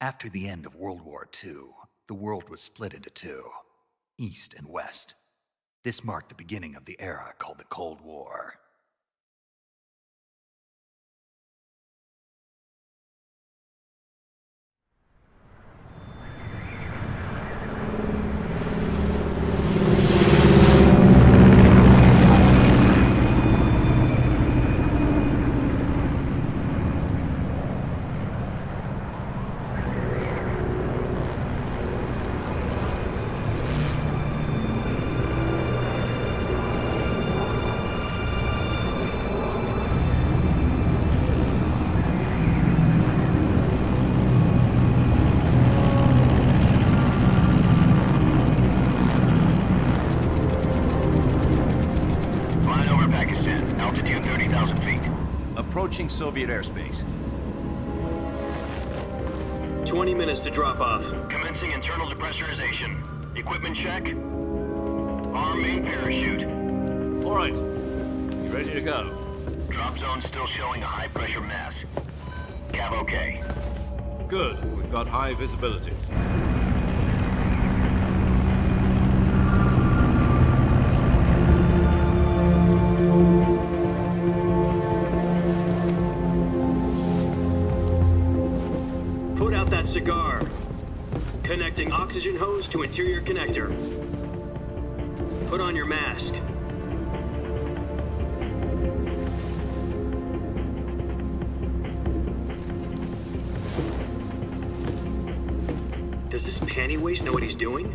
After the end of World War II, the world was split into two, East and West. This marked the beginning of the era called the Cold War. Approaching Soviet airspace. 20 minutes to drop off. Commencing internal depressurization. Equipment check. Arm main parachute. All right. You ready to go? Drop zone still showing a high pressure mass. Cav okay. Good. We've got high visibility. Put out that cigar. Connecting oxygen hose to interior connector. Put on your mask. Does this panty waste know what he's doing?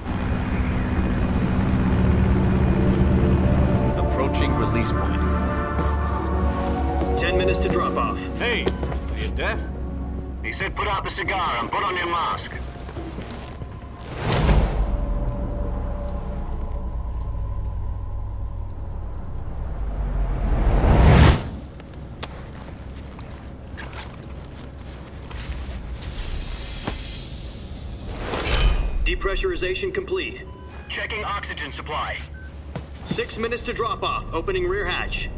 Approaching release point. 10 minutes to drop off. Hey, are you deaf? He said put out the cigar and put on your mask. Depressurization complete. Checking oxygen supply. 6 minutes to drop off. Opening rear hatch.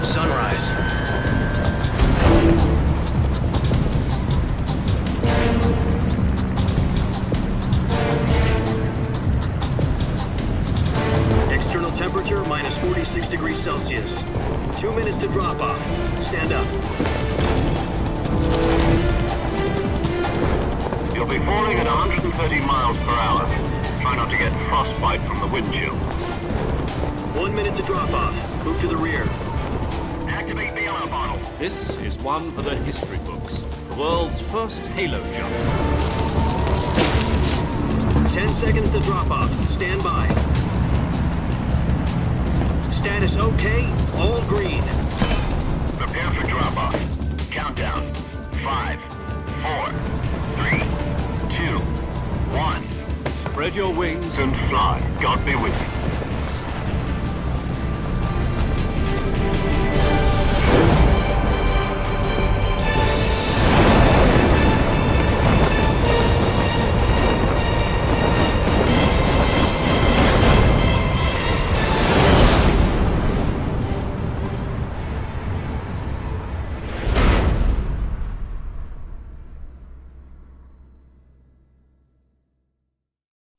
Sunrise. External temperature minus 46 degrees Celsius. 2 minutes to drop off. Stand up. You'll be falling at 130 miles per hour. Try not to get frostbite from the wind chill. 1 minute to drop off. Move to the rear. Activate bailout bottle. This is one for the history books. The world's first halo jump. 10 seconds to drop off. Stand by. Status okay. All green. Prepare for drop off. Countdown. 5, 4, 3, 2, 1. Spread your wings And fly. God be with you.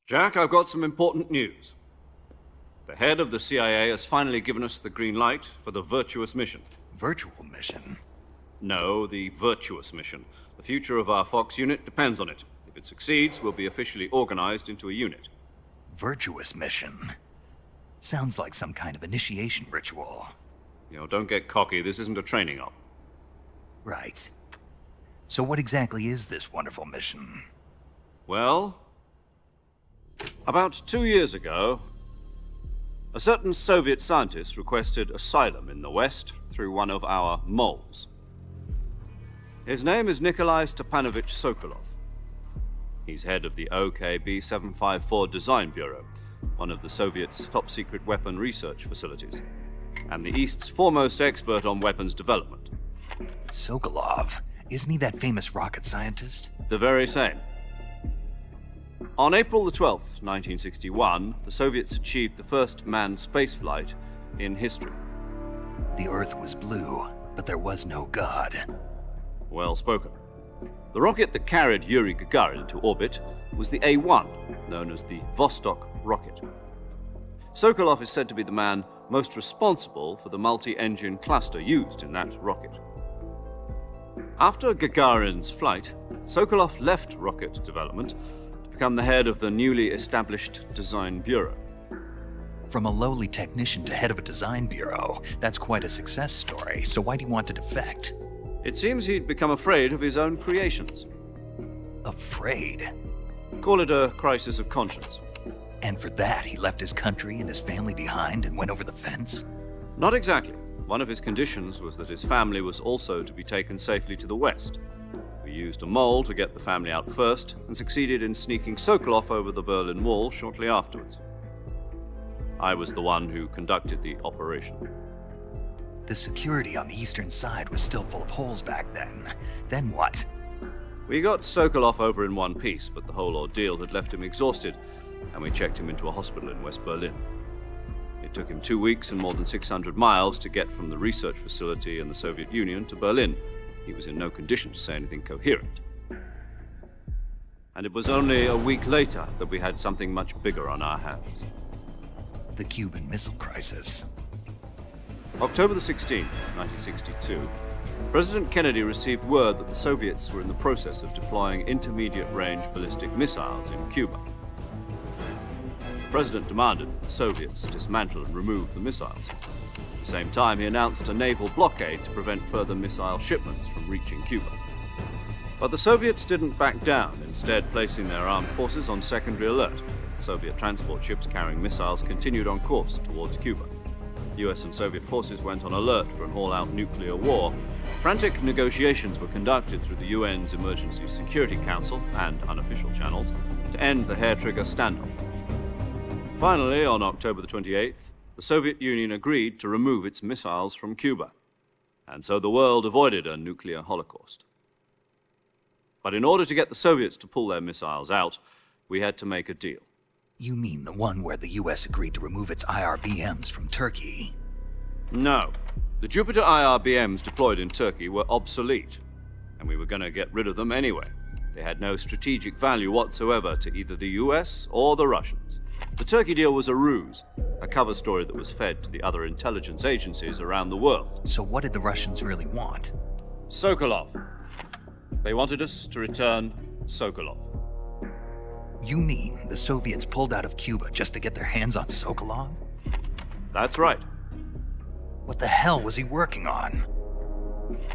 Jack, I've got some important news. The head of the CIA has finally given us the green light for the virtuous mission. Virtual mission? No, the virtuous mission. The future of our Fox unit depends on it. If it succeeds, we'll be officially organized into a unit. Virtuous mission? Sounds like some kind of initiation ritual. You know, don't get cocky. This isn't a training op. Right. So what exactly is this wonderful mission? Well, about 2 years ago, a certain Soviet scientist requested asylum in the West through one of our moles. His name is Nikolai Stepanovich Sokolov. He's head of the OKB-754 Design Bureau, one of the Soviets' top-secret weapon research facilities, and the East's foremost expert on weapons development. Sokolov? Isn't he that famous rocket scientist? The very same. On April the 12th, 1961, the Soviets achieved the first manned spaceflight in history. The Earth was blue, but there was no God. Well spoken. The rocket that carried Yuri Gagarin to orbit was the A-1, known as the Vostok rocket. Sokolov is said to be the man most responsible for the multi-engine cluster used in that rocket. After Gagarin's flight, Sokolov left rocket development to become the head of the newly established Design Bureau. From a lowly technician to head of a design bureau, that's quite a success story, so why do you want to defect? It seems he'd become afraid of his own creations. Afraid? Call it a crisis of conscience. And for that, he left his country and his family behind and went over the fence? Not exactly. One of his conditions was that his family was also to be taken safely to the west. We used a mole to get the family out first and succeeded in sneaking Sokolov over the Berlin Wall shortly afterwards. I was the one who conducted the operation. The security on the eastern side was still full of holes back then. Then what? We got Sokolov over in one piece, but the whole ordeal had left him exhausted, and we checked him into a hospital in West Berlin. It took him 2 weeks and more than 600 miles to get from the research facility in the Soviet Union to Berlin. He was in no condition to say anything coherent. And it was only a week later that we had something much bigger on our hands. The Cuban Missile Crisis. October the 16th, 1962, President Kennedy received word that the Soviets were in the process of deploying intermediate-range ballistic missiles in Cuba. The President demanded that the Soviets dismantle and remove the missiles. At the same time, he announced a naval blockade to prevent further missile shipments from reaching Cuba. But the Soviets didn't back down, instead placing their armed forces on secondary alert. Soviet transport ships carrying missiles continued on course towards Cuba. US and Soviet forces went on alert for an all-out nuclear war. Frantic negotiations were conducted through the UN's Emergency Security Council and unofficial channels to end the hair-trigger standoff. Finally, on October the 28th, the Soviet Union agreed to remove its missiles from Cuba, and so the world avoided a nuclear holocaust. But in order to get the Soviets to pull their missiles out, we had to make a deal. You mean the one where the US agreed to remove its IRBMs from Turkey? No. The Jupiter IRBMs deployed in Turkey were obsolete, and we were going to get rid of them anyway. They had no strategic value whatsoever to either the US or the Russians. The Turkey deal was a ruse, a cover story that was fed to the other intelligence agencies around the world. So what did the Russians really want? Sokolov. They wanted us to return Sokolov. You mean the Soviets pulled out of Cuba just to get their hands on Sokolov? That's right. What the hell was he working on?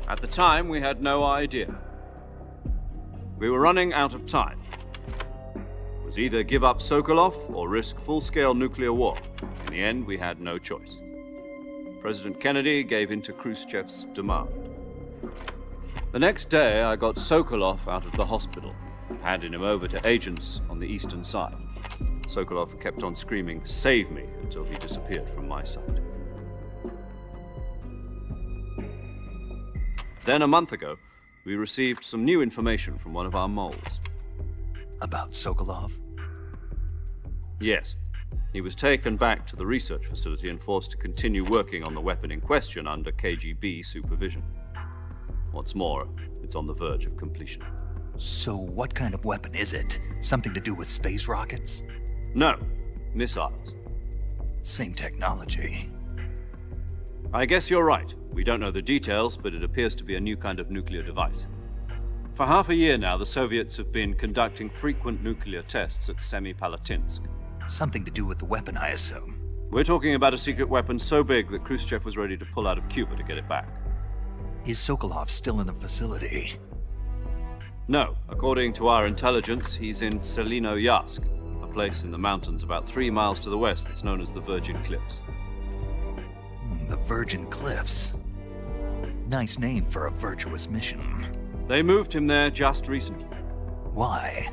At the time, we had no idea. We were running out of time. It was either give up Sokolov or risk full-scale nuclear war. In the end, we had no choice. President Kennedy gave in to Khrushchev's demand. The next day, I got Sokolov out of the hospital, handing him over to agents on the eastern side. Sokolov kept on screaming, "Save me," until he disappeared from my sight. Then a month ago, we received some new information from one of our moles. About Sokolov? Yes. He was taken back to the research facility and forced to continue working on the weapon in question under KGB supervision. What's more, it's on the verge of completion. So what kind of weapon is it? Something to do with space rockets? No, missiles. Same technology. I guess you're right. We don't know the details, but it appears to be a new kind of nuclear device. For half a year now, the Soviets have been conducting frequent nuclear tests at Semipalatinsk. Something to do with the weapon, I assume. We're talking about a secret weapon so big that Khrushchev was ready to pull out of Cuba to get it back. Is Sokolov still in the facility? No. According to our intelligence, he's in Selinoyarsk, a place in the mountains about 3 miles to the west that's known as the Virgin Cliffs. The Virgin Cliffs. Nice name for a virtuous mission. They moved him there just recently. Why?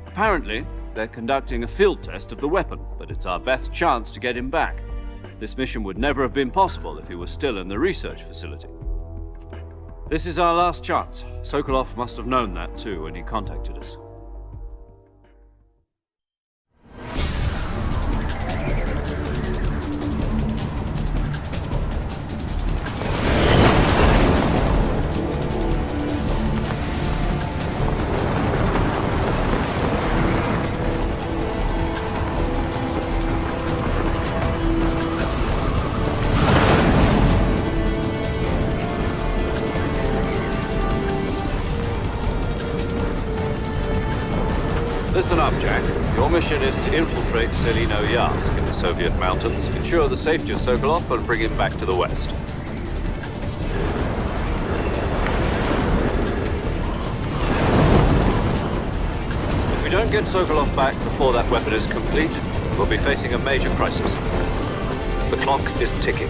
Apparently, they're conducting a field test of the weapon, but it's our best chance to get him back. This mission would never have been possible if he was still in the research facility. This is our last chance. Sokolov must have known that too when he contacted us. Listen up, Jack. Your mission is to infiltrate Selino Yask in the Soviet mountains, ensure the safety of Sokolov, and bring him back to the West. If we don't get Sokolov back before that weapon is complete, we'll be facing a major crisis. The clock is ticking.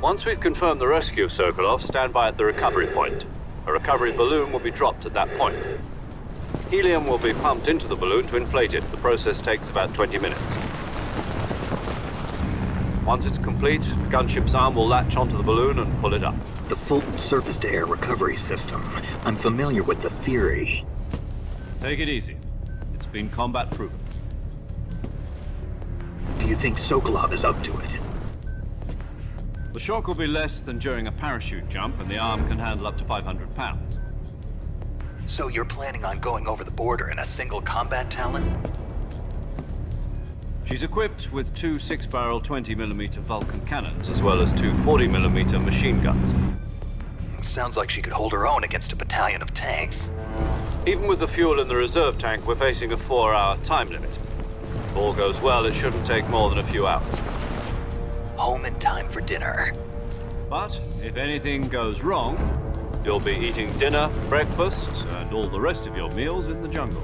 Once we've confirmed the rescue of Sokolov, stand by at the recovery point. A recovery balloon will be dropped at that point. Helium will be pumped into the balloon to inflate it. The process takes about 20 minutes. Once it's complete, the gunship's arm will latch onto the balloon and pull it up. The Fulton surface-to-air recovery system. I'm familiar with the theory. Take it easy. It's been combat-proven. Do you think Sokolov is up to it? The shock will be less than during a parachute jump, and the arm can handle up to 500 pounds. So you're planning on going over the border in a single combat Talon? She's equipped with two 6-barrel 20mm Vulcan cannons, as well as two 40mm machine guns. Sounds like she could hold her own against a battalion of tanks. Even with the fuel in the reserve tank, we're facing a 4-hour time limit. If all goes well, it shouldn't take more than a few hours. Home in time for dinner. But if anything goes wrong, you'll be eating dinner, breakfast, and all the rest of your meals in the jungle.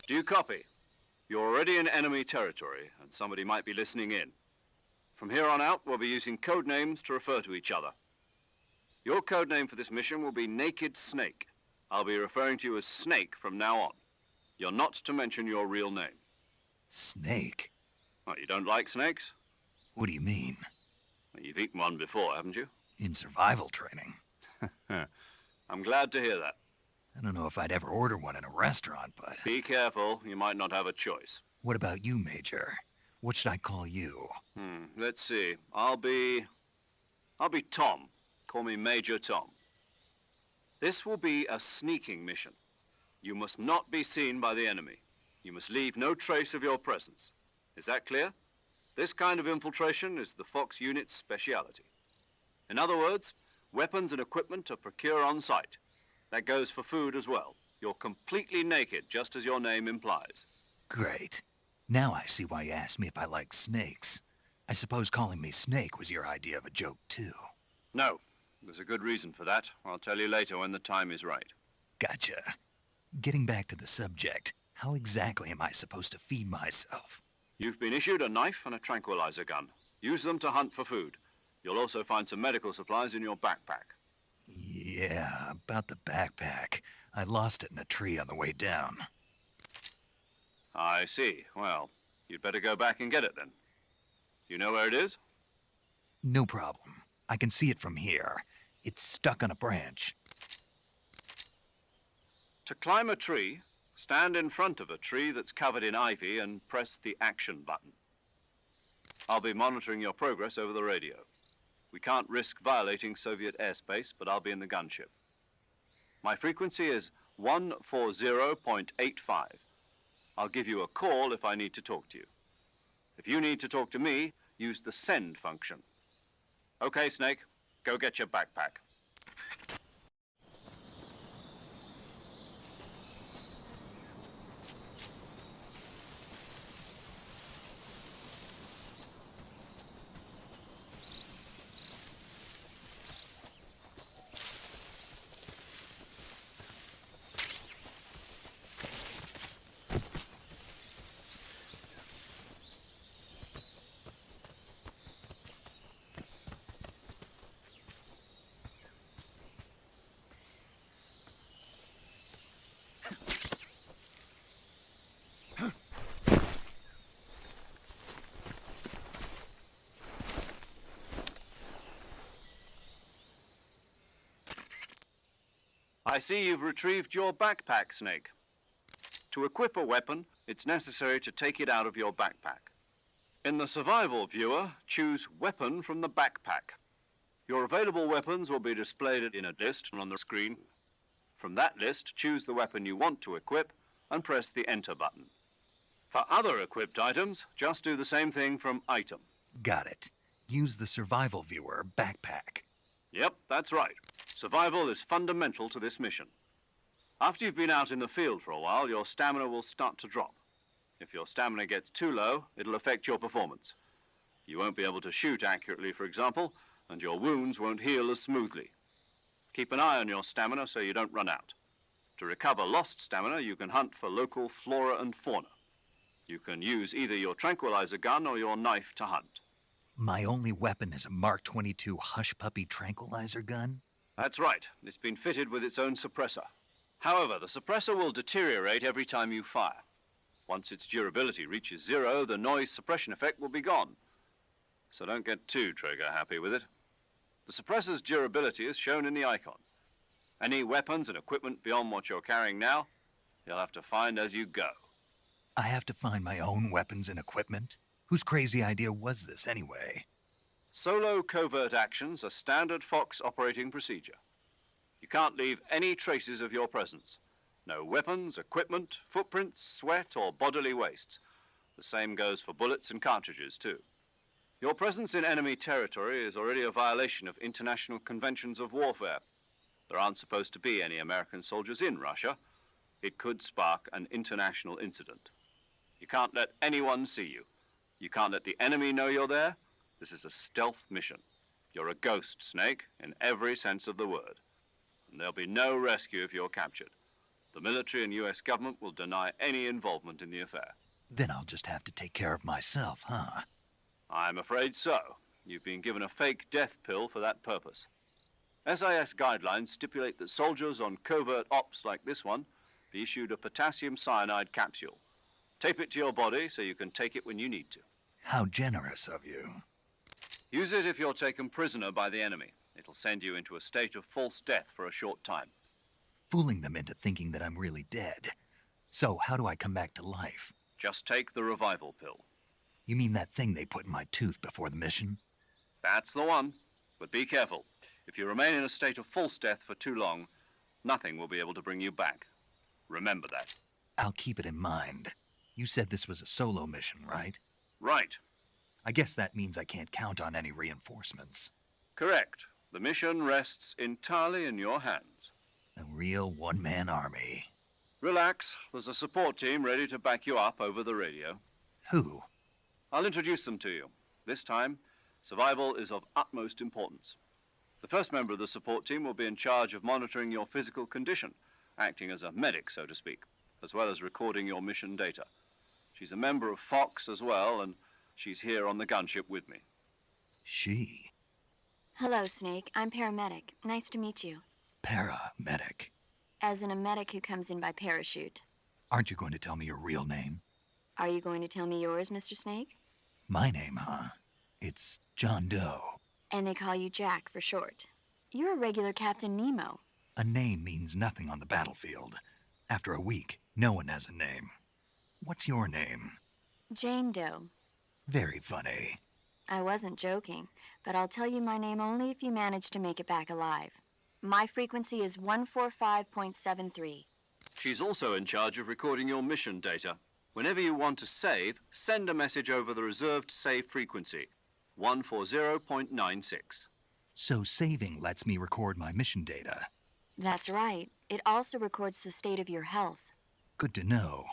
Do you copy? You're already in enemy territory, and somebody might be listening in. From here on out, we'll be using code names to refer to each other. Your code name for this mission will be Naked Snake. I'll be referring to you as Snake from now on. You're not to mention your real name. Snake? What, you don't like snakes? What do you mean? Well, you've eaten one before, haven't you? In survival training. I'm glad to hear that. I don't know if I'd ever order one in a restaurant, but... Be careful, you might not have a choice. What about you, Major? What should I call you? Let's see. I'll be Tom. Call me Major Tom. This will be a sneaking mission. You must not be seen by the enemy. You must leave no trace of your presence. Is that clear? This kind of infiltration is the Fox unit's speciality. In other words, weapons and equipment are procured on site. That goes for food as well. You're completely naked, just as your name implies. Great. Now I see why you asked me if I like snakes. I suppose calling me Snake was your idea of a joke, too. No. There's a good reason for that. I'll tell you later when the time is right. Gotcha. Getting back to the subject, how exactly am I supposed to feed myself? You've been issued a knife and a tranquilizer gun. Use them to hunt for food. You'll also find some medical supplies in your backpack. Yeah, about the backpack. I lost it in a tree on the way down. I see. Well, you'd better go back and get it then. You know where it is? No problem. I can see it from here. It's stuck on a branch. To climb a tree, stand in front of a tree that's covered in ivy and press the action button. I'll be monitoring your progress over the radio. We can't risk violating Soviet airspace, but I'll be in the gunship. My frequency is 140.85. I'll give you a call if I need to talk to you. If you need to talk to me, use the send function. Okay, Snake, go get your backpack. I see you've retrieved your backpack, Snake. To equip a weapon, it's necessary to take it out of your backpack. In the survival viewer, choose Weapon from the backpack. Your available weapons will be displayed in a list on the screen. From that list, choose the weapon you want to equip and press the Enter button. For other equipped items, just do the same thing from Item. Got it. Use the survival viewer backpack. Yep, that's right. Survival is fundamental to this mission. After you've been out in the field for a while, your stamina will start to drop. If your stamina gets too low, it'll affect your performance. You won't be able to shoot accurately, for example, and your wounds won't heal as smoothly. Keep an eye on your stamina so you don't run out. To recover lost stamina, you can hunt for local flora and fauna. You can use either your tranquilizer gun or your knife to hunt. My only weapon is a Mark 22 Hush Puppy tranquilizer gun? That's right. It's been fitted with its own suppressor. However, the suppressor will deteriorate every time you fire. Once its durability reaches 0, the noise suppression effect will be gone. So don't get too trigger happy with it. The suppressor's durability is shown in the icon. Any weapons and equipment beyond what you're carrying now, you'll have to find as you go. I have to find my own weapons and equipment? Whose crazy idea was this anyway? Solo covert actions are standard Fox operating procedure. You can't leave any traces of your presence. No weapons, equipment, footprints, sweat, or bodily wastes. The same goes for bullets and cartridges, too. Your presence in enemy territory is already a violation of international conventions of warfare. There aren't supposed to be any American soldiers in Russia. It could spark an international incident. You can't let anyone see you. You can't let the enemy know you're there. This is a stealth mission. You're a ghost, Snake, in every sense of the word. And there'll be no rescue if you're captured. The military and US government will deny any involvement in the affair. Then I'll just have to take care of myself, huh? I'm afraid so. You've been given a fake death pill for that purpose. SIS guidelines stipulate that soldiers on covert ops like this one be issued a potassium cyanide capsule. Tape it to your body so you can take it when you need to. How generous of you. Use it if you're taken prisoner by the enemy. It'll send you into a state of false death for a short time. Fooling them into thinking that I'm really dead. So how do I come back to life? Just take the revival pill. You mean that thing they put in my tooth before the mission? That's the one. But be careful. If you remain in a state of false death for too long, nothing will be able to bring you back. Remember that. I'll keep it in mind. You said this was a solo mission, right? Right. I guess that means I can't count on any reinforcements. Correct. The mission rests entirely in your hands. A real one-man army. Relax. There's a support team ready to back you up over the radio. Who? I'll introduce them to you. This time, survival is of utmost importance. The first member of the support team will be in charge of monitoring your physical condition, acting as a medic, so to speak, as well as recording your mission data. She's a member of Fox as well, and she's here on the gunship with me. She? Hello, Snake. I'm paramedic. Nice to meet you. Paramedic. As in a medic who comes in by parachute. Aren't you going to tell me your real name? Are you going to tell me yours, Mr. Snake? My name, huh? It's John Doe. And they call you Jack for short. You're a regular Captain Nemo. A name means nothing on the battlefield. After a week, no one has a name. What's your name? Jane Doe. Very funny. I wasn't joking, but I'll tell you my name only if you manage to make it back alive. My frequency is 145.73. She's also in charge of recording your mission data. Whenever you want to save, send a message over the reserved save frequency, 140.96. So saving lets me record my mission data. That's right. It also records the state of your health. Good to know.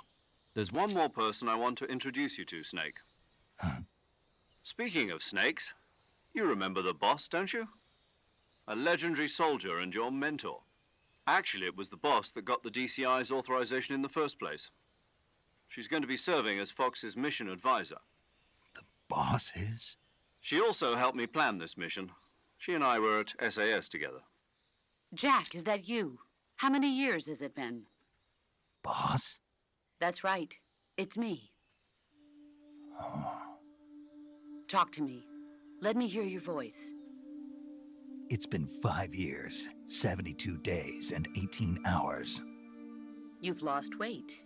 There's one more person I want to introduce you to, Snake. Huh? Speaking of snakes, you remember the boss, don't you? A legendary soldier and your mentor. Actually, it was the boss that got the DCI's authorization in the first place. She's going to be serving as Fox's mission advisor. The boss is? She also helped me plan this mission. She and I were at SAS together. Jack, is that you? How many years has it been? Boss? That's right. It's me. Talk to me. Let me hear your voice. It's been 5 years, 72 days, and 18 hours. You've lost weight.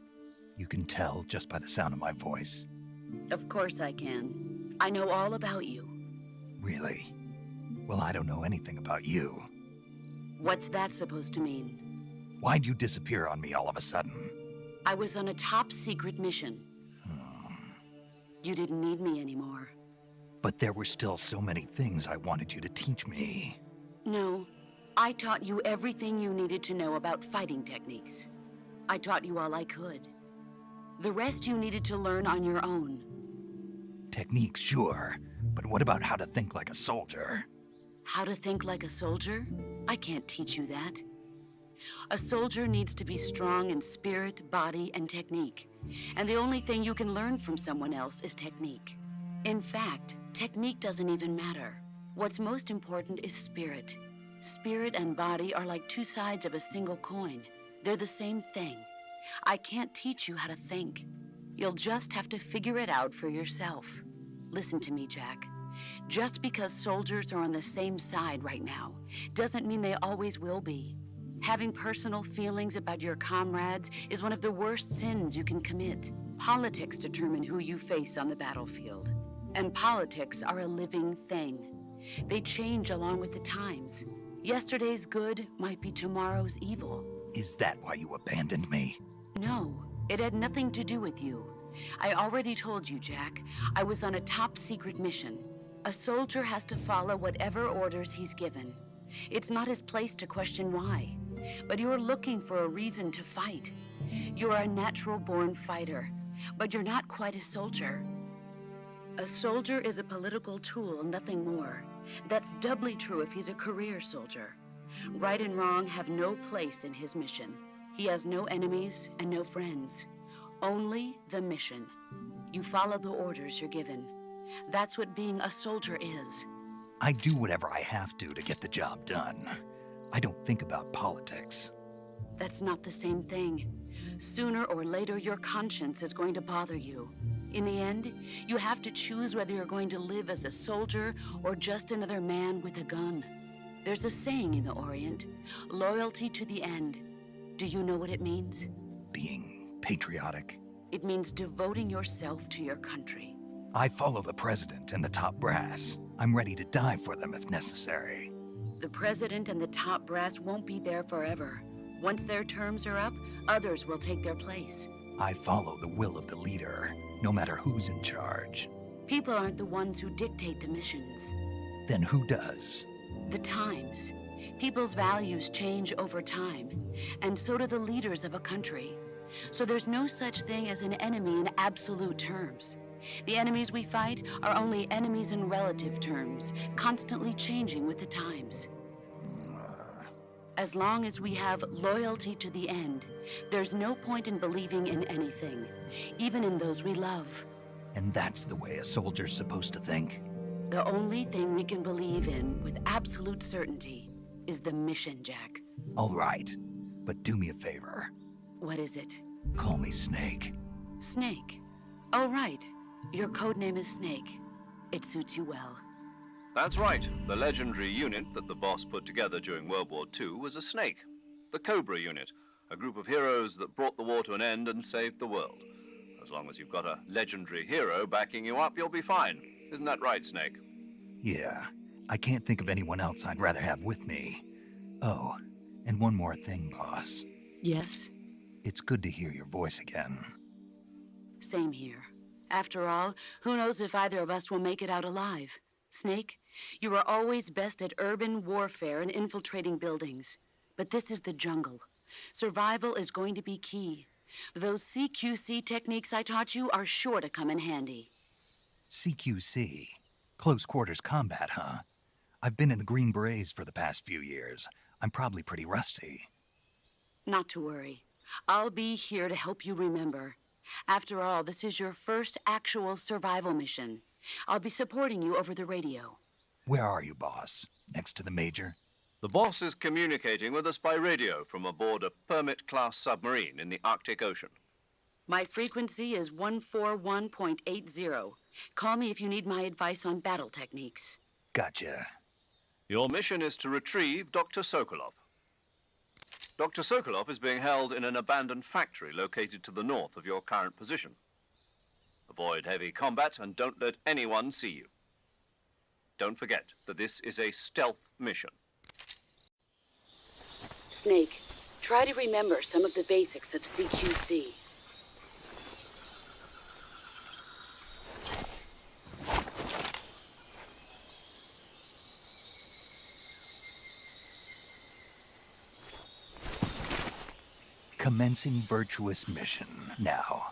You can tell just by the sound of my voice. Of course I can. I know all about you. Really? Well, I don't know anything about you. What's that supposed to mean? Why'd you disappear on me all of a sudden? I was on a top-secret mission. You didn't need me anymore. But there were still so many things I wanted you to teach me. No, I taught you everything you needed to know about fighting techniques. I taught you all I could. The rest you needed to learn on your own. Techniques, sure. But what about how to think like a soldier? How to think like a soldier? I can't teach you that. A soldier needs to be strong in spirit, body, and technique. And the only thing you can learn from someone else is technique. In fact, technique doesn't even matter. What's most important is spirit. Spirit and body are like two sides of a single coin. They're the same thing. I can't teach you how to think. You'll just have to figure it out for yourself. Listen to me, Jack. Just because soldiers are on the same side right now doesn't mean they always will be. Having personal feelings about your comrades is one of the worst sins you can commit. Politics determine who you face on the battlefield. And politics are a living thing. They change along with the times. Yesterday's good might be tomorrow's evil. Is that why you abandoned me? No, it had nothing to do with you. I already told you, Jack. I was on a top-secret mission. A soldier has to follow whatever orders he's given. It's not his place to question why. But you're looking for a reason to fight. You're a natural-born fighter, but you're not quite a soldier. A soldier is a political tool, nothing more. That's doubly true if he's a career soldier. Right and wrong have no place in his mission. He has no enemies and no friends. Only the mission. You follow the orders you're given. That's what being a soldier is. I do whatever I have to get the job done. I don't think about politics. That's not the same thing. Sooner or later, your conscience is going to bother you. In the end, you have to choose whether you're going to live as a soldier or just another man with a gun. There's a saying in the Orient, loyalty to the end. Do you know what it means? Being patriotic. It means devoting yourself to your country. I follow the president and the top brass. I'm ready to die for them if necessary. The president and the top brass won't be there forever. Once their terms are up, others will take their place. I follow the will of the leader, no matter who's in charge. People aren't the ones who dictate the missions. Then who does? The times. People's values change over time, and so do the leaders of a country. So there's no such thing as an enemy in absolute terms. The enemies we fight are only enemies in relative terms, constantly changing with the times. As long as we have loyalty to the end, there's no point in believing in anything, even in those we love. And that's the way a soldier's supposed to think? The only thing we can believe in with absolute certainty is the mission, Jack. All right, but do me a favor. What is it? Call me Snake. Snake. Oh, right. Your codename is Snake. It suits you well. That's right. The legendary unit that the boss put together during World War II was a snake. The Cobra unit. A group of heroes that brought the war to an end and saved the world. As long as you've got a legendary hero backing you up, you'll be fine. Isn't that right, Snake? Yeah, I can't think of anyone else I'd rather have with me. Oh, and one more thing, boss. Yes? It's good to hear your voice again. Same here. After all, who knows if either of us will make it out alive? Snake, you are always best at urban warfare and infiltrating buildings. But this is the jungle. Survival is going to be key. Those CQC techniques I taught you are sure to come in handy. CQC? Close quarters combat, huh? I've been in the Green Berets for the past few years. I'm probably pretty rusty. Not to worry. I'll be here to help you remember. After all, this is your first actual survival mission. I'll be supporting you over the radio. Where are you, boss? Next to the Major? The boss is communicating with us by radio from aboard a Permit-class submarine in the Arctic Ocean. My frequency is 141.80. Call me if you need my advice on battle techniques. Gotcha. Your mission is to retrieve Dr. Sokolov. Dr. Sokolov is being held in an abandoned factory located to the north of your current position. Avoid heavy combat and don't let anyone see you. Don't forget that this is a stealth mission. Snake, try to remember some of the basics of CQC. Commencing virtuous mission now.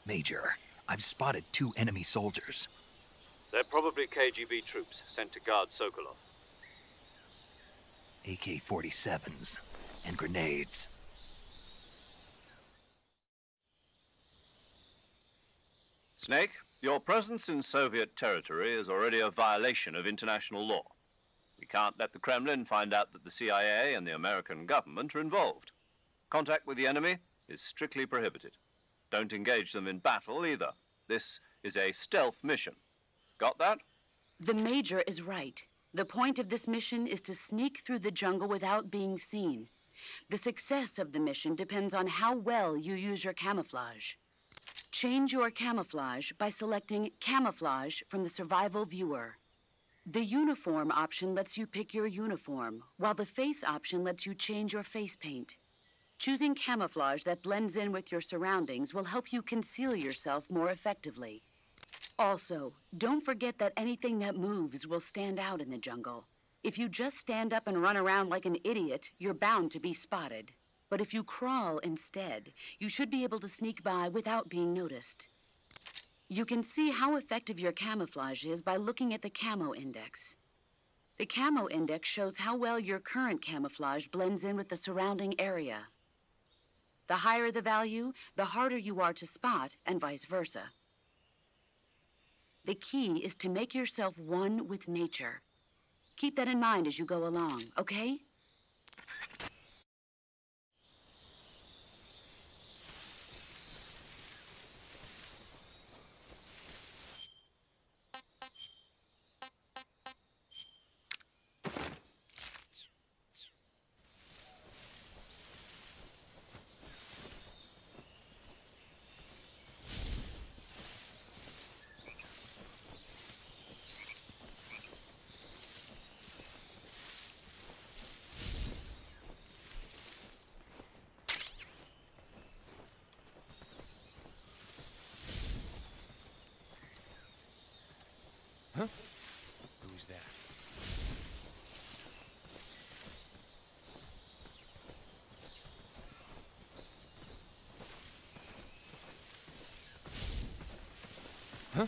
Major, I've spotted 2 enemy soldiers. They're probably KGB troops sent to guard Sokolov. AK-47s and grenades. Snake, your presence in Soviet territory is already a violation of international law. We can't let the Kremlin find out that the CIA and the American government are involved. Contact with the enemy is strictly prohibited. Don't engage them in battle either. This is a stealth mission. Got that? The Major is right. The point of this mission is to sneak through the jungle without being seen. The success of the mission depends on how well you use your camouflage. Change your camouflage by selecting Camouflage from the Survival Viewer. The uniform option lets you pick your uniform, while the face option lets you change your face paint. Choosing camouflage that blends in with your surroundings will help you conceal yourself more effectively. Also, don't forget that anything that moves will stand out in the jungle. If you just stand up and run around like an idiot, you're bound to be spotted. But if you crawl instead, you should be able to sneak by without being noticed. You can see how effective your camouflage is by looking at the camo index. The camo index shows how well your current camouflage blends in with the surrounding area. The higher the value, the harder you are to spot, and vice versa. The key is to make yourself one with nature. Keep that in mind as you go along, okay? Who's that? Huh?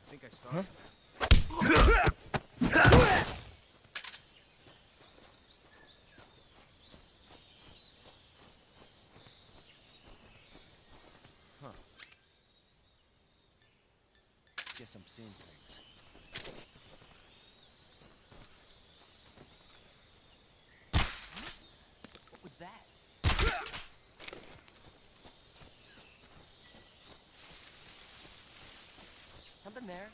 I think I saw something. Huh. Guess I'm seeing things. What was that? Something there.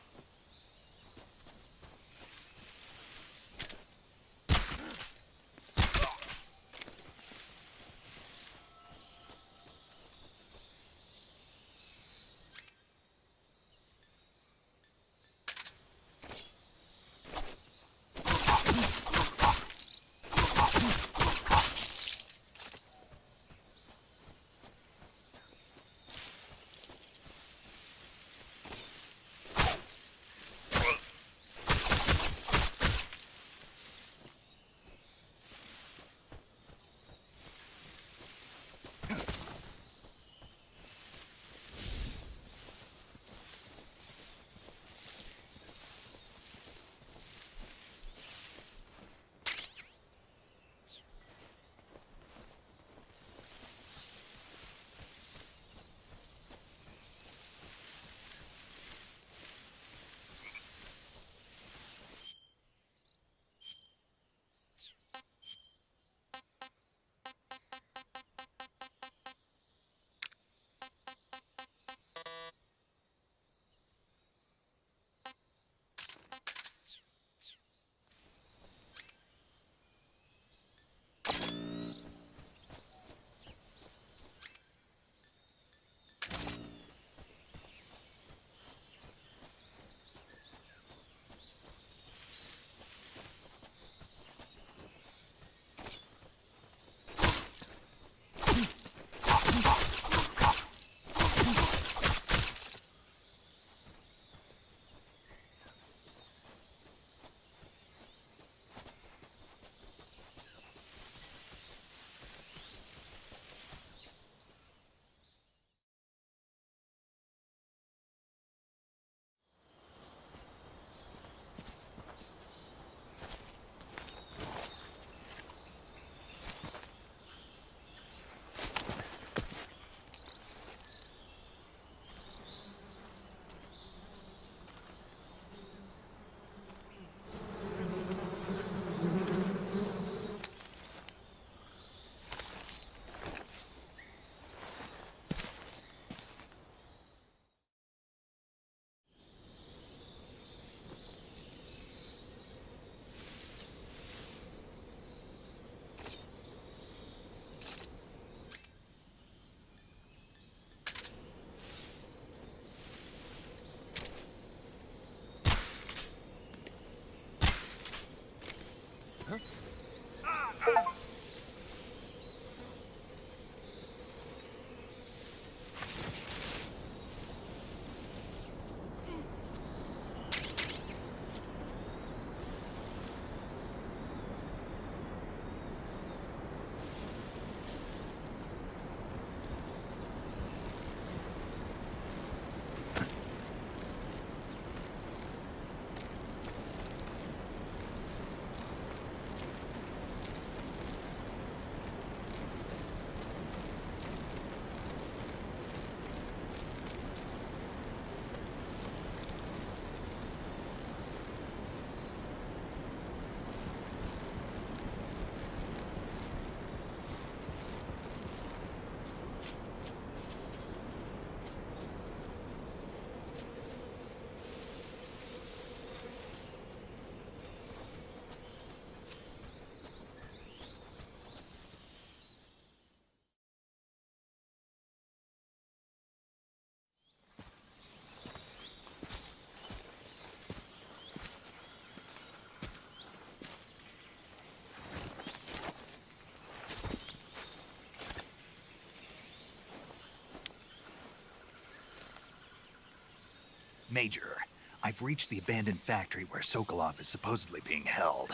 Major, I've reached the abandoned factory where Sokolov is supposedly being held.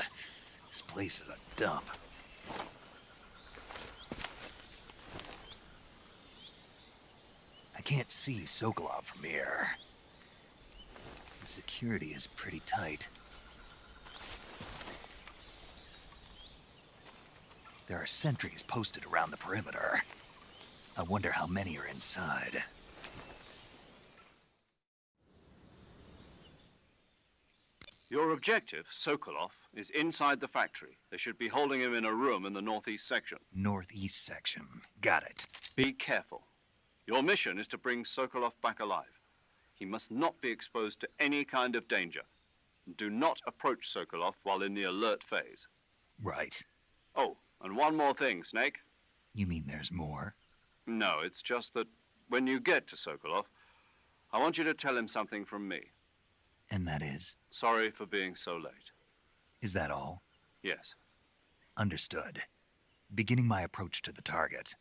This place is a dump. I can't see Sokolov from here. The security is pretty tight. There are sentries posted around the perimeter. I wonder how many are inside. Your objective, Sokolov, is inside the factory. They should be holding him in a room in the northeast section. Northeast section. Got it. Be careful. Your mission is to bring Sokolov back alive. He must not be exposed to any kind of danger. Do not approach Sokolov while in the alert phase. Right. Oh, and one more thing, Snake. You mean there's more? No, it's just that when you get to Sokolov, I want you to tell him something from me. And that is? Sorry for being so late. Is that all? Yes. Understood. Beginning my approach to the target.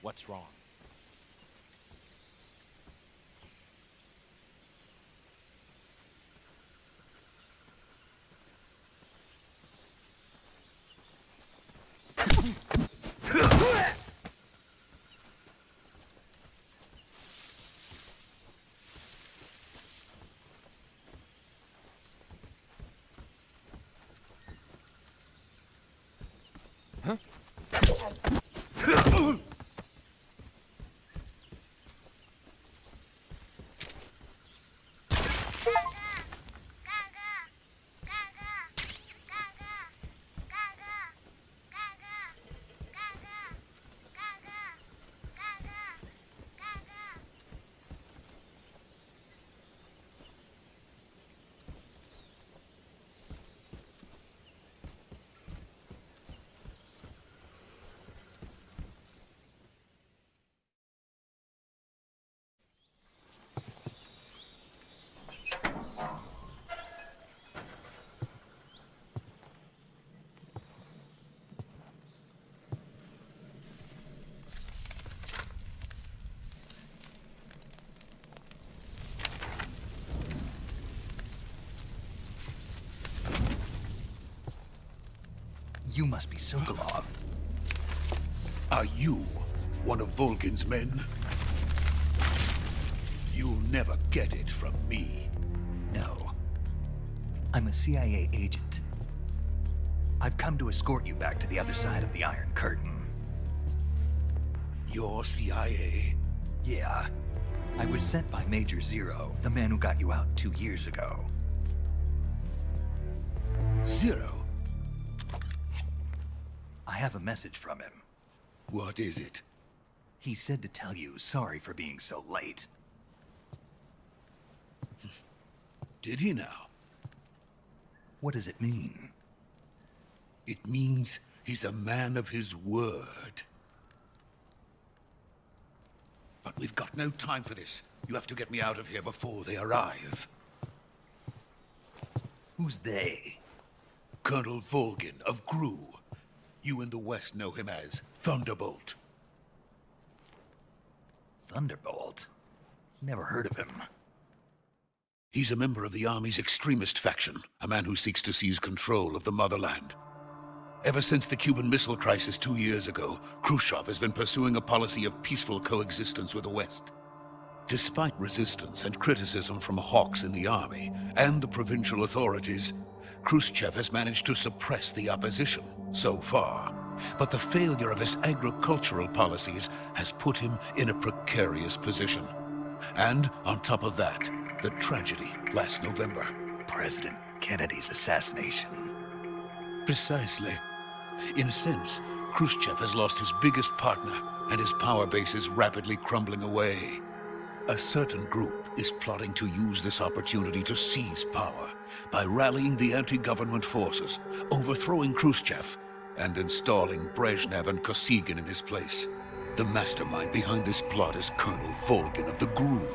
What's wrong? You must be Sokolov. Are you one of Volgin's men? You'll never get it from me. No. I'm a CIA agent. I've come to escort you back to the other side of the Iron Curtain. You're CIA? Yeah. I was sent by Major Zero, the man who got you out 2 years ago. Zero? I have a message from him. What is it? He said to tell you sorry for being so late. Did he now? What does it mean? It means he's a man of his word. But we've got no time for this. You have to get me out of here before they arrive. Who's they? Colonel Volgin of GRU. You in the West know him as Thunderbolt. Thunderbolt? Never heard of him. He's a member of the Army's extremist faction, a man who seeks to seize control of the motherland. Ever since the Cuban Missile Crisis 2 years ago, Khrushchev has been pursuing a policy of peaceful coexistence with the West. Despite resistance and criticism from hawks in the army and the provincial authorities, Khrushchev has managed to suppress the opposition, so far. But the failure of his agricultural policies has put him in a precarious position. And on top of that, the tragedy last November. President Kennedy's assassination. Precisely. In a sense, Khrushchev has lost his biggest partner, and his power base is rapidly crumbling away. A certain group is plotting to use this opportunity to seize power by rallying the anti-government forces, overthrowing Khrushchev, and installing Brezhnev and Kosygin in his place. The mastermind behind this plot is Colonel Volgin of the GRU.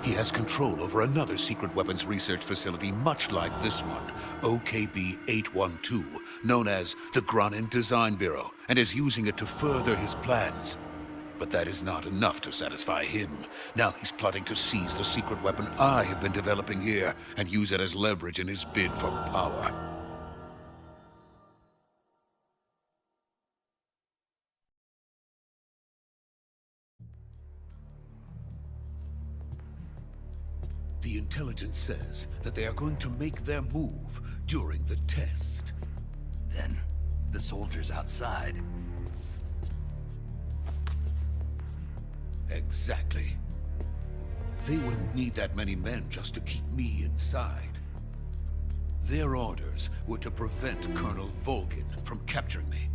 He has control over another secret weapons research facility much like this one, OKB-812, known as the Granin Design Bureau, and is using it to further his plans. But that is not enough to satisfy him. Now he's plotting to seize the secret weapon I have been developing here and use it as leverage in his bid for power. The intelligence says that they are going to make their move during the test. Then, the soldiers outside. Exactly. They wouldn't need that many men just to keep me inside. Their orders were to prevent Colonel Volgin from capturing me.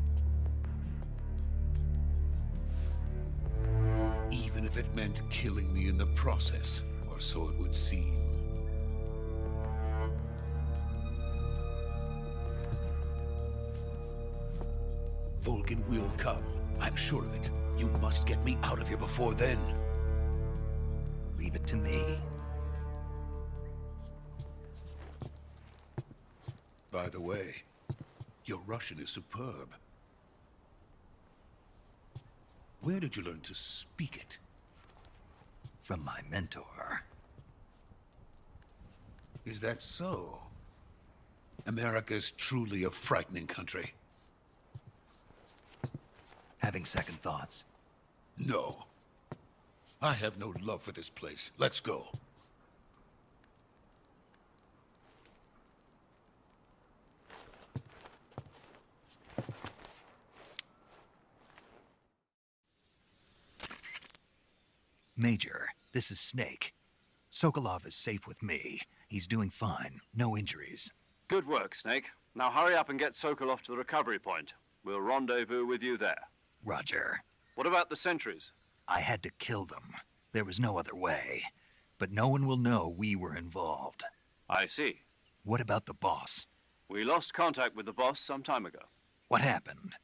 Even if it meant killing me in the process, or so it would seem. Volgin will come. I'm sure of it. You must get me out of here before then. Leave it to me. By the way, your Russian is superb. Where did you learn to speak it? From my mentor. Is that so? America's truly a frightening country. Having second thoughts. No. I have no love for this place. Let's go. Major, this is Snake. Sokolov is safe with me. He's doing fine. No injuries. Good work, Snake. Now hurry up and get Sokolov to the recovery point. We'll rendezvous with you there. Roger. What about the sentries? I had to kill them. There was no other way. But no one will know we were involved. I see. What about the boss? We lost contact with the boss some time ago. What happened?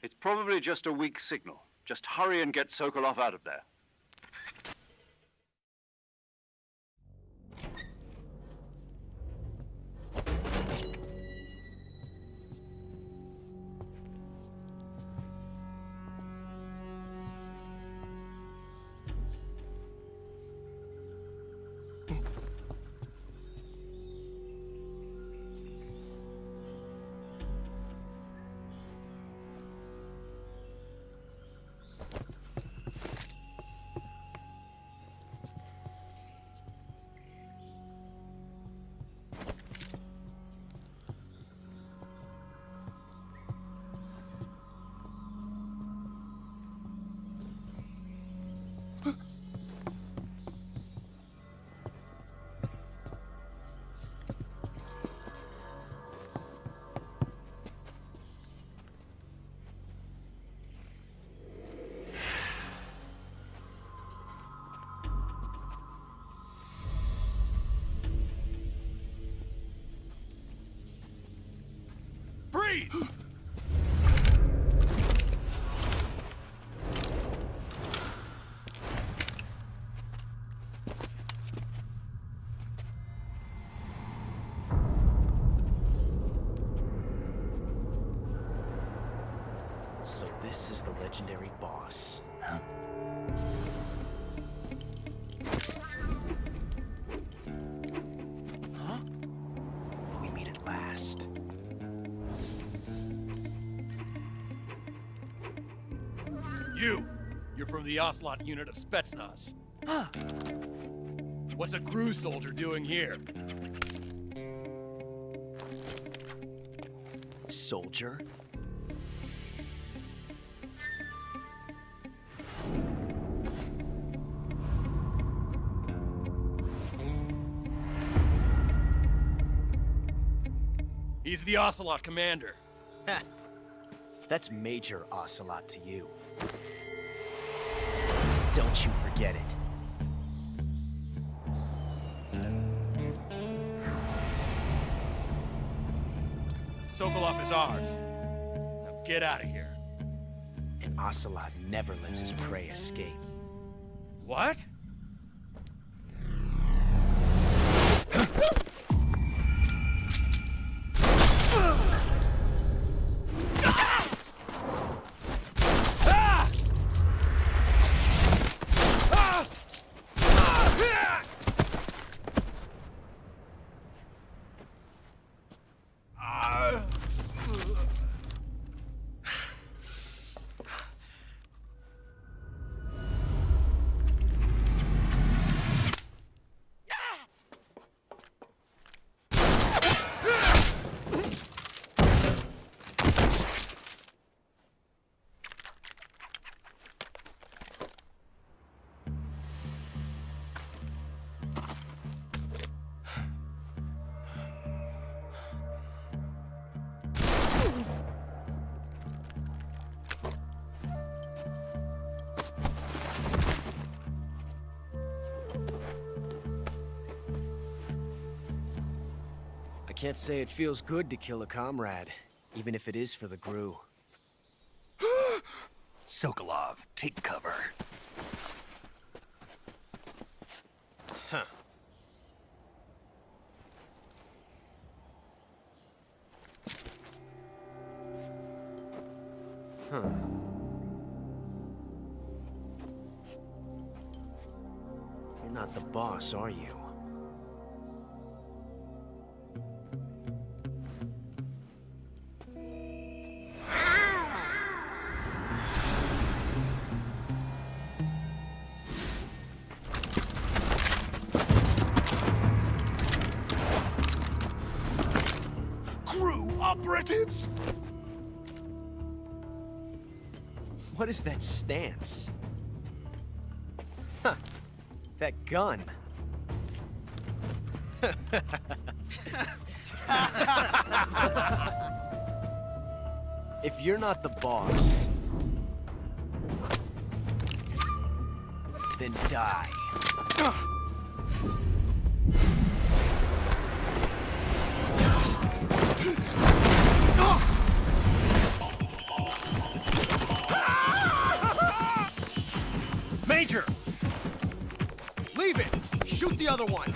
It's probably just a weak signal. Just hurry and get Sokolov out of there. Freeze! So this is the legendary boss. Huh? Huh? We meet at last. You're from the Ocelot unit of Spetsnaz. Huh. What's a crew soldier doing here? Soldier? He's the Ocelot commander. Ha! That's Major Ocelot to you. Don't you forget it. Sokolov is ours. Now get out of here. And Ocelot never lets his prey escape. What? I can't say it feels good to kill a comrade, even if it is for the Gru. Sokolov, take cover. Huh. Huh. You're not the boss, are you? Operatives! What is that stance? Huh. That gun. If you're not the boss, then die. Major! Leave it! Shoot the other one!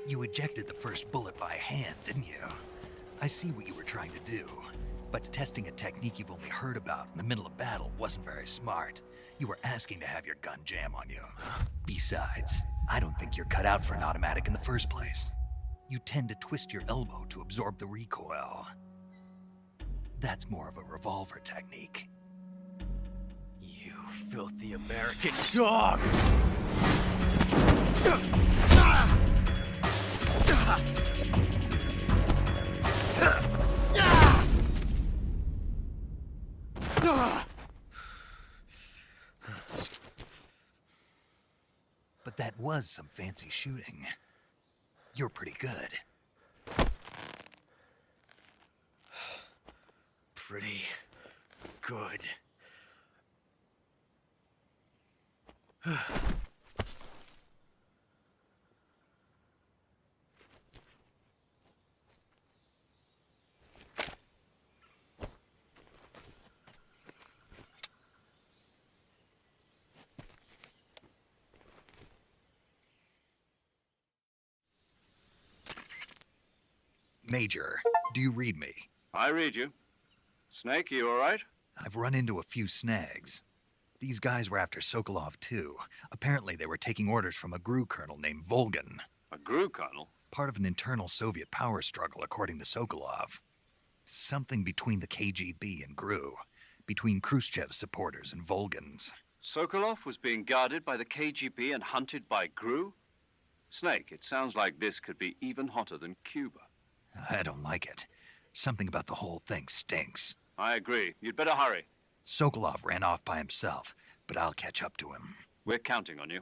You ejected the first bullet by hand, didn't you? I see what you were trying to do. But testing a technique you've only heard about in the middle of battle wasn't very smart. You were asking to have your gun jam on you. Besides, I don't think you're cut out for an automatic in the first place. You tend to twist your elbow to absorb the recoil. That's more of a revolver technique. You filthy American dog! But that was some fancy shooting. You're pretty good. Pretty good. Major, do you read me? I read you. Snake, you all right? I've run into a few snags. These guys were after Sokolov too. Apparently they were taking orders from a GRU colonel named Volgan. A GRU colonel? Part of an internal Soviet power struggle, according to Sokolov. Something between the KGB and GRU. Between Khrushchev's supporters and Volgan's. Sokolov was being guarded by the KGB and hunted by GRU? Snake, it sounds like this could be even hotter than Cuba. I don't like it. Something about the whole thing stinks. I agree. You'd better hurry. Sokolov ran off by himself, but I'll catch up to him. We're counting on you.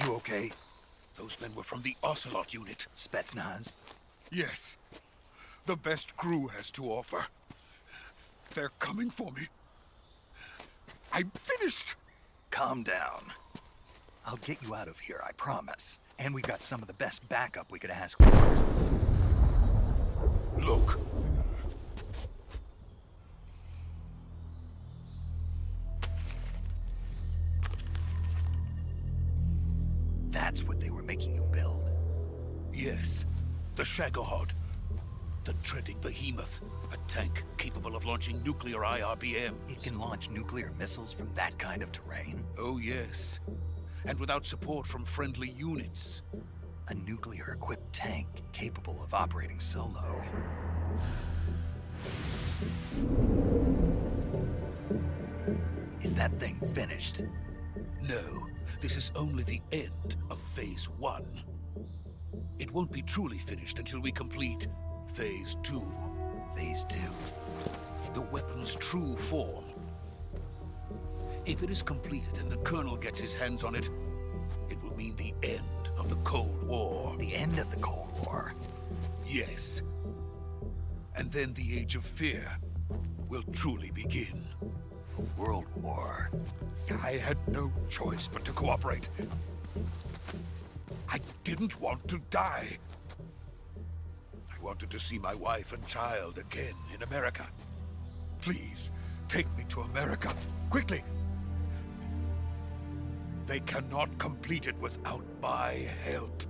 You okay? Those men were from the Ocelot unit. Spetsnaz? Yes. The best GRU has to offer. They're coming for me. I'm finished. Calm down. I'll get you out of here, I promise. And we got some of the best backup we could ask for. Look. That's what they were making you build? Yes. The Shagohod. The treading behemoth. A tank capable of launching nuclear IRBMs. It can launch nuclear missiles from that kind of terrain? Oh, yes. And without support from friendly units. A nuclear-equipped tank capable of operating solo. Is that thing finished? No. This is only the end of Phase 1. It won't be truly finished until we complete Phase 2. Phase 2? The weapon's true form. If it is completed and the Colonel gets his hands on it, it will mean the end of the Cold War. The end of the Cold War? Yes. And then the Age of Fear will truly begin. A world war. I had no choice but to cooperate. I didn't want to die. I wanted to see my wife and child again in America. Please, take me to America, quickly. They cannot complete it without my help.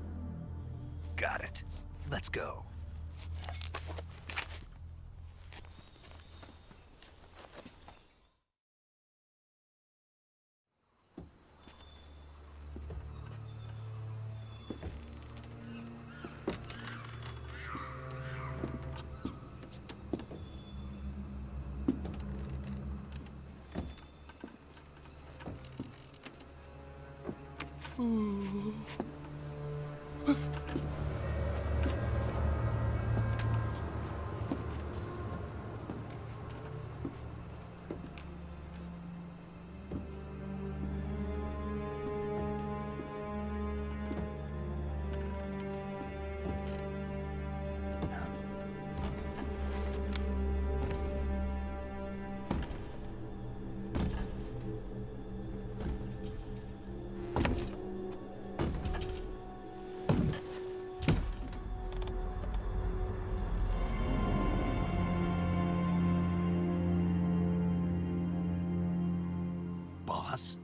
Got it. Let's go. Boss?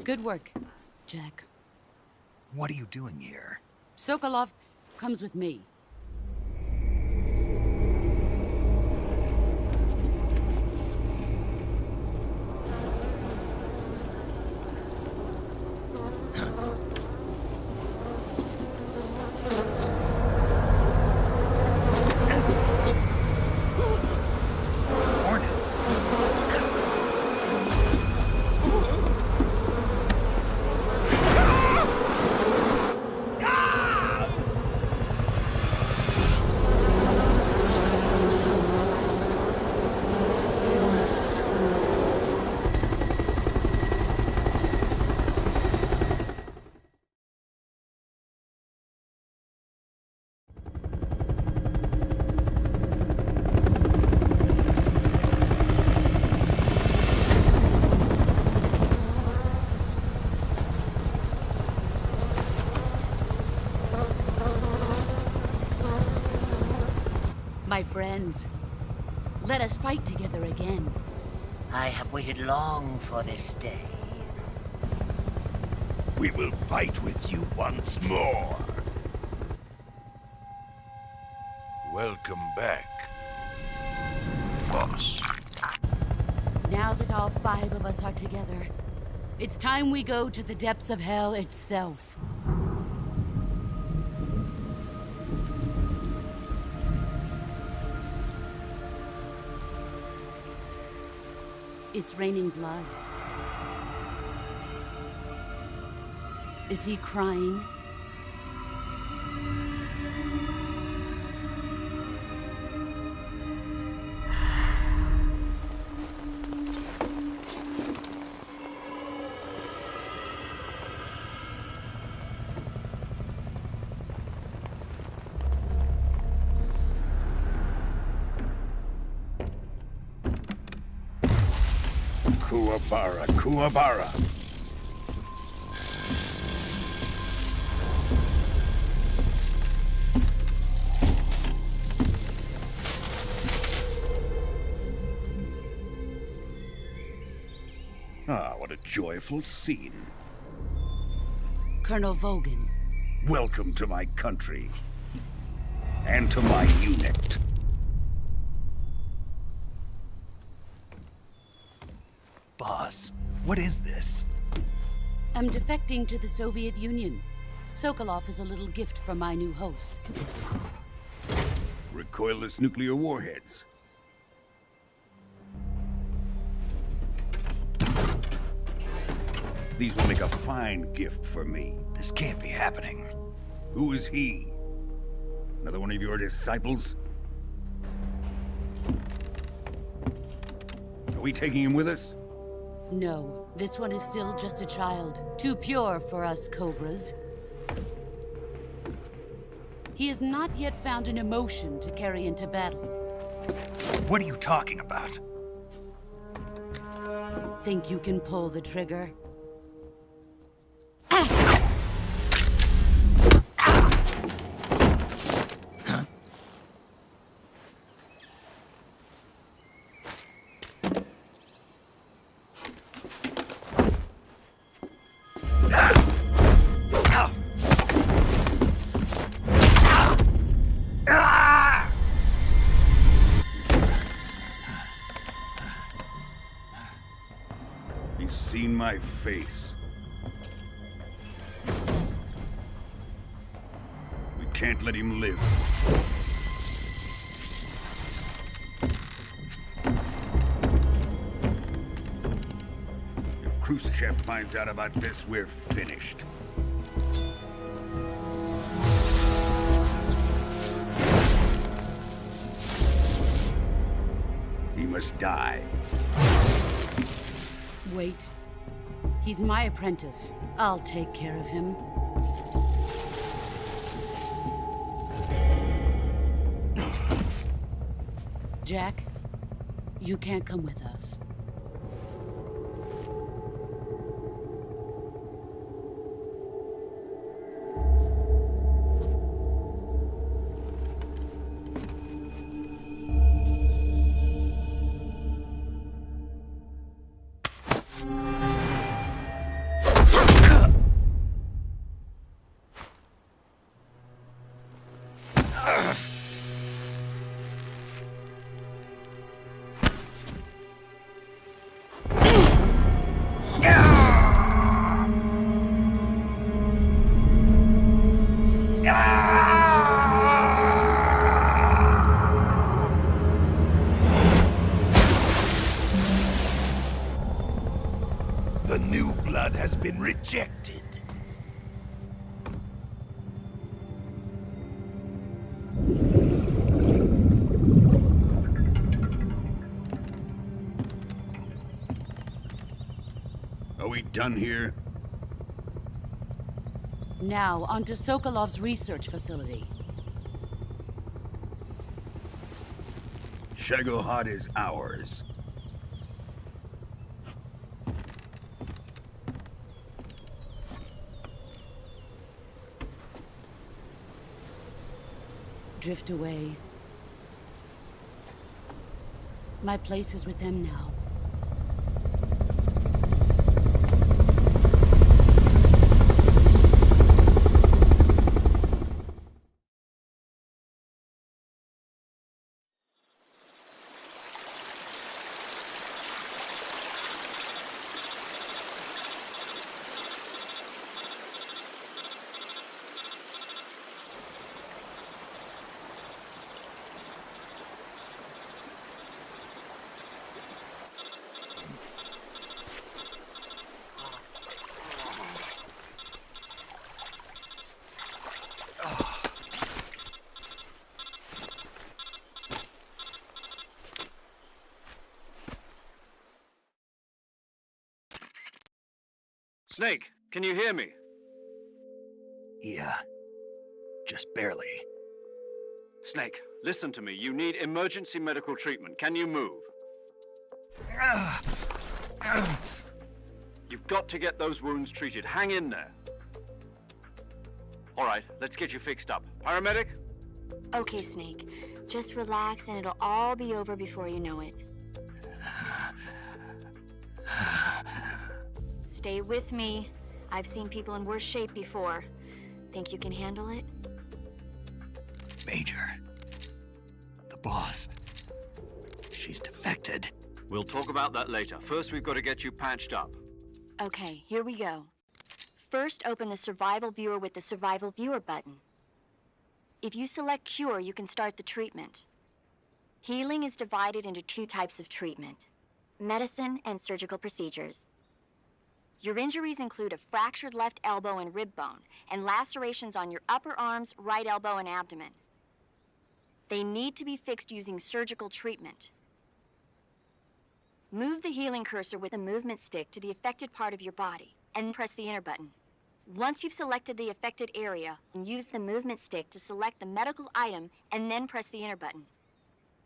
Good work, Jack. What are you doing here? Sokolov comes with me. Hornets? ends. Let us fight together again. I have waited long for this day. We will fight with you once more. Welcome back, boss. Now that all 5 of us are together, it's time we go to the depths of hell itself. It's raining blood. Is he crying? Kuwabara, Kuwabara. Ah, what a joyful scene. Colonel Vogan. Welcome to my country. And to my unit. Boss, what is this? I'm defecting to the Soviet Union. Sokolov is a little gift from my new hosts. Recoilless nuclear warheads. These will make a fine gift for me. This can't be happening. Who is he? Another one of your disciples? Are we taking him with us? No, this one is still just a child. Too pure for us Cobras. He has not yet found an emotion to carry into battle. What are you talking about? Think you can pull the trigger? He's seen my face. We can't let him live. If Khrushchev finds out about this, we're finished. He must die. Wait. He's my apprentice. I'll take care of him. Jack, you can't come with us. The new blood has been rejected. Are we done here? Now, onto Sokolov's research facility. Shagohod is ours. Drift away. My place is with them now. Snake, can you hear me? Yeah. Just barely. Snake, listen to me. You need emergency medical treatment. Can you move? You've got to get those wounds treated. Hang in there. All right, let's get you fixed up. Paramedic? Okay, Snake. Just relax and it'll all be over before you know it. Stay with me. I've seen people in worse shape before. Think you can handle it? Major. The boss. She's defected. We'll talk about that later. First, we've got to get you patched up. Okay, here we go. First, open the Survival Viewer with the Survival Viewer button. If you select Cure, you can start the treatment. Healing is divided into two types of treatment: medicine and surgical procedures. Your injuries include a fractured left elbow and rib bone, and lacerations on your upper arms, right elbow, and abdomen. They need to be fixed using surgical treatment. Move the healing cursor with a movement stick to the affected part of your body, and press the enter button. Once you've selected the affected area, use the movement stick to select the medical item, and then press the enter button.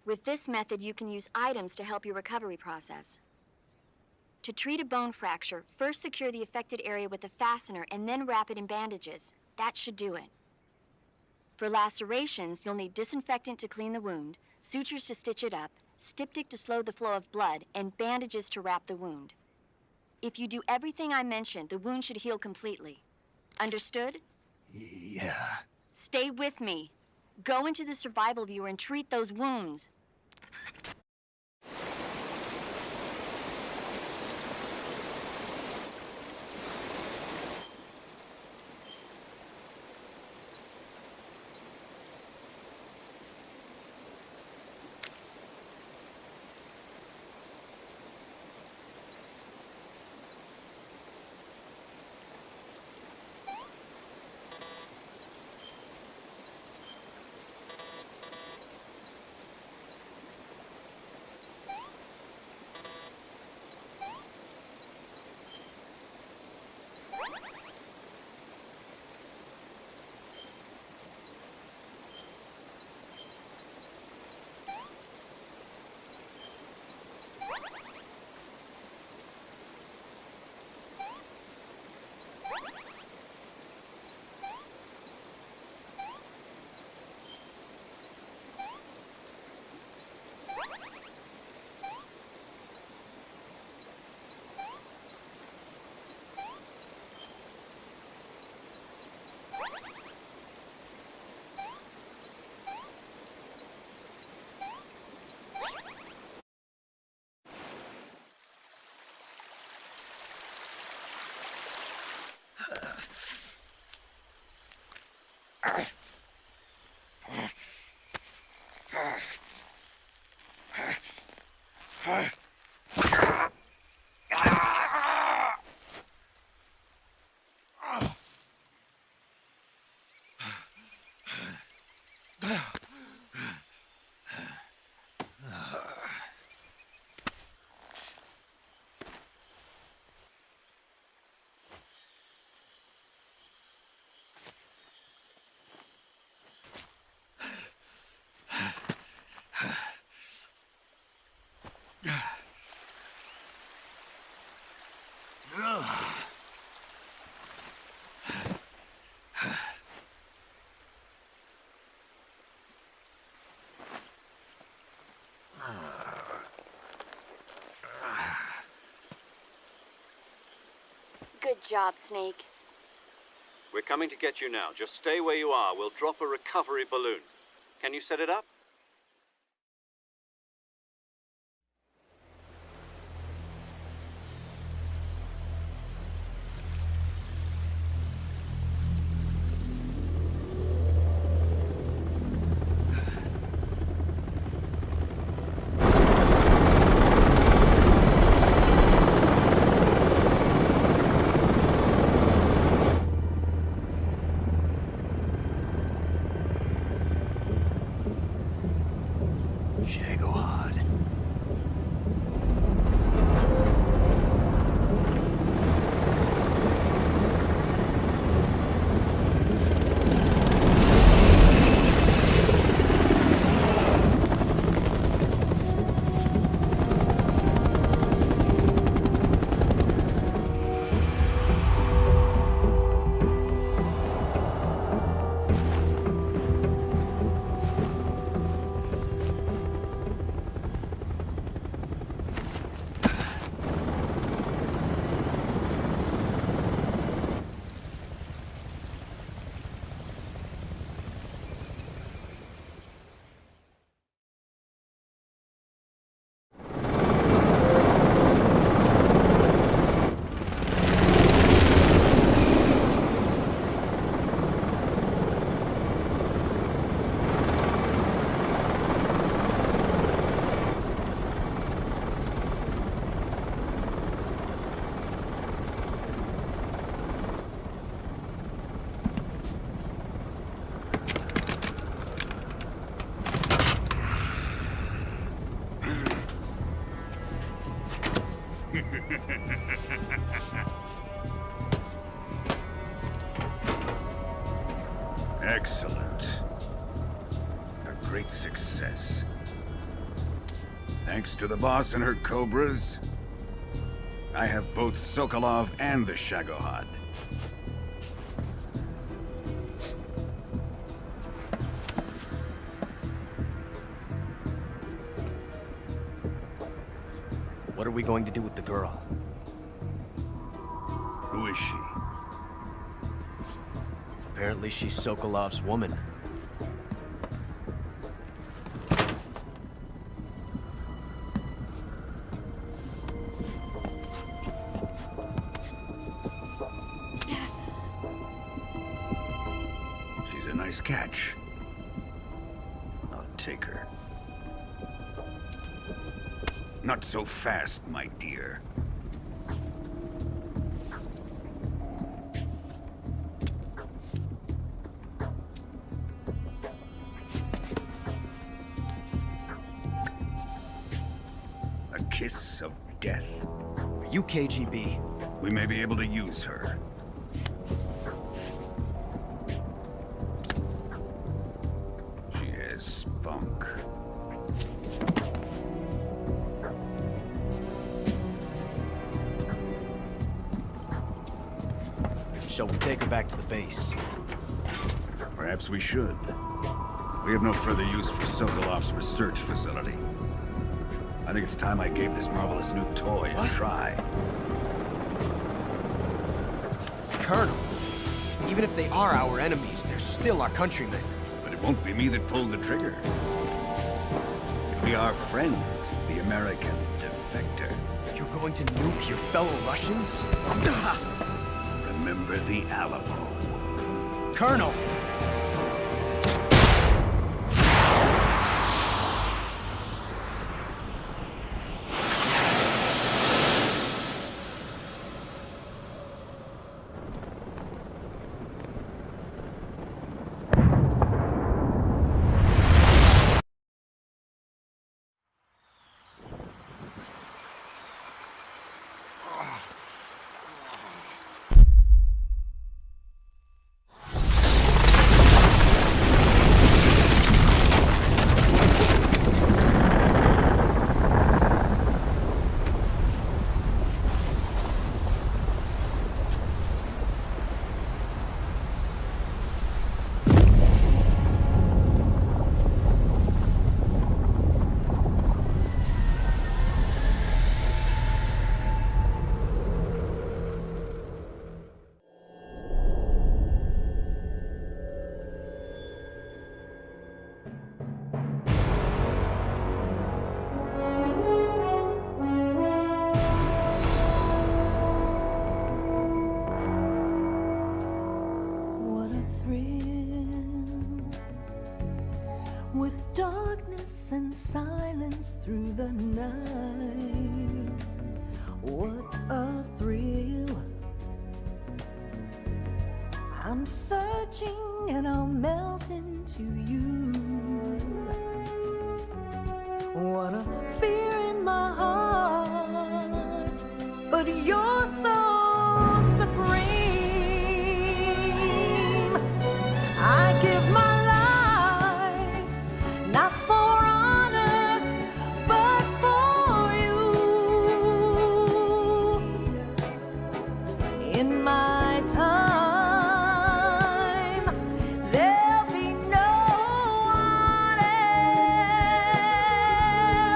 With this method, you can use items to help your recovery process. To treat a bone fracture, first secure the affected area with a fastener and then wrap it in bandages. That should do it. For lacerations, you'll need disinfectant to clean the wound, sutures to stitch it up, styptic to slow the flow of blood, and bandages to wrap the wound. If you do everything I mentioned, the wound should heal completely. Understood? Yeah. Stay with me. Go into the Survival Viewer and treat those wounds. Good job, Snake. We're coming to get you now. Just stay where you are. We'll drop a recovery balloon. Can you set it up? Excellent. A great success. Thanks to the boss and her cobras, I have both Sokolov and the Shagohod. What are we going to do with the girl? Who is she? Apparently she's Sokolov's woman. She's a nice catch. I'll take her. Not so fast, my dear. A kiss of death? Are you KGB? We may be able to use her. She has spunk. Shall we take her back to the base? Perhaps we should. We have no further use for Sokolov's research facility. I think it's time I gave this marvelous new toy a try. Colonel, even if they are our enemies, they're still our countrymen. But it won't be me that pulled the trigger. It'll be our friend, the American defector. You're going to nuke your fellow Russians? Remember the Alamo. Colonel! my heart, but you're so supreme. I give my life, not for honor, but for you. In my time, there'll be no one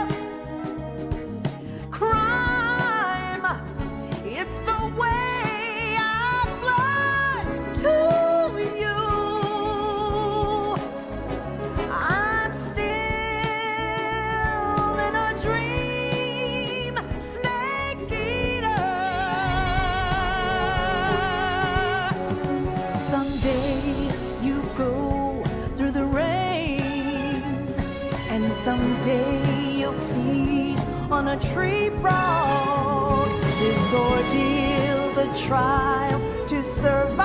else. Crime, it's the way I fly to you. I'm still in a dream, snake eater. Someday you go through the rain, and someday you'll feed on a tree frog. This ordeal, the trial to survive,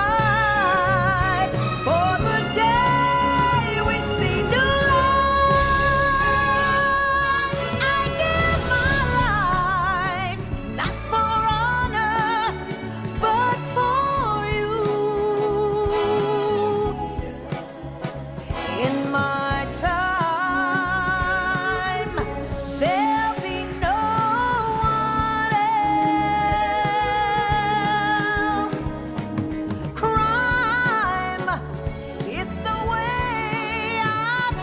for the day we see new light. I give my life, not for honor, but for you. In my time, there'll be no one else. Crime, it's the way I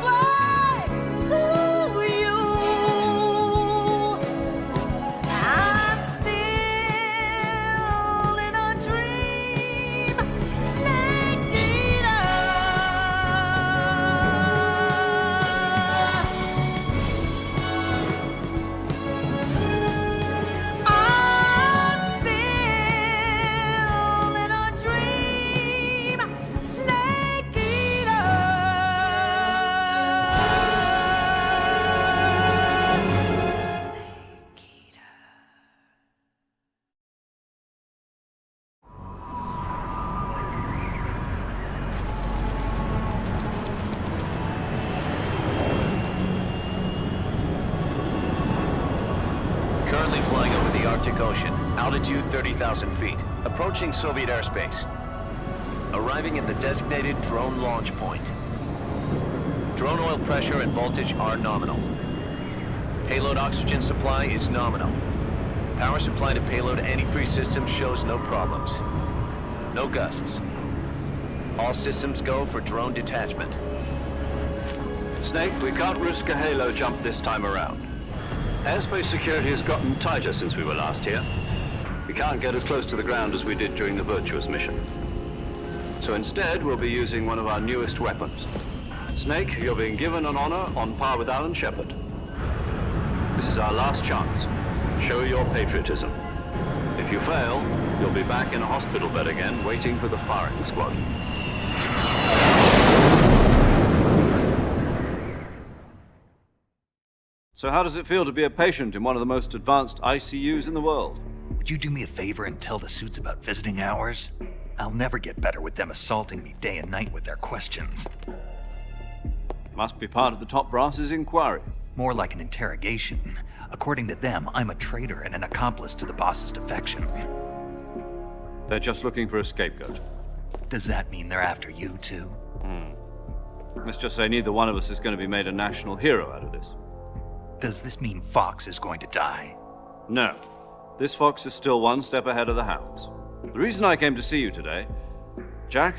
fly to you. I'm still in a dream, snake eater. I'm still in a dream, snake eater. Snake eater. Currently flying over the Arctic Ocean, altitude 30,000 feet, approaching Soviet airspace. Arriving at the designated drone launch point. Drone oil pressure and voltage are nominal. Payload oxygen supply is nominal. Power supply to payload antifreeze system shows no problems. No gusts. All systems go for drone detachment. Snake, we can't risk a halo jump this time around. Airspace security has gotten tighter since we were last here. We can't get as close to the ground as we did during the Virtuous mission. So instead, we'll be using one of our newest weapons. Snake, you're being given an honor on par with Alan Shepard. This is our last chance. Show your patriotism. If you fail, you'll be back in a hospital bed again, waiting for the firing squad. So how does it feel to be a patient in one of the most advanced ICUs in the world? Would you do me a favor and tell the suits about visiting hours? I'll never get better with them assaulting me day and night with their questions. Must be part of the top brass's inquiry. More like an interrogation. According to them, I'm a traitor and an accomplice to the boss's defection. They're just looking for a scapegoat. Does that mean they're after you, too? Let's just say neither one of us is going to be made a national hero out of this. Does this mean Fox is going to die? No. This fox is still one step ahead of the hounds. The reason I came to see you today, Jack,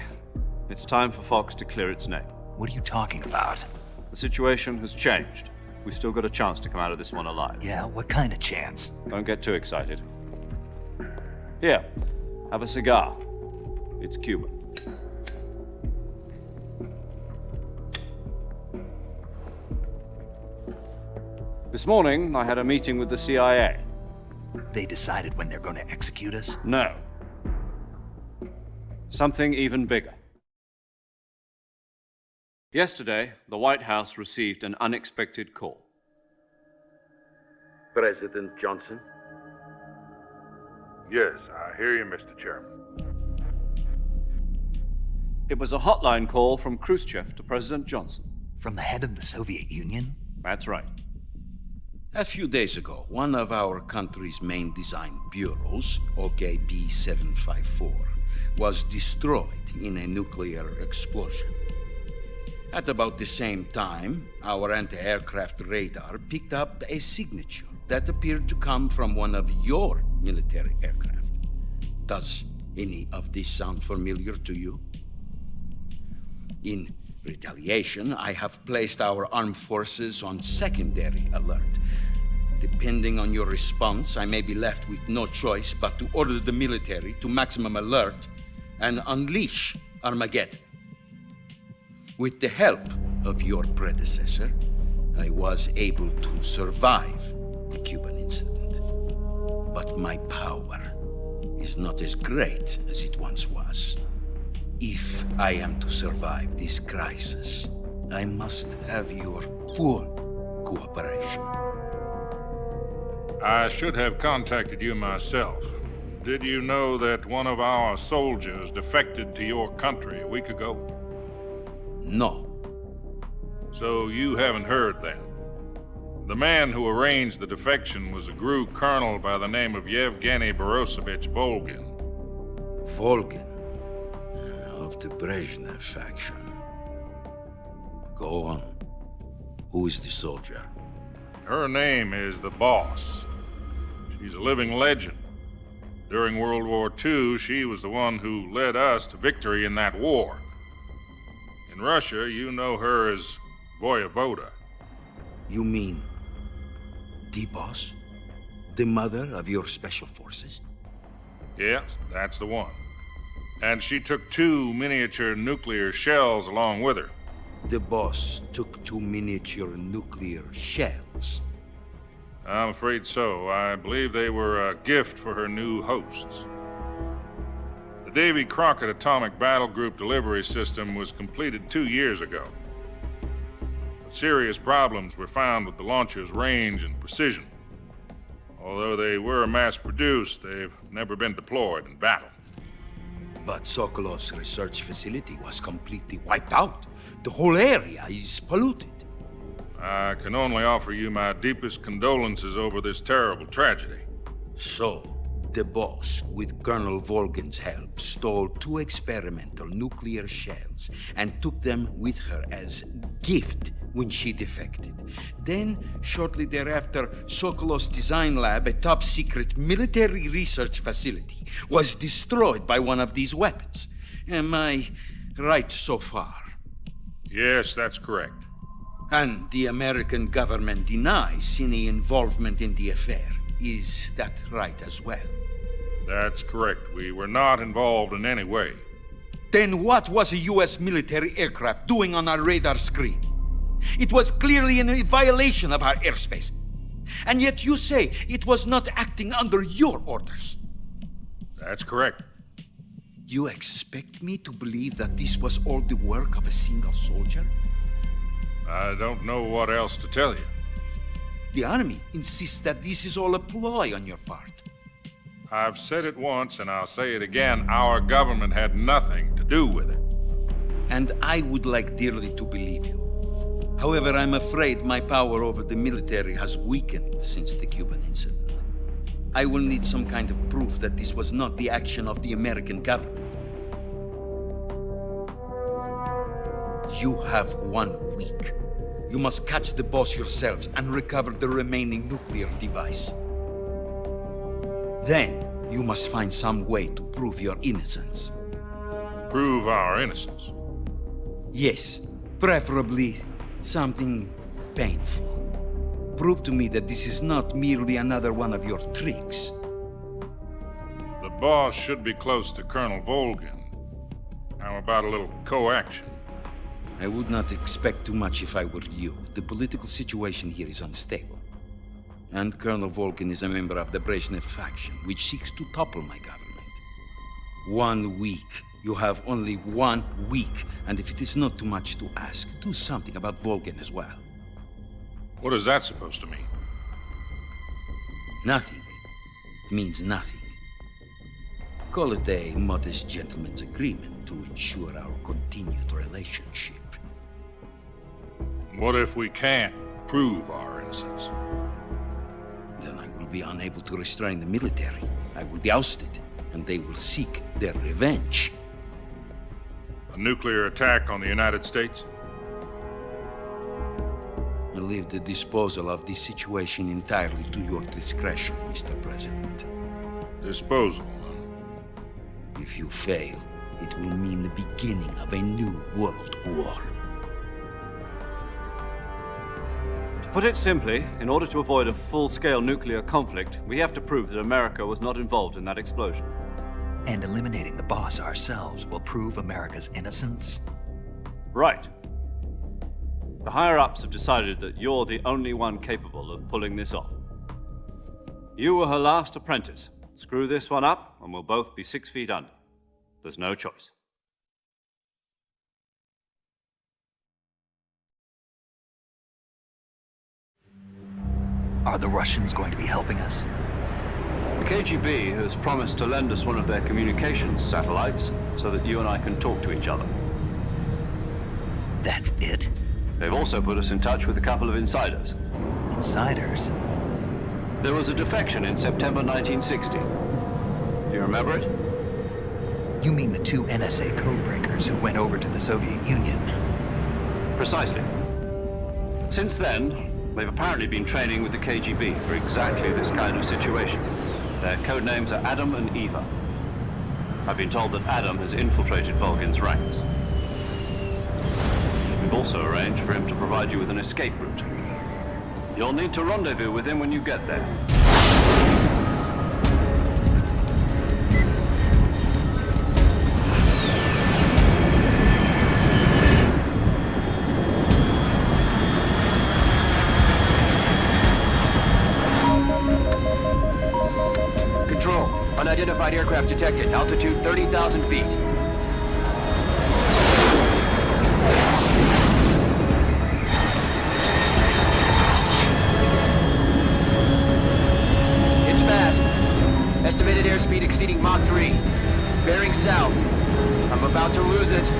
it's time for Fox to clear its name. What are you talking about? The situation has changed. We've still got a chance to come out of this one alive. Yeah, what kind of chance? Don't get too excited. Here, have a cigar. It's Cuban. This morning, I had a meeting with the CIA. They decided when they're going to execute us? No. Something even bigger. Yesterday, the White House received an unexpected call. President Johnson? Yes, I hear you, Mr. Chairman. It was a hotline call from Khrushchev to President Johnson. From the head of the Soviet Union? That's right. A few days ago, one of our country's main design bureaus, OKB 754, was destroyed in a nuclear explosion. At about the same time, our anti-aircraft radar picked up a signature that appeared to come from one of your military aircraft. Does any of this sound familiar to you? In retaliation, I have placed our armed forces on secondary alert. Depending on your response, I may be left with no choice but to order the military to maximum alert and unleash Armageddon. With the help of your predecessor, I was able to survive the Cuban incident. But my power is not as great as it once was. If I am to survive this crisis, I must have your full cooperation. I should have contacted you myself. Did you know that one of our soldiers defected to your country a week ago? No. So you haven't heard then? The man who arranged the defection was a GRU colonel by the name of Yevgeny Borosovich Volgin. Volgin? Of the Brezhnev faction. Go on. Who is the soldier? Her name is the Boss. She's a living legend. During World War II, she was the one who led us to victory in that war. In Russia, you know her as Voyevoda. You mean the Boss? The mother of your special forces? Yes, that's the one. And she took 2 miniature nuclear shells along with her. The Boss took 2 miniature nuclear shells? I'm afraid so. I believe they were a gift for her new hosts. The Davy Crockett Atomic Battle Group delivery system was completed 2 years ago. But serious problems were found with the launcher's range and precision. Although they were mass-produced, they've never been deployed in battle. But Sokolov's research facility was completely wiped out. The whole area is polluted. I can only offer you my deepest condolences over this terrible tragedy. So, the Boss, with Colonel Volgin's help, stole 2 experimental nuclear shells and took them with her as gift when she defected. Then, shortly thereafter, Sokolov's design lab, a top-secret military research facility, was destroyed by one of these weapons. Am I right so far? Yes, that's correct. And the American government denies any involvement in the affair. Is that right as well? That's correct. We were not involved in any way. Then what was a U.S. military aircraft doing on our radar screen? It was clearly in violation of our airspace. And yet you say it was not acting under your orders. That's correct. You expect me to believe that this was all the work of a single soldier? I don't know what else to tell you. The Army insists that this is all a ploy on your part. I've said it once and I'll say it again. Our government had nothing to do with it. And I would like dearly to believe you. However, I'm afraid my power over the military has weakened since the Cuban incident. I will need some kind of proof that this was not the action of the American government. You have 1 week. You must catch the Boss yourselves and recover the remaining nuclear device. Then, you must find some way to prove your innocence. Prove our innocence? Yes, preferably something painful. Prove to me that this is not merely another one of your tricks. The Boss should be close to Colonel Volgin. How about a little co-action? I would not expect too much if I were you. The political situation here is unstable. And Colonel Volgin is a member of the Brezhnev faction, which seeks to topple my government. 1 week. You have only 1 week. And if it is not too much to ask, do something about Volgin as well. What is that supposed to mean? Nothing. It means nothing. Call it a modest gentleman's agreement to ensure our continued relationship. What if we can't prove our innocence? will be unable to restrain the military. I will be ousted, and they will seek their revenge. A nuclear attack on the United States? I leave the disposal of this situation entirely to your discretion, Mr. President. Disposal? If you fail, it will mean the beginning of a new world war. To put it simply, in order to avoid a full-scale nuclear conflict, we have to prove that America was not involved in that explosion. And eliminating the boss ourselves will prove America's innocence? Right. The higher-ups have decided that you're the only one capable of pulling this off. You were her last apprentice. Screw this one up, and we'll both be 6 feet under. There's no choice. Are the Russians going to be helping us? The KGB has promised to lend us one of their communications satellites so that you and I can talk to each other. That's it? They've also put us in touch with a couple of insiders. Insiders? There was a defection in September 1960. Do you remember it? You mean the 2 NSA codebreakers who went over to the Soviet Union? Precisely. Since then, they've apparently been training with the KGB for exactly this kind of situation. Their code names are Adam and Eva. I've been told that Adam has infiltrated Volgin's ranks. We've also arranged for him to provide you with an escape route. You'll need to rendezvous with him when you get there. Control, unidentified aircraft detected. Altitude 30,000 feet. It's fast. Estimated airspeed exceeding Mach 3. Bearing south. I'm about to lose it.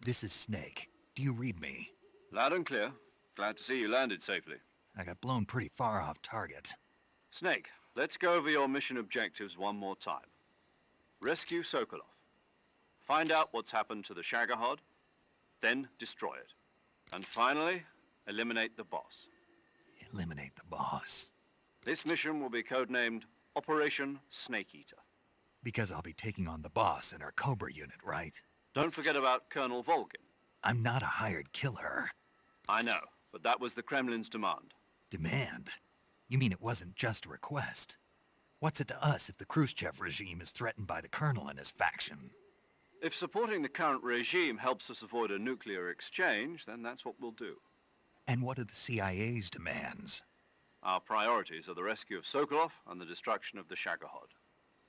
This is Snake. Do you read me? Loud and clear. Glad to see you landed safely. I got blown pretty far off target. Snake, let's go over your mission objectives one more time. Rescue Sokolov. Find out what's happened to the Shagohod, then destroy it. And finally, eliminate the boss. Eliminate the boss? This mission will be codenamed Operation Snake Eater. Because I'll be taking on the boss in our Cobra unit, right? Don't forget about Colonel Volgin. I'm not a hired killer. I know, but that was the Kremlin's demand. Demand? You mean it wasn't just a request? What's it to us if the Khrushchev regime is threatened by the Colonel and his faction? If supporting the current regime helps us avoid a nuclear exchange, then that's what we'll do. And what are the CIA's demands? Our priorities are the rescue of Sokolov and the destruction of the Shagohod.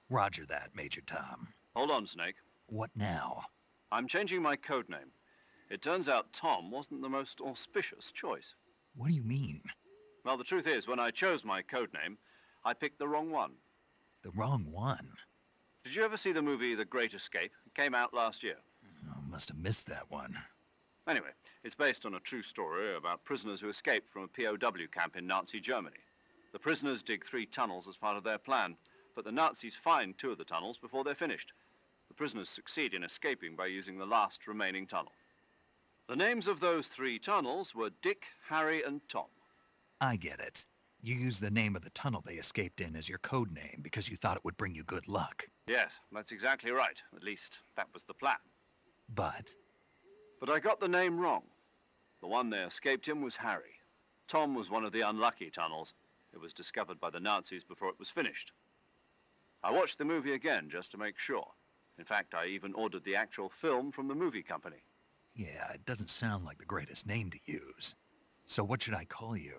Roger that, Major Tom. Hold on, Snake. What now? I'm changing my codename. It turns out Tom wasn't the most auspicious choice. What do you mean? Well, the truth is, when I chose my codename, I picked the wrong one. The wrong one? Did you ever see the movie The Great Escape? It came out last year. Oh, must have missed that one. Anyway, it's based on a true story about prisoners who escaped from a POW camp in Nazi Germany. The prisoners dig 3 tunnels as part of their plan, but the Nazis find 2 of the tunnels before they're finished. The prisoners succeed in escaping by using the last remaining tunnel. The names of those 3 tunnels were Dick, Harry, and Tom. I get it. You used the name of the tunnel they escaped in as your code name because you thought it would bring you good luck. Yes, that's exactly right. At least, that was the plan. But I got the name wrong. The one they escaped in was Harry. Tom was one of the unlucky tunnels. It was discovered by the Nazis before it was finished. I watched the movie again just to make sure. In fact, I even ordered the actual film from the movie company. yeah, it doesn't sound like the greatest name to use. So what should I call you?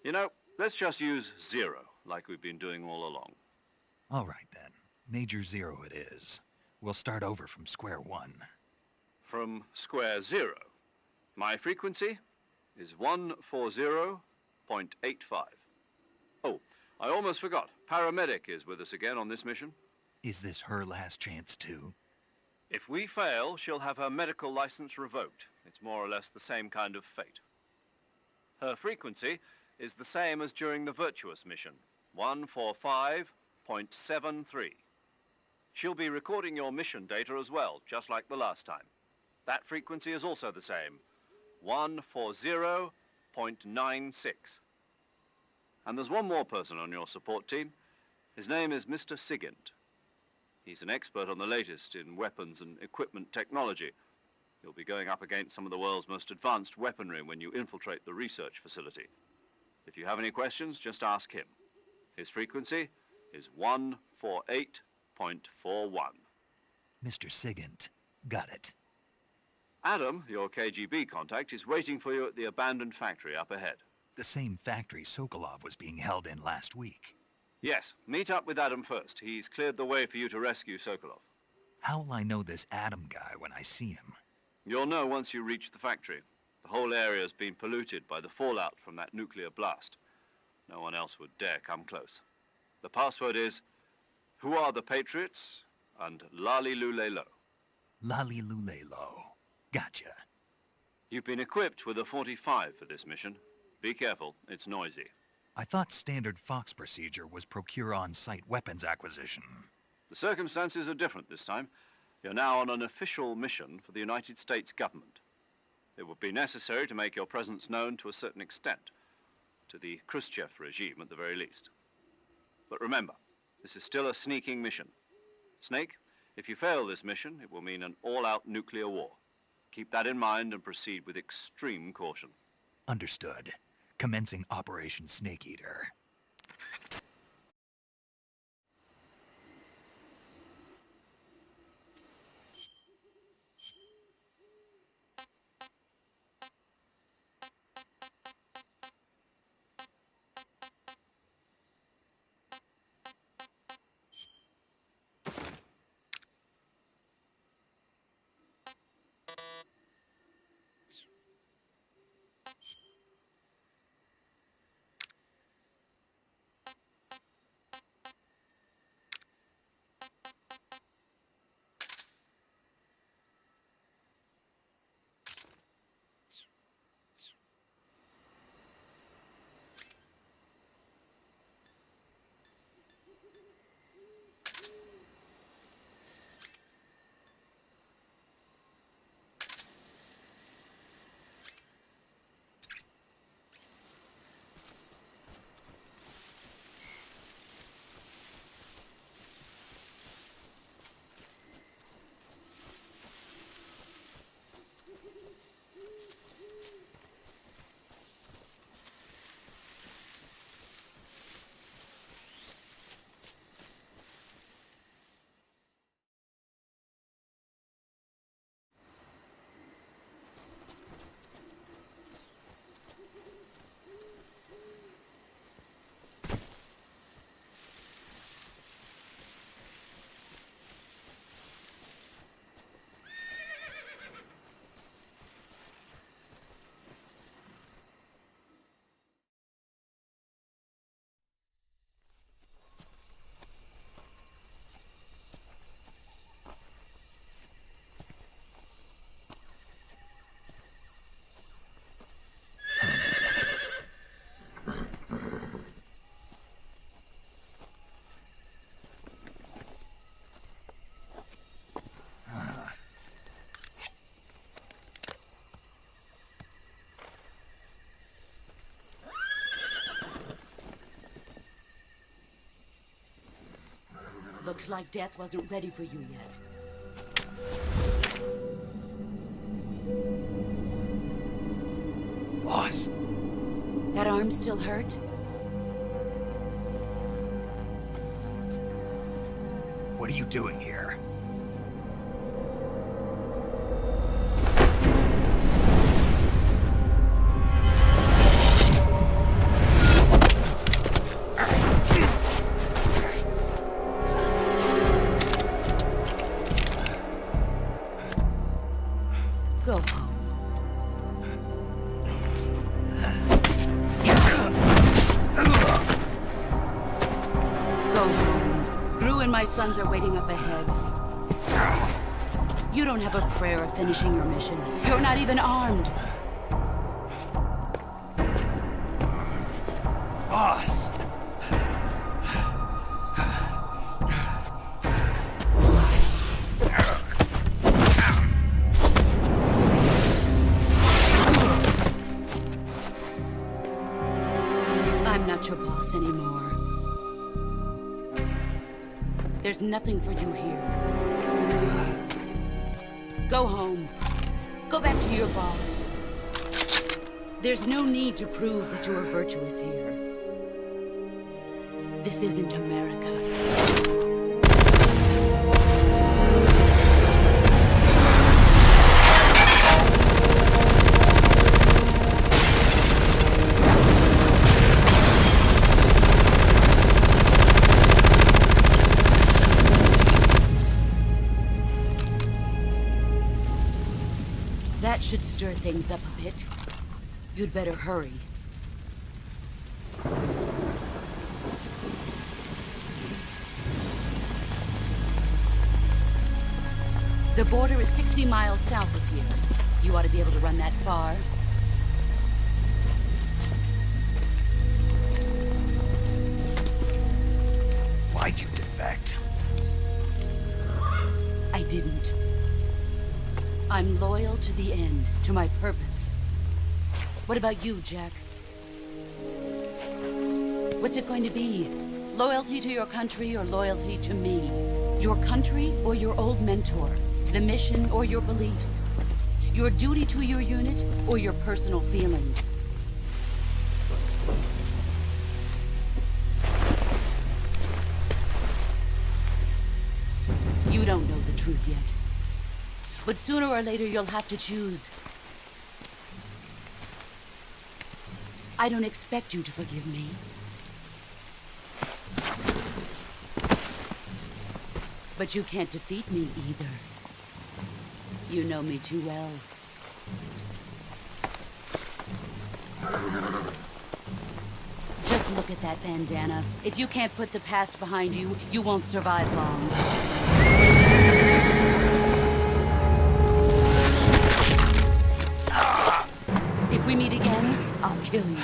You know, let's just use Zero, like we've been doing all along. All right then. Major Zero it is. We'll start over from square one. From square 0. My frequency is 140.85. Oh, I almost forgot. Paramedic is with us again on this mission. Is this her last chance too? If we fail, she'll have her medical license revoked. It's more or less the same kind of fate. Her frequency is the same as during the Virtuous mission, 145.73. She'll be recording your mission data as well, just like the last time. That frequency is also the same, 140.96. And there's one more person on your support team. His name is Mr. Sigint. He's an expert on the latest in weapons and equipment technology. You'll be going up against some of the world's most advanced weaponry when you infiltrate the research facility. If you have any questions, just ask him. His frequency is 148.41. Mr. Sigint. Got it. Adam, your KGB contact, is waiting for you at the abandoned factory up ahead. The same factory Sokolov was being held in last week. Yes, meet up with Adam first. He's cleared the way for you to rescue Sokolov. How will I know this Adam guy when I see him? You'll know once you reach the factory. The whole area's been polluted by the fallout from that nuclear blast. No one else would dare come close. The password is, "Who are the Patriots?" and Lali Lule Lo. Lali Lule Lo. Gotcha. You've been equipped with a 45 for this mission. Be careful, it's noisy. I thought standard Fox procedure was procure on-site weapons acquisition. The circumstances are different this time. You're now on an official mission for the United States government. It would be necessary to make your presence known to a certain extent, to the Khrushchev regime at the very least. But remember, this is still a sneaking mission. Snake, if you fail this mission, it will mean an all-out nuclear war. Keep that in mind and proceed with extreme caution. Understood. Commencing Operation Snake Eater. Looks like death wasn't ready for you yet. Boss. That arm still hurt? What are you doing here? Go home. Go home. Gru and my sons are waiting up ahead. You don't have a prayer of finishing your mission. You're not even armed. Boss! I'm not your boss anymore. There's nothing for you here. Go home. Go back to your boss. There's no need to prove that you are virtuous here. This isn't America. That should stir things up a bit. You'd better hurry. The border is 60 miles south of here. You ought to be able to run that far. Why'd you defect? I didn't. I'm loyal to the end, to my purpose. What about you, Jack? What's it going to be? Loyalty to your country or loyalty to me? Your country or your old mentor? The mission or your beliefs? Your duty to your unit or your personal feelings? You don't know the truth yet. But sooner or later, you'll have to choose. I don't expect you to forgive me. But you can't defeat me either. You know me too well. Just look at that bandana. If you can't put the past behind you, you won't survive long. If we meet again, I'll kill you.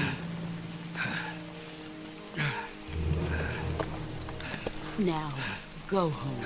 Now, go home.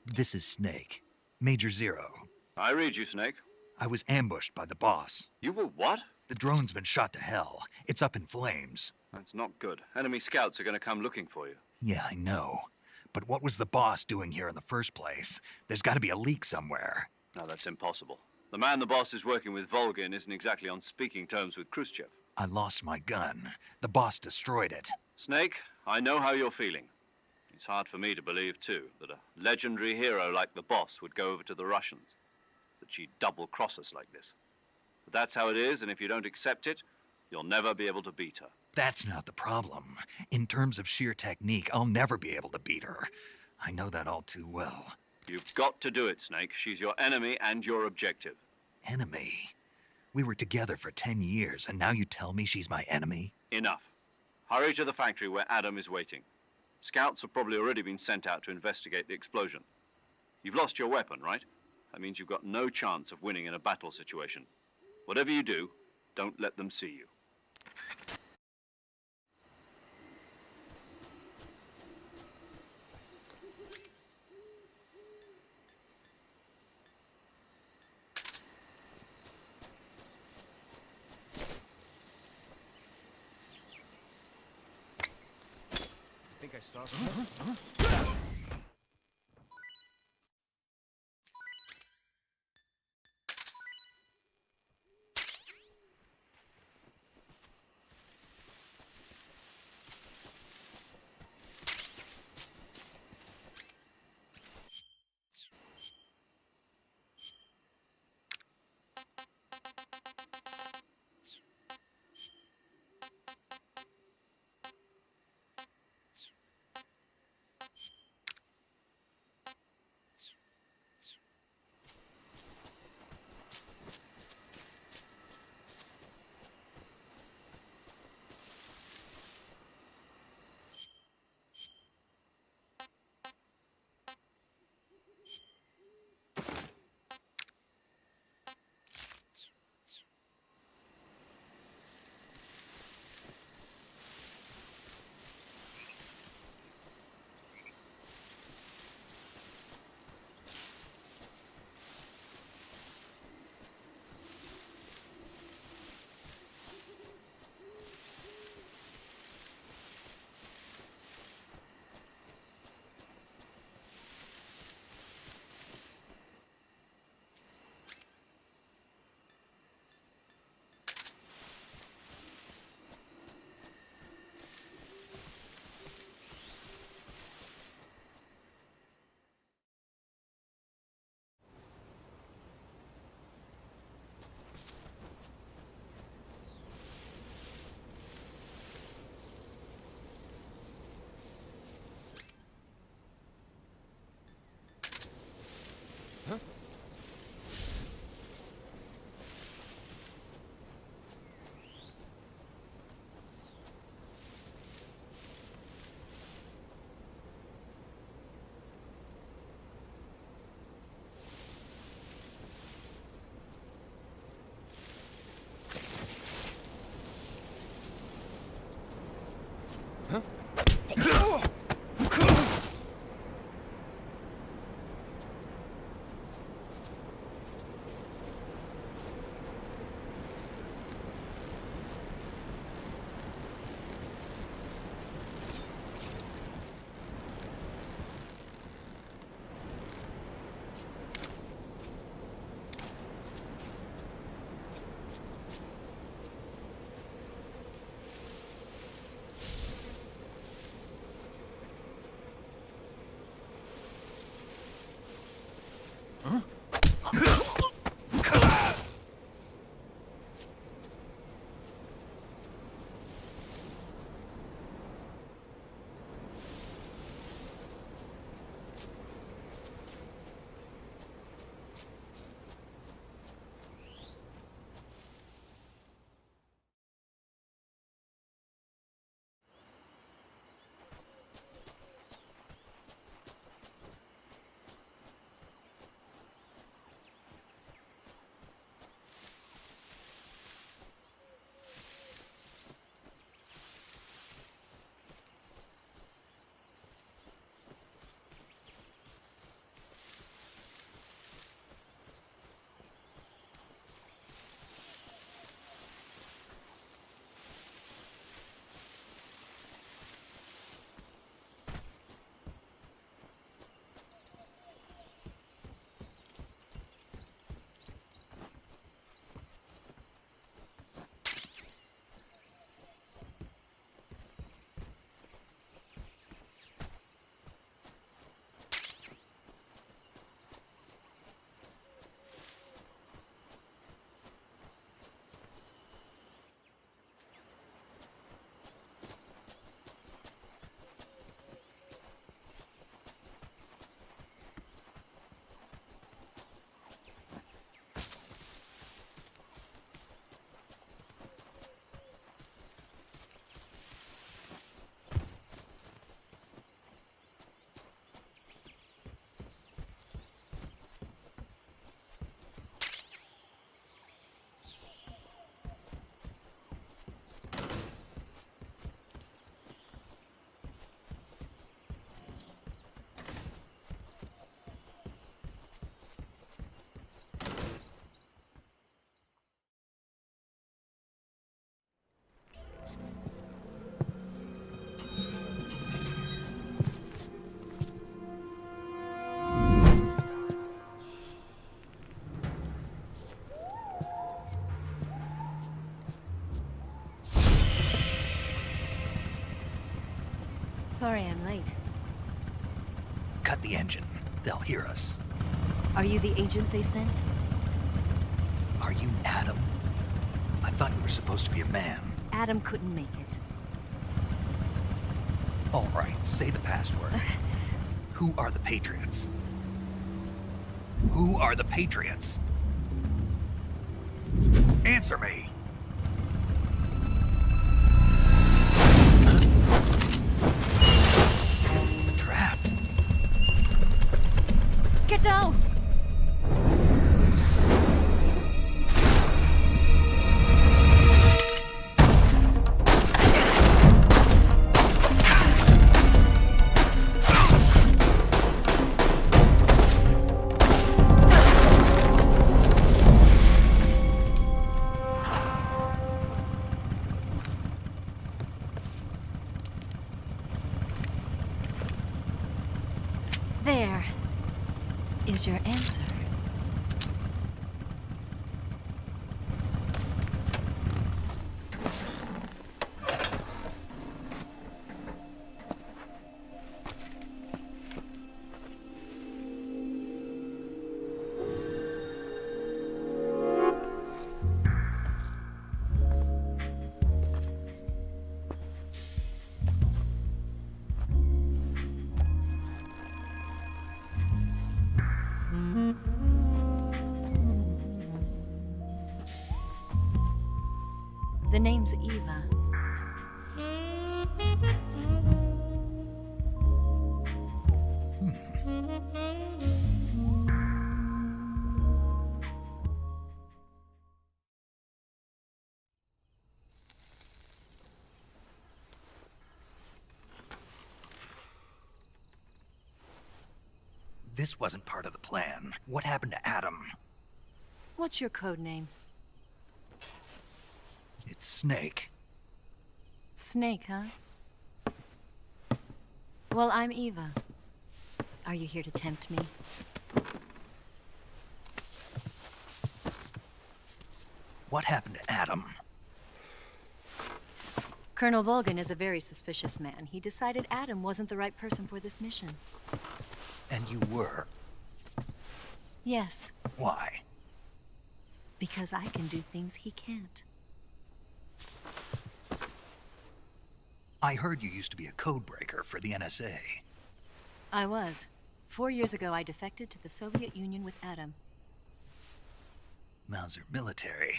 This is Snake. Major Zero. I read you, Snake. I was ambushed by the boss. You were what? The drone's been shot to hell. It's up in flames. That's not good. Enemy scouts are going to come looking for you. Yeah, I know. But what was the boss doing here in the first place? There's got to be a leak somewhere. No, that's impossible. The man the boss is working with, Volgin, isn't exactly on speaking terms with Khrushchev. I lost my gun. The boss destroyed it. Snake, I know how you're feeling. It's hard for me to believe, too, that a legendary hero like the boss would go over to the Russians. That she'd double-cross us like this. But that's how it is, and if you don't accept it, you'll never be able to beat her. That's not the problem. In terms of sheer technique, I'll never be able to beat her. I know that all too well. You've got to do it, Snake. She's your enemy and your objective. Enemy? We were together for 10 years, and now you tell me she's my enemy? Enough. Hurry to the factory where Adam is waiting. Scouts have probably already been sent out to investigate the explosion. You've lost your weapon, right? That means you've got no chance of winning in a battle situation. Whatever you do, don't let them see you. think I saw something. Sorry I'm late. Cut the engine. They'll hear us. Are you the agent they sent? Are you Adam? I thought you were supposed to be a man. Adam couldn't make it. All right, say the password. Who are the Patriots? Who are the Patriots? Answer me! Trapped. Get down! There is your answer. The name's Eva. This wasn't part of the plan. What happened to Adam? What's your code name? It's Snake. Snake, huh? Well, I'm Eva. Are you here to tempt me? What happened to Adam? Colonel Volgan is a very suspicious man. He decided Adam wasn't the right person for this mission. And you were? Yes. Why? Because I can do things he can't. I heard you used to be a codebreaker for the NSA. I was. 4 years ago, I defected to the Soviet Union with Adam. Mauser military.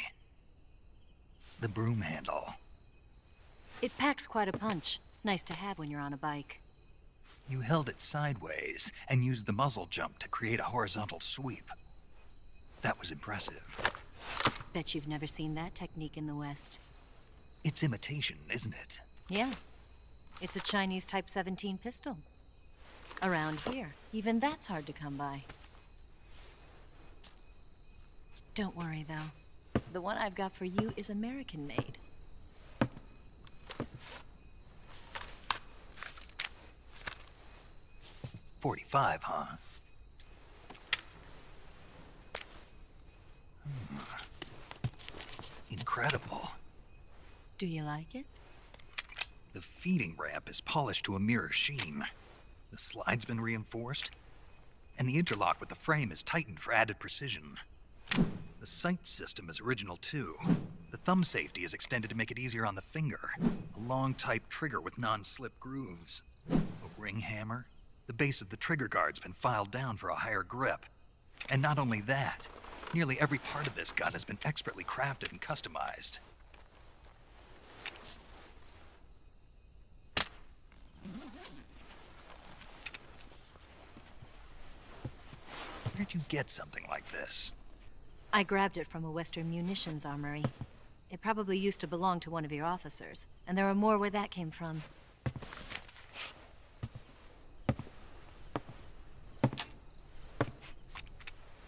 The broom handle. It packs quite a punch. Nice to have when you're on a bike. You held it sideways and used the muzzle jump to create a horizontal sweep. That was impressive. Bet you've never seen that technique in the West. It's imitation, isn't it? Yeah. It's a Chinese Type 17 pistol. Around here, even that's hard to come by. Don't worry, though. The one I've got for you is American-made. .45, huh? Incredible. Do you like it? The feeding ramp is polished to a mirror sheen. The slide's been reinforced, and the interlock with the frame is tightened for added precision. The sight system is original too. The thumb safety is extended to make it easier on the finger. A long type trigger with non-slip grooves. A ring hammer. The base of the trigger guard's been filed down for a higher grip. And not only that, nearly every part of this gun has been expertly crafted and customized. Where'd you get something like this? I grabbed it from a Western munitions armory. It probably used to belong to one of your officers, and there are more where that came from.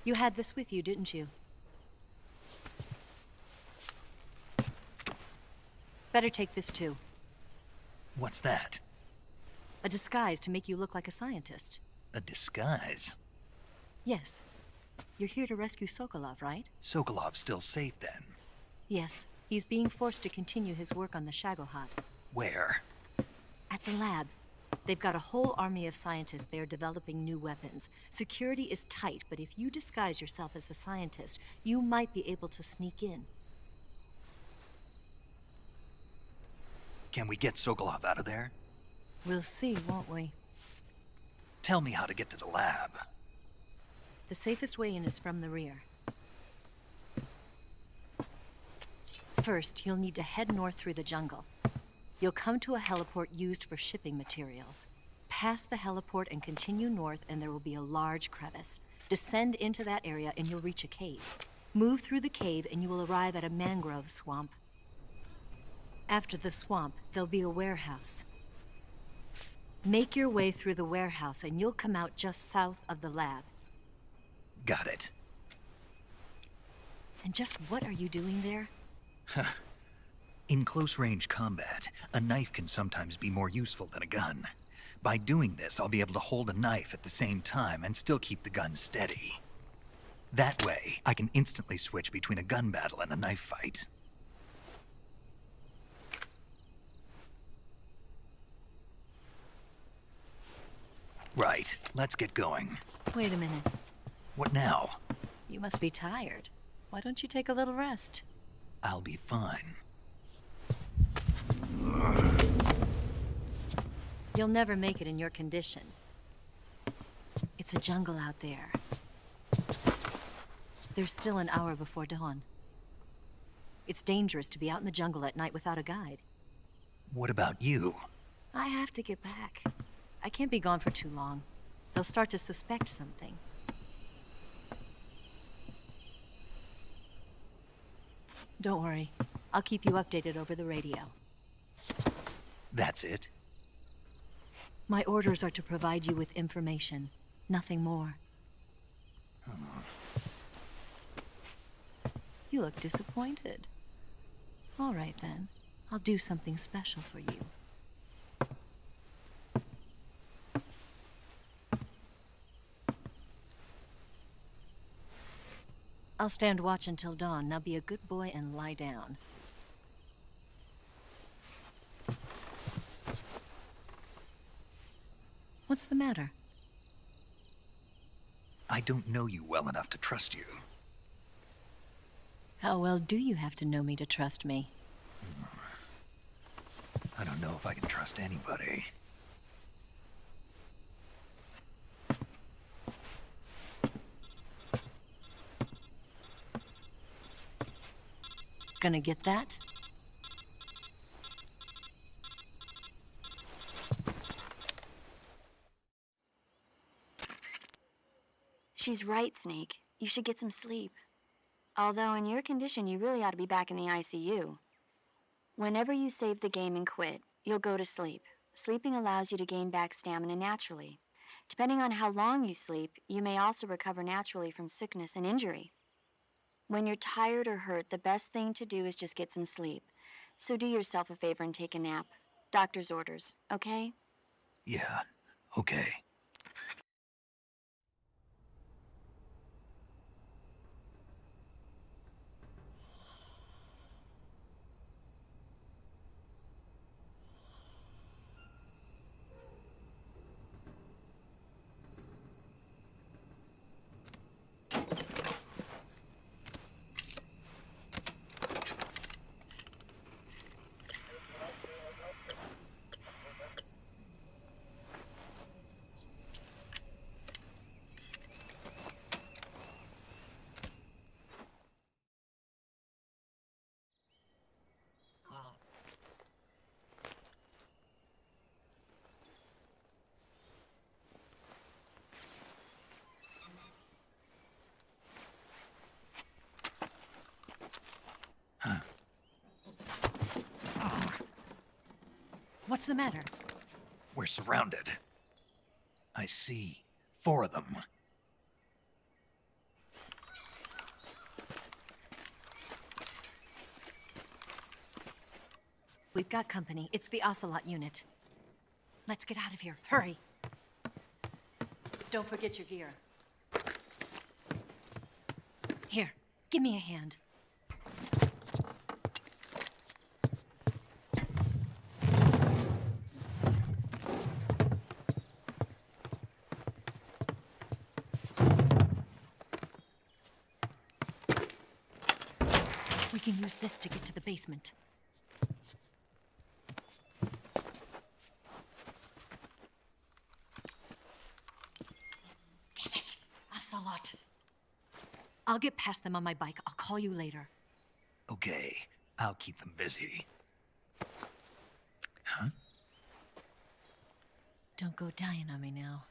You had this with you, didn't you? Better take this too. What's that? A disguise to make you look like a scientist. A disguise? Yes. You're here to rescue Sokolov, right? Sokolov's still safe then? Yes. He's being forced to continue his work on the Shagohod. Where? At the lab. They've got a whole army of scientists there developing new weapons. Security is tight, but if you disguise yourself as a scientist, you might be able to sneak in. Can we get Sokolov out of there? We'll see, won't we? Tell me how to get to the lab. The safest way in is from the rear. First, you'll need to head north through the jungle. You'll come to a heliport used for shipping materials. Pass the heliport and continue north, and there will be a large crevice. Descend into that area and you'll reach a cave. Move through the cave and you will arrive at a mangrove swamp. After the swamp, there'll be a warehouse. Make your way through the warehouse and you'll come out just south of the lab. Got it. And just what are you doing there? In close-range combat, a knife can sometimes be more useful than a gun. By doing this, I'll be able to hold a knife at the same time and still keep the gun steady. That way, I can instantly switch between a gun battle and a knife fight. Right, let's get going. Wait a minute. What now? You must be tired. Why don't you take a little rest? I'll be fine. You'll never make it in your condition. It's a jungle out there. There's still an hour before dawn. It's dangerous to be out in the jungle at night without a guide. What about you? I have to get back. I can't be gone for too long. They'll start to suspect something. Don't worry. I'll keep you updated over the radio. That's it? My orders are to provide you with information. Nothing more. You look disappointed. All right, then. I'll do something special for you. I'll stand watch until dawn. Now be a good boy and lie down. What's the matter? I don't know you well enough to trust you. How well do you have to know me to trust me? I don't know if I can trust anybody. Gonna get that? She's right, Snake. You should get some sleep. Although in your condition, you really ought to be back in the ICU. Whenever you save the game and quit, you'll go to sleep. Sleeping allows you to gain back stamina naturally. Depending on how long you sleep, you may also recover naturally from sickness and injury. When you're tired or hurt, the best thing to do is just get some sleep. So do yourself a favor and take a nap. Doctor's orders, okay? Yeah, okay. What's the matter? We're surrounded. I see 4 of them. We've got company. It's the Ocelot unit. Let's get out of here. Hurry. Don't forget your gear. Here, give me a hand. can use this to get to the basement. Damn it! Ocelot! I'll get past them on my bike. I'll call you later. Okay, I'll keep them busy. Huh? Don't go dying on me now.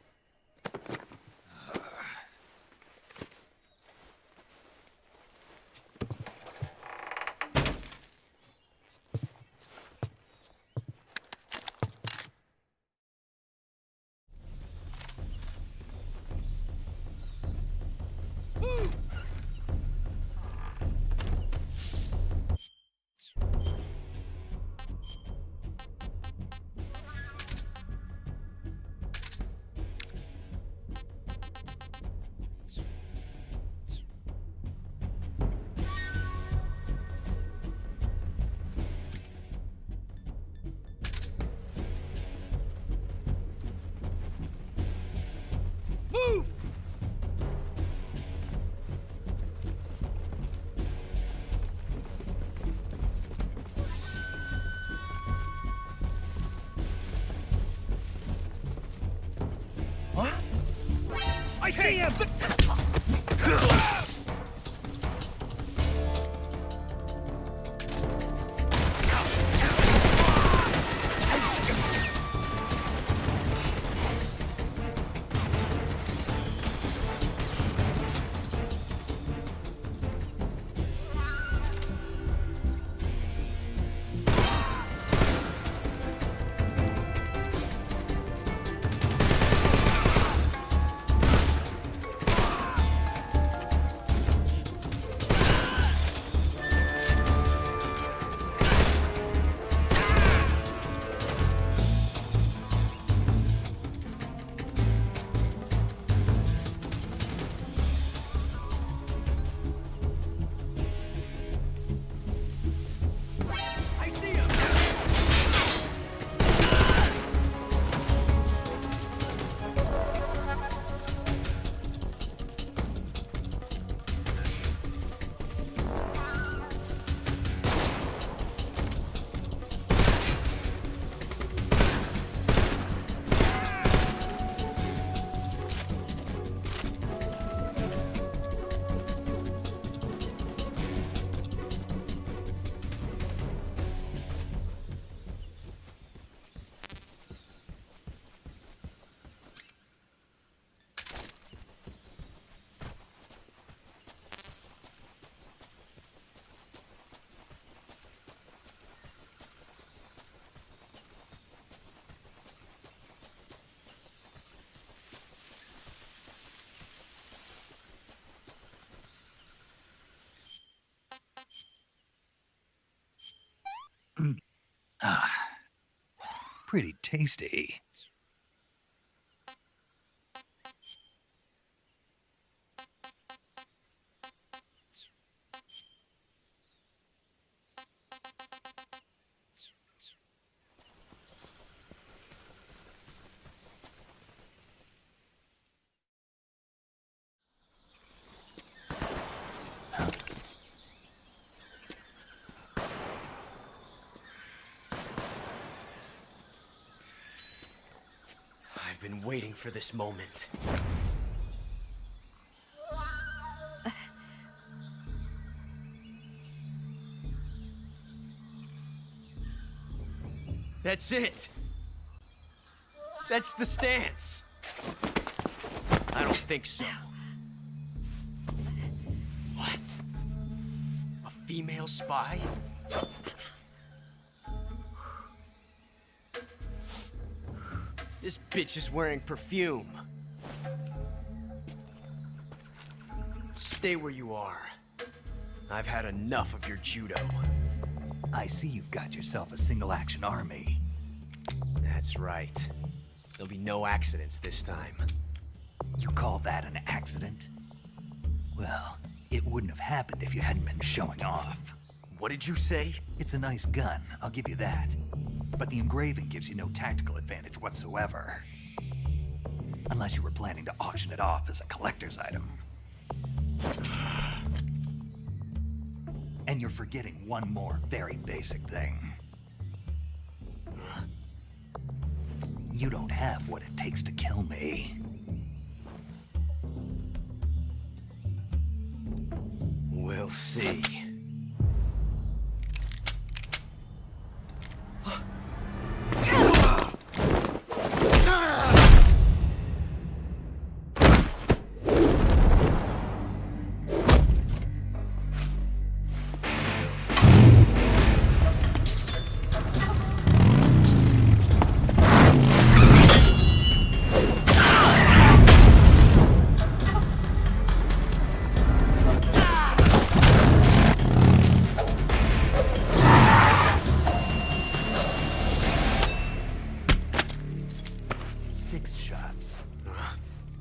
I see him! Pretty tasty. I've been waiting for this moment. That's it. That's the stance. I don't think so. What? A female spy? This bitch is wearing perfume. Stay where you are. I've had enough of your judo. I see you've got yourself a single-action army. That's right. There'll be no accidents this time. You call that an accident? Well, it wouldn't have happened if you hadn't been showing off. What did you say? It's a nice gun, I'll give you that. But the engraving gives you no tactical advantage whatsoever. Unless you were planning to auction it off as a collector's item. And you're forgetting one more very basic thing. You don't have what it takes to kill me. We'll see.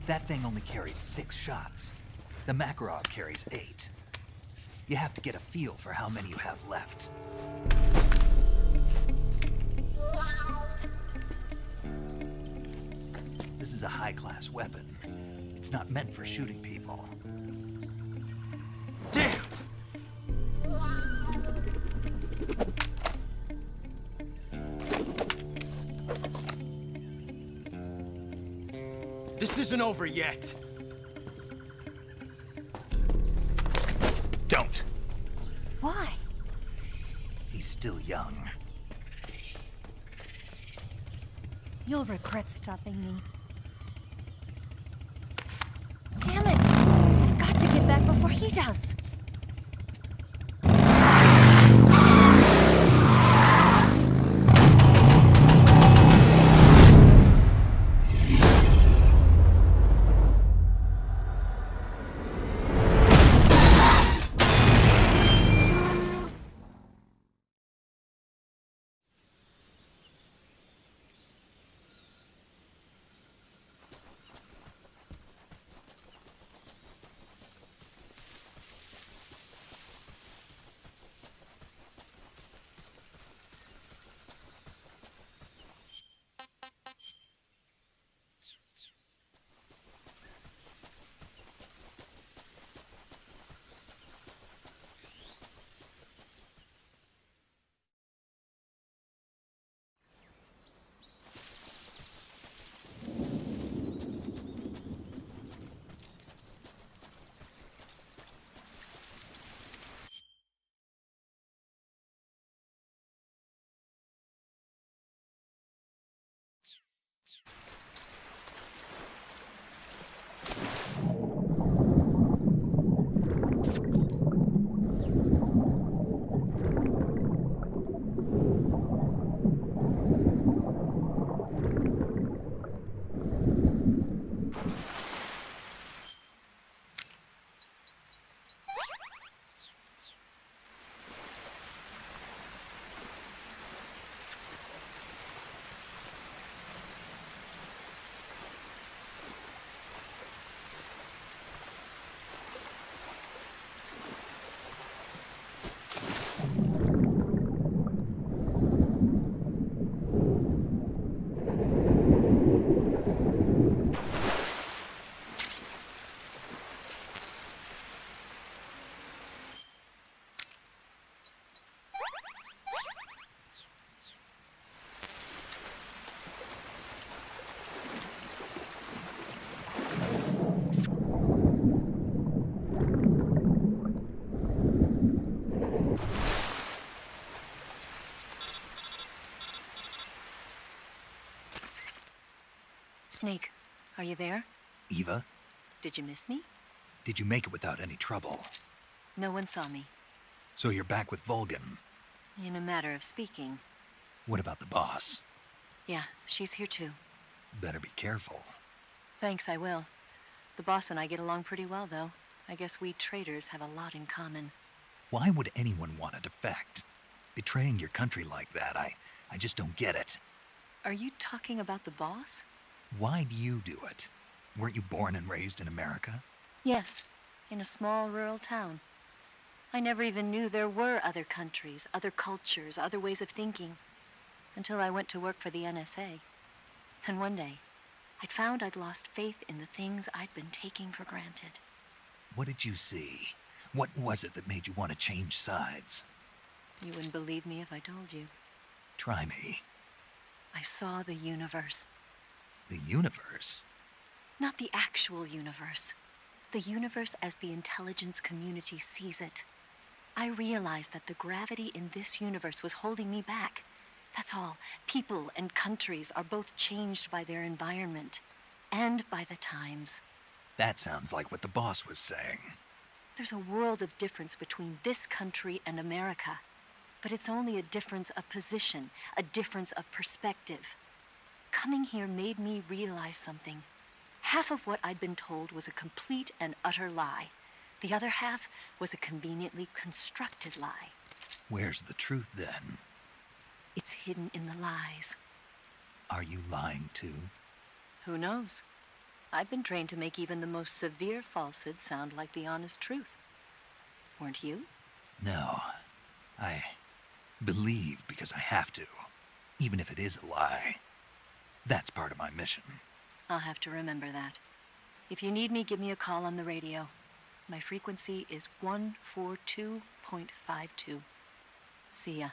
That thing only carries 6 shots. The Makarov carries 8. You have to get a feel for how many you have left. This is a high-class weapon. It's not meant for shooting people. Damn! This isn't over yet. Don't. Why? He's still young. You'll regret stopping me. Damn it! I've got to get back before he does. Snake, are you there? Eva, Did you miss me? did you make it without any trouble? No one saw me. So you're back with Vulcan. In a matter of speaking. What about the boss? Yeah, she's here too. Better be careful. Thanks, I will. The boss and I get along pretty well, though. I guess we traitors have a lot in common. Why would anyone want to defect? Betraying your country like that, I just don't get it. Are you talking about the boss? Why do you do it? Weren't you born and raised in America? Yes, in a small rural town. I never even knew there were other countries, other cultures, other ways of thinking, until I went to work for the NSA. And one day, I'd found I'd lost faith in the things I'd been taking for granted. What did you see? What was it that made you want to change sides? You wouldn't believe me if I told you. Try me. I saw the universe. The universe? Not the actual universe. The universe as the intelligence community sees it. I realized that the gravity in this universe was holding me back. That's all. People and countries are both changed by their environment and by the times. That sounds like what the boss was saying. There's a world of difference between this country and America. But it's only a difference of position, a difference of perspective. Coming here made me realize something. Half of what I'd been told was a complete and utter lie. The other half was a conveniently constructed lie. Where's the truth, then? It's hidden in the lies. Are you lying, too? Who knows? I've been trained to make even the most severe falsehood sound like the honest truth. Weren't you? No. I believe because I have to, even if it is a lie. That's part of my mission. I'll have to remember that. If you need me, give me a call on the radio. My frequency is 142.52. See ya.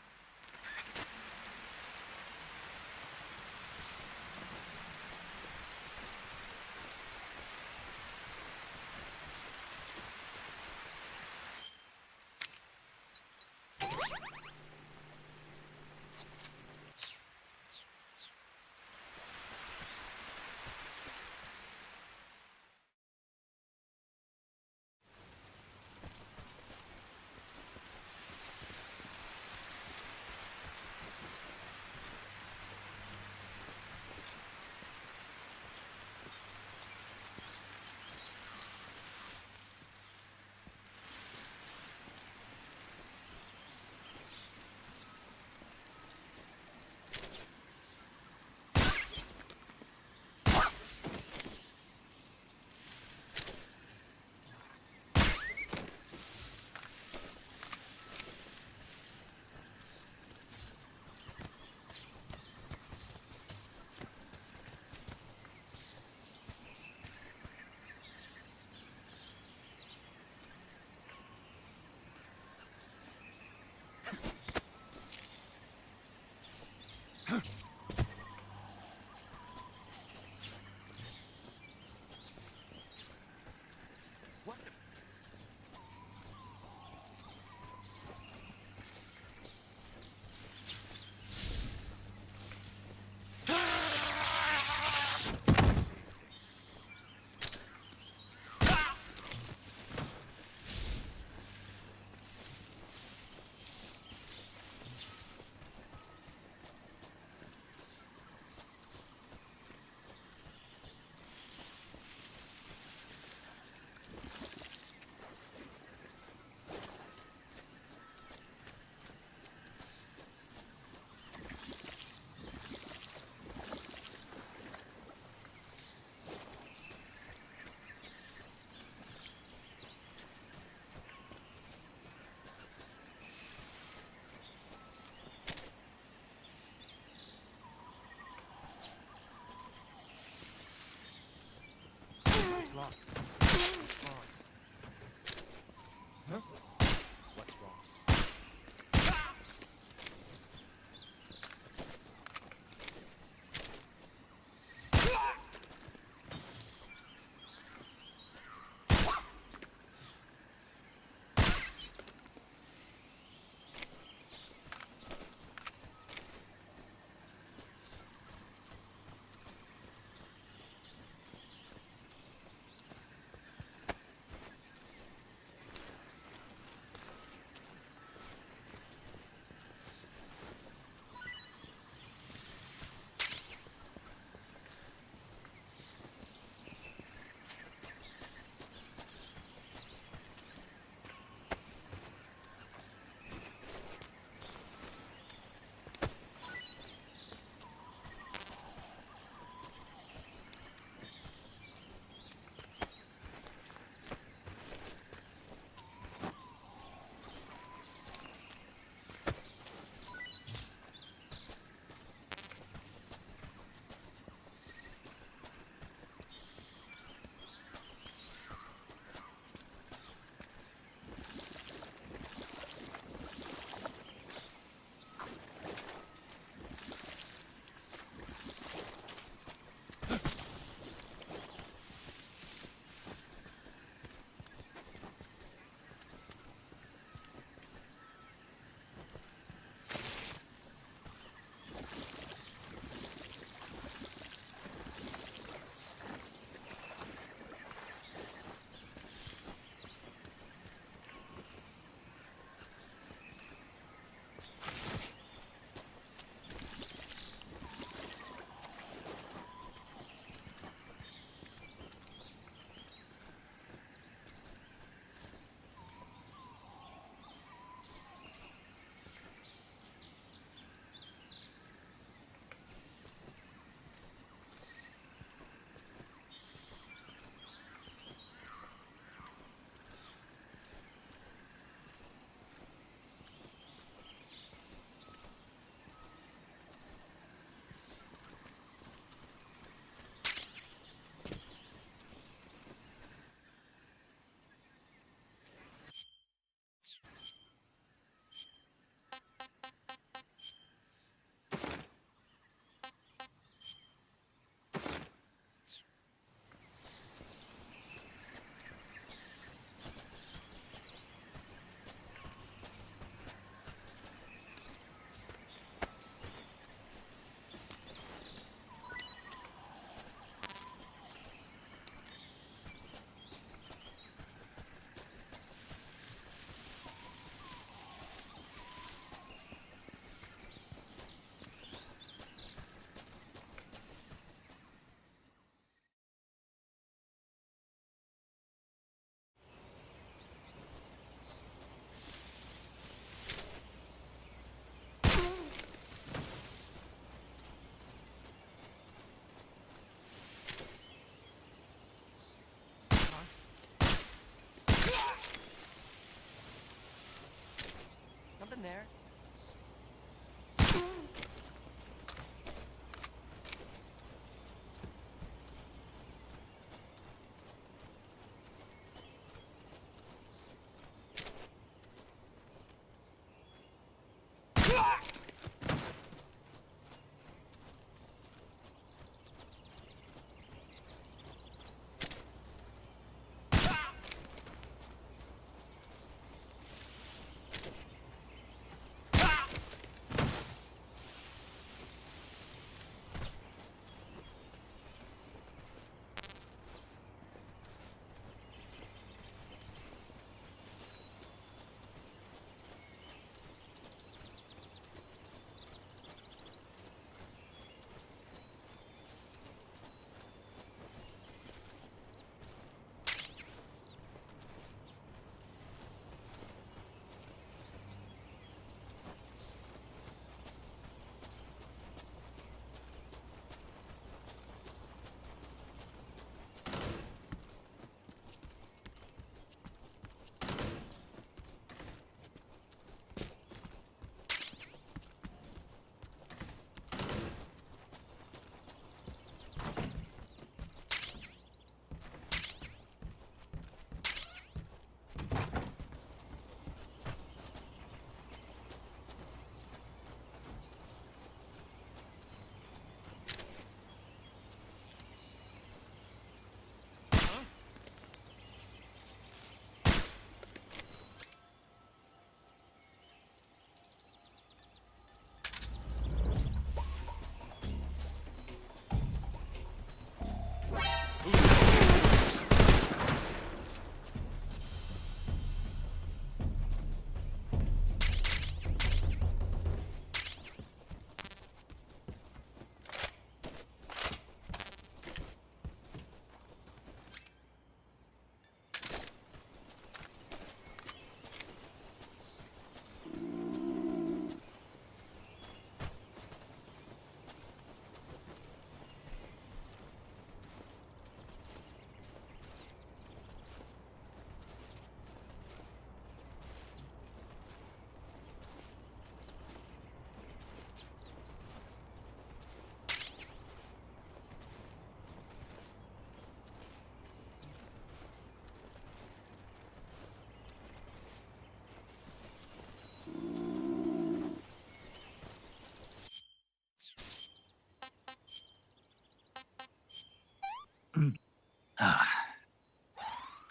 What's wrong? What's wrong? Huh? What's wrong?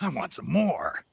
I want some more.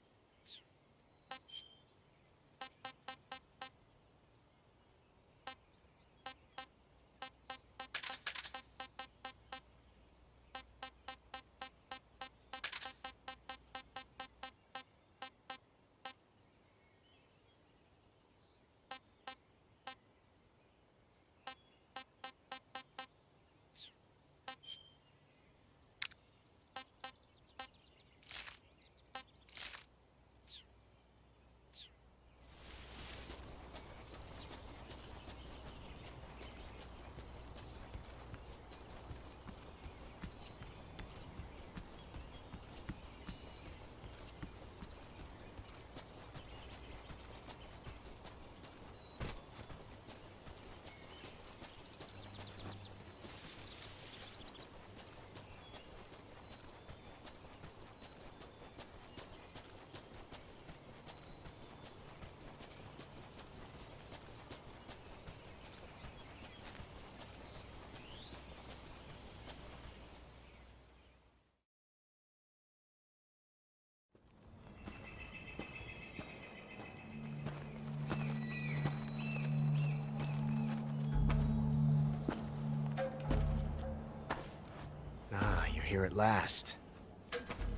You're here at last.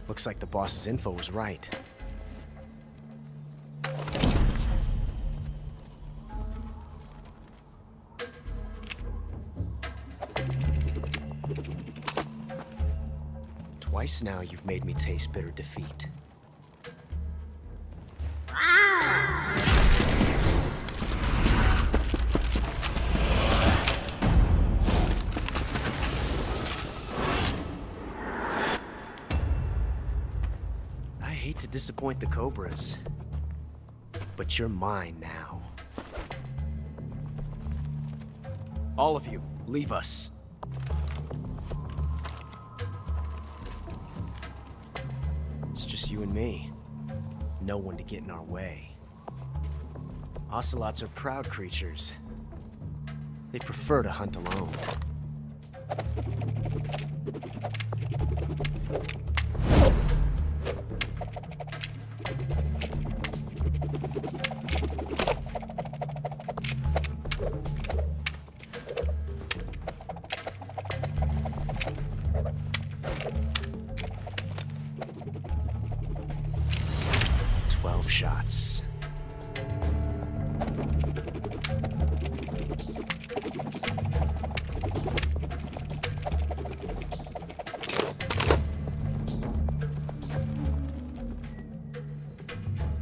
Looks like the boss's info was right. Twice now you've made me taste bitter defeat. I hate to disappoint the Cobras, but you're mine now. All of you, leave us. It's just you and me. No one to get in our way. Ocelots are proud creatures. They prefer to hunt alone. Shots.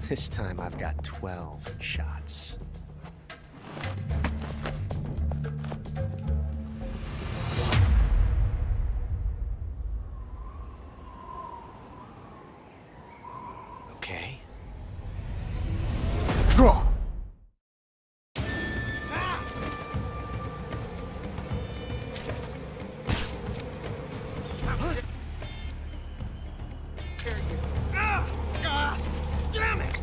This time I've got 12 shots. Okay. Draw! Damn it!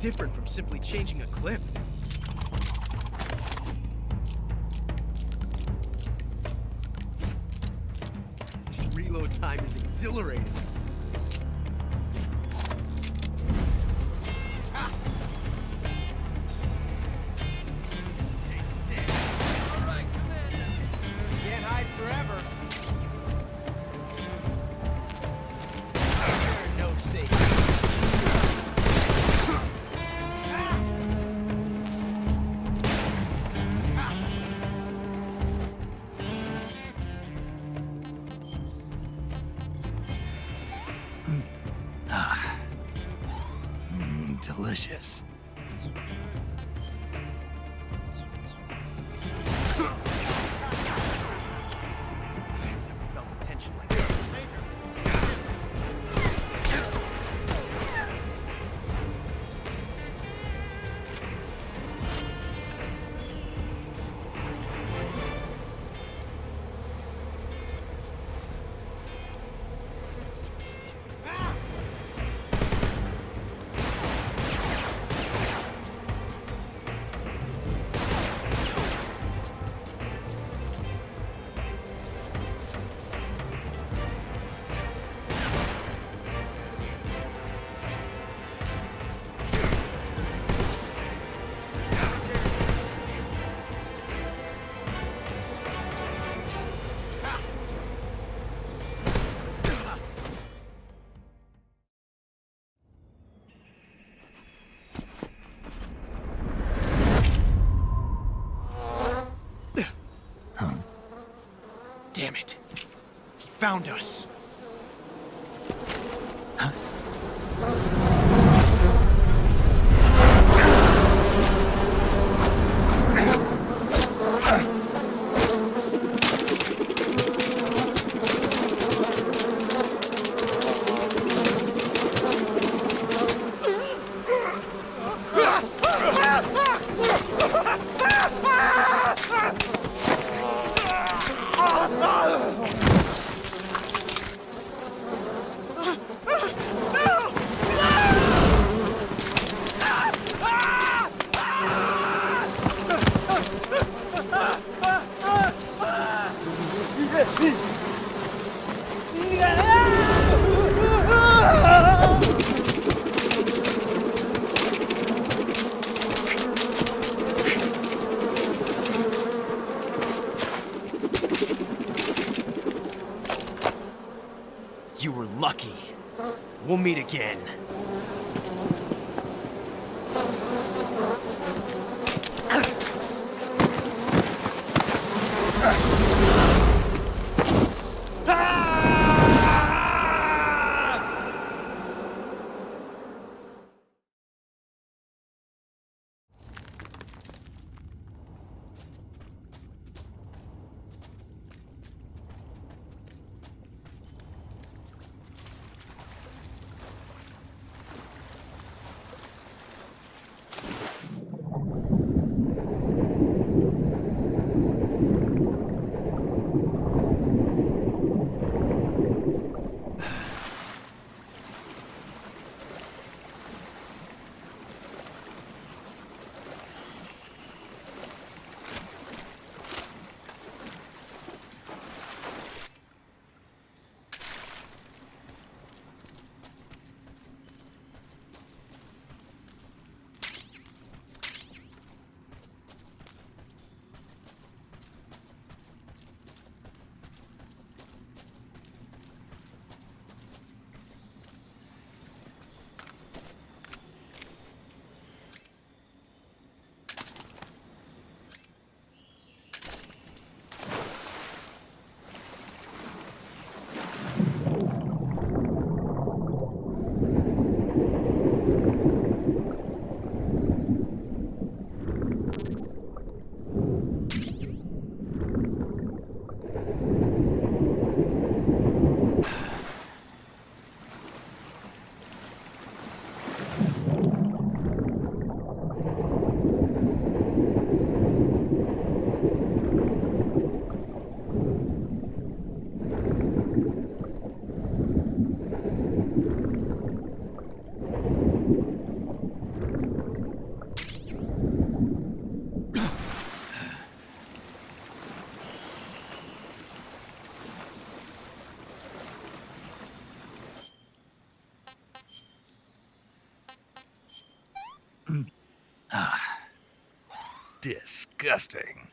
different from simply changing a clip? This reload time is exhilarating. Delicious. Damn it. He found us. You were lucky. We'll meet again. Disgusting.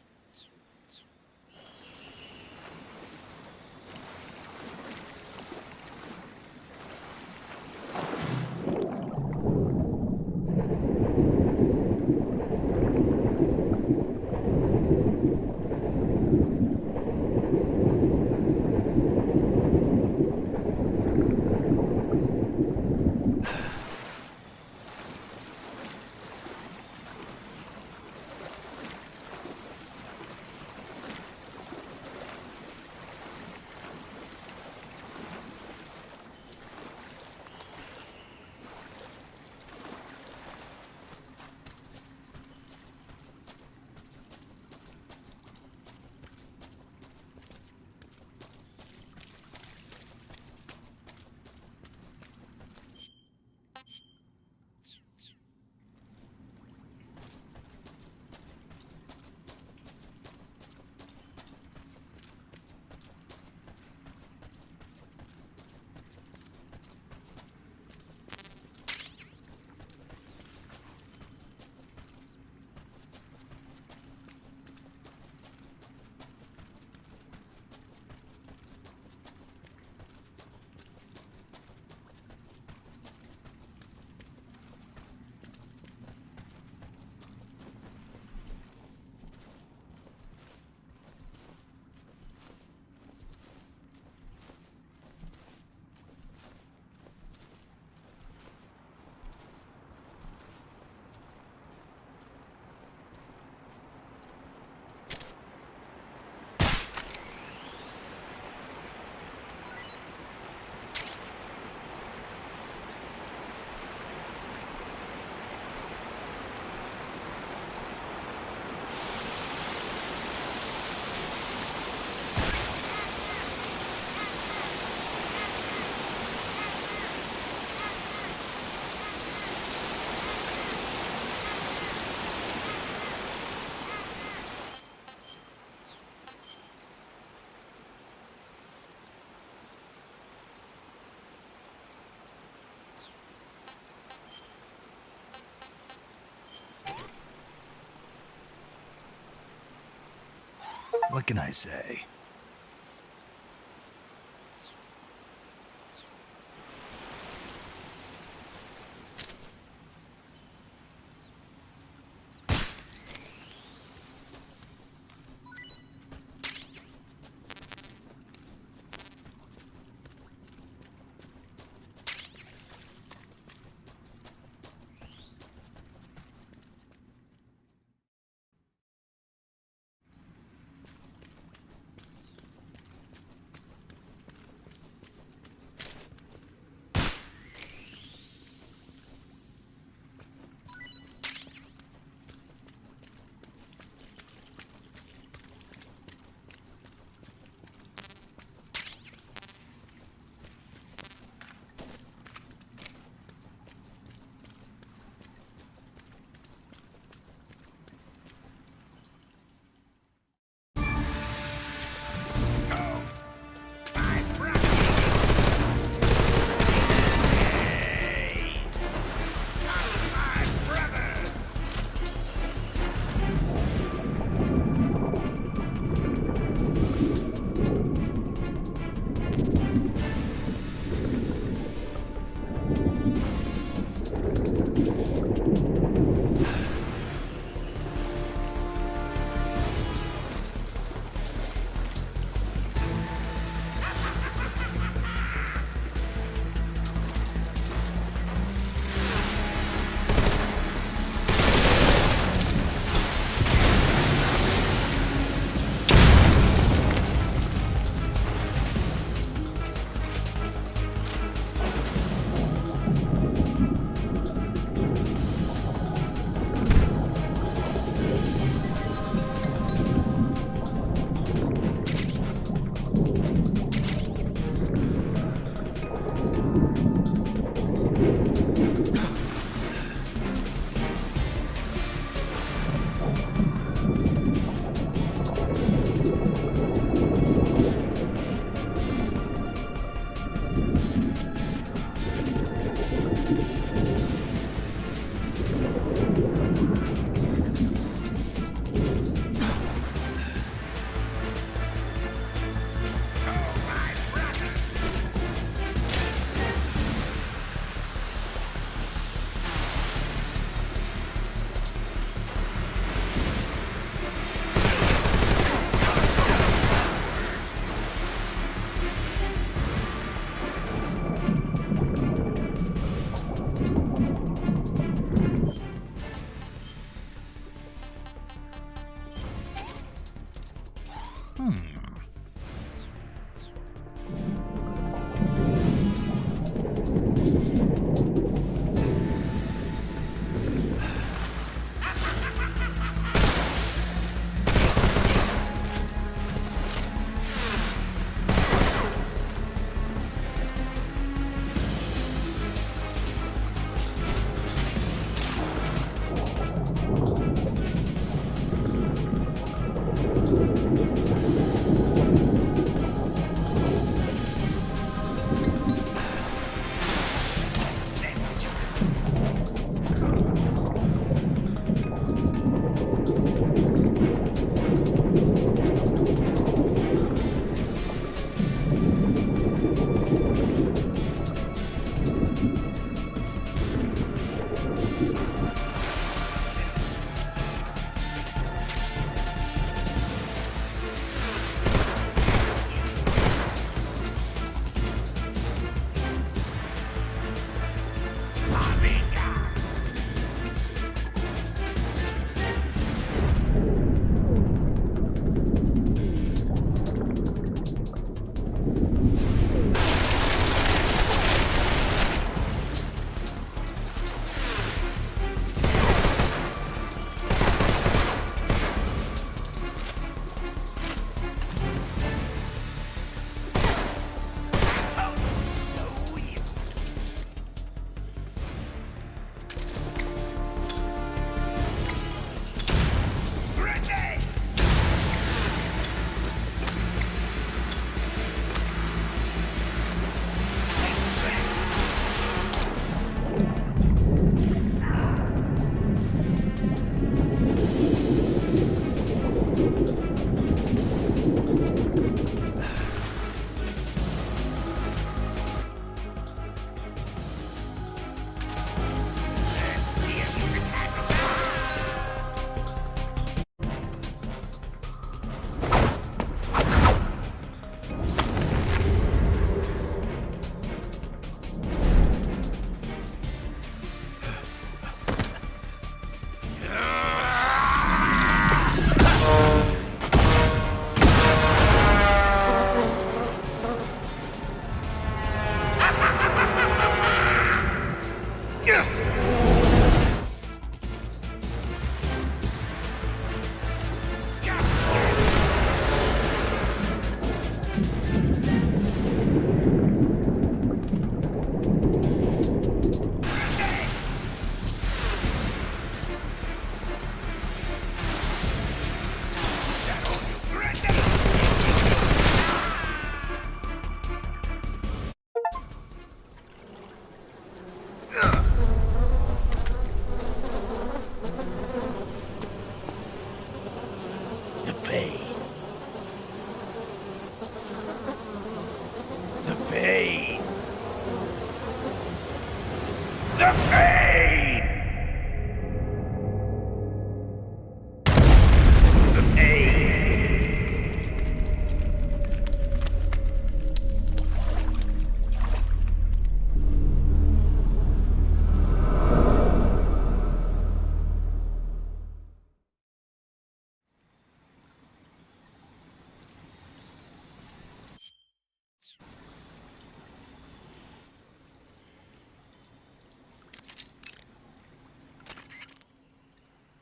What can I say?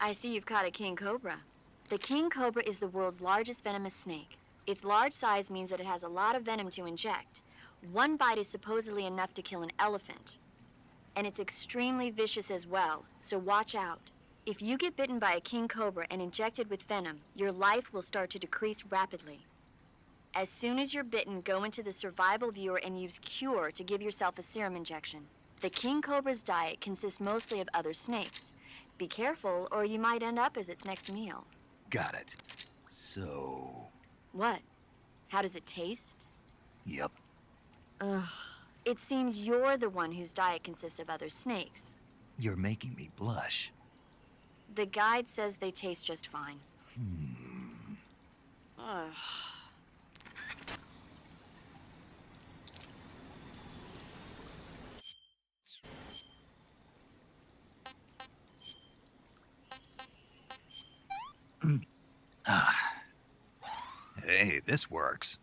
I see you've caught a king cobra. The king cobra is the world's largest venomous snake. Its large size means that it has a lot of venom to inject. One bite is supposedly enough to kill an elephant. And it's extremely vicious as well, so watch out. If you get bitten by a king cobra and injected with venom, your life will start to decrease rapidly. As soon as you're bitten, go into the survival viewer and use Cure to give yourself a serum injection. The king cobra's diet consists mostly of other snakes. Be careful, or you might end up as its next meal. Got it. So... What? How does it taste? Yep. Ugh. It seems you're the one whose diet consists of other snakes. You're making me blush. The guide says they taste just fine. Ugh. Hey, this works.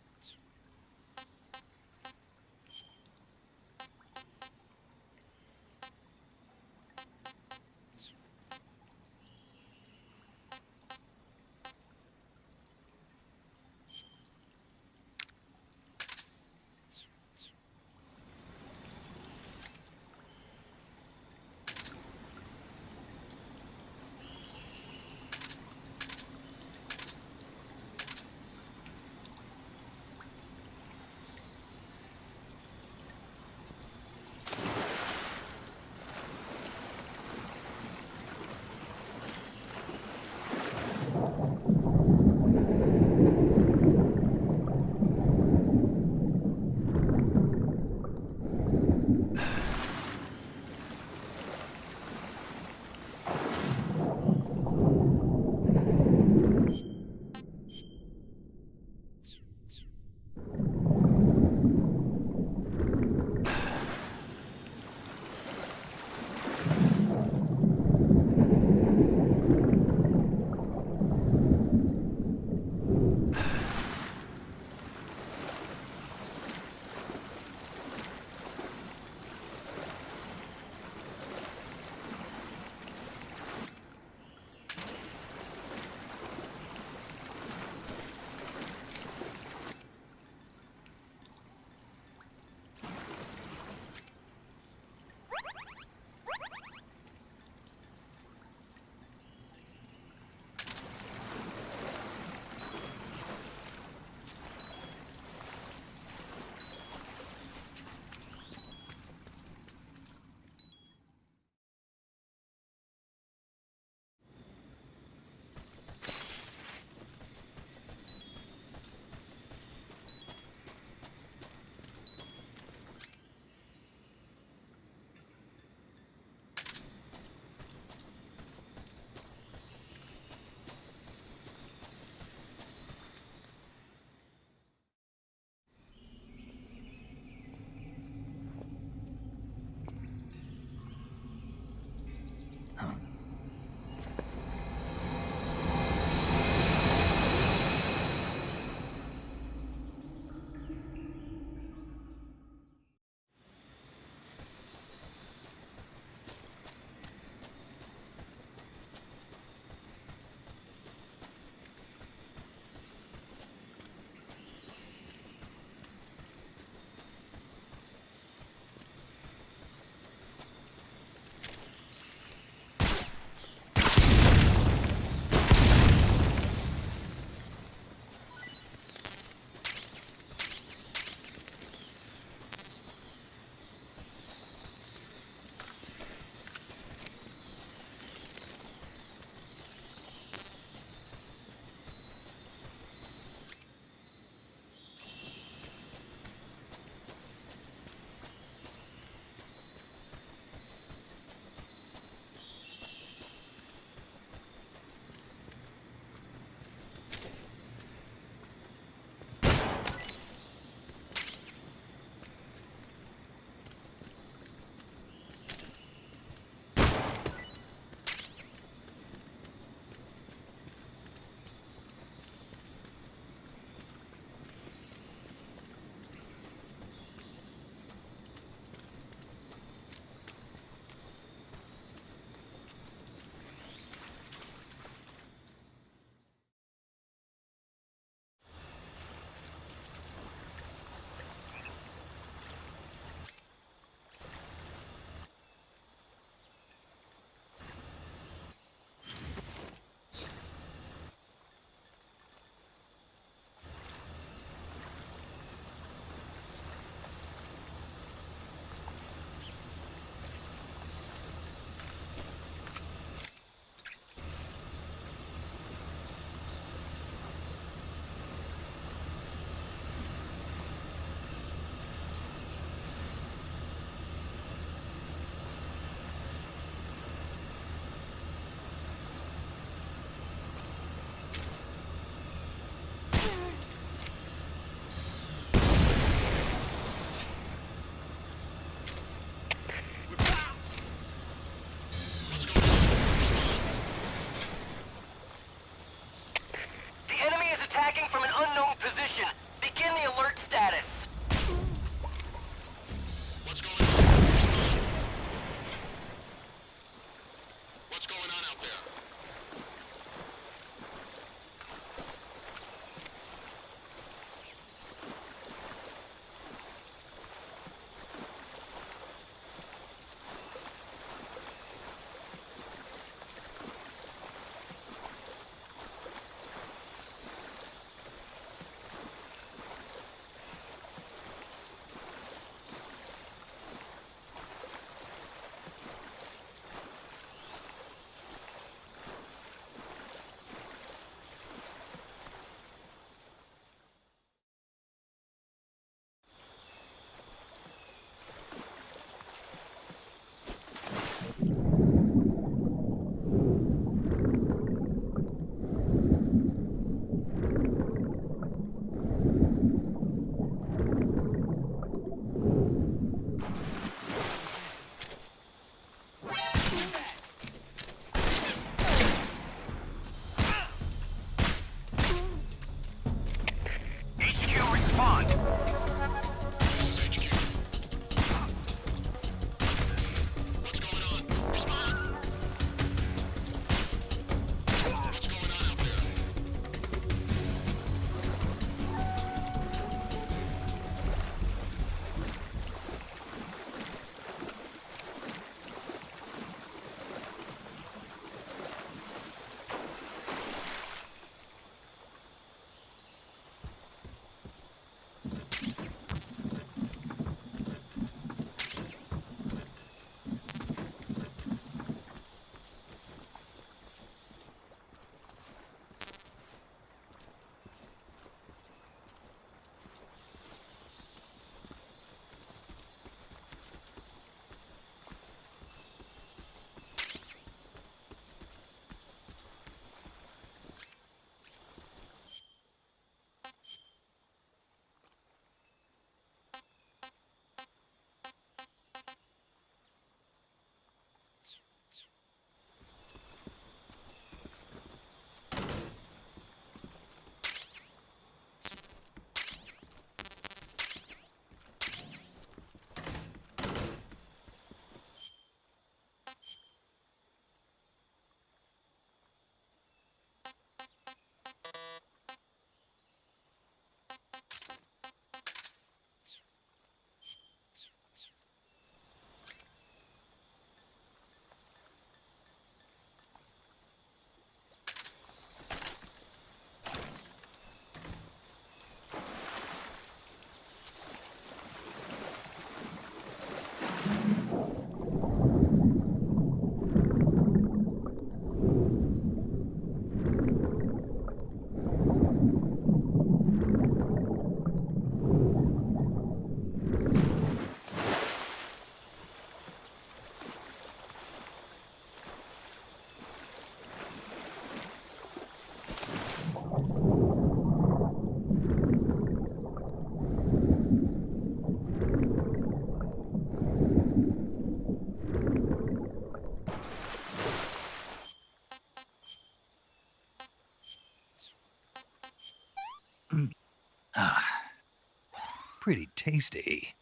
pretty tasty.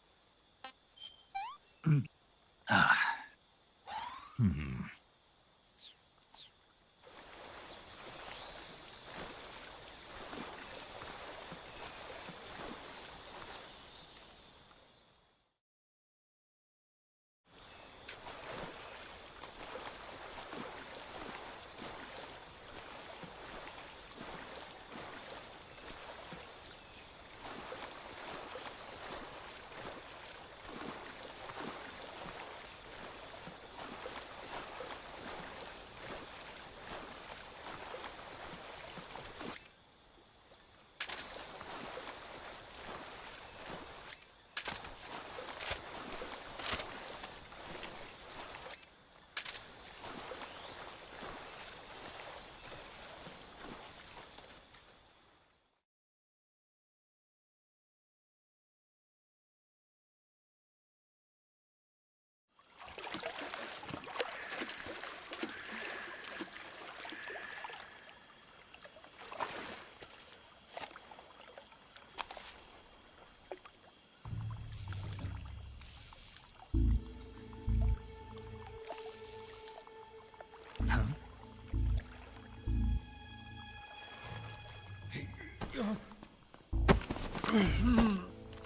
Hmm.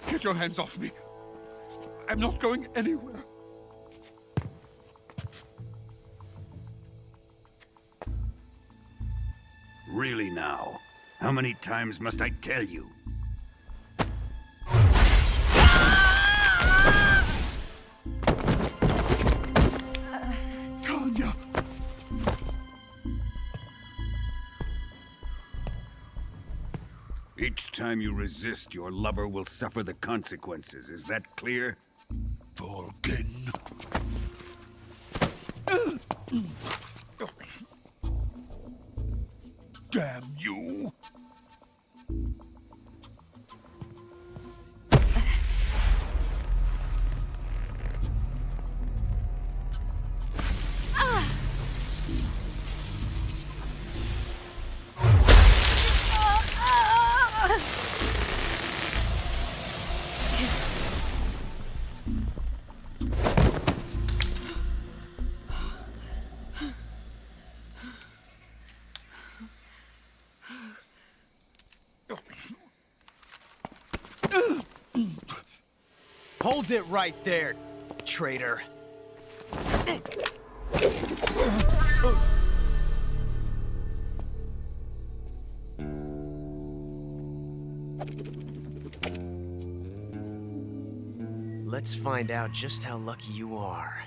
Get your hands off me. I'm not going anywhere. Really now? How many times must I tell you? Tanya! Each time you resist, your lover will suffer the consequences. Is that clear? Volgin. Damn you! Hold it right there, traitor. Let's find out just how lucky you are.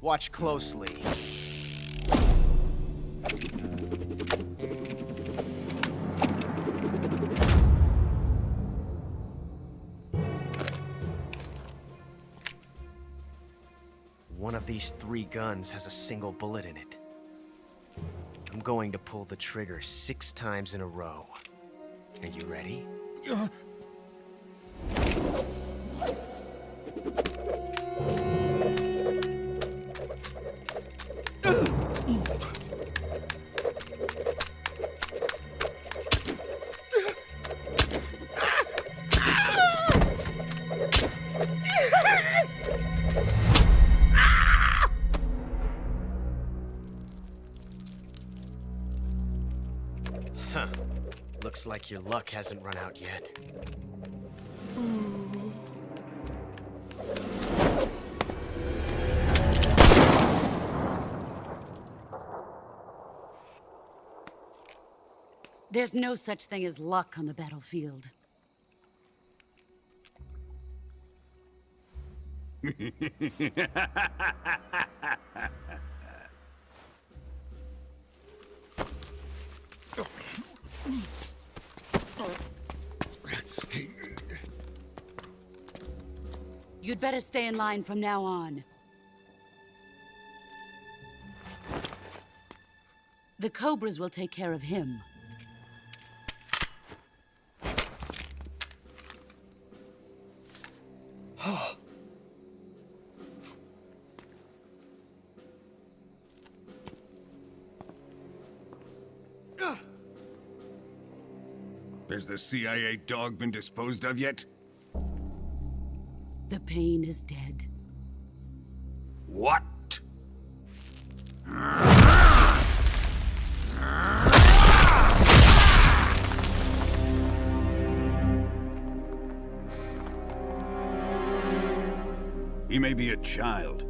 Watch closely. One of these 3 guns has a single bullet in it. I'm going to pull the trigger 6 times in a row. Are you ready? Huh. Looks like your luck hasn't run out yet. There's no such thing as luck on the battlefield. You'd better stay in line from now on. The Cobras will take care of him. Has the CIA dog been disposed of yet? The pain is dead. What? He may be a child,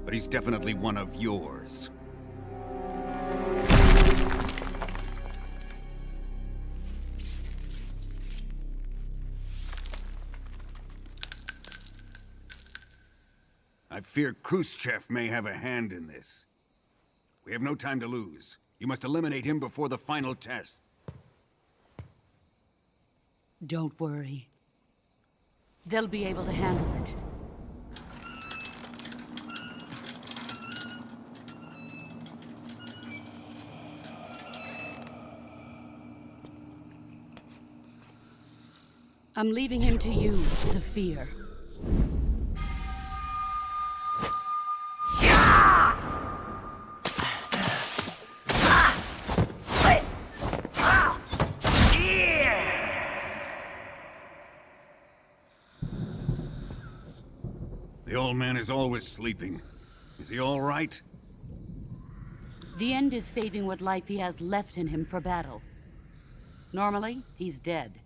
but he's definitely one of yours. I fear Khrushchev may have a hand in this. We have no time to lose. You must eliminate him before the final test. Don't worry. They'll be able to handle it. I'm leaving him to you, the fear. The old man is always sleeping. Is he all right? The end is saving what life he has left in him for battle. Normally, he's dead.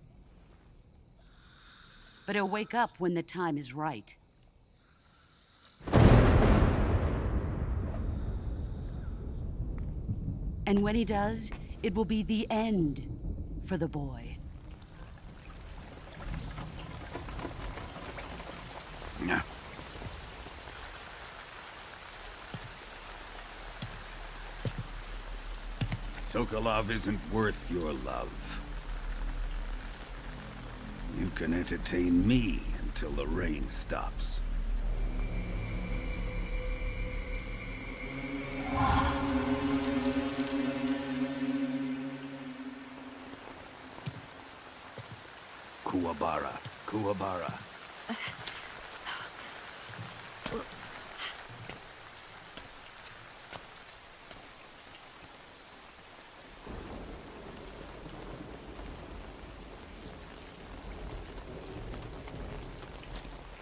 But he'll wake up when the time is right. And when he does, it will be the end for the boy. No. Sokolov isn't worth your love. You can entertain me until the rain stops. Kuwabara, Kuwabara.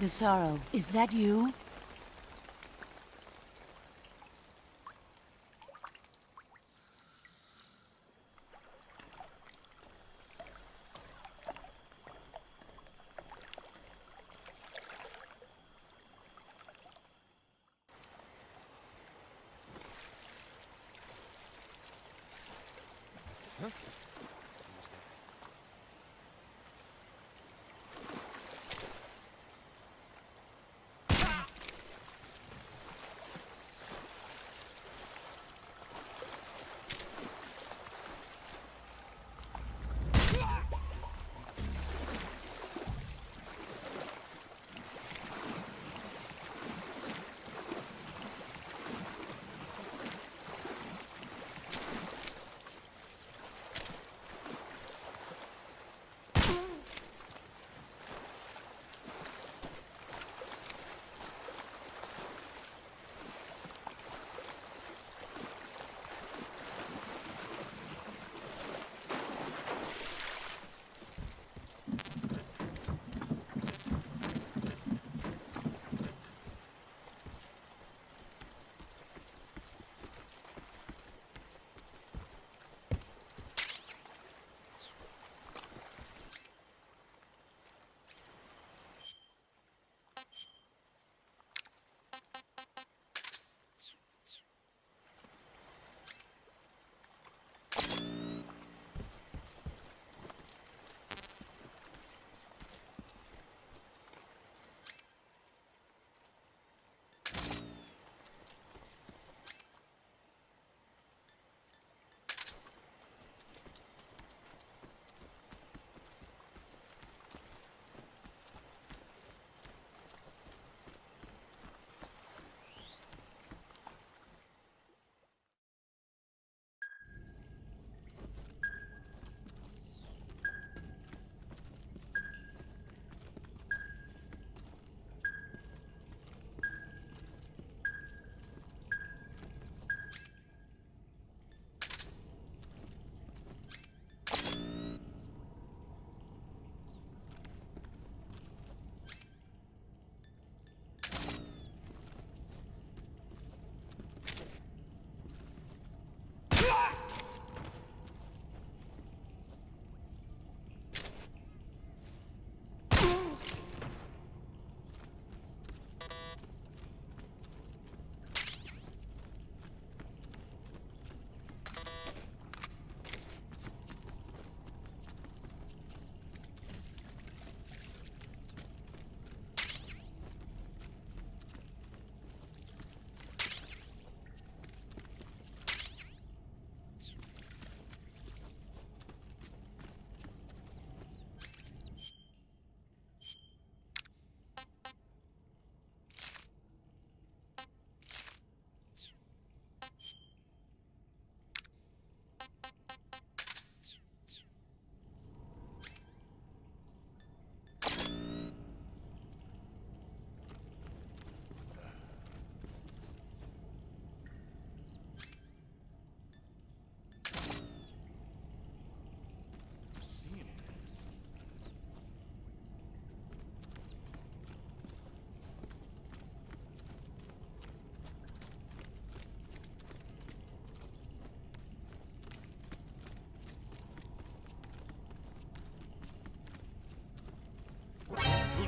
Desaro, is that you?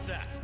that?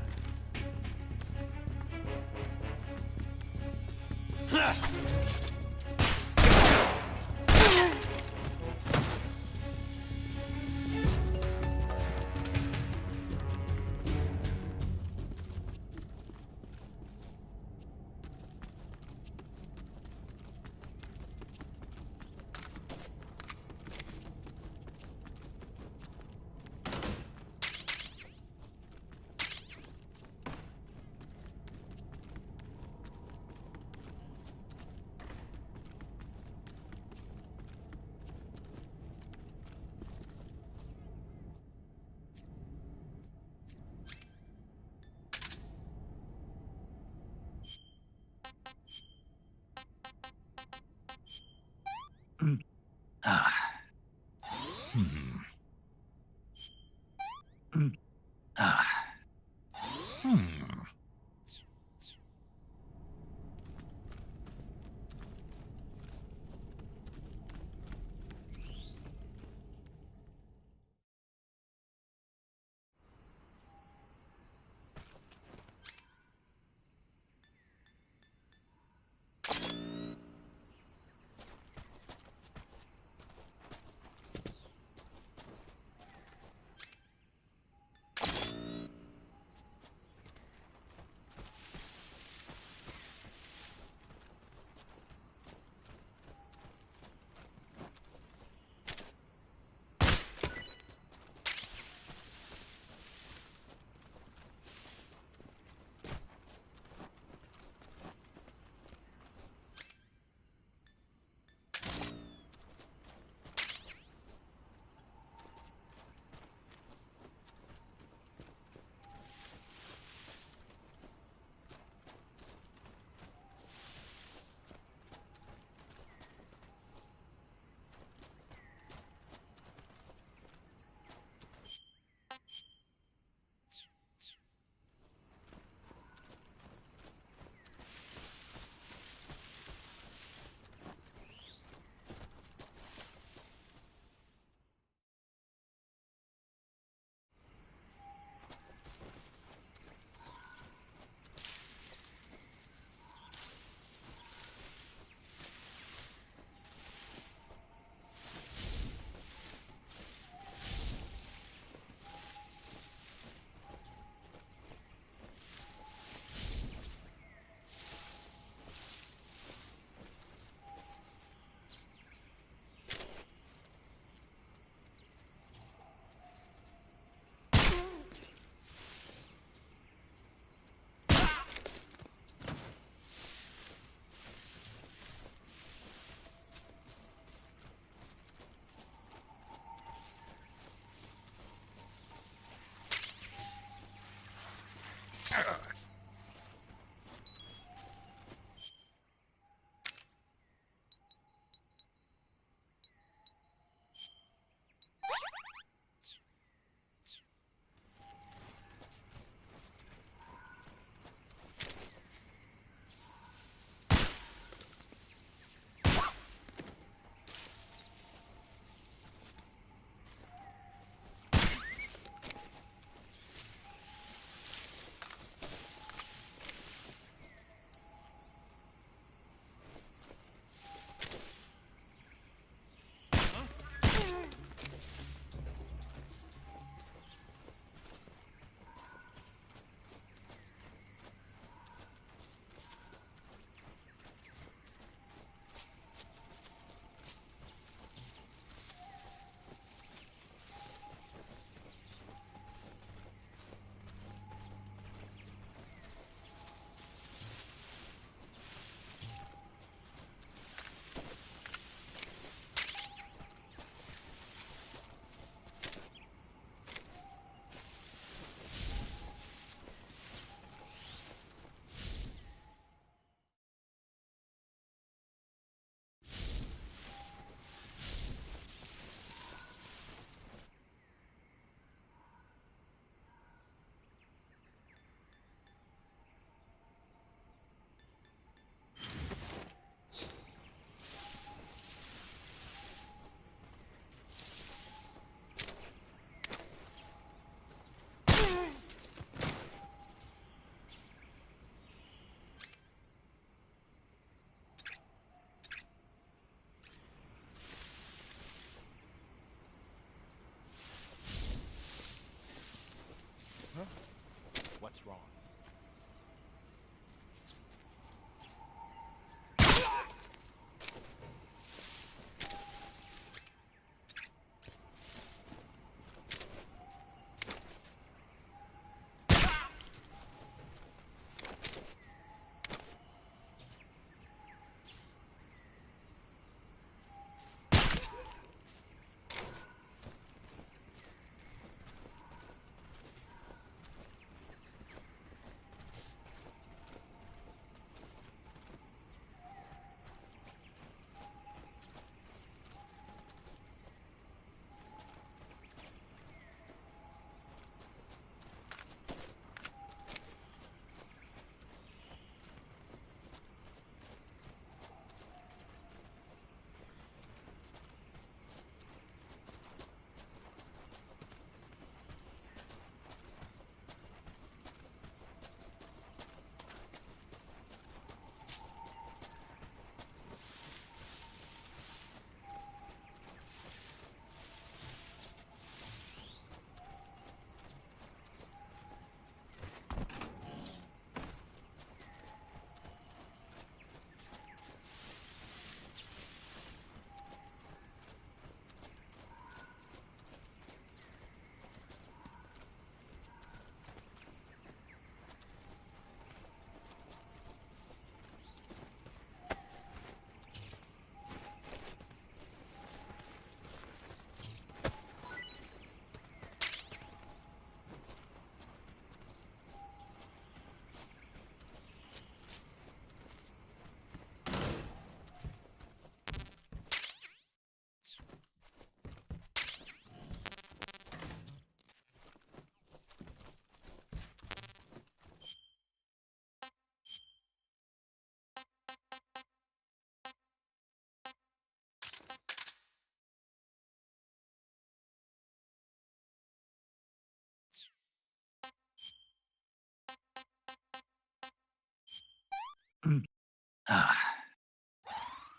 What's wrong?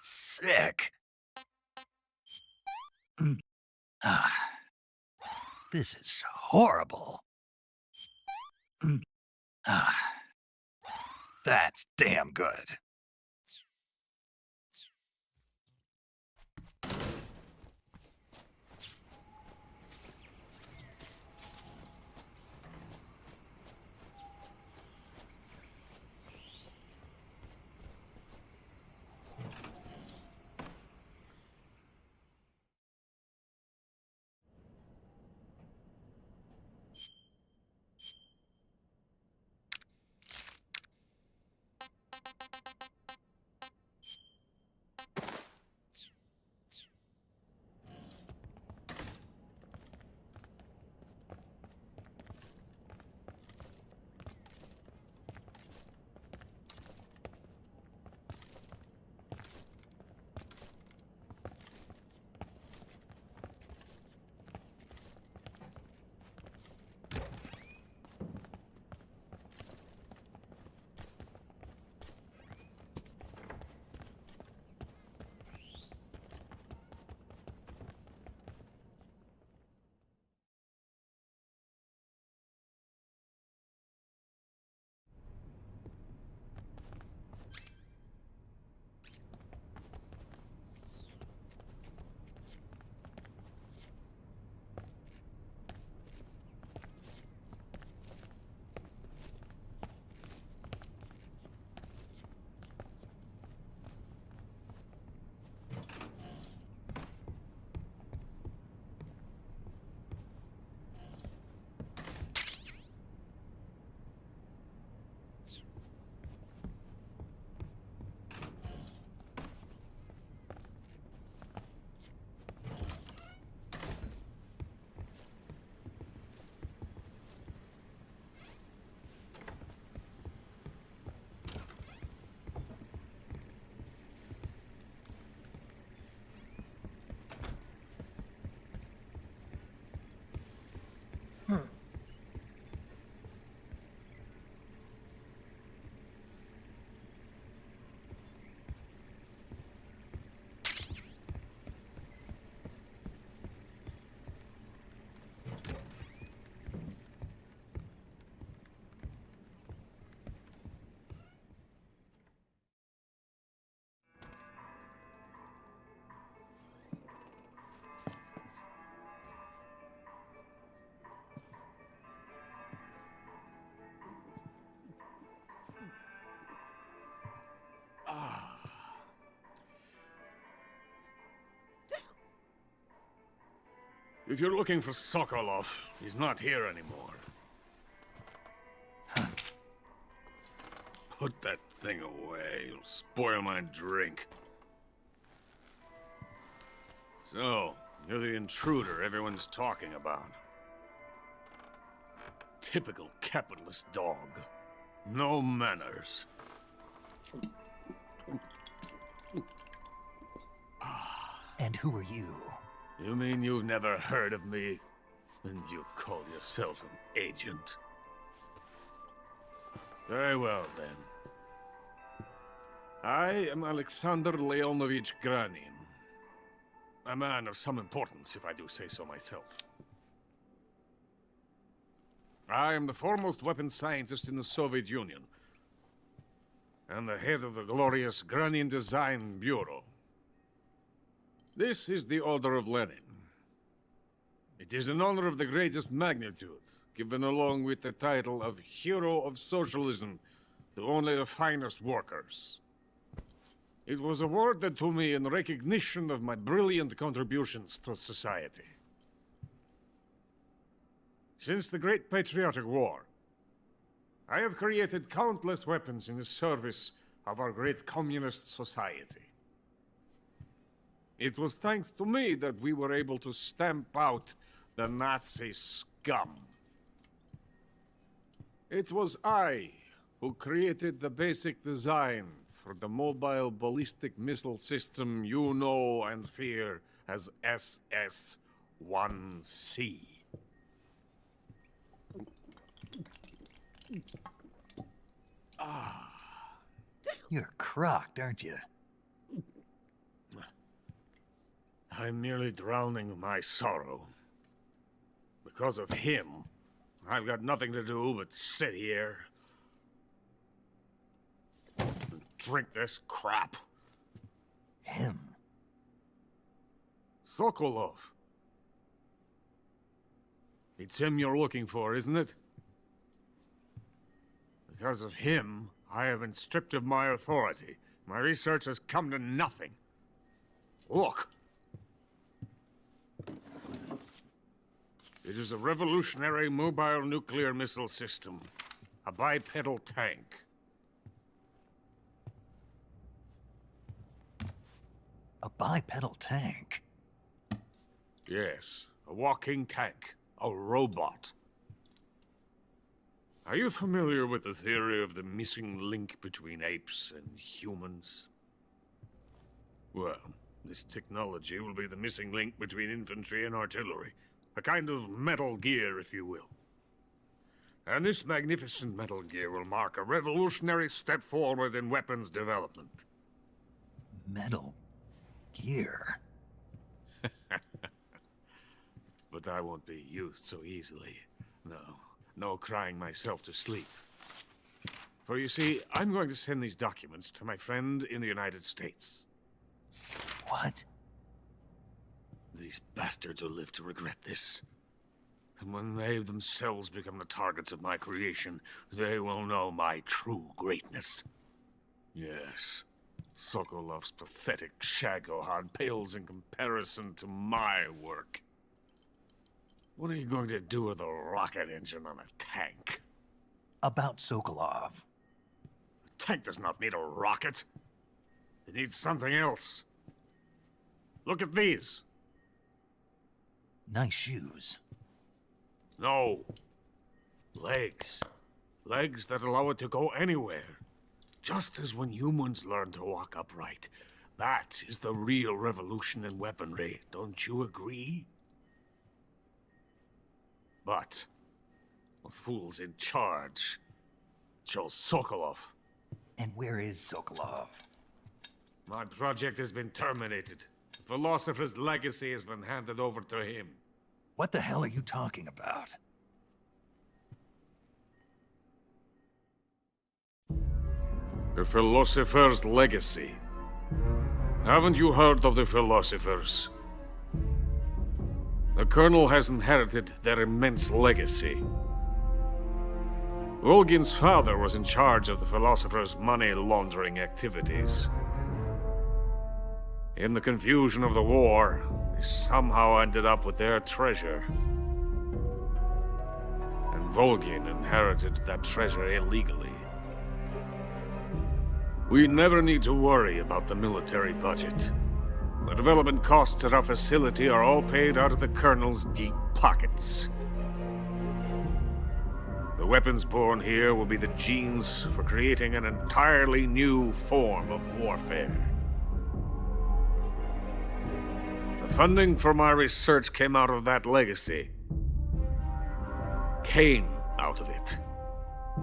Sick. This is horrible. That's damn good. If you're looking for Sokolov, he's not here anymore. Put that thing away. You'll spoil my drink. So, you're the intruder everyone's talking about. Typical capitalist dog. No manners. And who are you? You mean you've never heard of me? And you call yourself an agent? Very well, then. I am Alexander Leonovich Granin. A man of some importance, if I do say so myself. I am the foremost weapons scientist in the Soviet Union, and the head of the glorious Granin Design Bureau. This is the Order of Lenin. It is an honor of the greatest magnitude, given along with the title of Hero of Socialism to only the finest workers. It was awarded to me in recognition of my brilliant contributions to society. Since the Great Patriotic War, I have created countless weapons in the service of our great communist society. It was thanks to me that we were able to stamp out the Nazi scum. It was I who created the basic design for the mobile ballistic missile system you know and fear as SS-1C. You're crocked, aren't you? I'm merely drowning my sorrow. Because of him, I've got nothing to do but sit here and drink this crap. Him? Sokolov. It's him you're looking for, isn't it? Because of him, I have been stripped of my authority. My research has come to nothing. Look. It is a revolutionary mobile nuclear missile system. A bipedal tank. A bipedal tank? Yes, a walking tank. A robot. Are you familiar with the theory of the missing link between apes and humans? Well, this technology will be the missing link between infantry and artillery. A kind of Metal Gear, if you will. And this magnificent Metal Gear will mark a revolutionary step forward in weapons development. Metal Gear? But I won't be used so easily. No crying myself to sleep. For you see, I'm going to send these documents to my friend in the United States. What? These bastards will live to regret this. And when they themselves become the targets of my creation, they will know my true greatness. Yes, Sokolov's pathetic shagohod pales in comparison to my work. What are you going to do with a rocket engine on a tank? About Sokolov. A tank does not need a rocket. It needs something else. Look at these. Nice shoes. No. Legs. Legs that allow it to go anywhere. Just as when humans learn to walk upright. That is the real revolution in weaponry. Don't you agree? But the fool's in charge. Joe Sokolov. And where is Sokolov? My project has been terminated. The philosopher's legacy has been handed over to him. What the hell are you talking about? The philosopher's legacy. Haven't you heard of the philosophers? The Colonel has inherited their immense legacy. Volgin's father was in charge of the philosopher's money laundering activities. In the confusion of the war, they somehow ended up with their treasure. And Volgin inherited that treasure illegally. We never need to worry about the military budget. The development costs at our facility are all paid out of the Colonel's deep pockets. The weapons born here will be the genes for creating an entirely new form of warfare. The funding for my research came out of that legacy. Came out of it.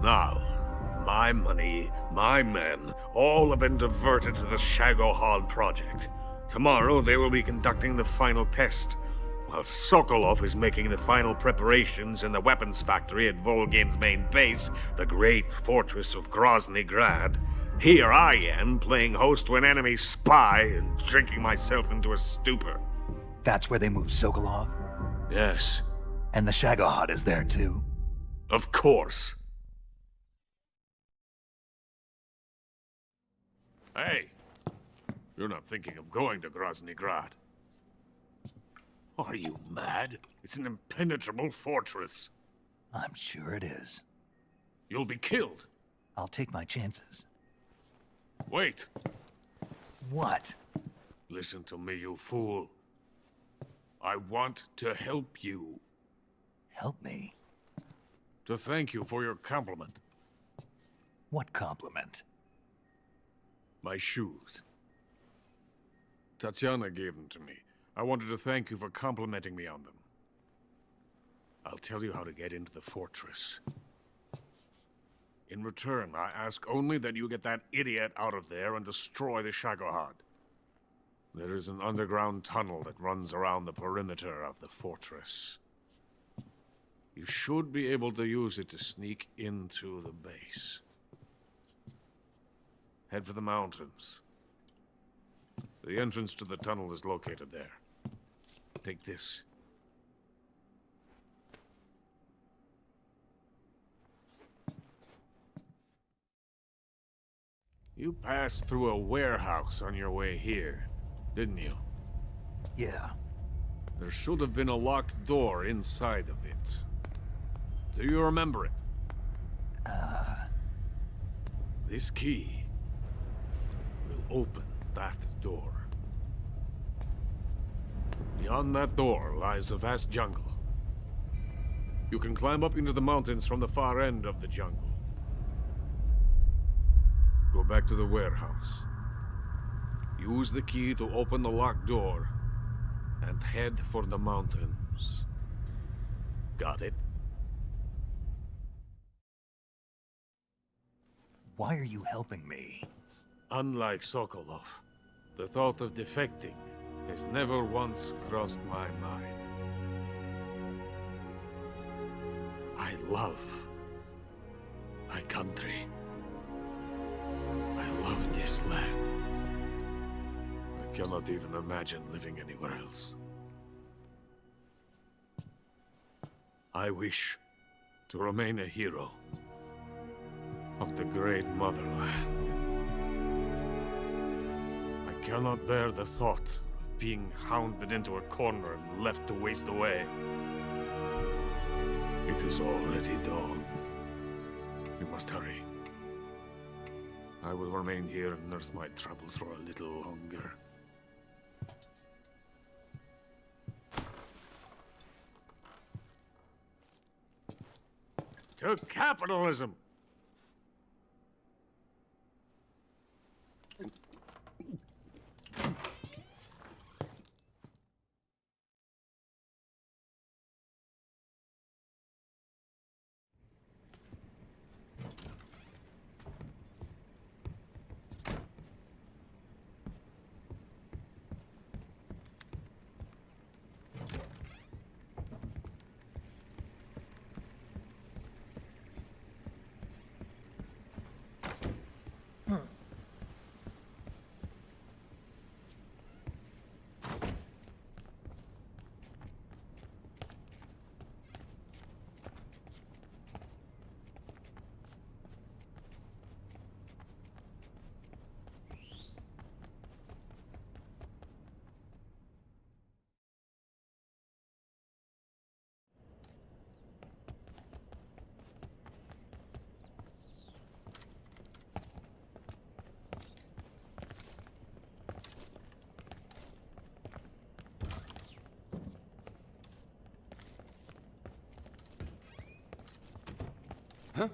Now, my money, my men, all have been diverted to the Shagohod project. Tomorrow they will be conducting the final test, while Sokolov is making the final preparations in the weapons factory at Volgin's main base, the great fortress of Grozny Grad. Here I am, playing host to an enemy spy and drinking myself into a stupor. That's where they moved Sokolov? Yes. And the Shagohod is there too? Of course. Hey, you're not thinking of going to Grozny Grad. Are you mad? It's an impenetrable fortress. I'm sure it is. You'll be killed. I'll take my chances. Wait. What? Listen to me, you fool. I want to help you. Help me? To thank you for your compliment. What compliment? My shoes. Tatiana gave them to me. I wanted to thank you for complimenting me on them. I'll tell you how to get into the fortress. In return, I ask only that you get that idiot out of there and destroy the Shagohod. There is an underground tunnel that runs around the perimeter of the fortress. You should be able to use it to sneak into the base. Head for the mountains. The entrance to the tunnel is located there. Take this. You passed through a warehouse on your way here, didn't you? Yeah. There should have been a locked door inside of it. Do you remember it? This key will open that door. Beyond that door lies the vast jungle. You can climb up into the mountains from the far end of the jungle. Go back to the warehouse. Use the key to open the locked door and head for the mountains. Got it? Why are you helping me? Unlike Sokolov, the thought of defecting has never once crossed my mind. I love my country. I love this land. I cannot even imagine living anywhere else. I wish to remain a hero of the great motherland. I cannot bear the thought of being hounded into a corner and left to waste away. It is already dawn. We must hurry. I will remain here and nurse my troubles for a little longer. To capitalism! Huh?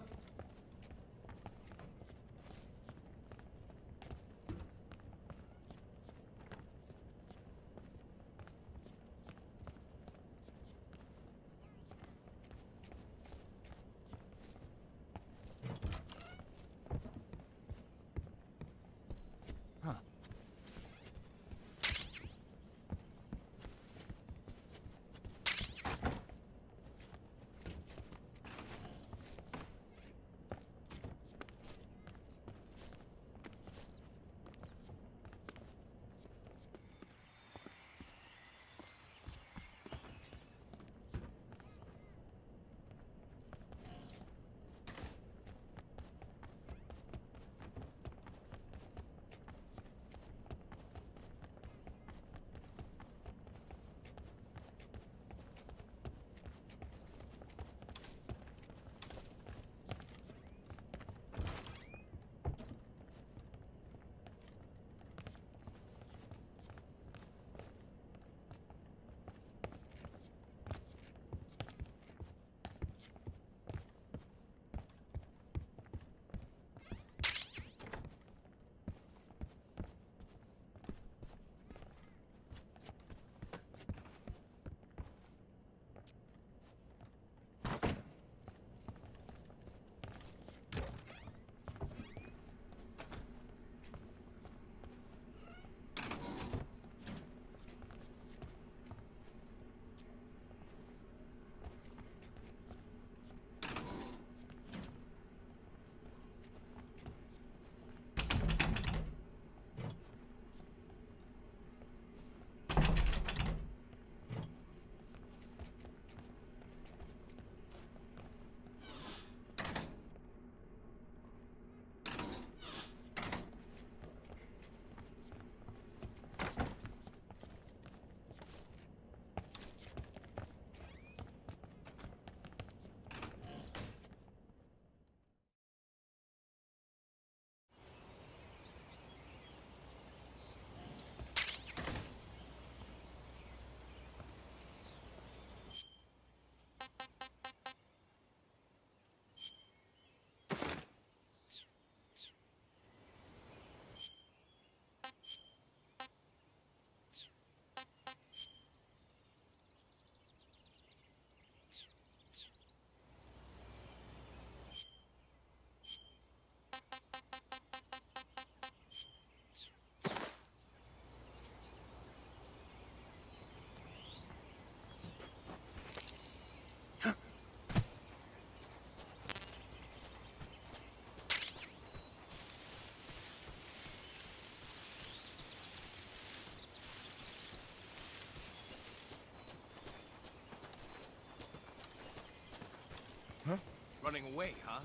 Running away, huh?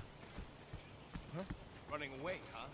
Huh? Running away, huh?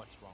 what's wrong.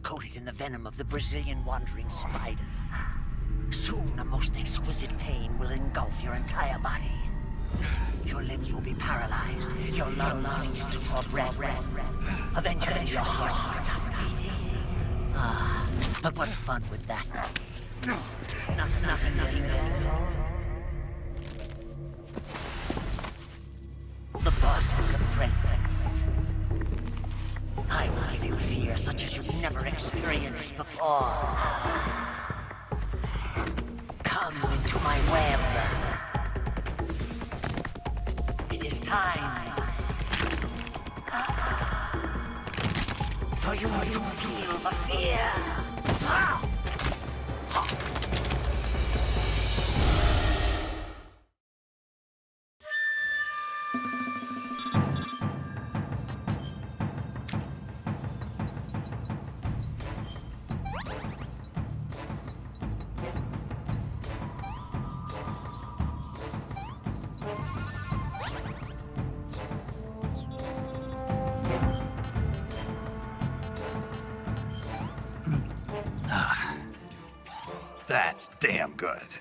Coated in the venom of the Brazilian wandering spider. Soon, a most exquisite pain will engulf your entire body. Your limbs will be paralyzed, your lungs cease to draw breath. Eventually, your heart stops beating. Ah, but what fun would that be? Nothing at all. The boss's apprentice. I will give you fear such as you've never experienced before. Come into my web. is time. For you to feel the fear. That's damn good.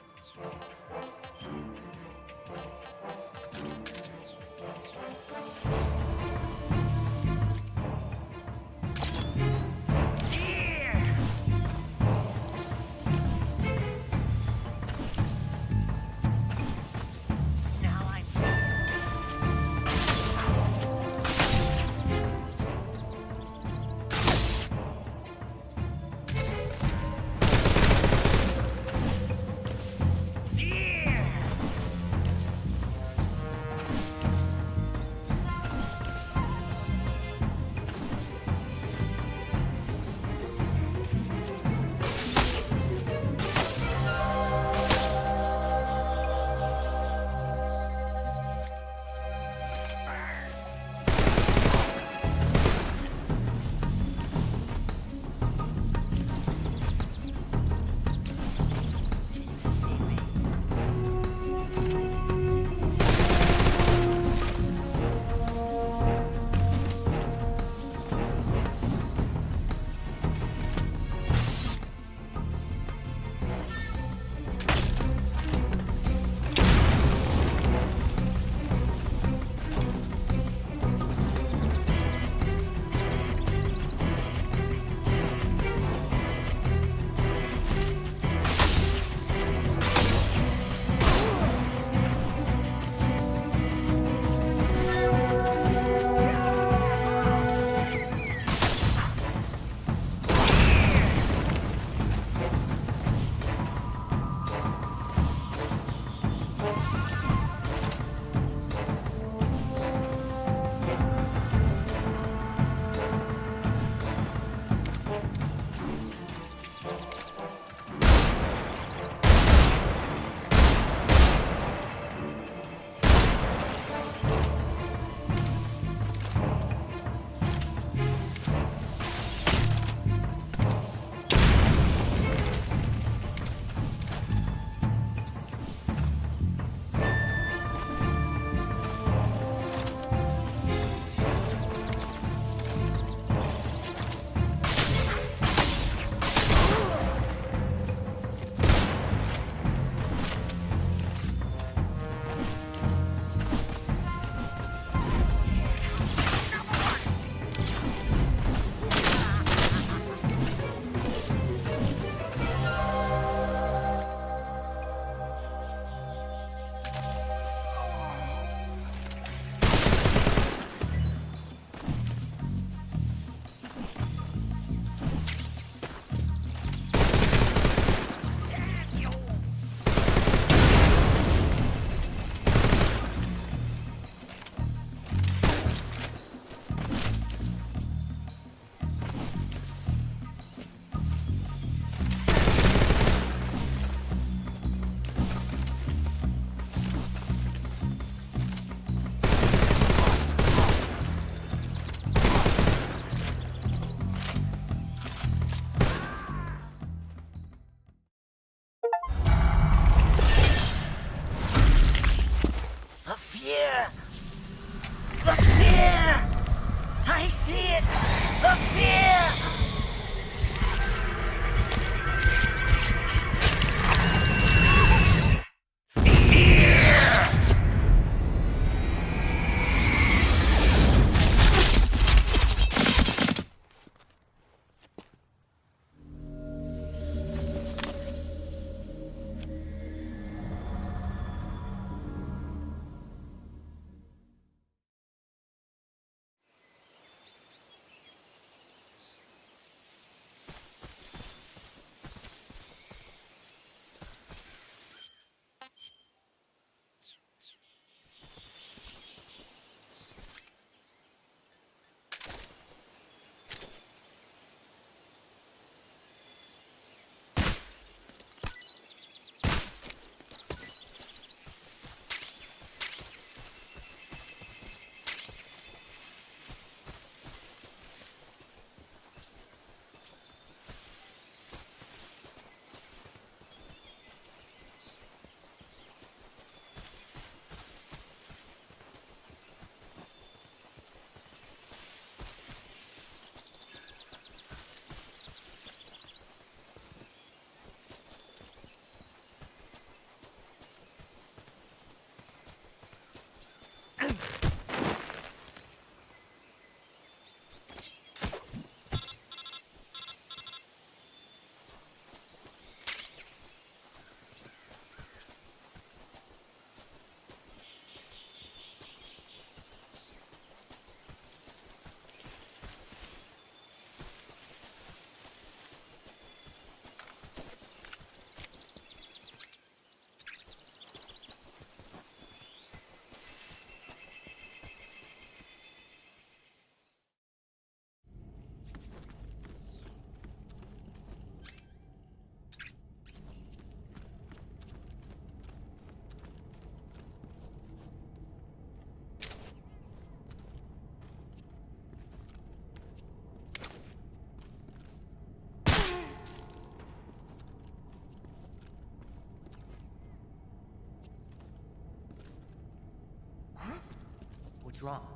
What's wrong?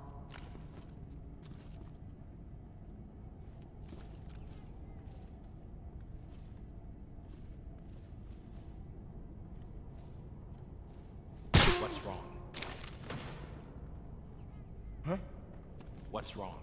What's wrong? Huh? What's wrong?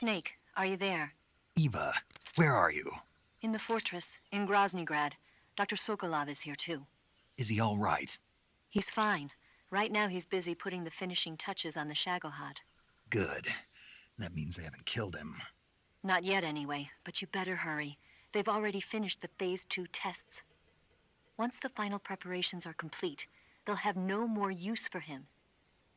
Snake, are you there? Eva, where are you? In the fortress, in Groznygrad. Dr. Sokolov is here too. Is he all right? He's fine. Right now he's busy putting the finishing touches on the Shagohod. Good. That means they haven't killed him. Not yet anyway, but you better hurry. They've already finished the Phase 2 tests. Once the final preparations are complete, they'll have no more use for him.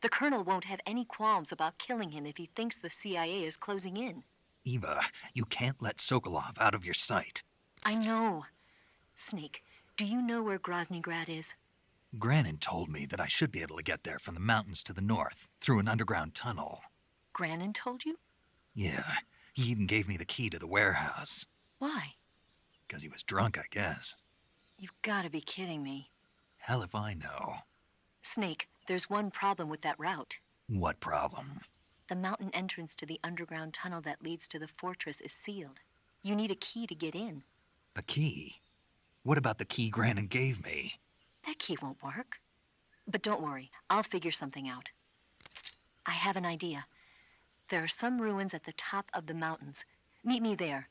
The Colonel won't have any qualms about killing him if he thinks the CIA is closing in. Eva, you can't let Sokolov out of your sight. I know. Snake, do you know where Groznygrad is? Granin told me that I should be able to get there from the mountains to the north, through an underground tunnel. Granin told you? Yeah, he even gave me the key to the warehouse. Why? Because he was drunk, I guess. You've got to be kidding me. Hell if I know. Snake, there's one problem with that route. What problem? The mountain entrance to the underground tunnel that leads to the fortress is sealed. You need a key to get in. A key? What about the key Granin gave me? That key won't work. But don't worry, I'll figure something out. I have an idea. There are some ruins at the top of the mountains. Meet me there.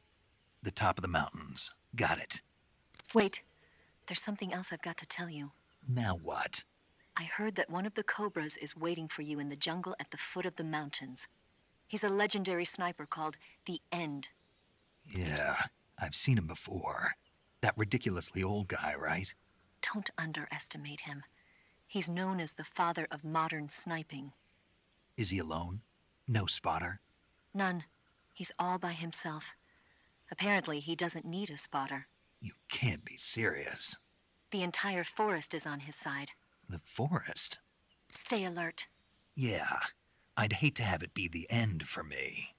The top of the mountains. Got it. Wait, there's something else I've got to tell you. Now what? I heard that one of the Cobras is waiting for you in the jungle at the foot of the mountains. He's a legendary sniper called the End. Yeah, I've seen him before. That ridiculously old guy, right? Don't underestimate him. He's known as the father of modern sniping. Is he alone? No spotter? None. He's all by himself. Apparently, he doesn't need a spotter. You can't be serious. The entire forest is on his side. The forest? Stay alert. Yeah, I'd hate to have it be the end for me.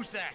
Who's that?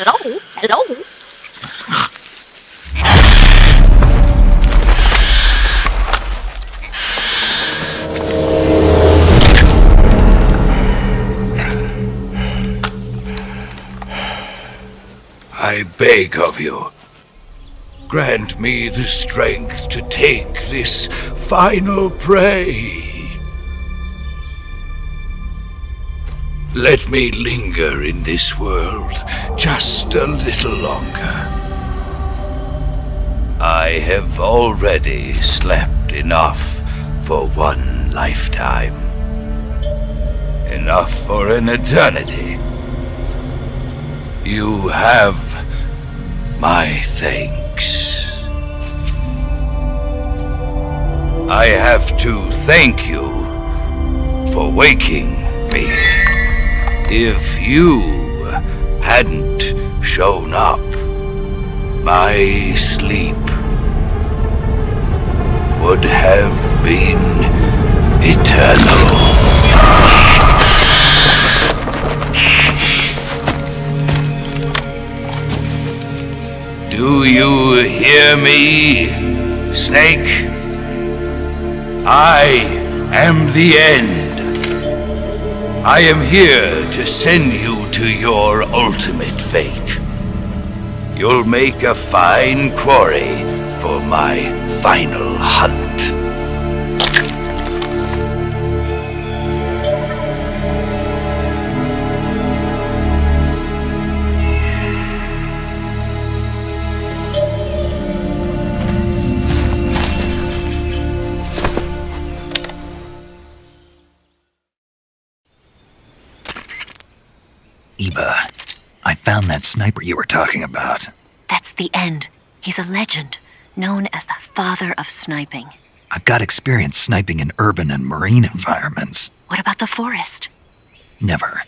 Hello? Hello? I beg of you, grant me the strength to take this final prey. Let me linger in this world just a little longer. I have already slept enough for one lifetime. Enough for an eternity. You have my thanks. I have to thank you for waking me. If you hadn't shown up, my sleep would have been eternal. Do you hear me, Snake? I am the end. I am here to send you to your ultimate fate. You'll make a fine quarry for my final hunt. Eva, I found that sniper you were talking about. That's the end. He's a legend, known as the father of sniping. I've got experience sniping in urban and marine environments. What about the forest? Never.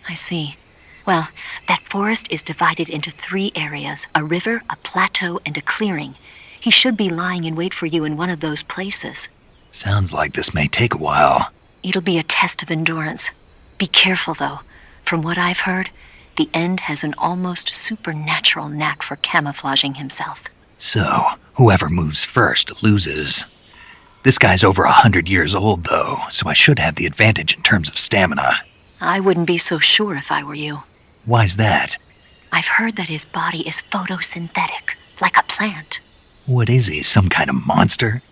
I see. Well, that forest is divided into 3 areas, a river, a plateau, and a clearing. He should be lying in wait for you in one of those places. Sounds like this may take a while. It'll be a test of endurance. Be careful, though. From what I've heard, the End has an almost supernatural knack for camouflaging himself. So, whoever moves first loses. This guy's over 100 years old, though, so I should have the advantage in terms of stamina. I wouldn't be so sure if I were you. Why's that? I've heard that his body is photosynthetic, like a plant. What is he, some kind of monster?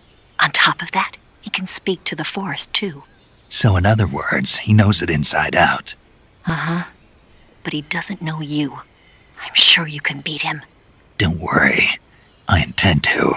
On top of that, he can speak to the forest, too. So in other words, he knows it inside out. Uh-huh. But he doesn't know you. I'm sure you can beat him. Don't worry. I intend to.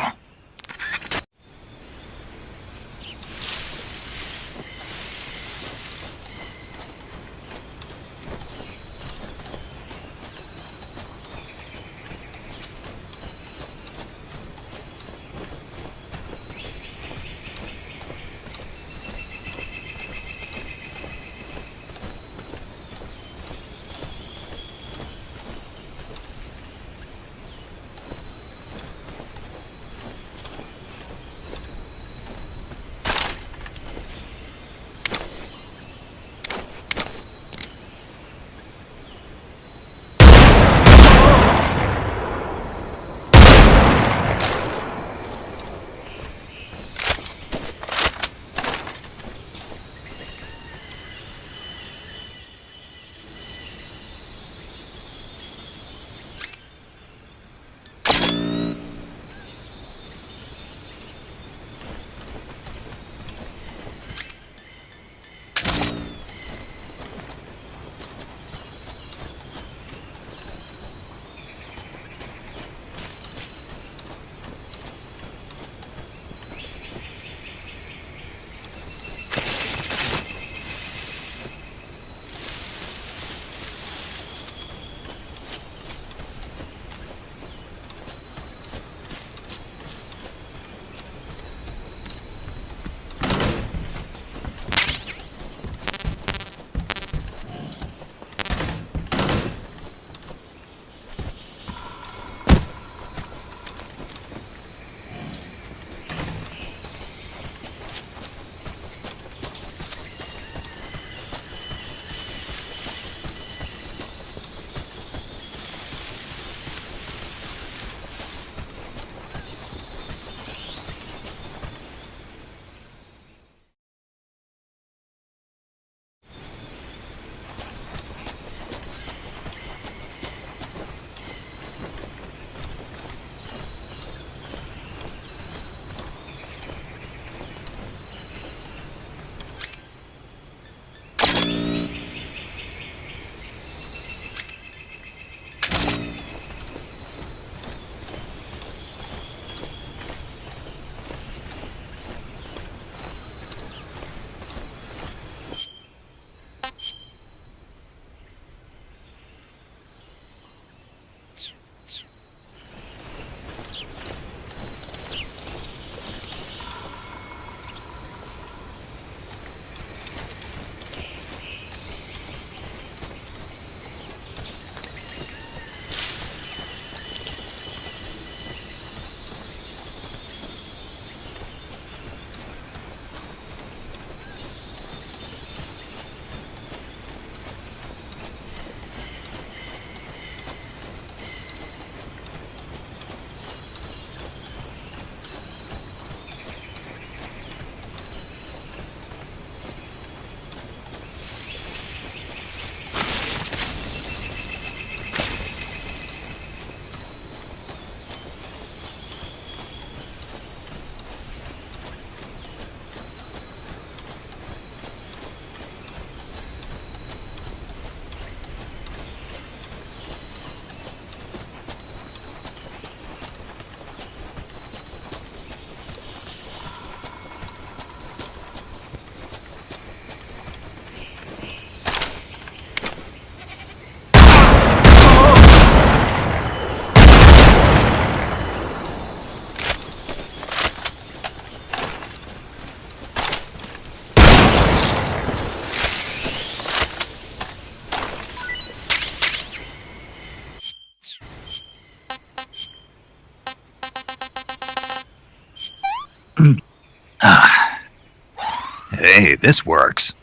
Hey, this works.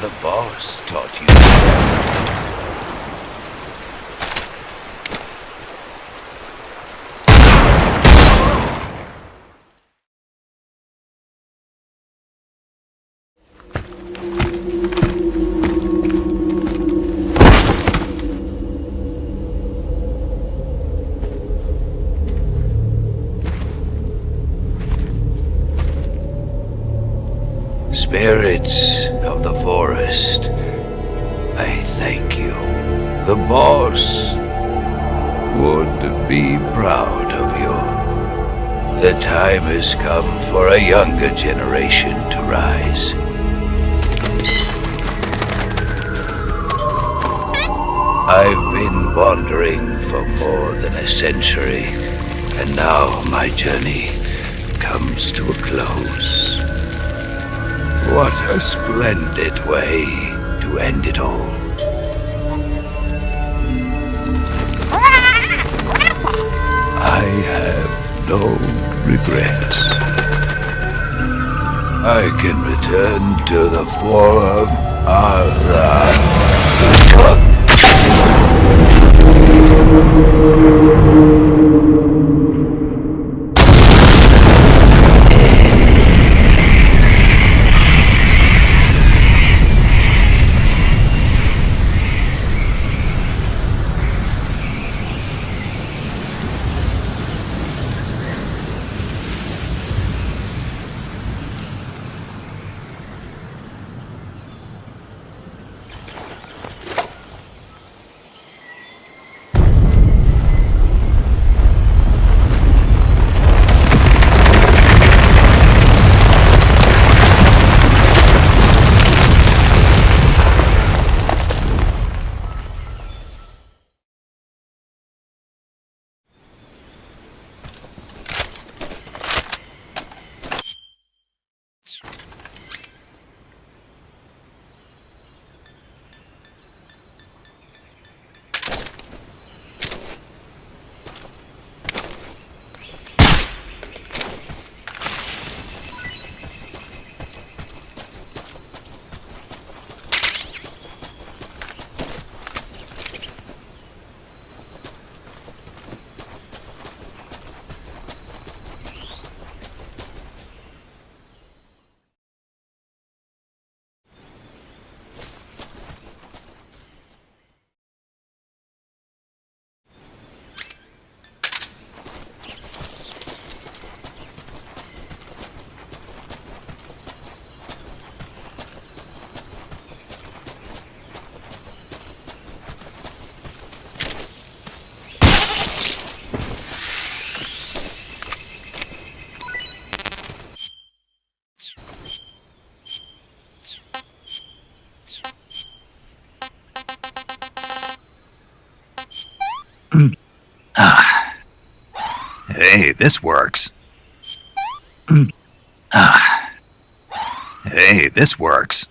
The boss taught you. Spirits of the forest, I thank you. The boss would be proud of you. The time has come for a younger generation to rise. I've been wandering for more than a century, and now my journey comes to a close. What a splendid way to end it all. I have no regrets. I can return to the Forum Ara. Hey, this works. Hey, this works.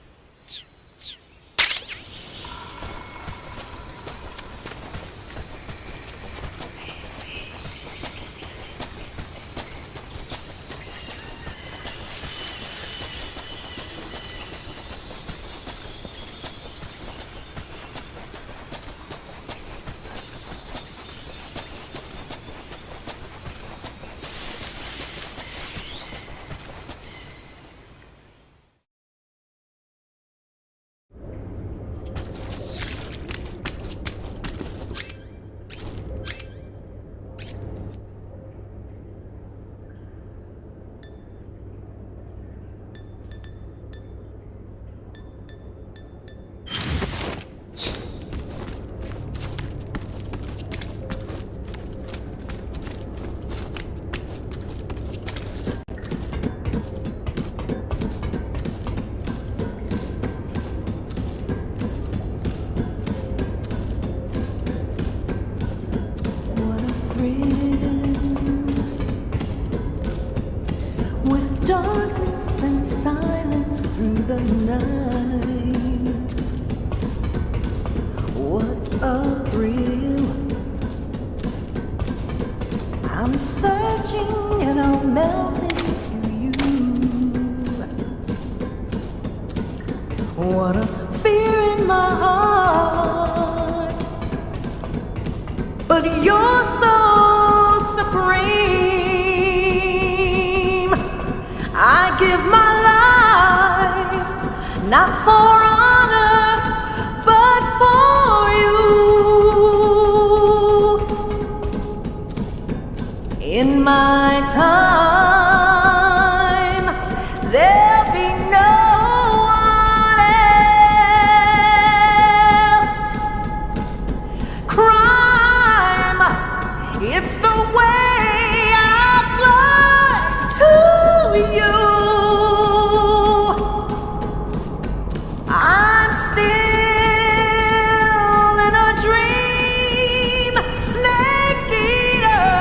With darkness and silence through the night, what a thrill. I'm searching and I'll melt into you. What a fear in my heart, but you're so supreme. I give my life, not for honor, but for you. In my time, there'll be no one else. Crime, it's the way I fly to you. I'm still in a dream, snake eater.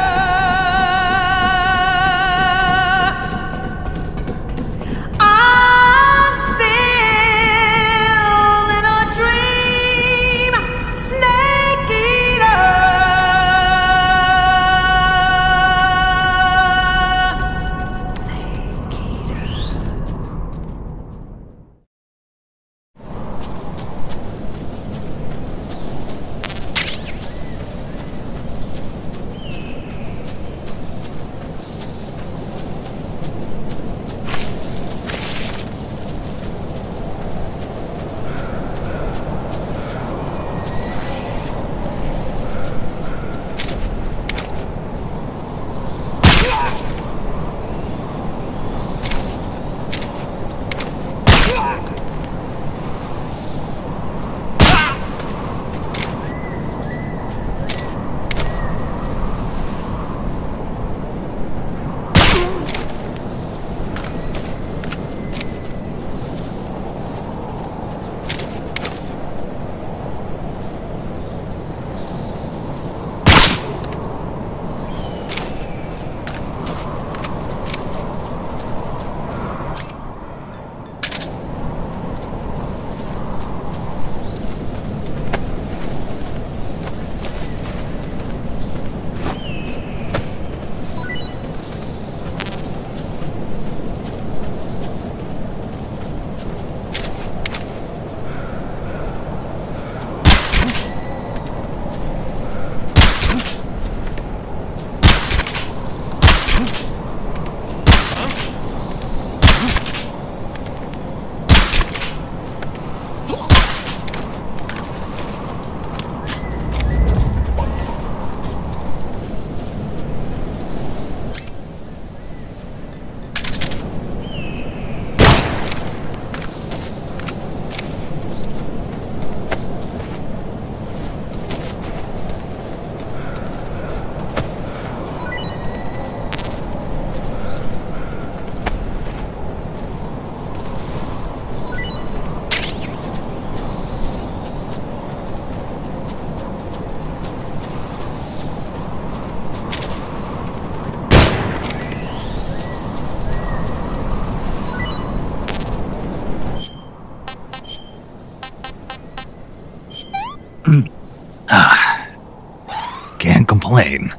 explain.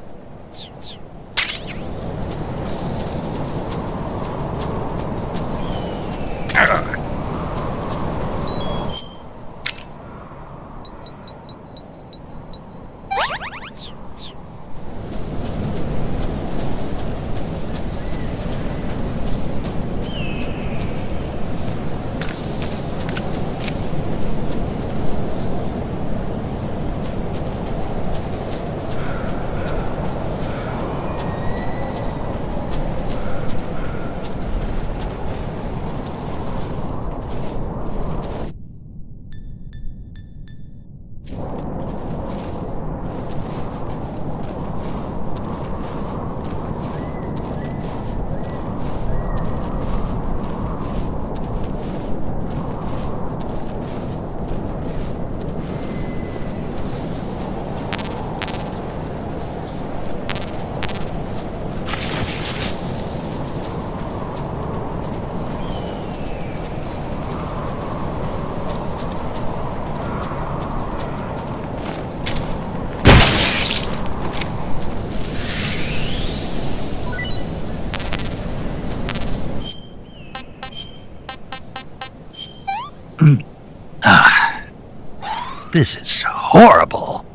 This is horrible.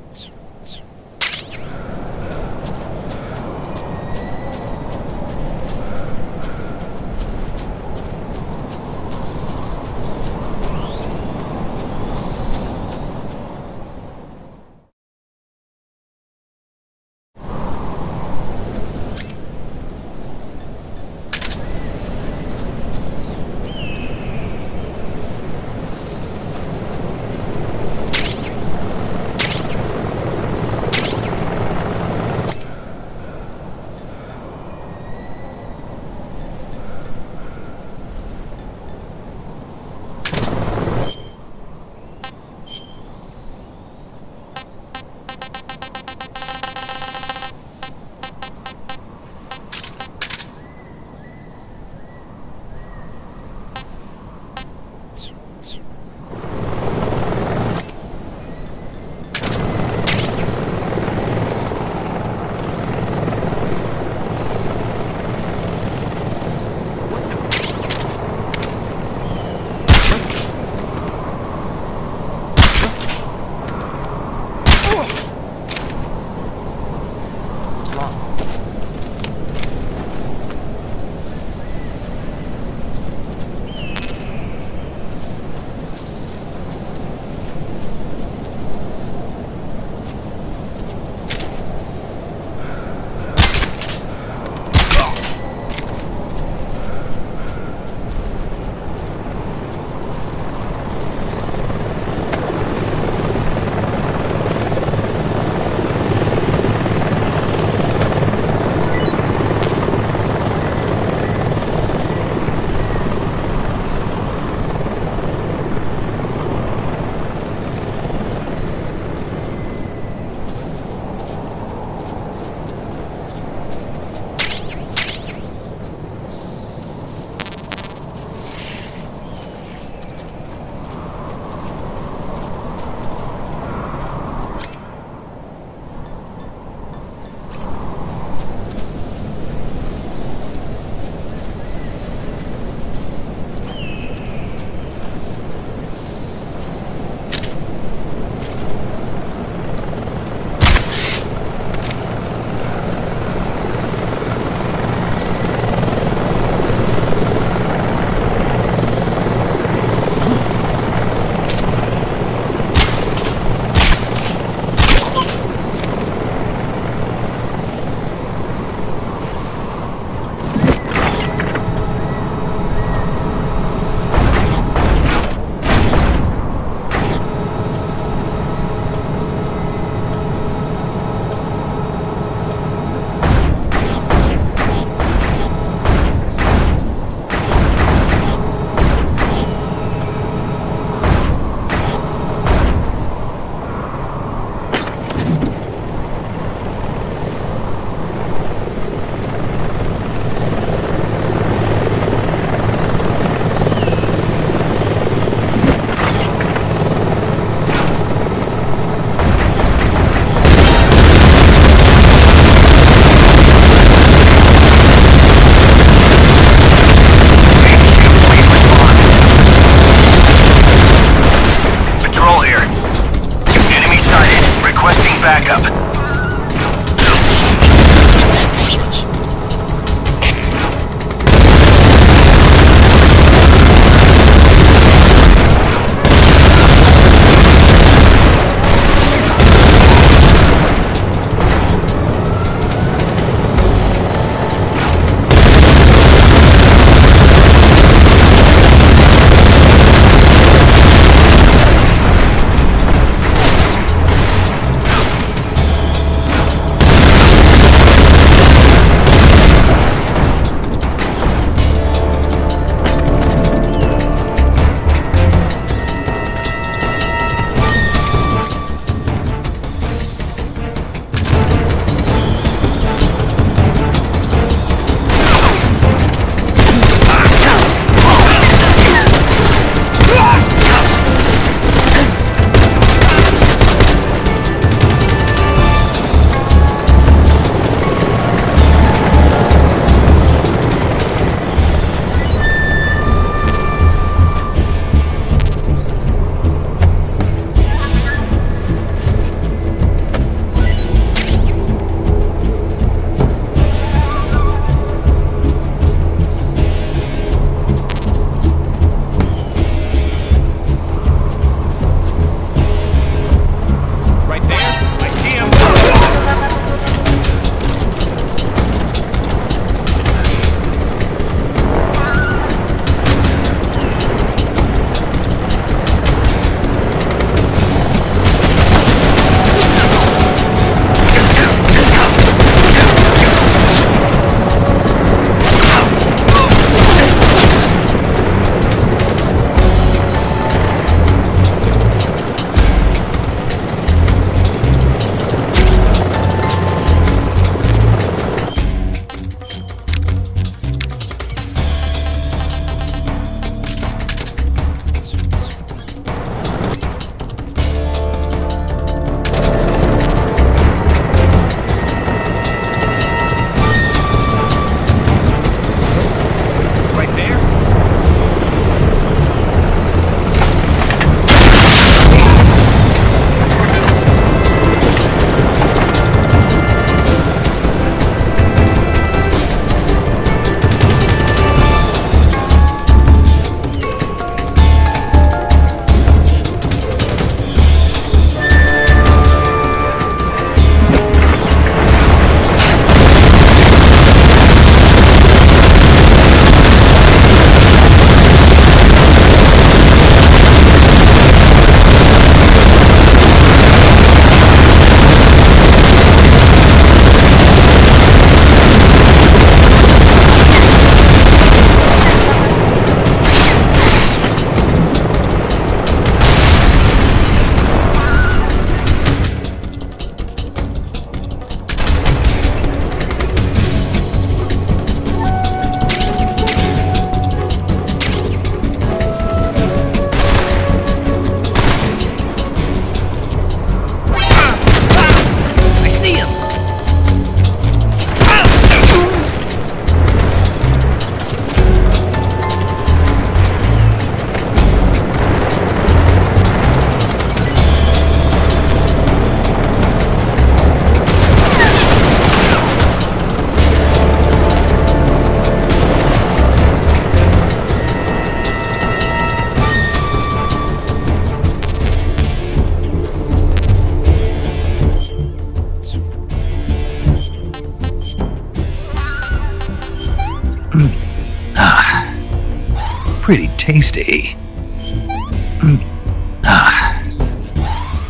pretty tasty.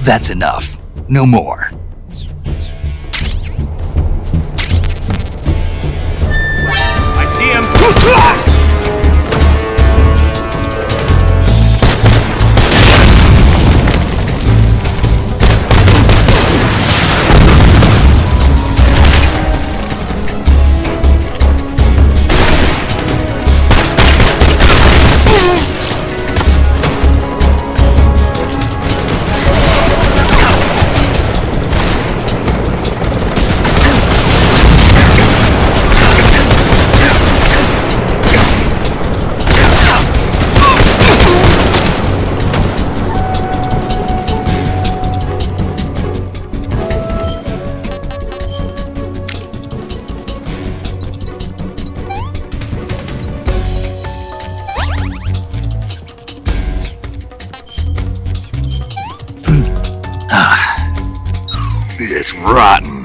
That's enough. No more. I see him! It's rotten.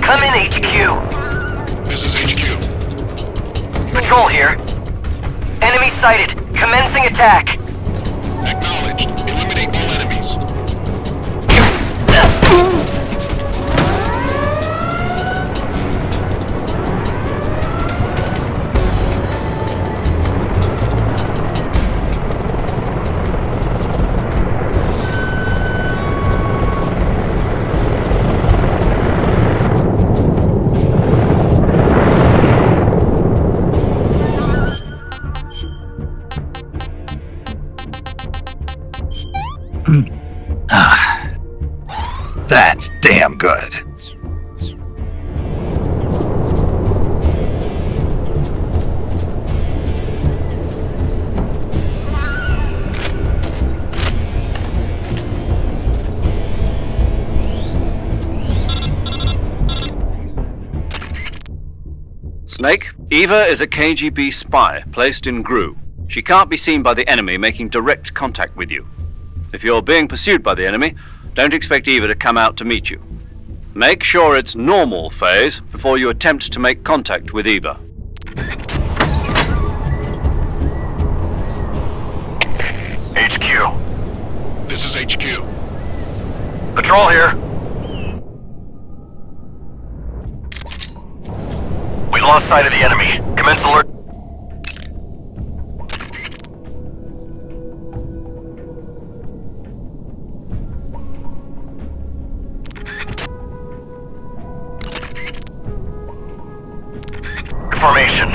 Come in, HQ. This is HQ. Patrol here. Enemy sighted. Commencing attack. Acknowledged. Eliminate all enemies. That's damn good. Snake, Eva is a KGB spy placed in GRU. She can't be seen by the enemy making direct contact with you. If you're being pursued by the enemy, don't expect Eva to come out to meet you. Make sure it's normal phase before you attempt to make contact with Eva. HQ. This is HQ. Patrol here. We lost sight of the enemy. Commence alert. Formation.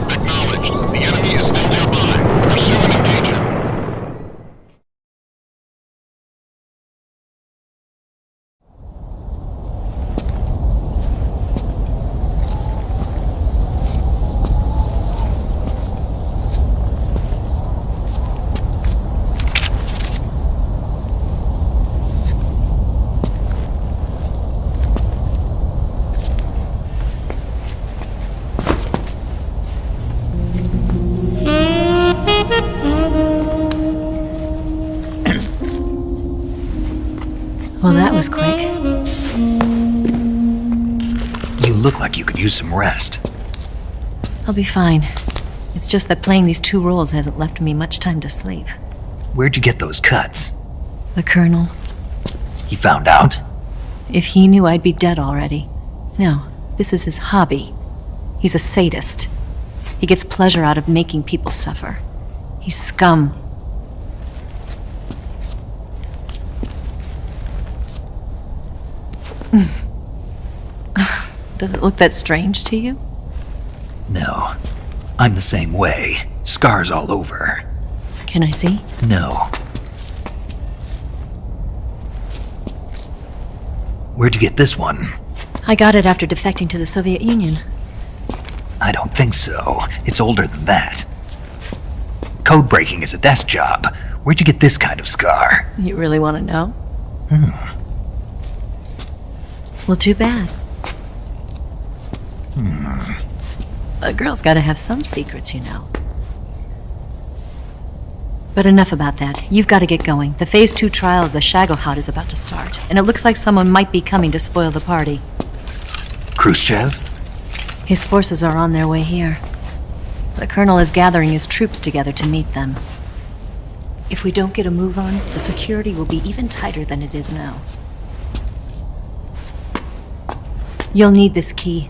Acknowledged. The enemy is still nearby. Pursue and engage him. Well, that was quick. You look like you could use some rest. I'll be fine. It's just that playing these two roles hasn't left me much time to sleep. Where'd you get those cuts? The Colonel. He found out? If he knew, I'd be dead already. No, this is his hobby. He's a sadist. He gets pleasure out of making people suffer. He's scum. Does it look that strange to you? No. I'm the same way. Scars all over. Can I see? No. Where'd you get this one? I got it after defecting to the Soviet Union. I don't think so. It's older than that. Code breaking is a desk job. Where'd you get this kind of scar? You really want to know? Well, too bad. A girl's gotta have some secrets, you know. But enough about that. You've got to get going. The Phase 2 trial of the Shagohod is about to start, and it looks like someone might be coming to spoil the party. Khrushchev? His forces are on their way here. The Colonel is gathering his troops together to meet them. If we don't get a move on, the security will be even tighter than it is now. You'll need this key.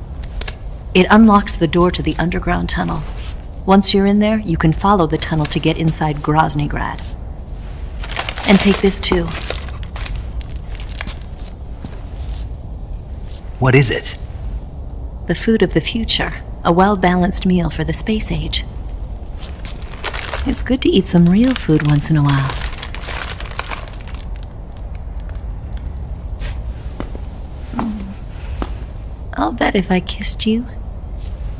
It unlocks the door to the underground tunnel. Once you're in there, you can follow the tunnel to get inside Groznygrad. And take this too. What is it? The food of the future. A well-balanced meal for the space age. It's good to eat some real food once in a while. I'll bet if I kissed you,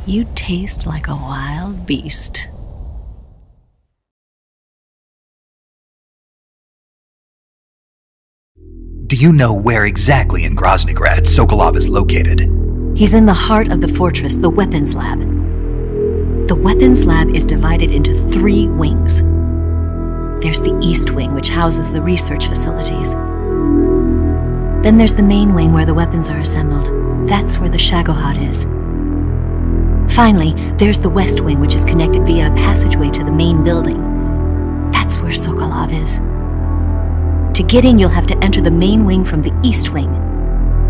you'd taste like a wild beast. Do you know where exactly in Groznygrad Sokolov is located? He's in the heart of the fortress, the weapons lab. The weapons lab is divided into 3 wings. There's the East Wing, which houses the research facilities. Then there's the main wing where the weapons are assembled. That's where the Shagohod is. Finally, there's the West Wing, which is connected via a passageway to the main building. That's where Sokolov is. To get in, you'll have to enter the main wing from the East Wing.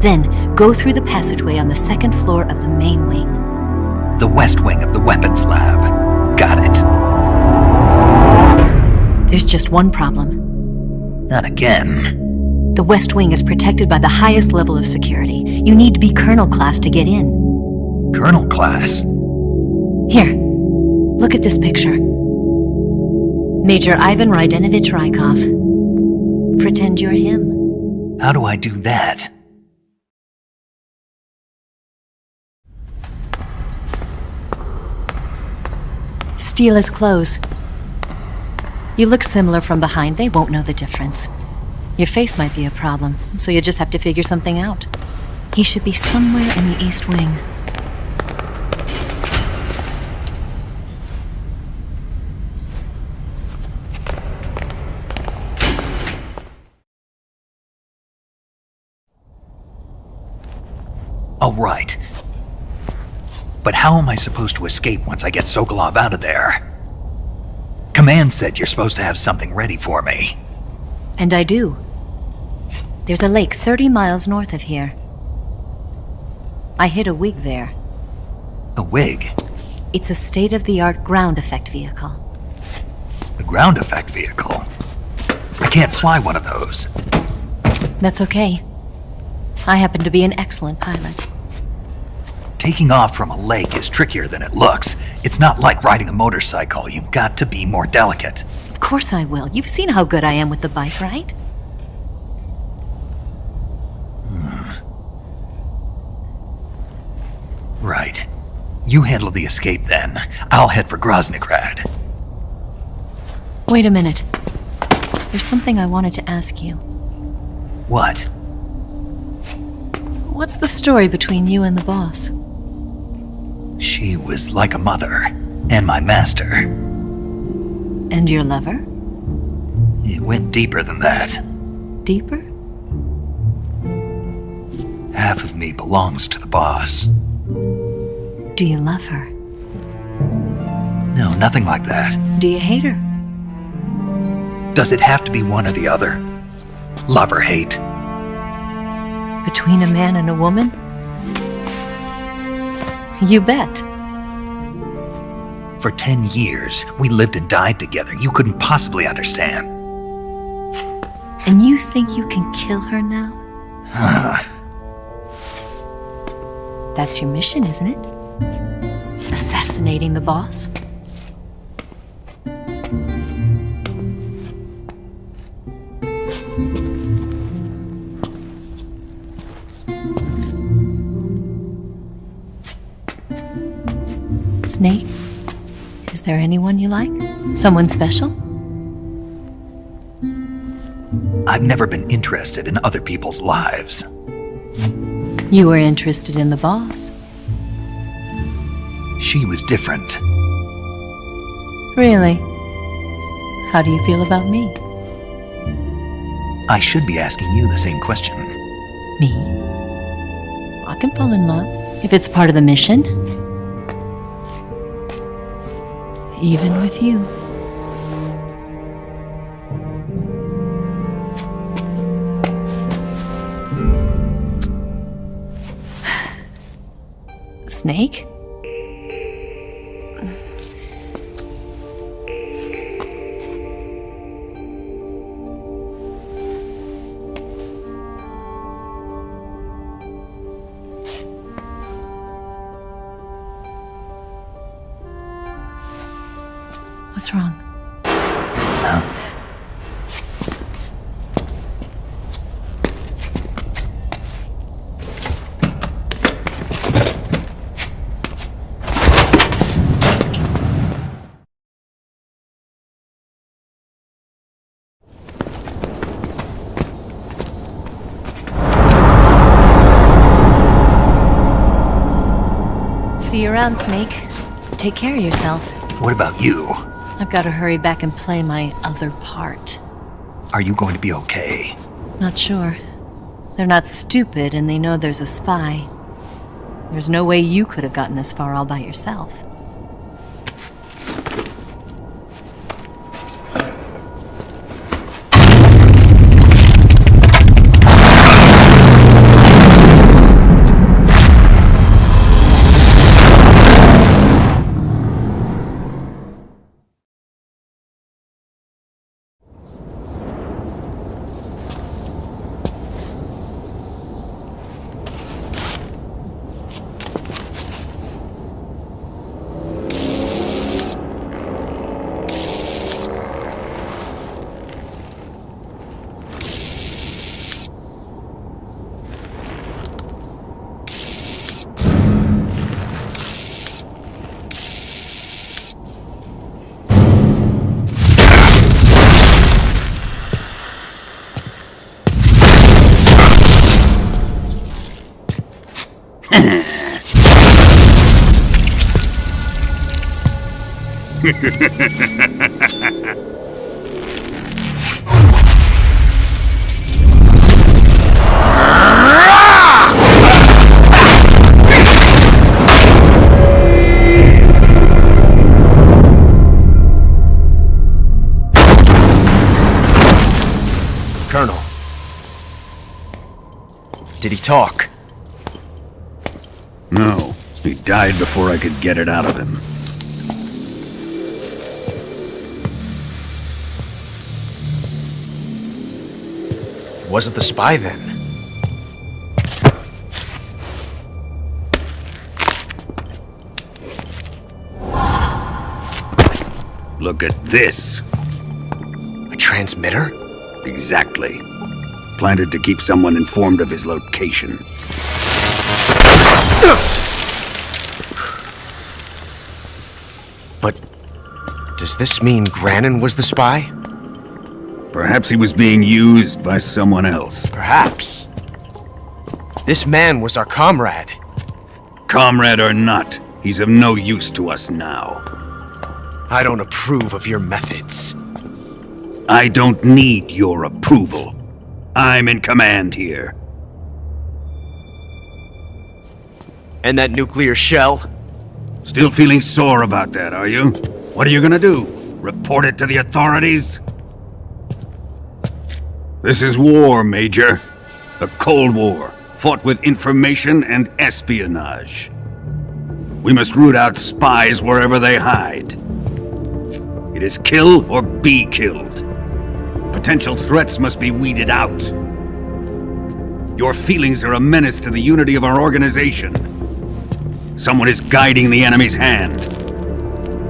Then, go through the passageway on the 2nd floor of the main wing. The West Wing of the weapons lab. Got it. There's just one problem. Not again. The West Wing is protected by the highest level of security. You need to be Colonel class to get in. Colonel class? Here, look at this picture. Major Ivan Rydenovich Rykov. Pretend you're him. How do I do that? Steal his clothes. You look similar from behind. They won't know the difference. Your face might be a problem, so you just have to figure something out. He should be somewhere in the East Wing. Oh, right. But how am I supposed to escape once I get Sokolov out of there? Command said you're supposed to have something ready for me. And I do. There's a lake 30 miles north of here. I hid a wig there. A wig? It's a state-of-the-art ground effect vehicle. A ground effect vehicle? I can't fly one of those. That's okay. I happen to be an excellent pilot. Taking off from a lake is trickier than it looks. It's not like riding a motorcycle. You've got to be more delicate. Of course I will. You've seen how good I am with the bike, right? Right. You handle the escape then. I'll head for Groznygrad. Wait a minute. There's something I wanted to ask you. What? What's the story between you and the boss? She was like a mother, and my master. And your lover? It went deeper than that. Deeper? Half of me belongs to the boss. Do you love her? No, nothing like that. Do you hate her? Does it have to be one or the other? Love or hate? Between a man and a woman? You bet. For 10 years, we lived and died together. You couldn't possibly understand. And you think you can kill her now? That's your mission, isn't it? Assassinating the boss? Snake? Is there anyone you like? Someone special? I've never been interested in other people's lives. You were interested in the boss. She was different. Really? How do you feel about me? I should be asking you the same question. Me? I can fall in love if it's part of the mission. Even with you. Snake? What's wrong? See you around, Snake. Take care of yourself. What about you? I've got to hurry back and play my other part. Are you going to be okay? Not sure. They're not stupid and they know there's a spy. There's no way you could have gotten this far all by yourself. Did he talk? No. He died before I could get it out of him. Wasn't the spy then? Look at this. A transmitter? Exactly. Planted to keep someone informed of his location. But does this mean Granin was the spy? Perhaps he was being used by someone else. Perhaps. This man was our comrade. Comrade or not, he's of no use to us now. I don't approve of your methods. I don't need your approval. I'm in command here. And that nuclear shell? Still feeling sore about that, are you? What are you gonna do? Report it to the authorities? This is war, Major. A Cold War, fought with information and espionage. We must root out spies wherever they hide. It is kill or be killed. Potential threats must be weeded out. Your feelings are a menace to the unity of our organization. Someone is guiding the enemy's hand.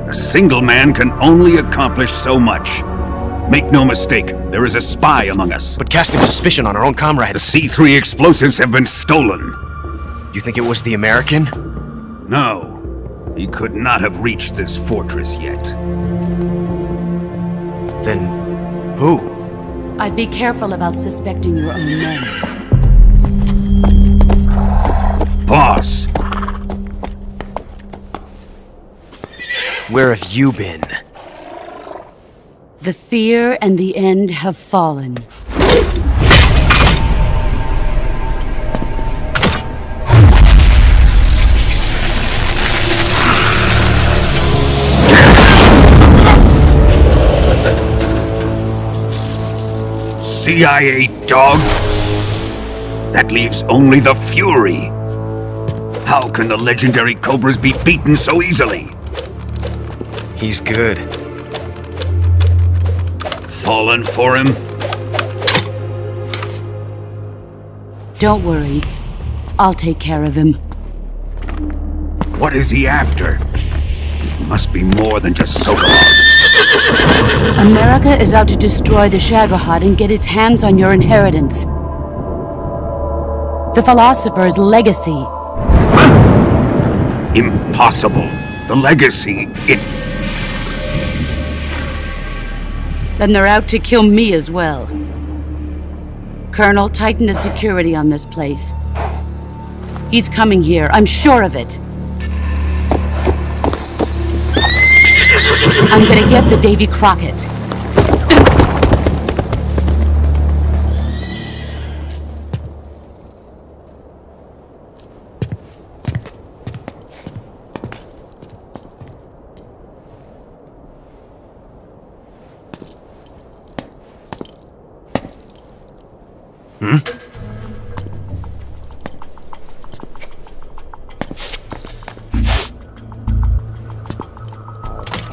A single man can only accomplish so much. Make no mistake, there is a spy among us. But casting suspicion on our own comrades... The C3 explosives have been stolen. You think it was the American? No. He could not have reached this fortress yet. Then... who? I'd be careful about suspecting your own men. Boss! Where have you been? The fear and the end have fallen. CIA dog? That leaves only the Fury. How can the legendary Cobras be beaten so easily? He's good. Fallen for him? Don't worry. I'll take care of him. What is he after? It must be more than just Sokolov. America is out to destroy the Shagohod and get its hands on your inheritance. The Philosopher's legacy. Impossible. The legacy, Then they're out to kill me as well. Colonel, tighten the security on this place. He's coming here, I'm sure of it. I'm gonna get the Davy Crockett.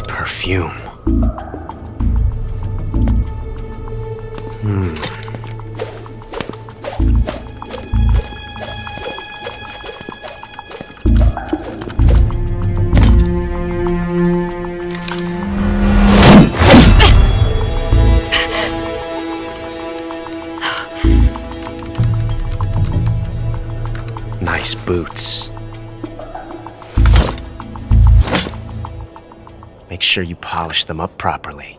Perfume. Nice boots. Make sure you polish them up properly.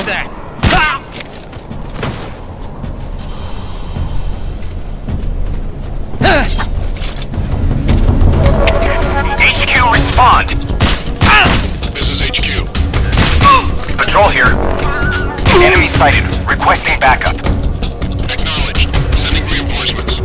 Watch that! HQ, respond! This is HQ. Patrol here. Enemy sighted. Requesting backup. Acknowledged. Sending reinforcements.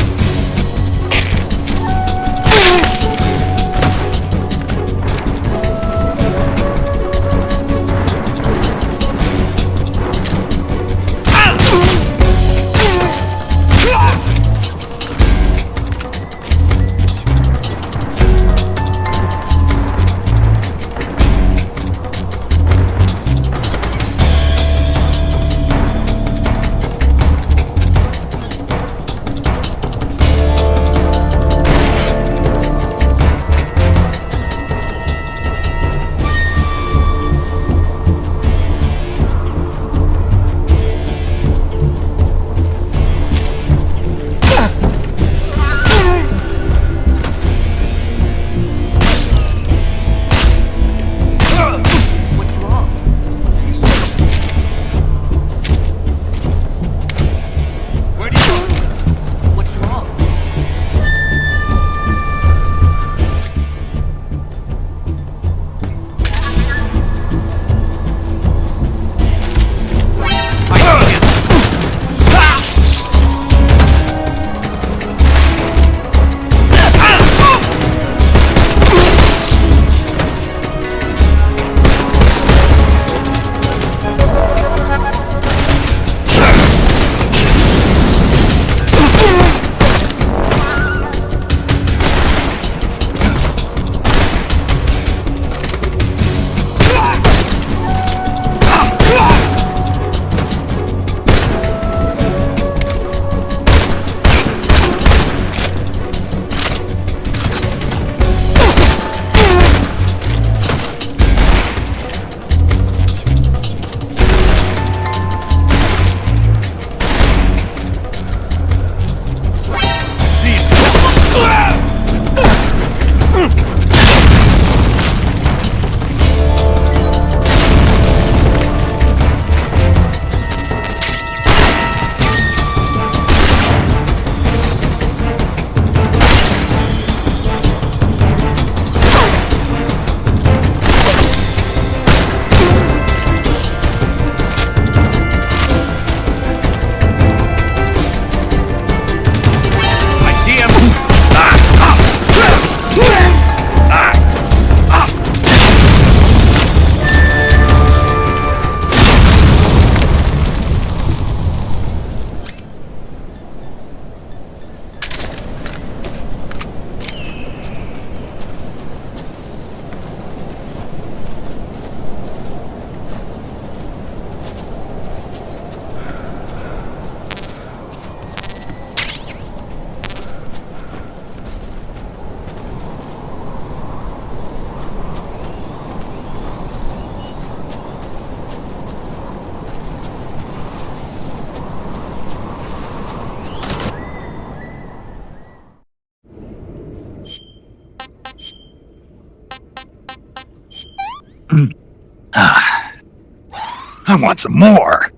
I want some more.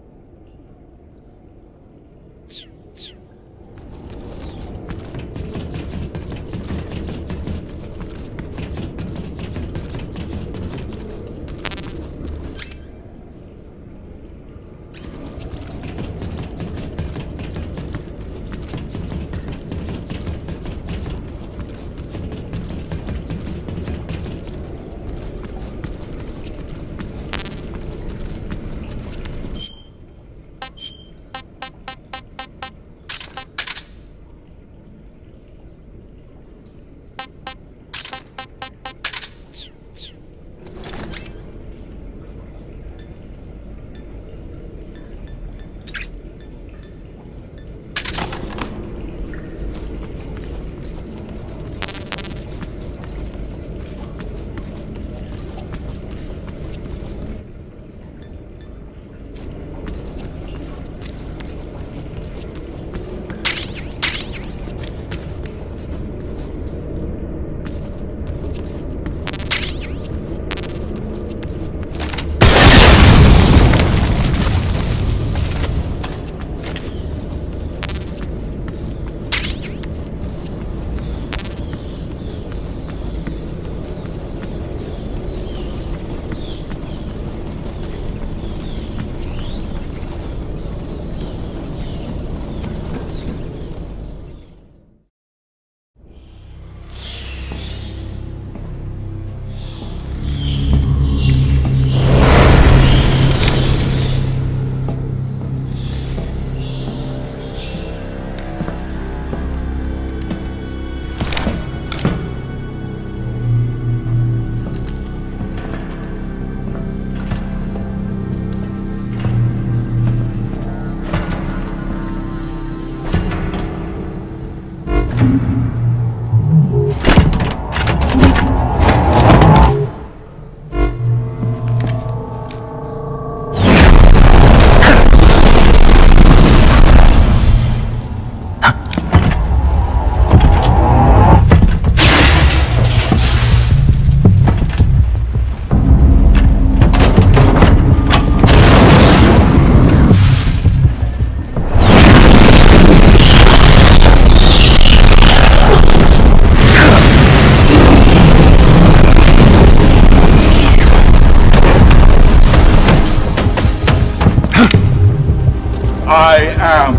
I am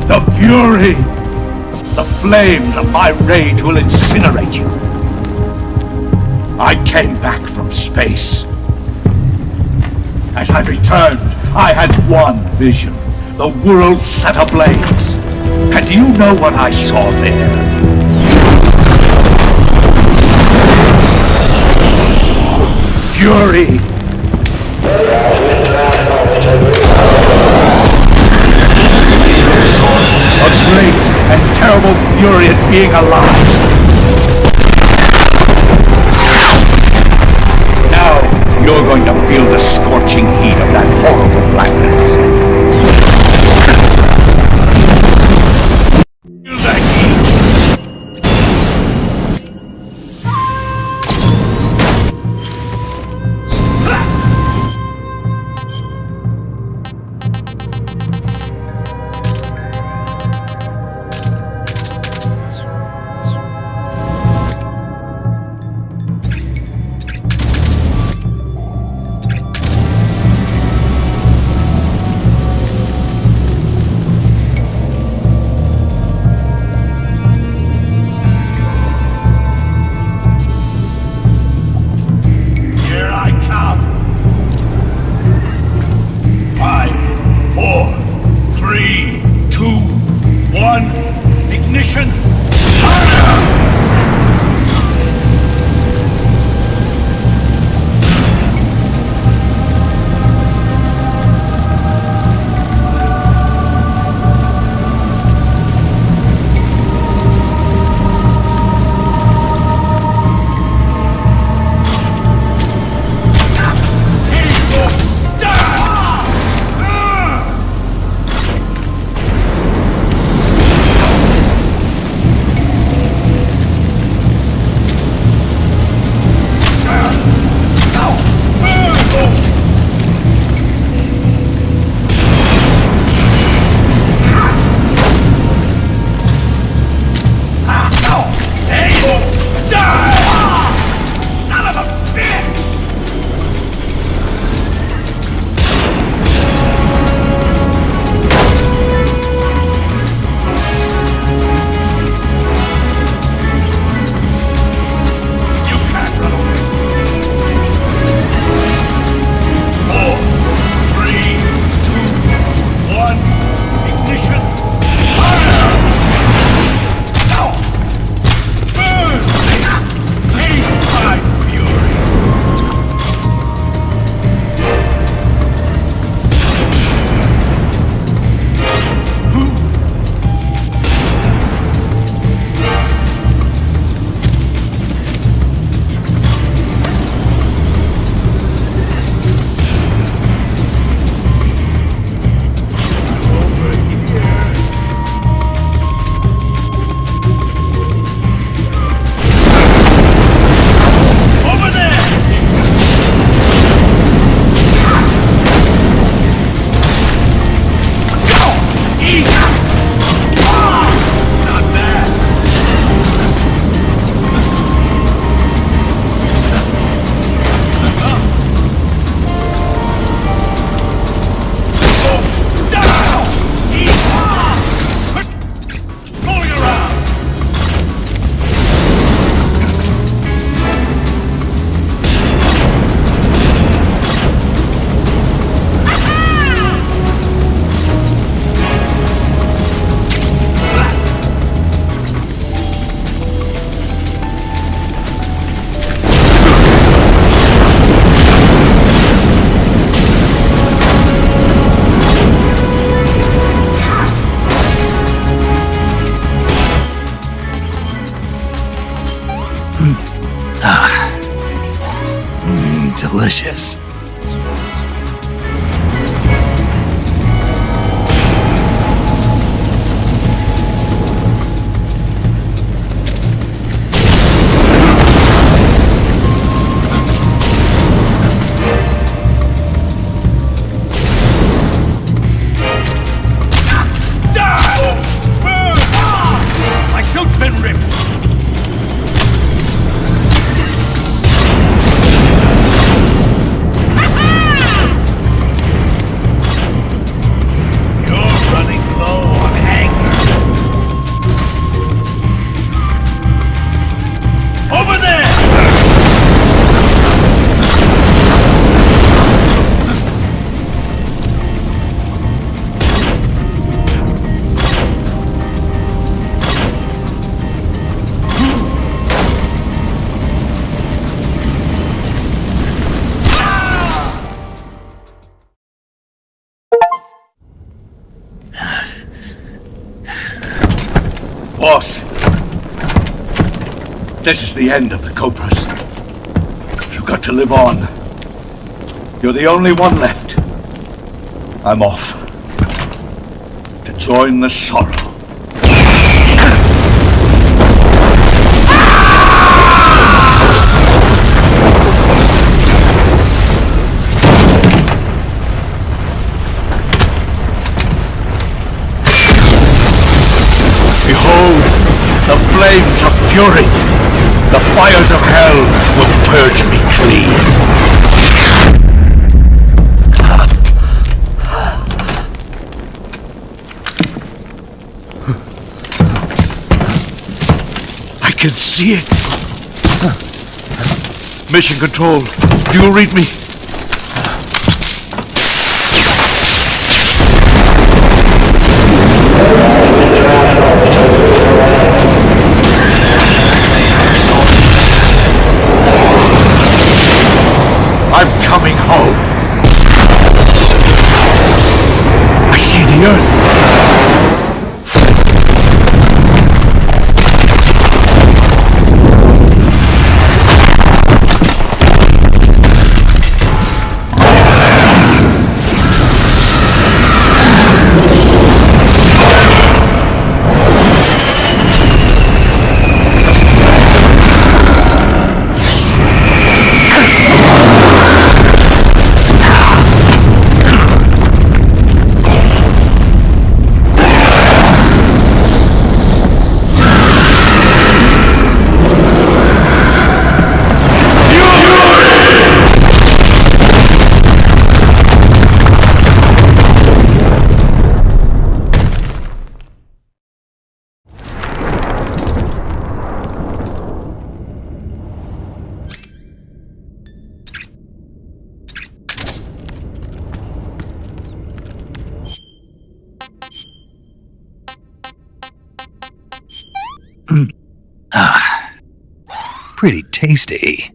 the Fury. The flames of my rage will incinerate you. I came back from space. As I returned, I had one vision. The world set ablaze. And do you know what I saw there? Fury. A great and terrible fury at being alive. Now you're going to feel the scorching heat of that horrible blackness. Feel that heat. Delicious. My suit's been ripped! Boss, this is the end of the Cobras. You've got to live on. You're the only one left. I'm off to join the sorrow. Behold, the flames of fury. The fires of hell will purge me clean. I can see it. Mission Control, do you read me? I'm coming home. I see the Earth. Pretty tasty.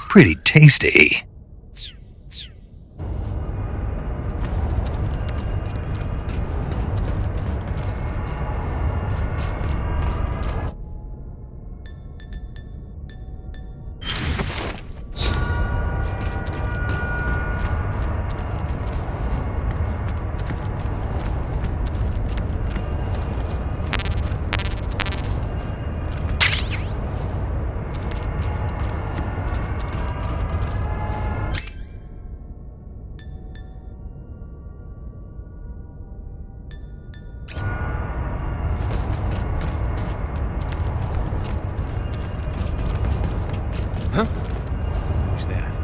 Pretty tasty. Huh? Who's that?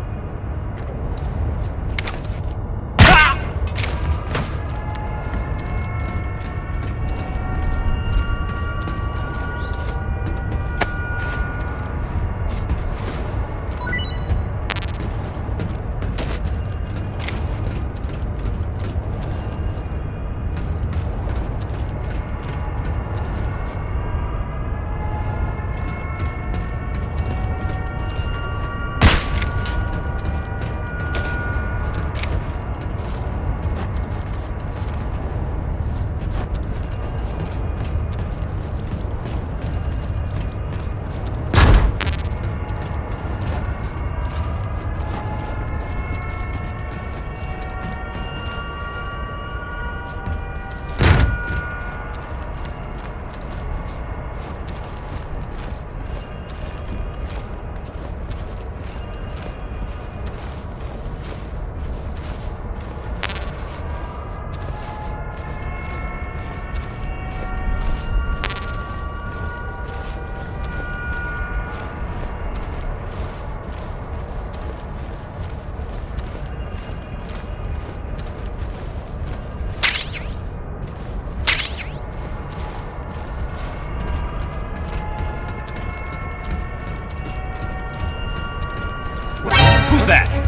Who's that?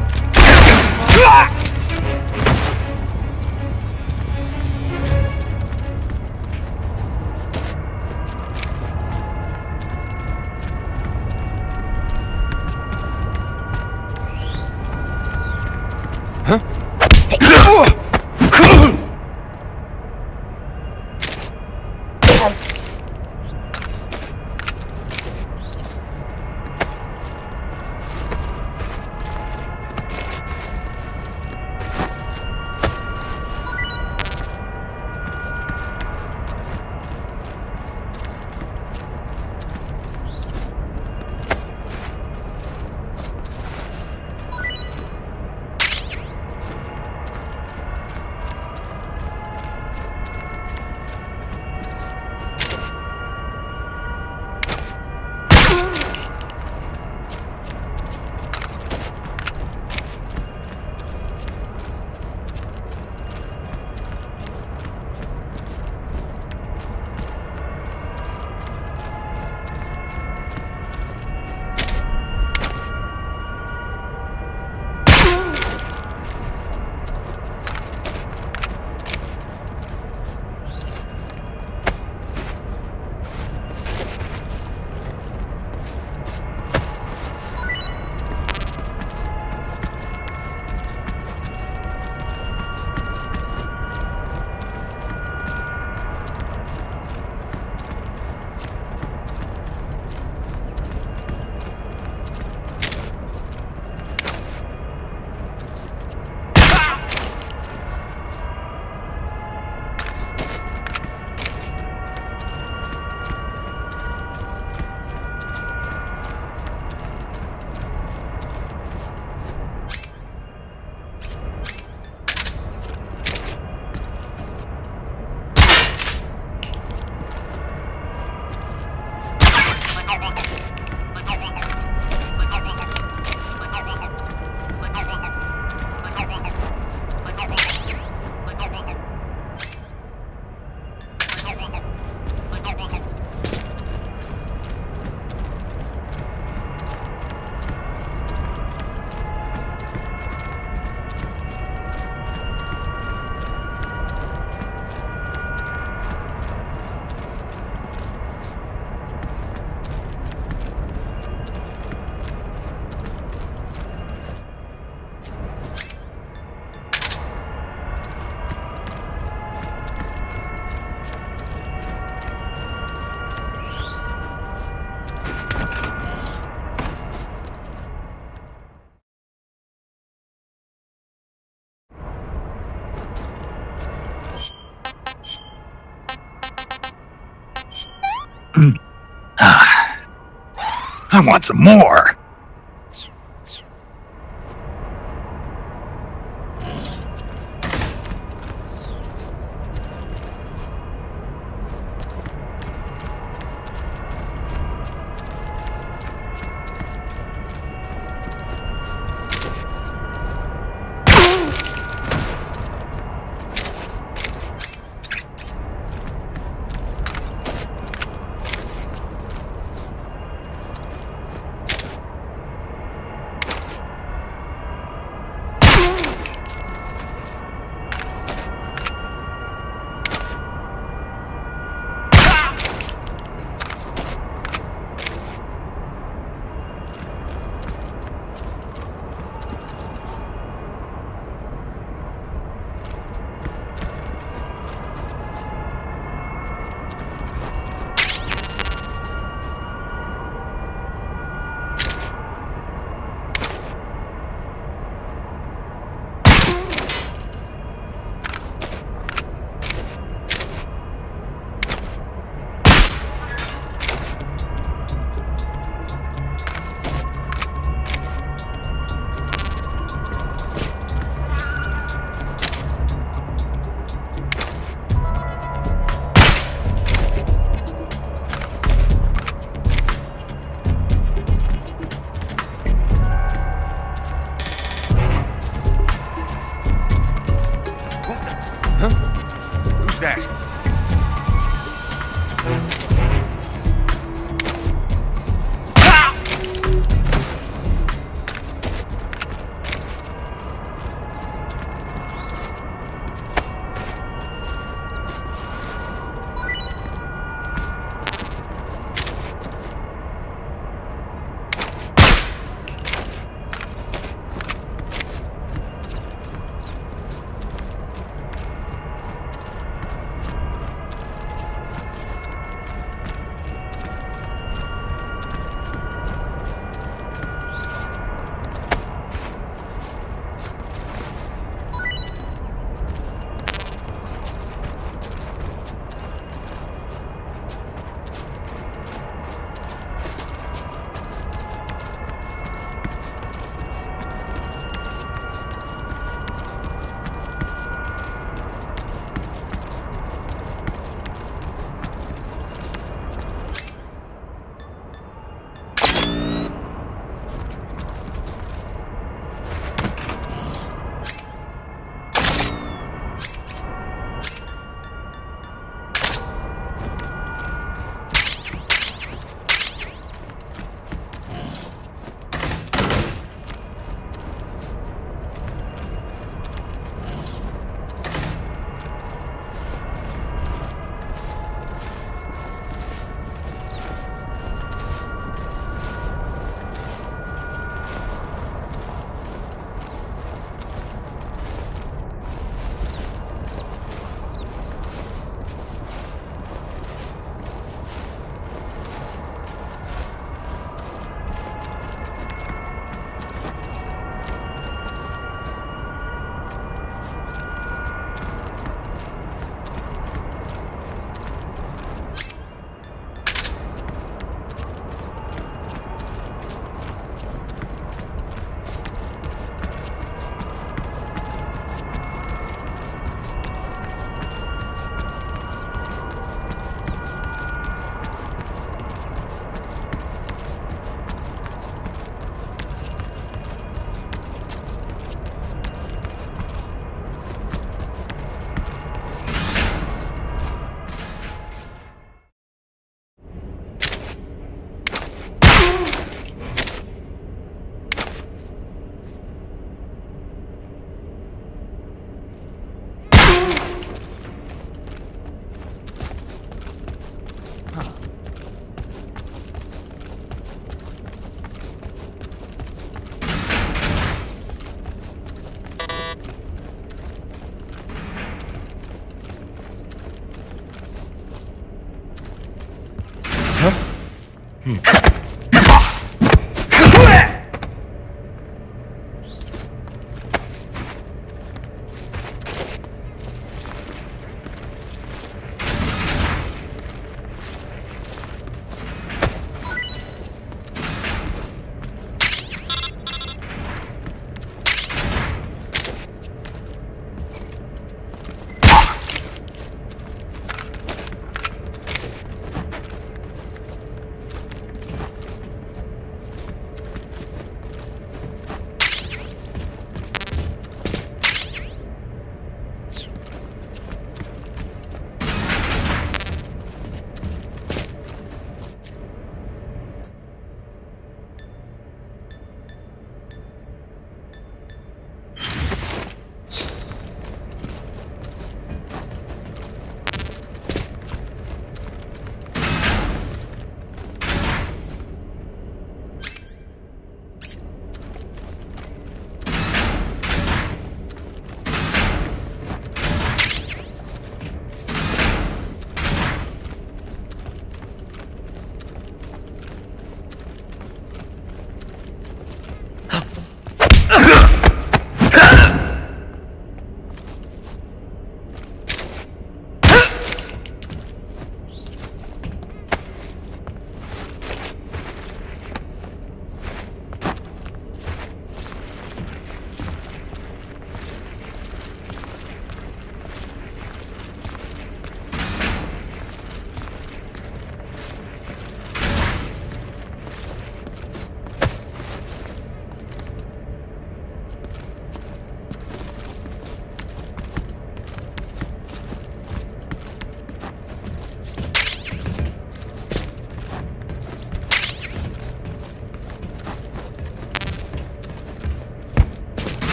I want some more.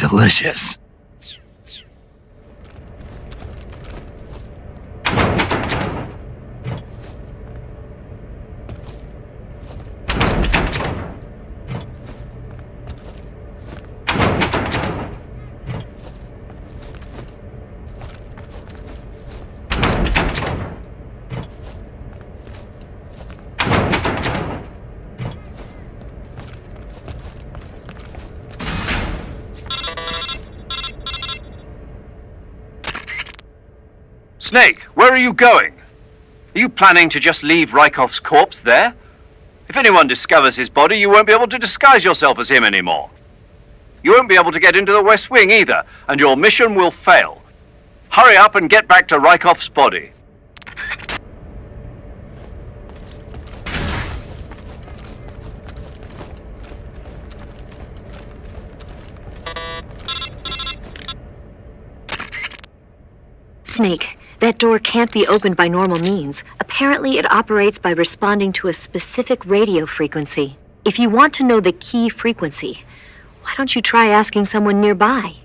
Delicious. Snake, where are you going? Are you planning to just leave Rykhoff's corpse there? If anyone discovers his body, you won't be able to disguise yourself as him anymore. You won't be able to get into the West Wing either, and your mission will fail. Hurry up and get back to Rykhoff's body. Snake, that door can't be opened by normal means. Apparently, it operates by responding to a specific radio frequency. If you want to know the key frequency, why don't you try asking someone nearby?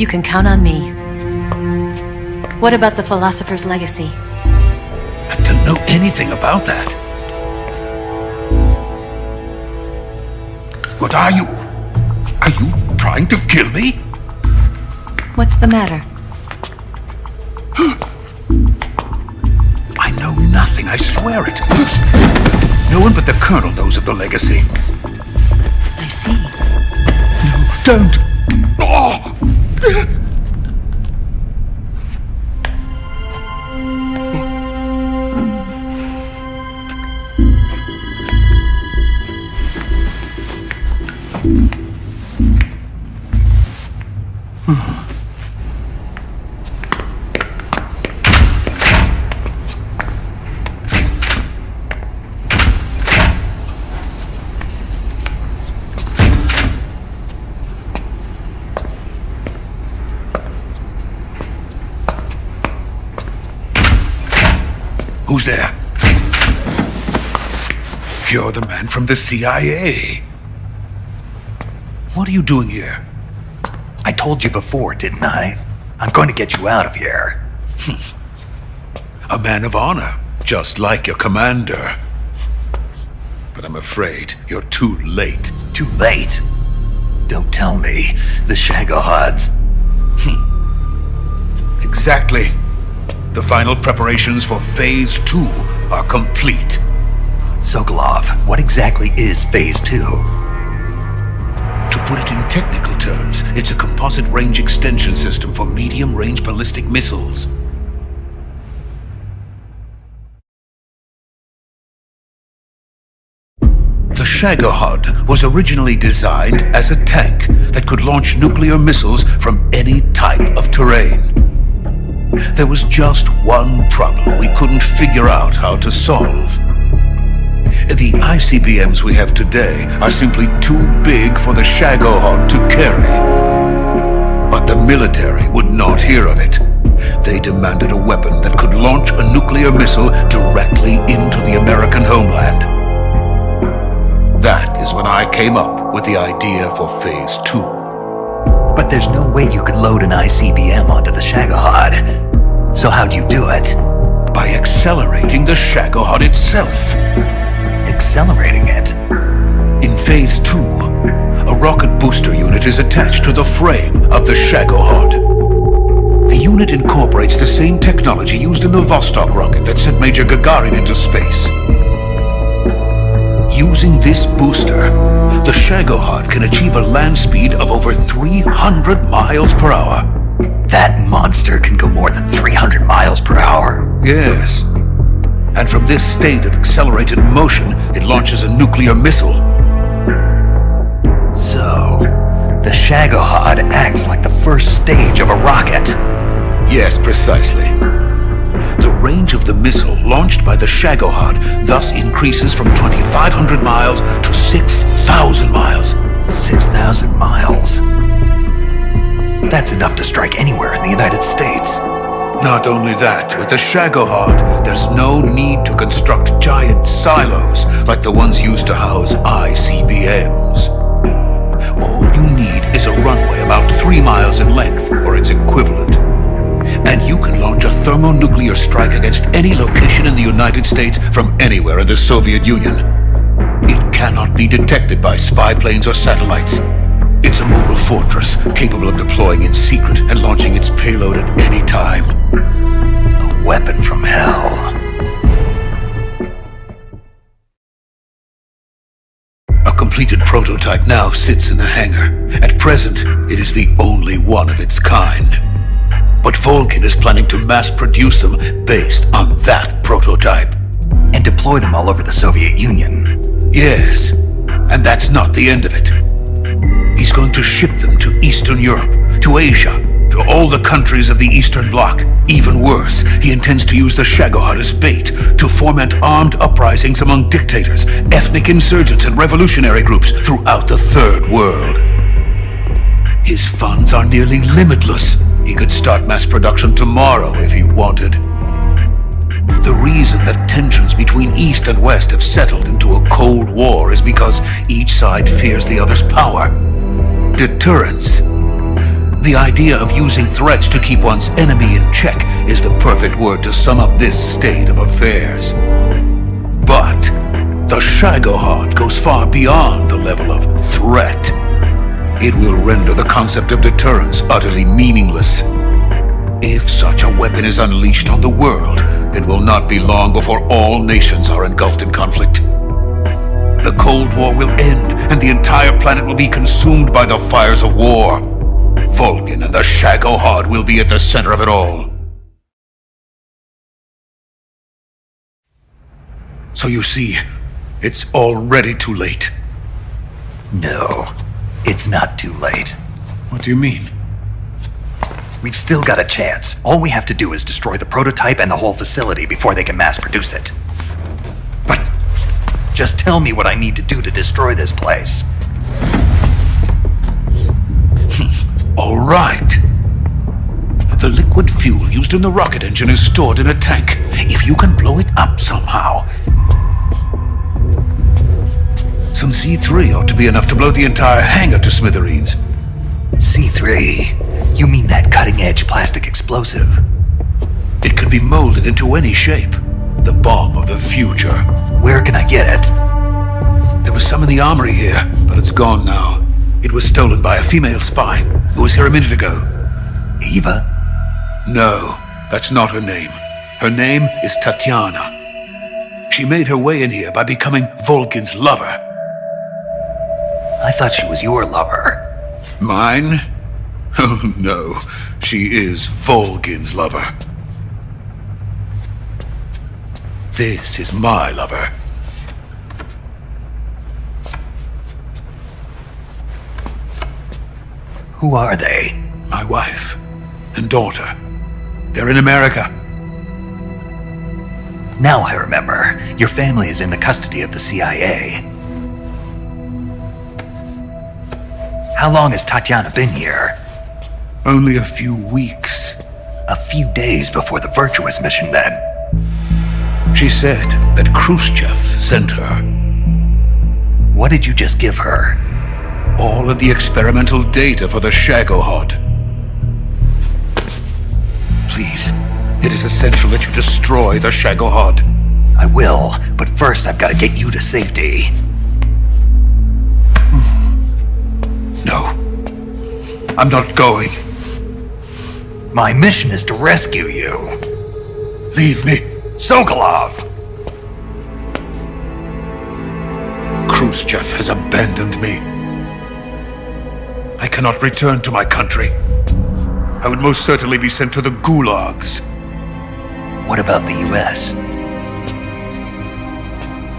You can count on me. What about the Philosopher's Legacy? I don't know anything about that. What are you? Are you trying to kill me? What's the matter? I know nothing, I swear it. No one but the Colonel knows of the legacy. I see. No, don't! Oh! Who's there? You're the man from the CIA. What are you doing here? I told you before, didn't I? I'm going to get you out of here. A man of honor, just like your commander. But I'm afraid you're too late. Too late? Don't tell me. The Shagohods. Exactly. The final preparations for Phase 2 are complete. Sokolov, what exactly is Phase 2? To put it in technical terms, it's a composite range extension system for medium-range ballistic missiles. The Shagohod was originally designed as a tank that could launch nuclear missiles from any type of terrain. There was just one problem we couldn't figure out how to solve. The ICBMs we have today are simply too big for the Shagohod to carry. But the military would not hear of it. They demanded a weapon that could launch a nuclear missile directly into the American homeland. That is when I came up with the idea for Phase 2. But there's no way you could load an ICBM onto the Shagohod. So how'd you do it? By accelerating the Shagohod itself. Accelerating it? In Phase 2, a rocket booster unit is attached to the frame of the Shagohod. The unit incorporates the same technology used in the Vostok rocket that sent Major Gagarin into space. Using this booster, the Shagohod can achieve a land speed of over 300 miles per hour. That monster can go more than 300 miles per hour? Yes. And from this state of accelerated motion, it launches a nuclear missile. So, the Shagohod acts like the first stage of a rocket? Yes, precisely. The range of the missile launched by the Shagohod thus increases from 2,500 miles to 6,000 miles. 6,000 miles? That's enough to strike anywhere in the United States. Not only that, with the Shagohod, there's no need to construct giant silos like the ones used to house ICBMs. All you need is a runway about 3 miles in length, or its equivalent. And you can launch a thermonuclear strike against any location in the United States from anywhere in the Soviet Union. It cannot be detected by spy planes or satellites. It's a mobile fortress, capable of deploying in secret and launching its payload at any time. A weapon from hell. A completed prototype now sits in the hangar. At present, it is the only one of its kind. But Volgin is planning to mass produce them based on that prototype. And deploy them all over the Soviet Union. Yes, and that's not the end of it. He's going to ship them to Eastern Europe, to Asia, to all the countries of the Eastern Bloc. Even worse, he intends to use the Shagohod as bait to foment armed uprisings among dictators, ethnic insurgents, and revolutionary groups throughout the Third World. His funds are nearly limitless. He could start mass production tomorrow if he wanted. The reason that tensions between East and West have settled into a Cold War is because each side fears the other's power. Deterrence. The idea of using threats to keep one's enemy in check is the perfect word to sum up this state of affairs. But the Shagohod goes far beyond the level of threat. It will render the concept of deterrence utterly meaningless. If such a weapon is unleashed on the world, it will not be long before all nations are engulfed in conflict. The Cold War will end, and the entire planet will be consumed by the fires of war. Vulcan and the Shagohod will be at the center of it all. So you see, it's already too late. No, it's not too late. What do you mean? We've still got a chance. All we have to do is destroy the prototype and the whole facility before they can mass produce it. But just tell me what I need to do to destroy this place. All right. The liquid fuel used in the rocket engine is stored in a tank. If you can blow it up somehow. Some C3 ought to be enough to blow the entire hangar to smithereens. C3? You mean that cutting-edge plastic explosive? It could be molded into any shape. The bomb of the future. Where can I get it? There was some in the armory here, but it's gone now. It was stolen by a female spy who was here a minute ago. Eva? No, that's not her name. Her name is Tatiana. She made her way in here by becoming Vulcan's lover. I thought she was your lover. Mine? Oh no, she is Vulcan's lover. This is my lover. Who are they? My wife and daughter. They're in America. Now I remember. Your family is in the custody of the CIA. How long has Tatiana been here? Only a few weeks. A few days before the Virtuous mission, then. She said that Khrushchev sent her. What did you just give her? All of the experimental data for the Shagohod. Please, it is essential that you destroy the Shagohod. I will, but first I've got to get you to safety. No, I'm not going. My mission is to rescue you. Leave me. Sokolov! Khrushchev has abandoned me. I cannot return to my country. I would most certainly be sent to the gulags. What about the US?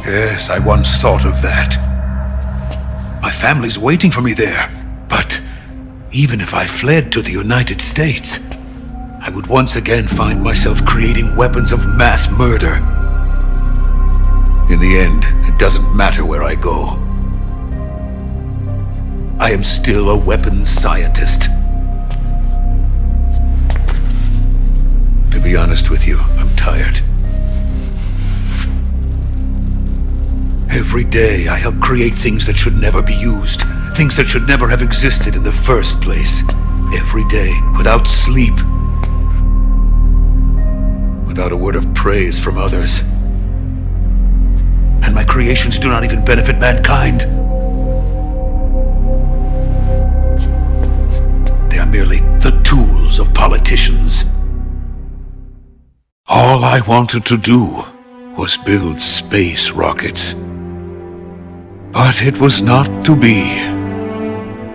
Yes, I once thought of that. My family's waiting for me there. But even if I fled to the United States, I would once again find myself creating weapons of mass murder. In the end, it doesn't matter where I go. I am still a weapons scientist. To be honest with you, I'm tired. Every day I help create things that should never be used, things that should never have existed in the first place. Every day, without sleep, without a word of praise from others. And my creations do not even benefit mankind. They are merely the tools of politicians. All I wanted to do was build space rockets. But it was not to be.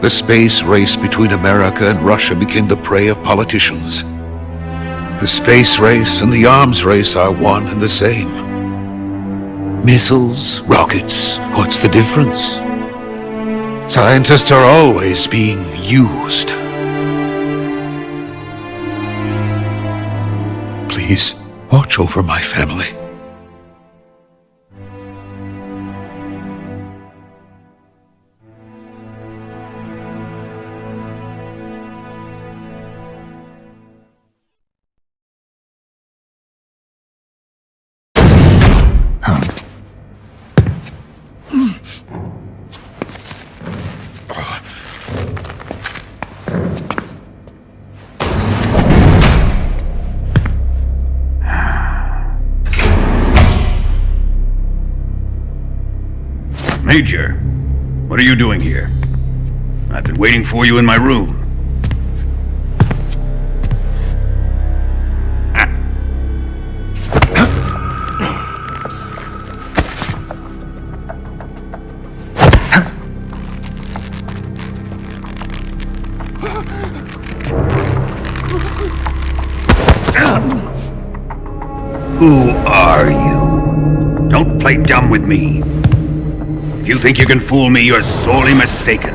The space race between America and Russia became the prey of politicians. The space race and the arms race are one and the same. Missiles, rockets, what's the difference? Scientists are always being used. Please, watch over my family. Major, what are you doing here? I've been waiting for you in my room. Who are you? Don't play dumb with me. If you think you can fool me, you're sorely mistaken.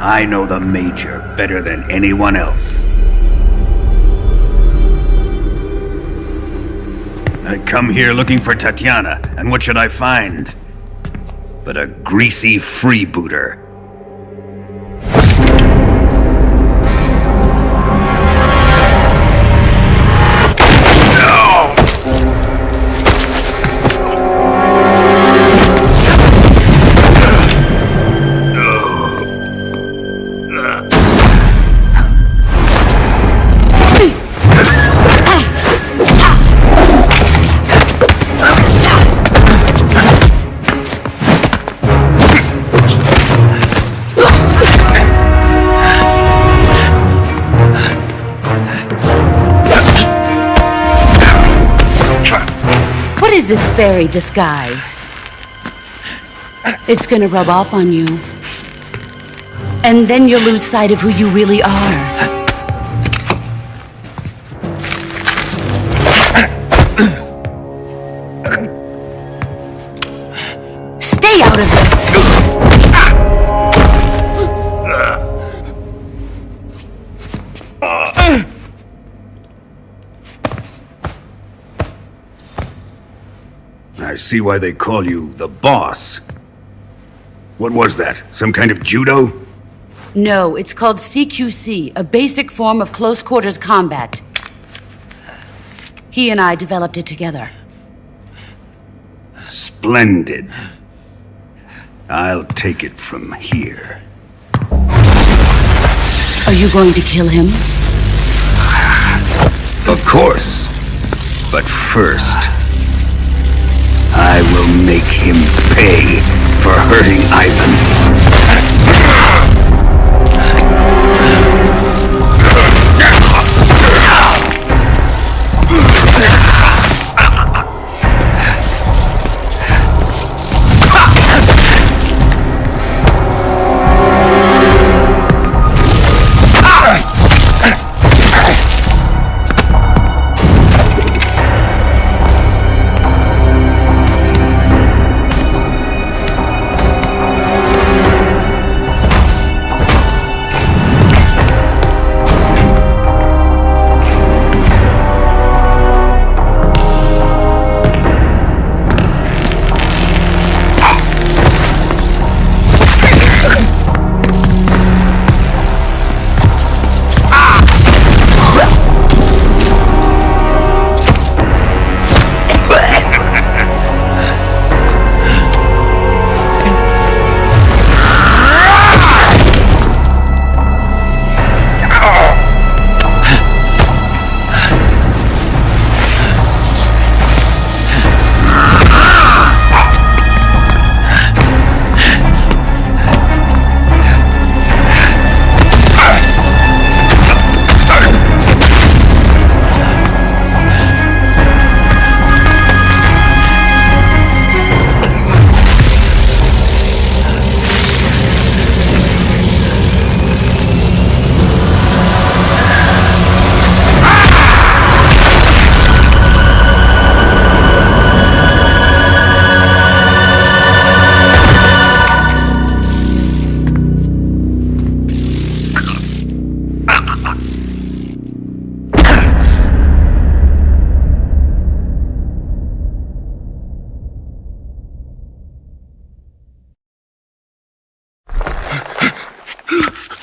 I know the Major better than anyone else. I come here looking for Tatiana, and what should I find? But a greasy freebooter. This fairy disguise. It's gonna rub off on you. And then you'll lose sight of who you really are. Stay out of this! I see why they call you the boss. What was that? Some kind of judo? No, it's called CQC, a basic form of close quarters combat. He and I developed it together. Splendid. I'll take it from here. Are you going to kill him? Of course. But first, I will make him pay for hurting Ivan.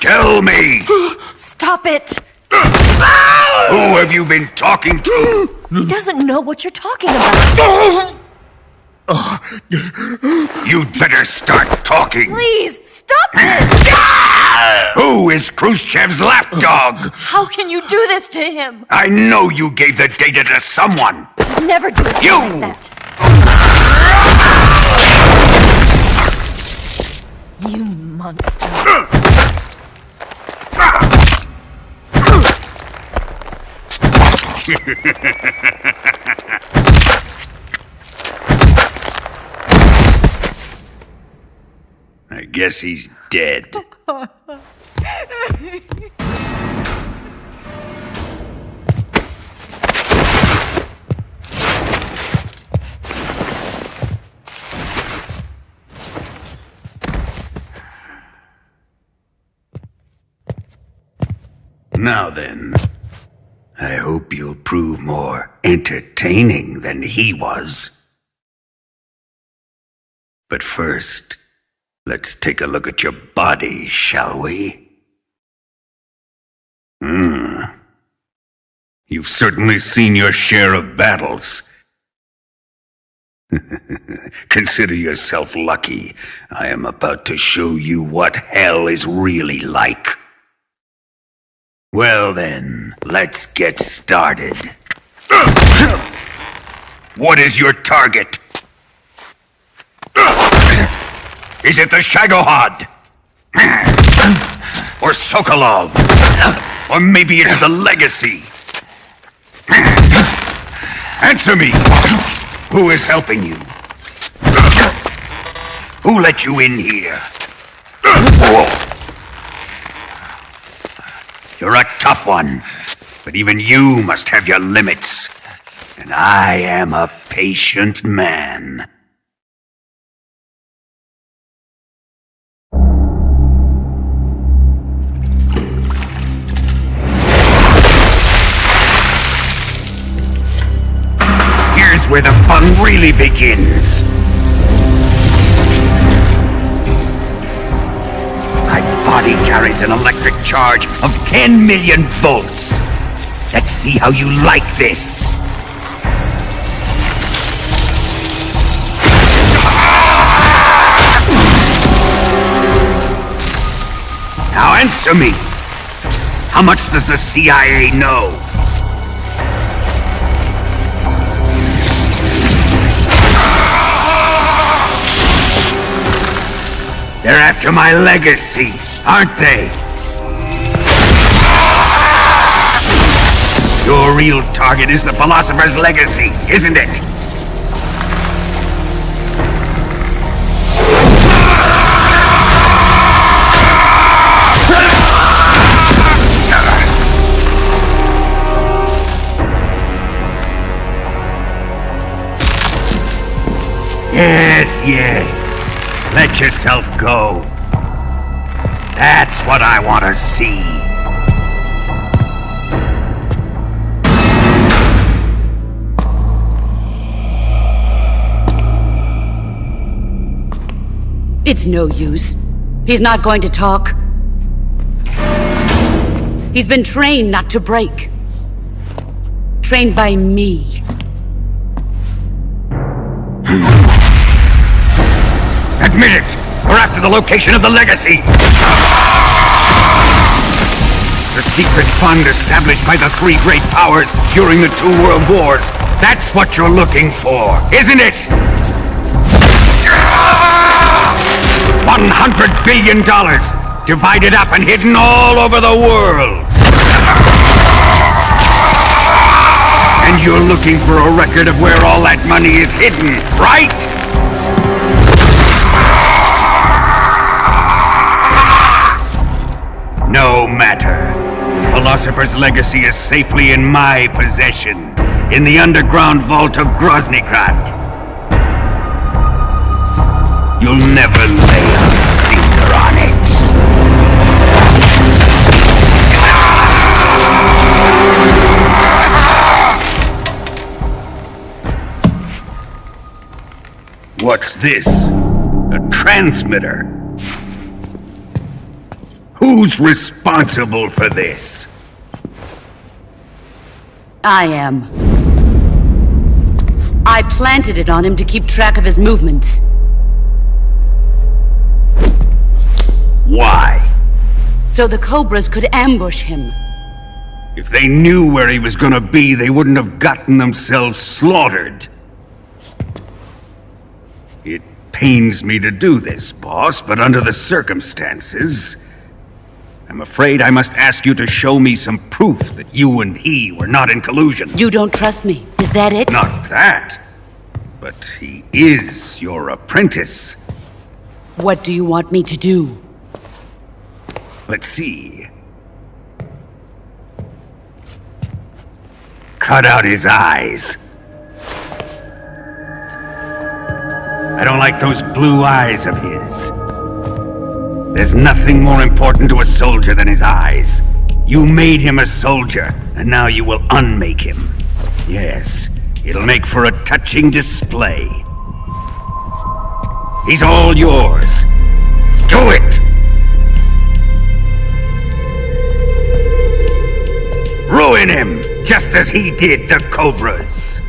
Tell me! Stop it! Who have you been talking to? He doesn't know what you're talking about. You'd better start talking. Please, stop this! Who is Khrushchev's lapdog? How can you do this to him? I know you gave the data to someone. I'd never do it You! like that. You monster. I guess he's dead. Now then, I hope you'll prove more entertaining than he was. But first, let's take a look at your body, shall we? You've certainly seen your share of battles. Consider yourself lucky. I am about to show you what hell is really like. Well then, let's get started. What is your target? Is it the Shagohod? Or Sokolov? Or maybe it's the Legacy? Answer me! Who is helping you? Who let you in here? You're a tough one, but even you must have your limits. And I am a patient man. Here's where the fun really begins. My body carries an electric charge of 10 million volts. Let's see how you like this. Now answer me. How much does the CIA know? They're after my legacy, aren't they? Your real target is the Philosopher's Legacy, isn't it? Yes. Let yourself go. That's what I want to see. It's no use. He's not going to talk. He's been trained not to break. Trained by me. Admit it! We're after the location of the Legacy! The secret fund established by the three great powers during the 2 world wars. That's what you're looking for, isn't it? $100 billion! Divided up and hidden all over the world! And you're looking for a record of where all that money is hidden, right? No matter. The Philosopher's Legacy is safely in my possession, in the underground vault of Groznygrad. You'll never lay a finger on it. What's this? A transmitter? Who's responsible for this? I am. I planted it on him to keep track of his movements. Why? So the Cobras could ambush him. If they knew where he was gonna be, they wouldn't have gotten themselves slaughtered. It pains me to do this, boss, but under the circumstances, I'm afraid I must ask you to show me some proof that you and he were not in collusion. You don't trust me, is that it? Not that, but he is your apprentice. What do you want me to do? Let's see. Cut out his eyes. I don't like those blue eyes of his. There's nothing more important to a soldier than his eyes. You made him a soldier, and now you will unmake him. Yes, it'll make for a touching display. He's all yours. Do it! Ruin him, just as he did the Cobras.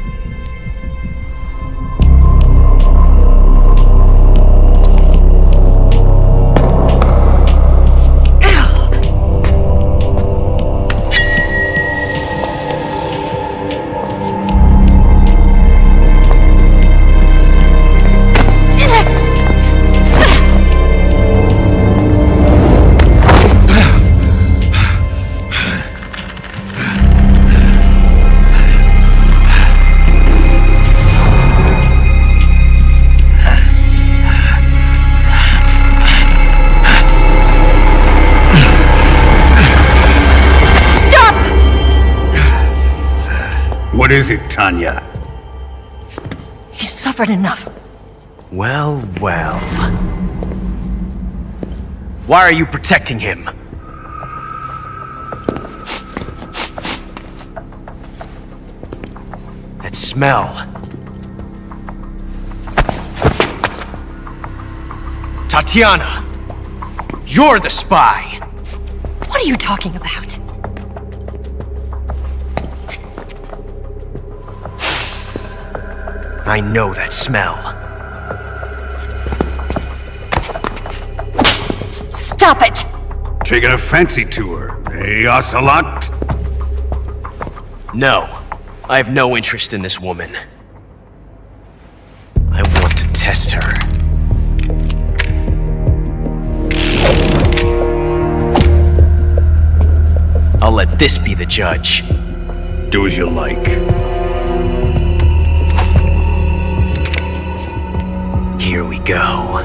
What is it, Tanya? He's suffered enough. Well, well. Why are you protecting him? That smell. Tatiana! You're the spy! What are you talking about? I know that smell. Stop it! Taking a fancy to her, eh, Ocelot? No. I have no interest in this woman. I want to test her. I'll let this be the judge. Do as you like. Here we go.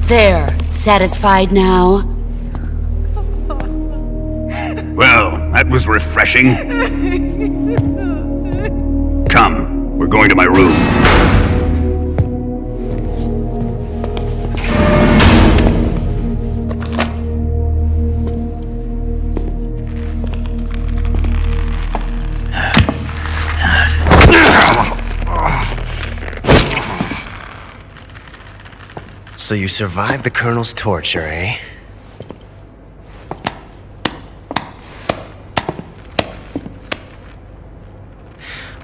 There, satisfied now? Well, that was refreshing. Come, we're going to my room. So you survived the Colonel's torture, eh?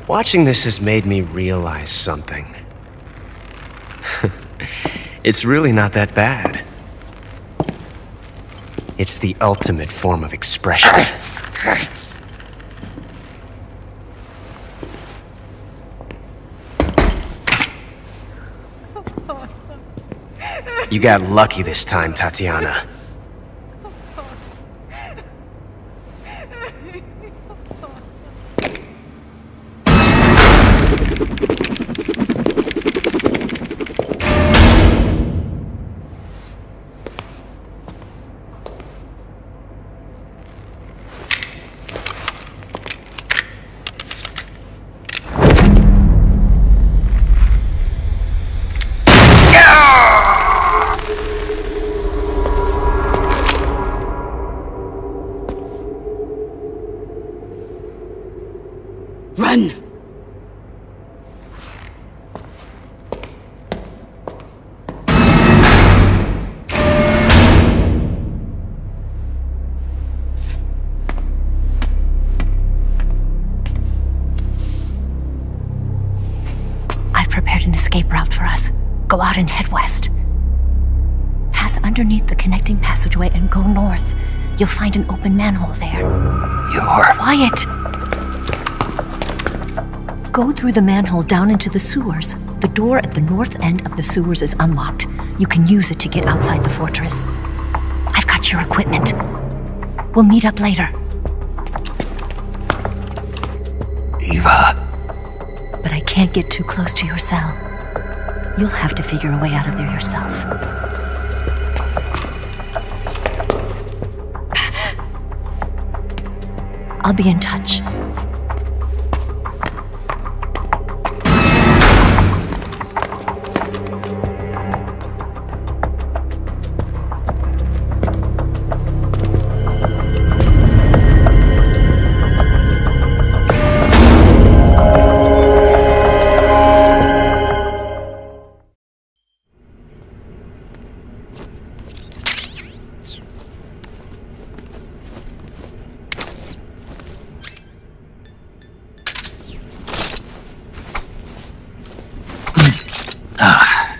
Watching this has made me realize something. It's really not that bad. It's the ultimate form of expression. You got lucky this time, Tatiana. Run! Go out and head west. Pass underneath the connecting passageway and go north. You'll find an open manhole there. You're... Quiet! Go through the manhole down into the sewers. The door at the north end of the sewers is unlocked. You can use it to get outside the fortress. I've got your equipment. We'll meet up later. Eva. But I can't get too close to your cell. You'll have to figure a way out of there yourself. I'll be in touch.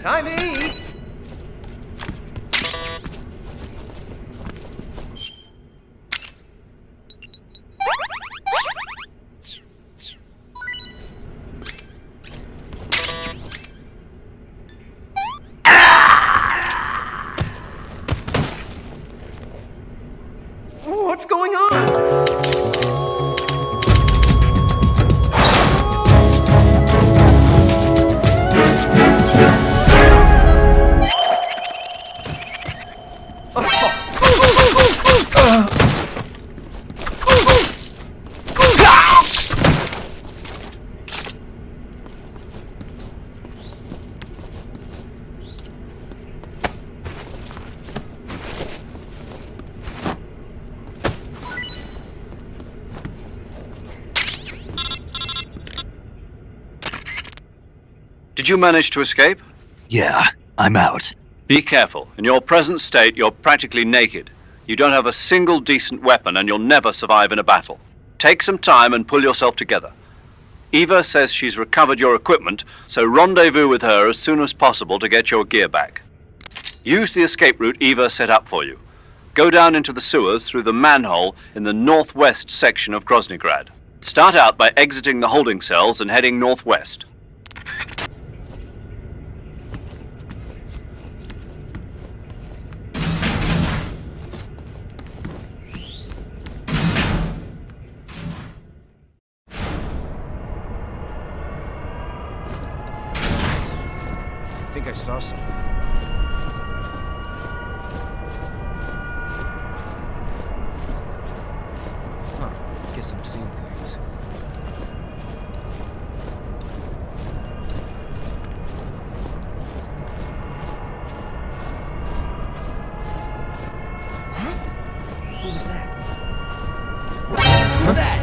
Time to eat! What's going on? Did you manage to escape? Yeah, I'm out. Be careful. In your present state, you're practically naked. You don't have a single decent weapon, and you'll never survive in a battle. Take some time and pull yourself together. Eva says she's recovered your equipment, so rendezvous with her as soon as possible to get your gear back. Use the escape route Eva set up for you. Go down into the sewers through the manhole in the northwest section of Groznygrad. Start out by exiting the holding cells and heading northwest. I think I saw something. Huh. Guess I'm seeing things. Huh? Who was that? Who's that?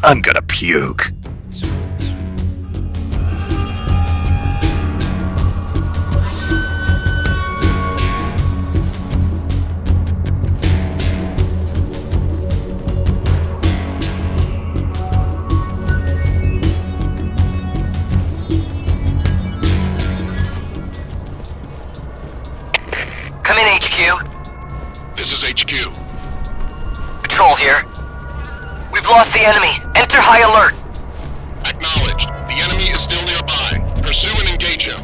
I'm gonna puke. Come in, HQ. This is HQ. Patrol here. We've lost the enemy. Enter high alert. Acknowledged. The enemy is still nearby. Pursue and engage him.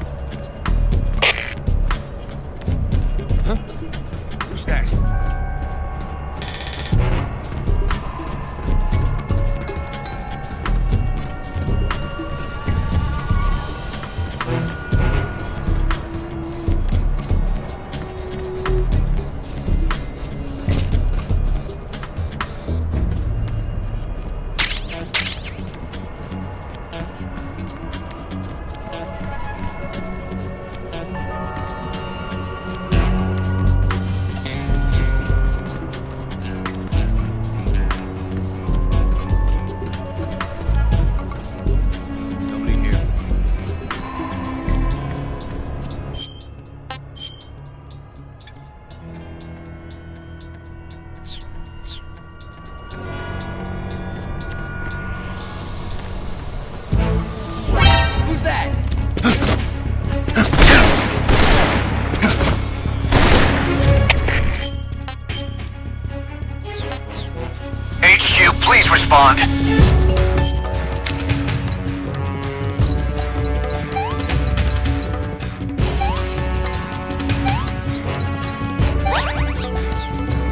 Please respond.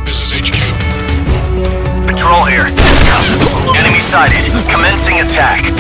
This is HQ. Patrol here. Enemy sighted. Commencing attack.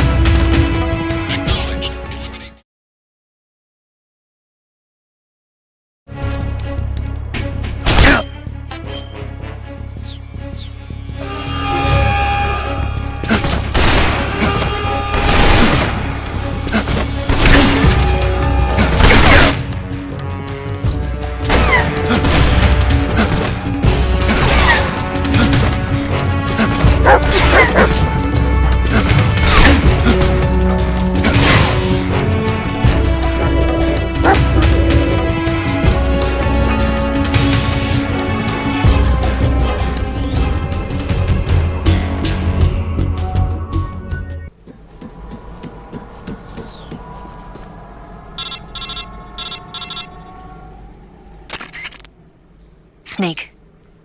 Snake,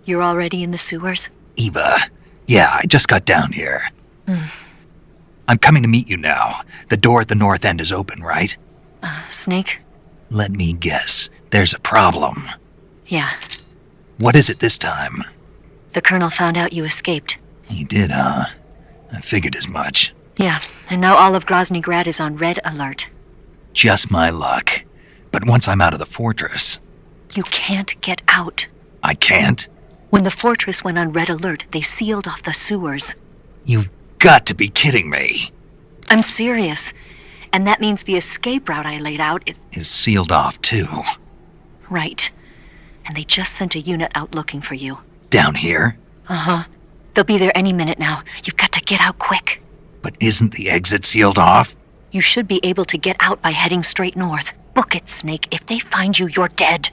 you're already in the sewers? Eva. Yeah, I just got down here. I'm coming to meet you now. The door at the north end is open, right? Snake? Let me guess. There's a problem. Yeah. What is it this time? The Colonel found out you escaped. He did, huh? I figured as much. Yeah, and now all of Grozny Grad is on red alert. Just my luck. But once I'm out of the fortress... You can't get out. I can't? When the fortress went on red alert, they sealed off the sewers. You've got to be kidding me. I'm serious. And that means the escape route I laid out is sealed off, too. Right. And they just sent a unit out looking for you. Down here? Uh-huh. They'll be there any minute now. You've got to get out quick. But isn't the exit sealed off? You should be able to get out by heading straight north. Book it, Snake. If they find you, you're dead.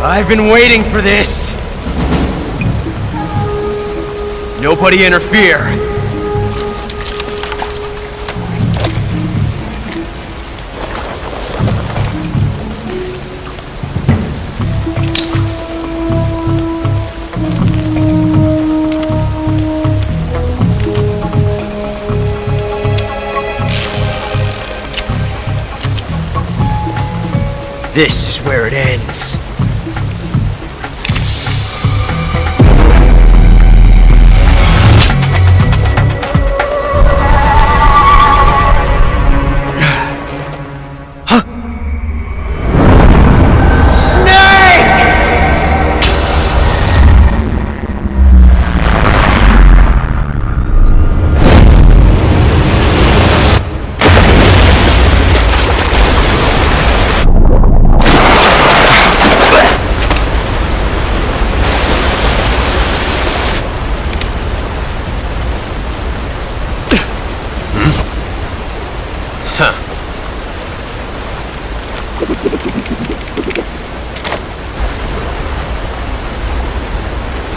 I've been waiting for this! Nobody interfere! This is where it ends.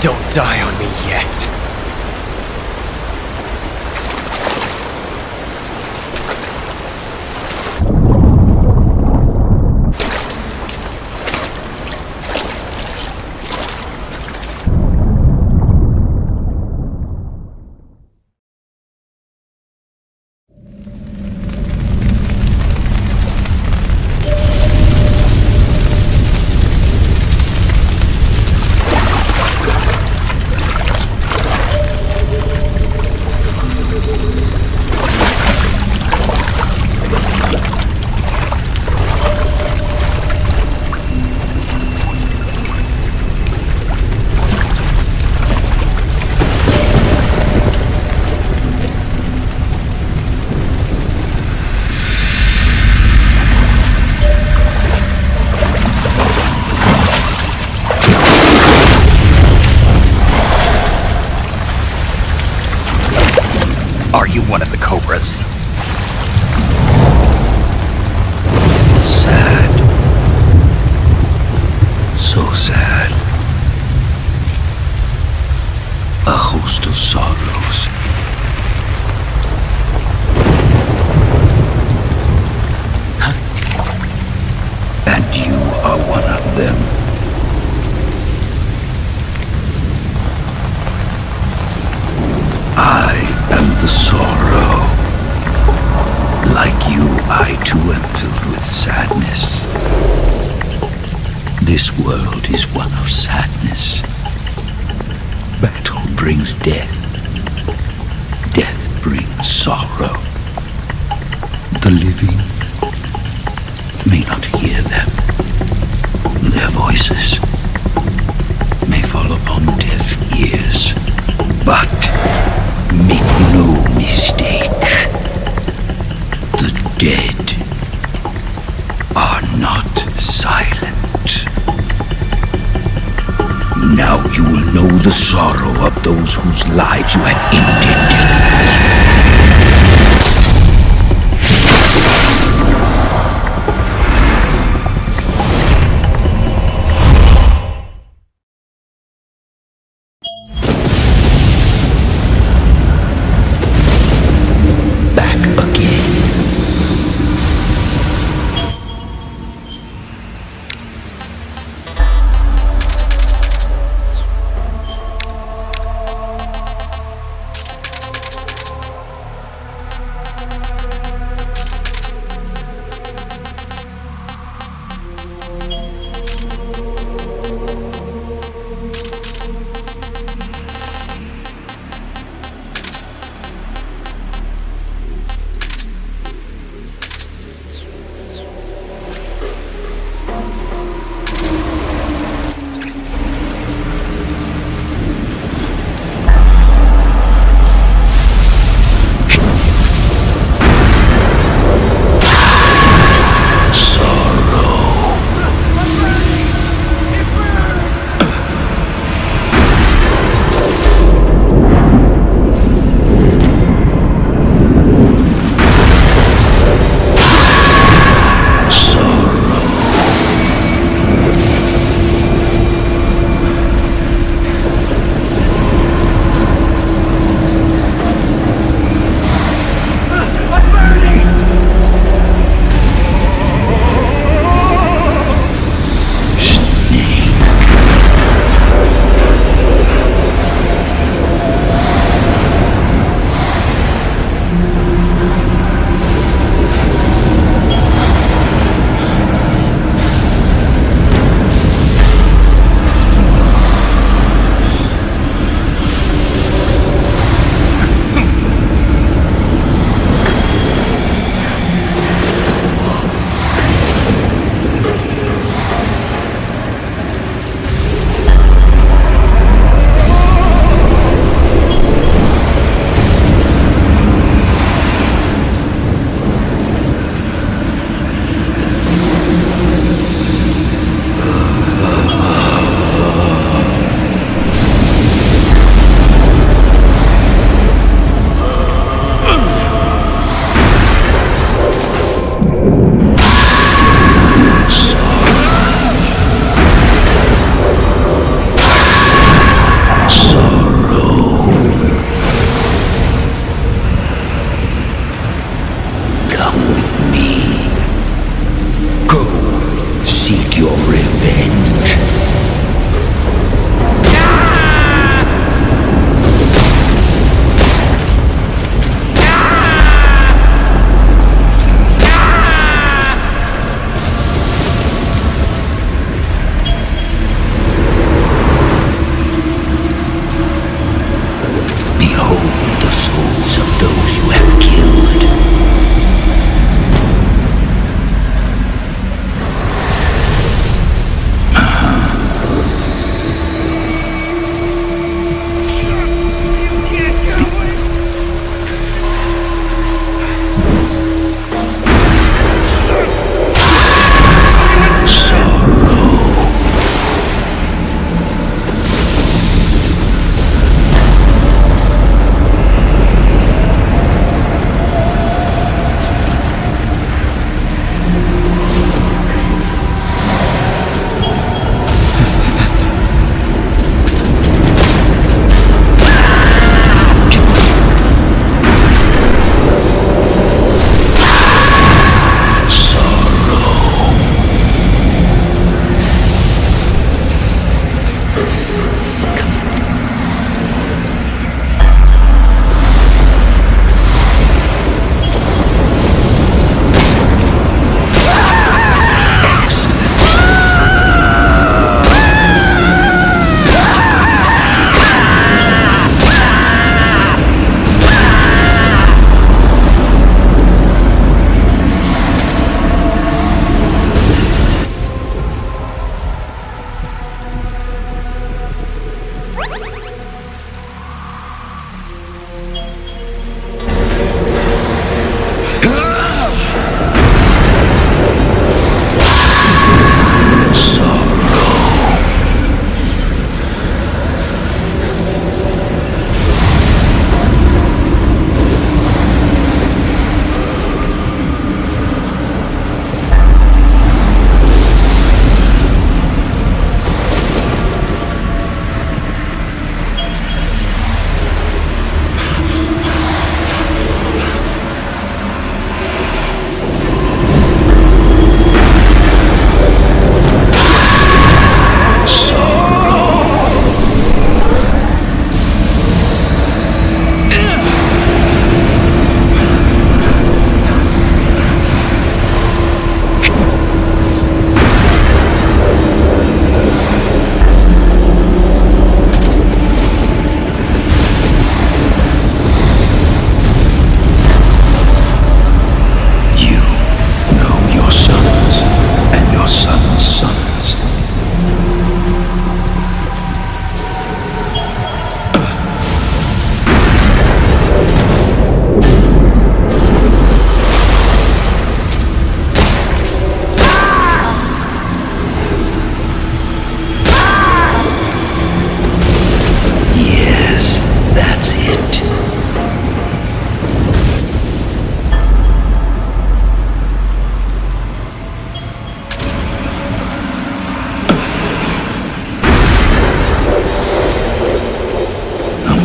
Don't die on me yet. Are you one of the Cobras? Sad. So sad. A host of sorrows. And you are one of them. I am the sorrow. Like you, I too am filled with sadness. This world is one of sadness. Battle brings death. Death brings sorrow. The living may not hear them. Their voices may fall upon deaf ears. But make no mistake, the dead are not silent. Now you will know the sorrow of those whose lives you have ended.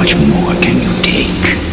much more can you take?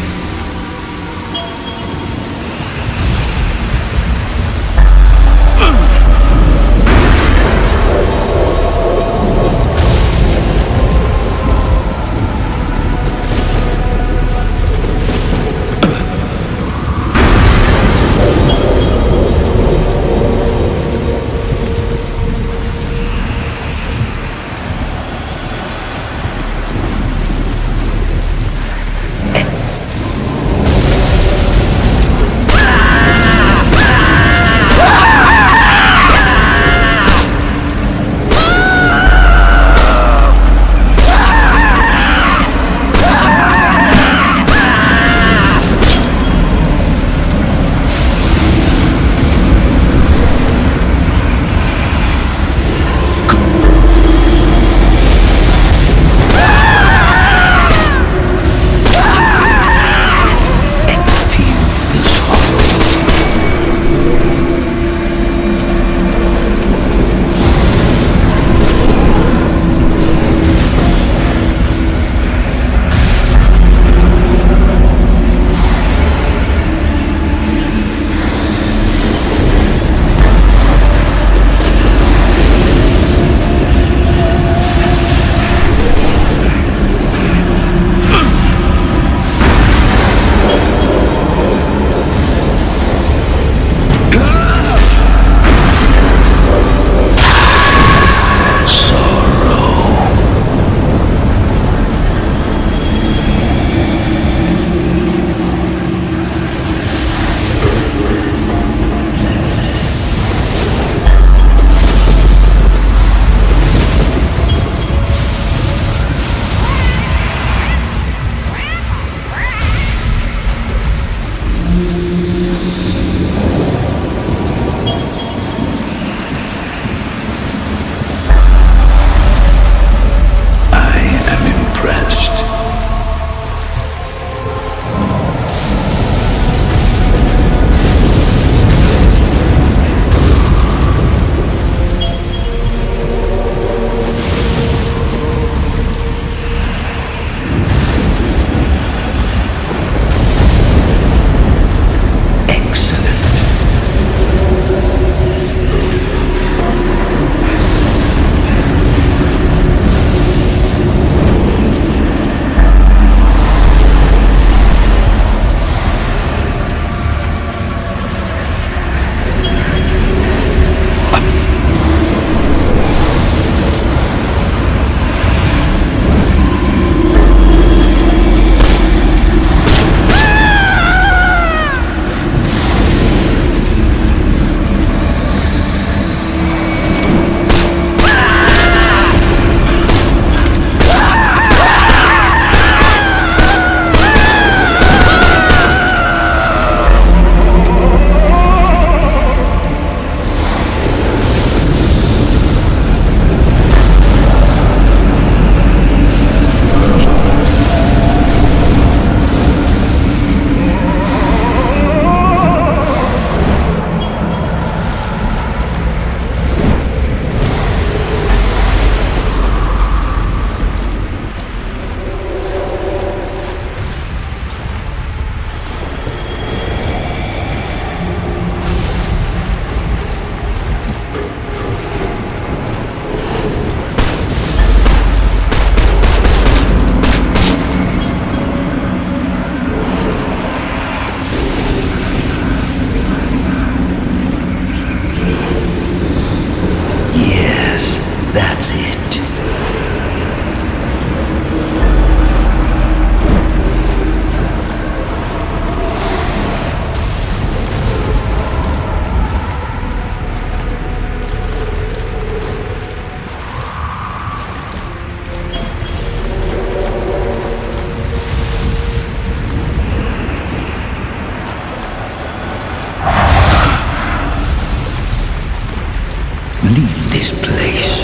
Leave this place.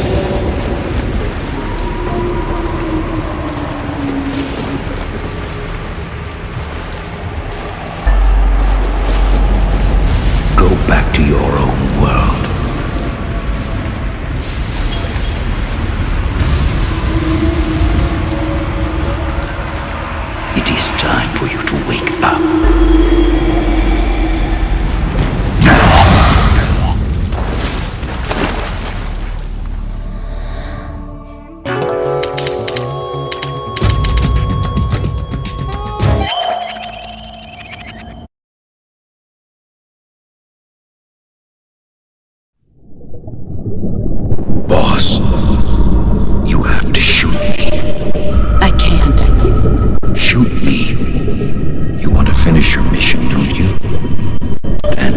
time for you to wake up. Boss, you have to shoot me. I can't. Shoot me. You want to finish your mission, don't you? Then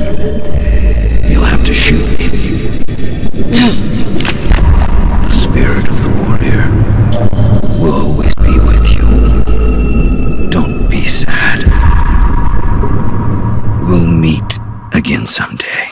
you'll have to shoot me. The spirit of the warrior will always be with you. Don't be sad. We'll meet again someday.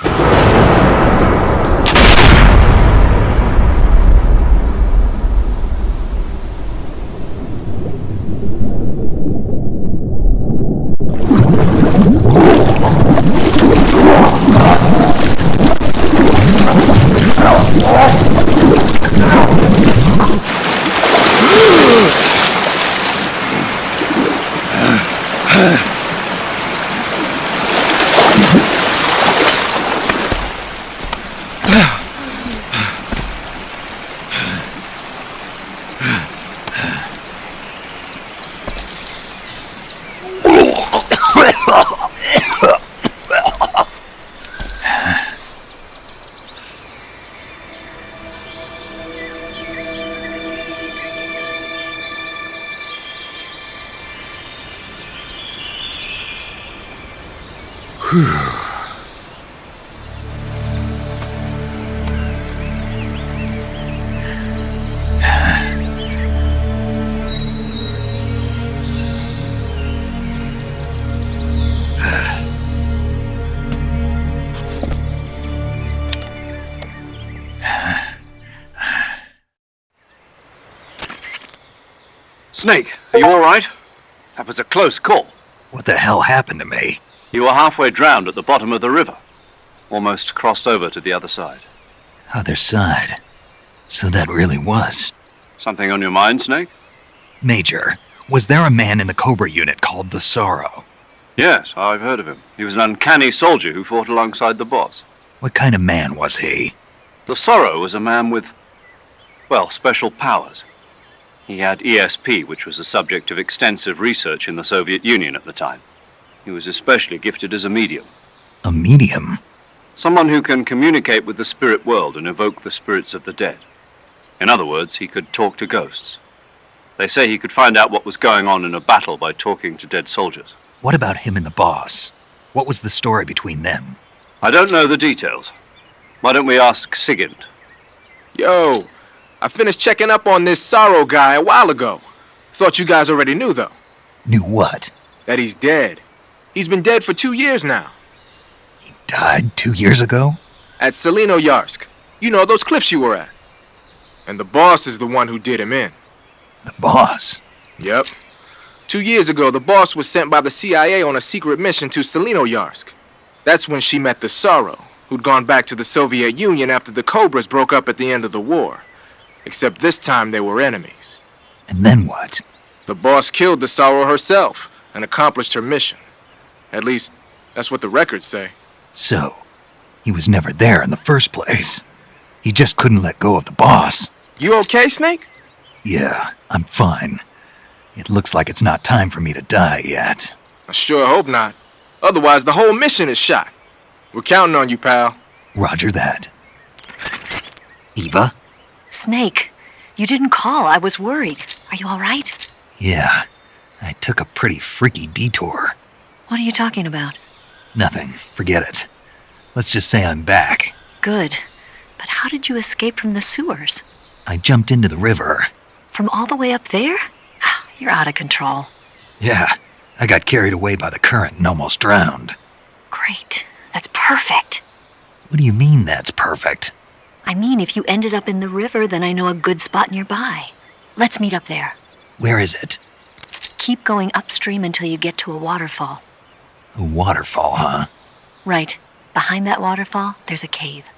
Snake, are you all right? That was a close call. What the hell happened to me? You were halfway drowned at the bottom of the river. Almost crossed over to the other side. Other side. So that really was. Something on your mind, Snake? Major, was there a man in the Cobra unit called the Sorrow? Yes, I've heard of him. He was an uncanny soldier who fought alongside the boss. What kind of man was he? The Sorrow was a man with, well, special powers. He had ESP, which was the subject of extensive research in the Soviet Union at the time. He was especially gifted as a medium. A medium? Someone who can communicate with the spirit world and evoke the spirits of the dead. In other words, he could talk to ghosts. They say he could find out what was going on in a battle by talking to dead soldiers. What about him and the boss? What was the story between them? I don't know the details. Why don't we ask Sigint? Yo, I finished checking up on this Sorrow guy a while ago. Thought you guys already knew, though. Knew what? That he's dead. He's been dead for 2 years now. He died 2 years ago? At Selino-Yarsk. You know, those cliffs you were at. And the boss is the one who did him in. The boss? Yep. 2 years ago, the boss was sent by the CIA on a secret mission to Selino-Yarsk. That's when she met the Sorrow, who'd gone back to the Soviet Union after the Cobras broke up at the end of the war. Except this time they were enemies. And then what? The boss killed the Sorrow herself and accomplished her mission. At least, that's what the records say. So, he was never there in the first place. He just couldn't let go of the boss. You okay, Snake? Yeah, I'm fine. It looks like it's not time for me to die yet. I sure hope not. Otherwise, the whole mission is shot. We're counting on you, pal. Roger that. Eva? Snake, you didn't call. I was worried. Are you all right? Yeah, I took a pretty freaky detour. What are you talking about? Nothing. Forget it. Let's just say I'm back. Good. But how did you escape from the sewers? I jumped into the river. From all the way up there? You're out of control. Yeah, I got carried away by the current and almost drowned. Great. That's perfect. What do you mean that's perfect? I mean, if you ended up in the river, then I know a good spot nearby. Let's meet up there. Where is it? Keep going upstream until you get to a waterfall. A waterfall, huh? Right. Behind that waterfall, there's a cave.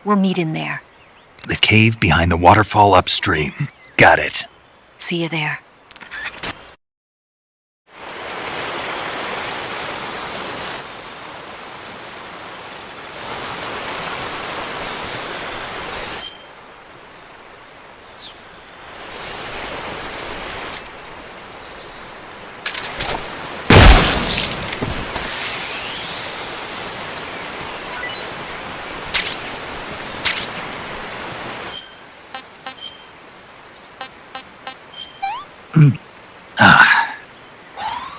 We'll meet in there. The cave behind the waterfall upstream. Got it. See you there.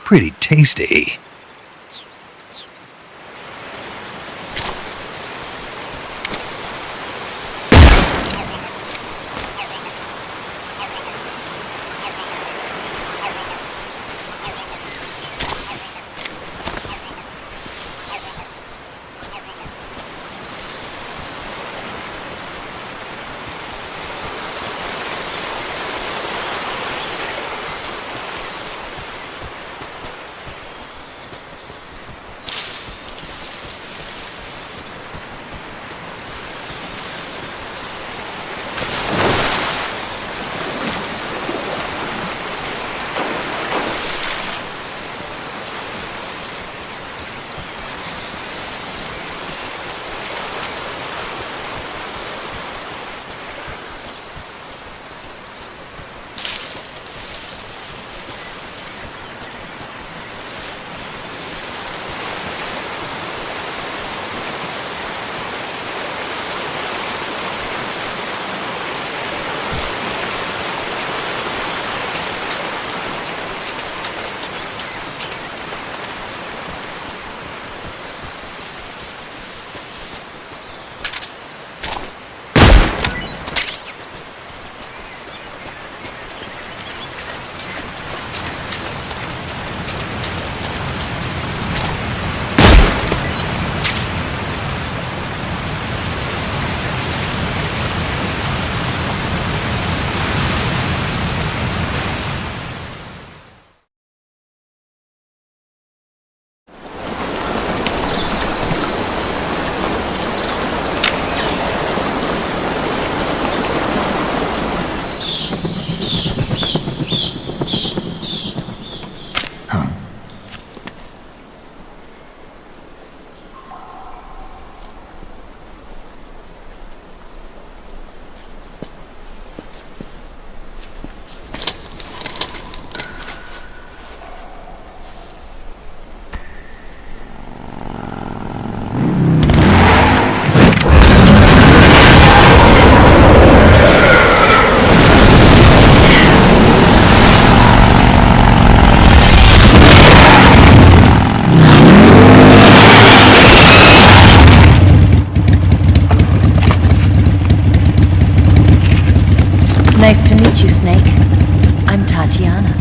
Pretty tasty. Nice to meet you, Snake. I'm Tatiana.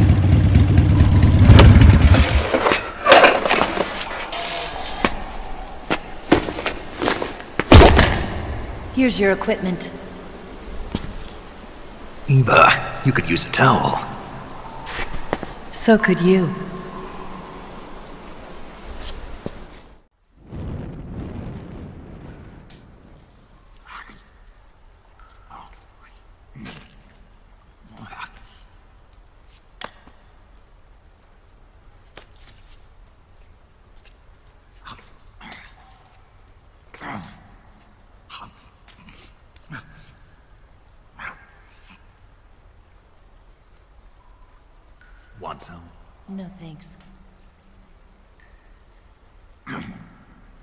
Here's your equipment. Eva, you could use a towel. So could you. Want some? No thanks.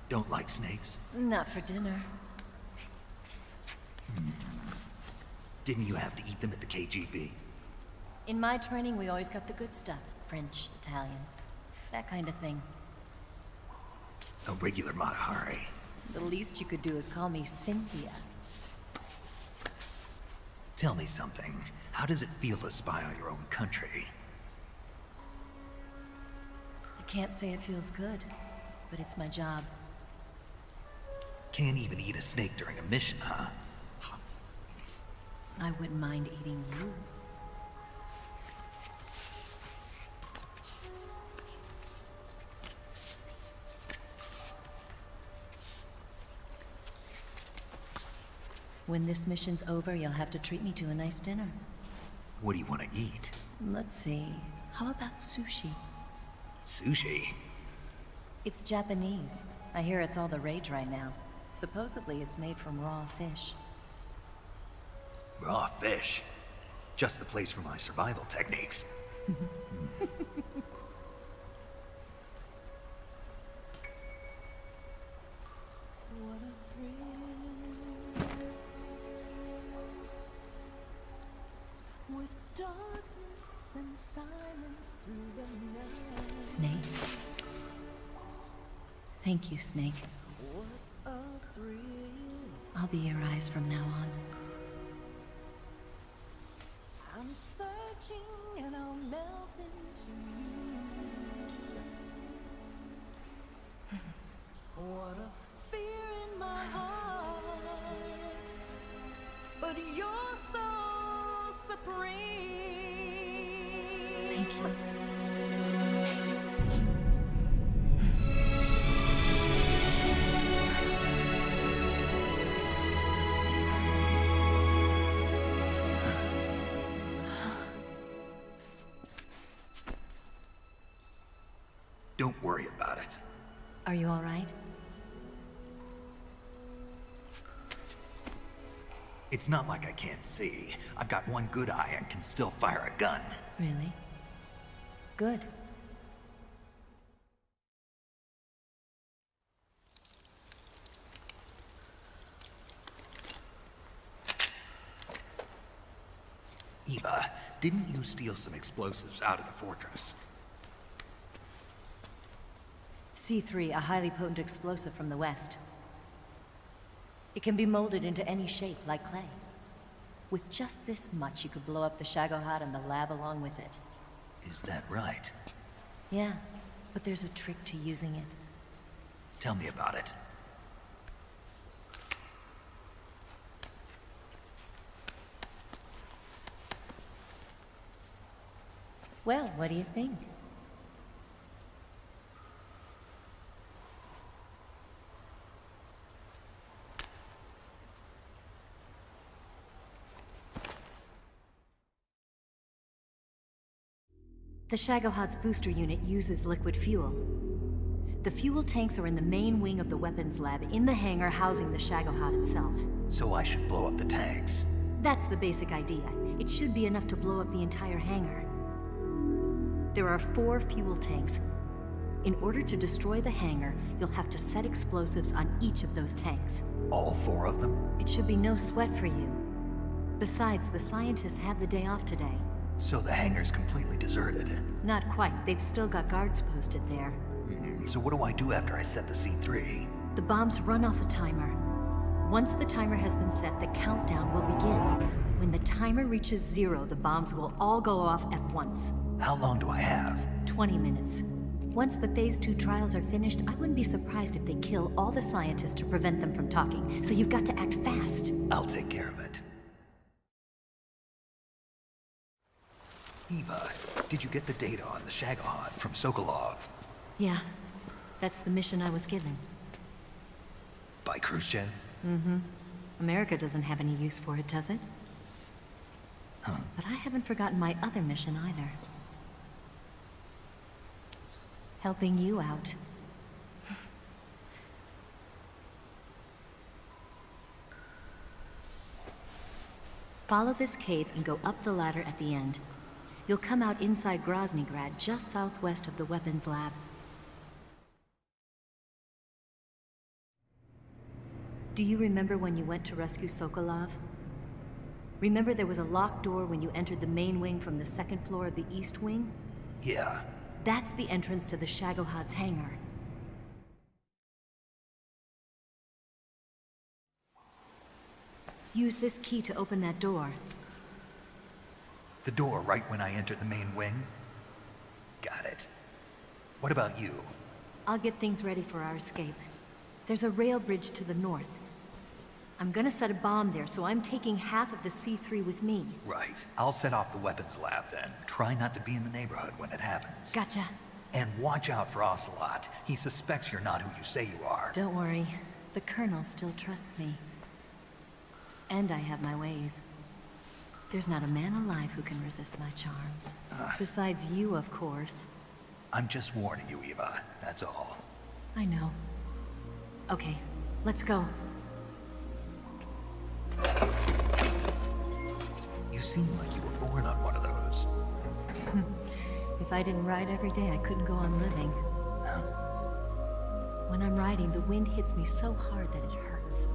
Don't like snakes? Not for dinner. Didn't you have to eat them at the KGB? In my training, we always got the good stuff. French, Italian, that kind of thing. A regular Matahari. The least you could do is call me Cynthia. Tell me something. How does it feel to spy on your own country? I can't say it feels good, but it's my job. Can't even eat a snake during a mission, huh? I wouldn't mind eating you. When this mission's over, you'll have to treat me to a nice dinner. What do you want to eat? Let's see. How about sushi? Sushi? It's Japanese. I hear it's all the rage right now. Supposedly, it's made from raw fish. Raw fish? Just the place for my survival techniques. With darkness Snake. Thank you, Snake. I'll be your eyes from now on. I'm searching and I'll melt into you. What a fear in my heart, but you're so supreme. Thank you, Snake. Don't worry about it. Are you all right? It's not like I can't see. I've got one good eye and can still fire a gun. Really? Good. Eva, didn't you steal some explosives out of the fortress? C3, a highly potent explosive from the west. It can be molded into any shape, like clay. With just this much, you could blow up the Shagohod and the lab along with it. Is that right? Yeah, but there's a trick to using it. Tell me about it. Well, what do you think? The Shagohod's booster unit uses liquid fuel. The fuel tanks are in the main wing of the weapons lab in the hangar housing the Shagohod itself. So I should blow up the tanks. That's the basic idea. It should be enough to blow up the entire hangar. There are 4 fuel tanks. In order to destroy the hangar, you'll have to set explosives on each of those tanks. All 4 of them? It should be no sweat for you. Besides, the scientists had the day off today. So the hangar's completely deserted. Not quite. They've still got guards posted there. So what do I do after I set the C3? The bombs run off a timer. Once the timer has been set, the countdown will begin. When the timer reaches 0, the bombs will all go off at once. How long do I have? 20 minutes. Once the Phase 2 trials are finished, I wouldn't be surprised if they kill all the scientists to prevent them from talking. So you've got to act fast. I'll take care of it. Eva, did you get the data on the Shagohod from Sokolov? Yeah, that's the mission I was given. By Khrushchev? Mm-hmm. America doesn't have any use for it, does it? Huh. But I haven't forgotten my other mission either. Helping you out. Follow this cave and go up the ladder at the end. You'll come out inside Groznygrad, just southwest of the weapons lab. Do you remember when you went to rescue Sokolov? Remember there was a locked door when you entered the main wing from the 2nd floor of the east wing? Yeah. That's the entrance to the Shagohod's hangar. Use this key to open that door. The door right when I enter the main wing? Got it. What about you? I'll get things ready for our escape. There's a rail bridge to the north. I'm gonna set a bomb there, so I'm taking half of the C3 with me. Right. I'll set off the weapons lab then. Try not to be in the neighborhood when it happens. Gotcha. And watch out for Ocelot. He suspects you're not who you say you are. Don't worry. The Colonel still trusts me. And I have my ways. There's not a man alive who can resist my charms. Besides you, of course. I'm just warning you, Eva. That's all. I know. Okay, let's go. You seem like you were born on one of those. If I didn't ride every day, I couldn't go on living. When I'm riding, the wind hits me so hard that it hurts.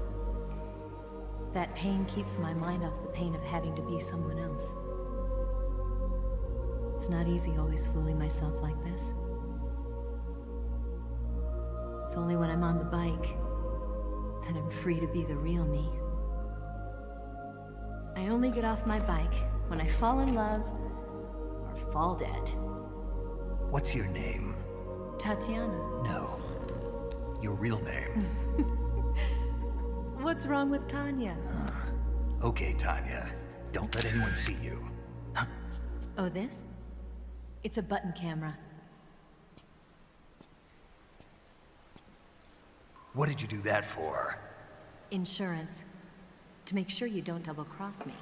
That pain keeps my mind off the pain of having to be someone else. It's not easy always fooling myself like this. It's only when I'm on the bike that I'm free to be the real me. I only get off my bike when I fall in love or fall dead. What's your name? Tatiana. No. Your real name. What's wrong with Tanya? Okay, Tanya. Don't let anyone see you. Oh, this? It's a button camera. What did you do that for? Insurance. To make sure you don't double-cross me.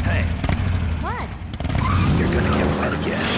Hey. What? You're gonna get wet again.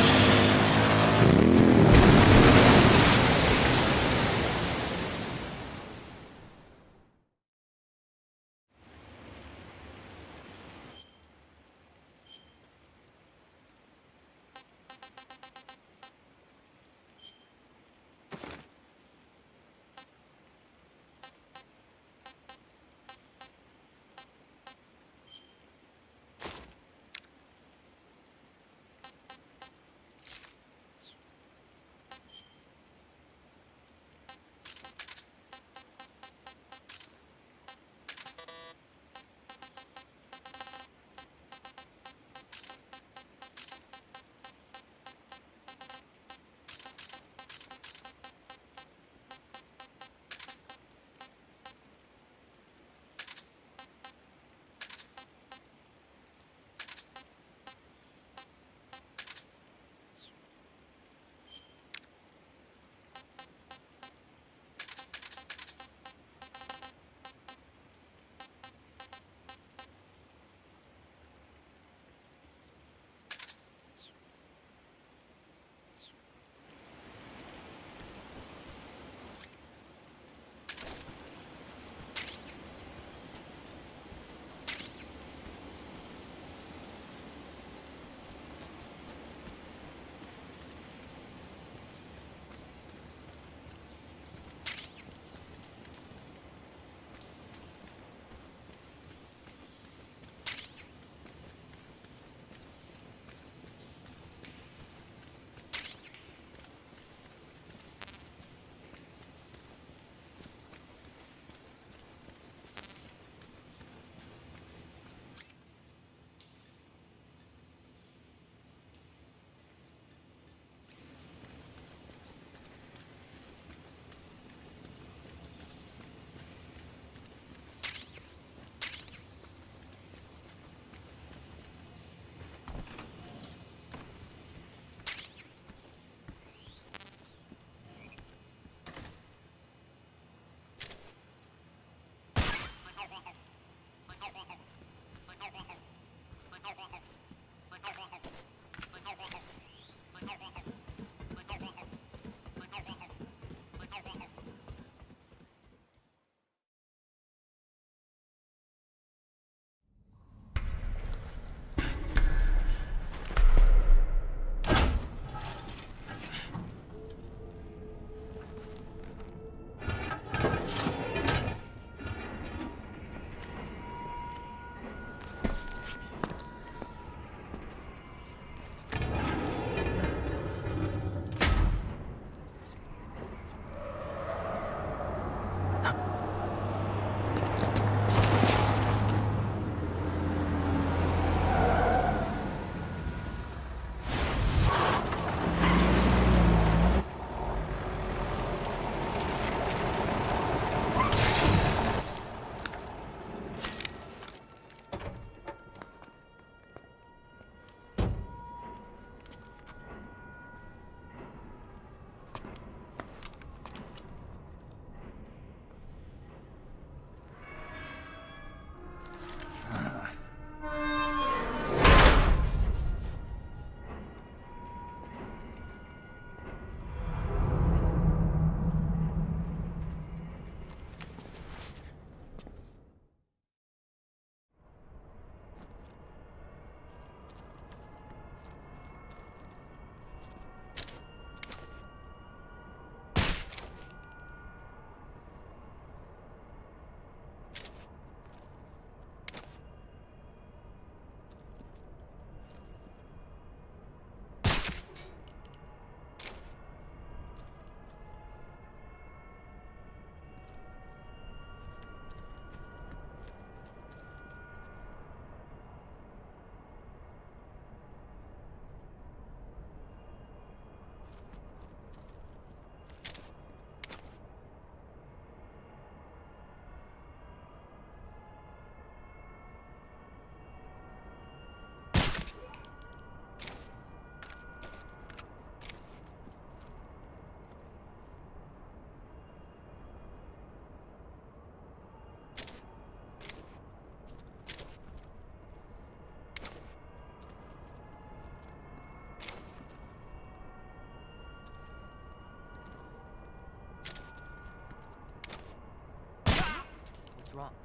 What's wrong?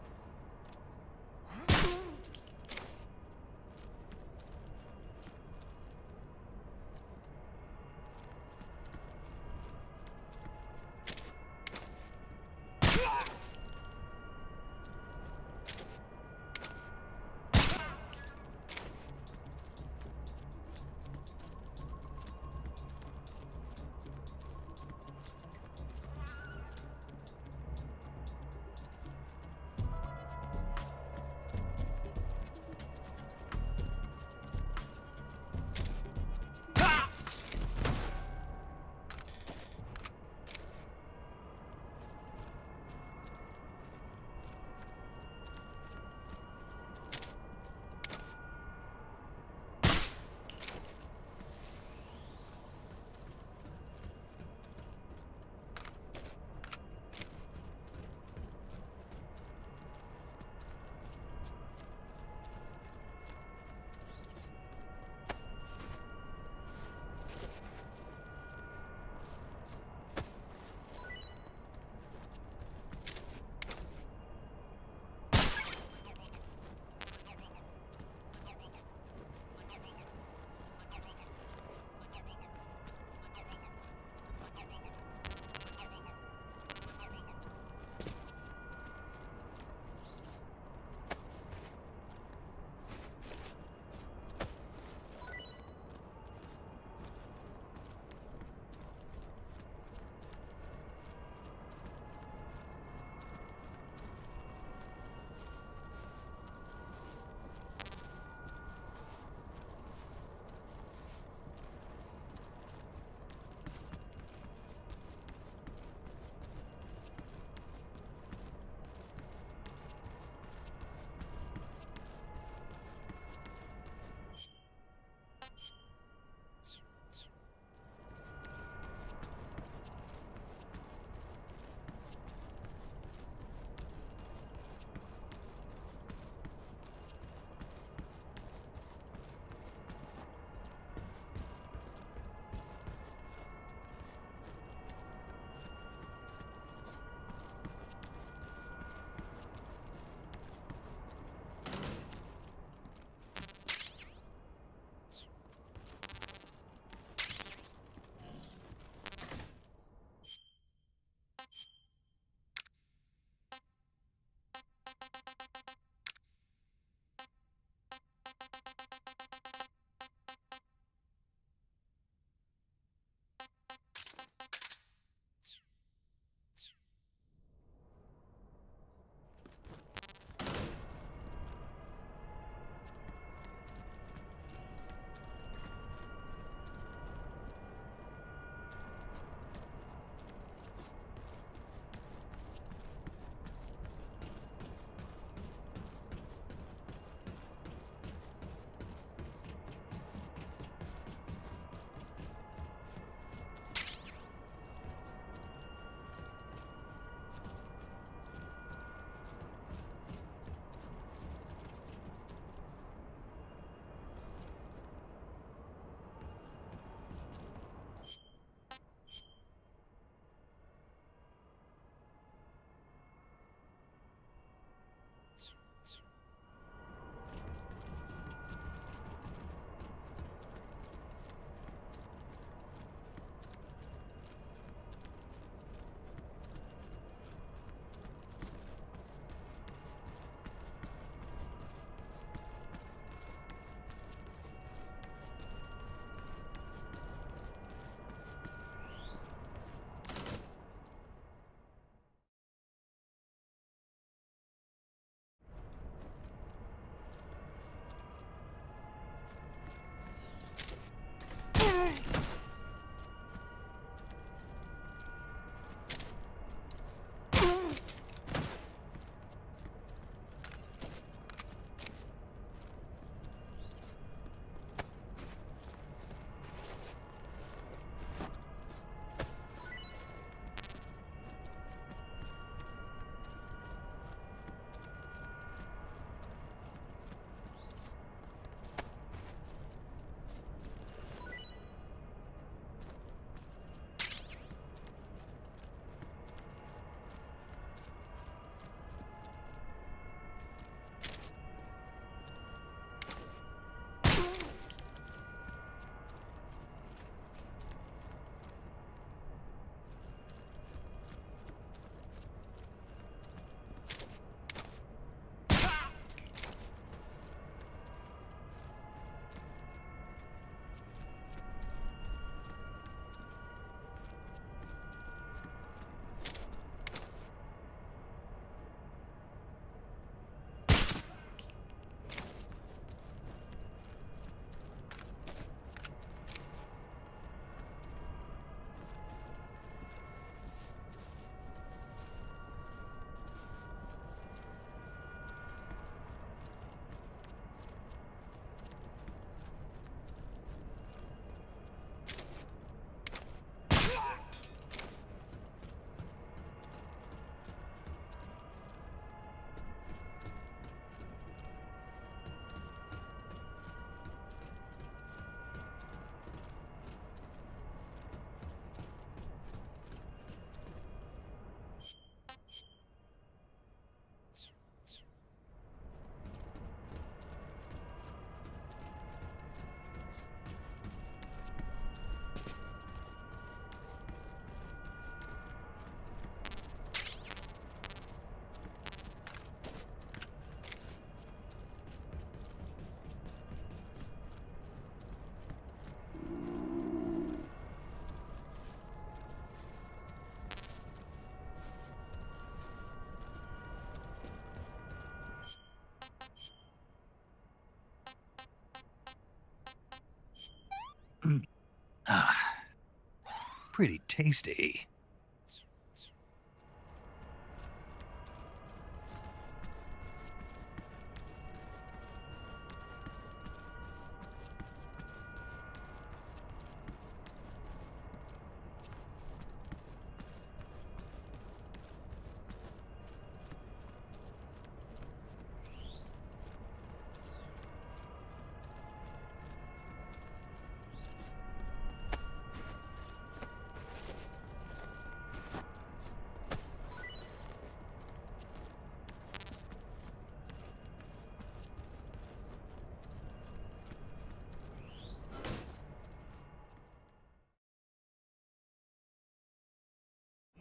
pretty tasty.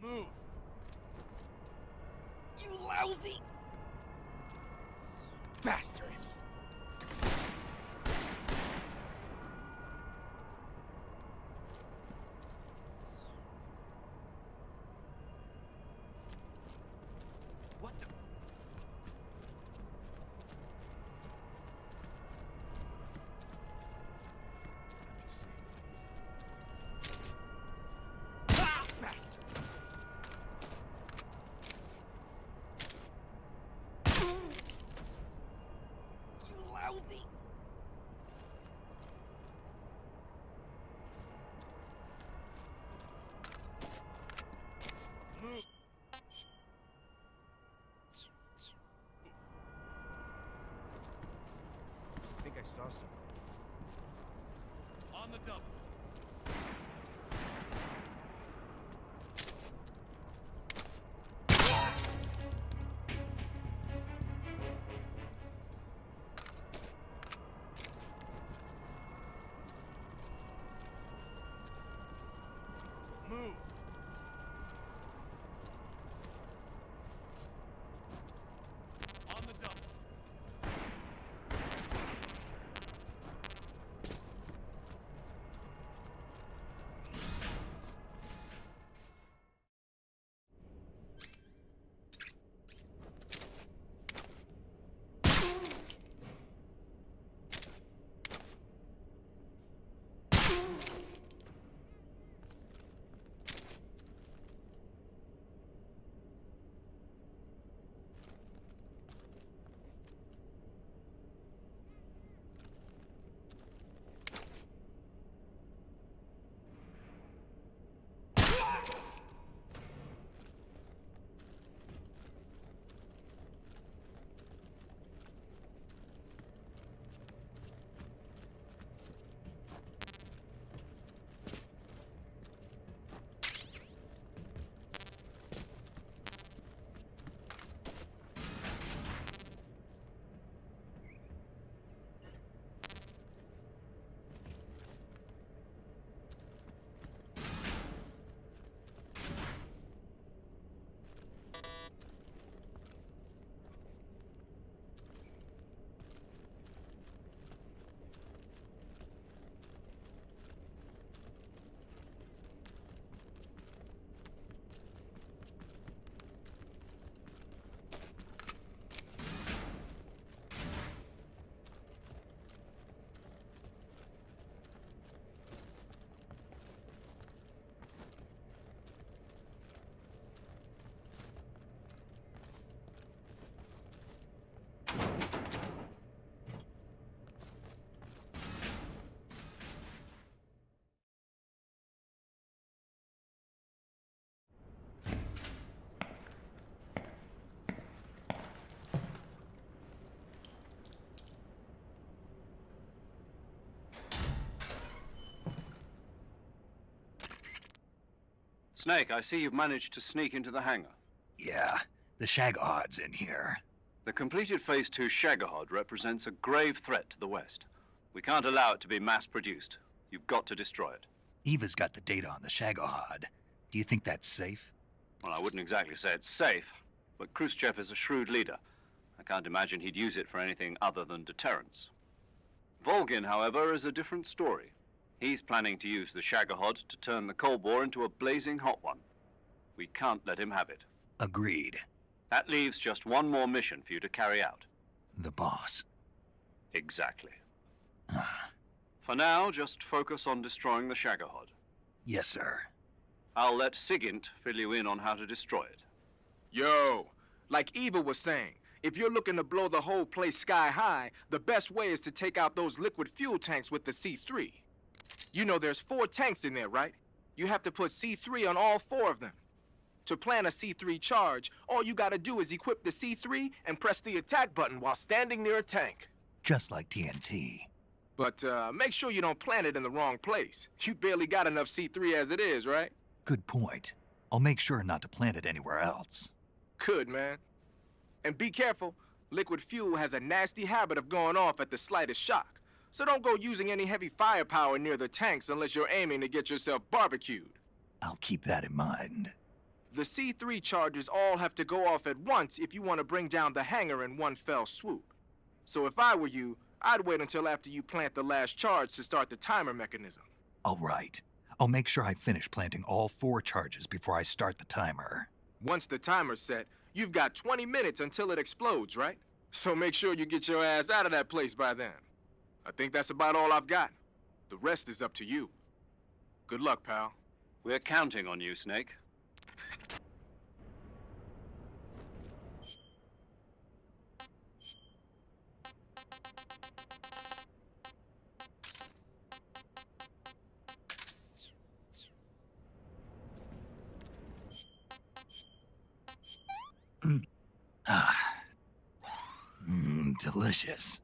Move. You lousy bastard. What the? Ah, bastard. You lousy. Move. I think I saw something. On the double. Move. On the double. Snake, I see you've managed to sneak into the hangar. Yeah, the Shagahod's in here. The completed Phase 2 Shagahod represents a grave threat to the West. We can't allow it to be mass-produced. You've got to destroy it. Eva's got the data on the Shagahod. Do you think that's safe? Well, I wouldn't exactly say it's safe, but Khrushchev is a shrewd leader. I can't imagine he'd use it for anything other than deterrence. Volgin, however, is a different story. He's planning to use the Shagahod to turn the Cold War into a blazing hot one. We can't let him have it. Agreed. That leaves just one more mission for you to carry out. The boss. Exactly. For now, just focus on destroying the Shagahod. Yes, sir. I'll let Sigint fill you in on how to destroy it. Yo, like Eva was saying, if you're looking to blow the whole place sky high, the best way is to take out those liquid fuel tanks with the C3. You know there's 4 tanks in there, right? You have to put C3 on all 4 of them. To plant a C3 charge, all you gotta do is equip the C3 and press the attack button while standing near a tank. Just like TNT. But make sure you don't plant it in the wrong place. You barely got enough C3 as it is, right? Good point. I'll make sure not to plant it anywhere else. Good, man. And be careful. Liquid fuel has a nasty habit of going off at the slightest shock. So don't go using any heavy firepower near the tanks unless you're aiming to get yourself barbecued. I'll keep that in mind. The C3 charges all have to go off at once if you want to bring down the hangar in one fell swoop. So if I were you, I'd wait until after you plant the last charge to start the timer mechanism. All right. I'll make sure I finish planting all 4 charges before I start the timer. Once the timer's set, you've got 20 minutes until it explodes, right? So make sure you get your ass out of that place by then. I think that's about all I've got. The rest is up to you. Good luck, pal. We're counting on you, Snake. Delicious.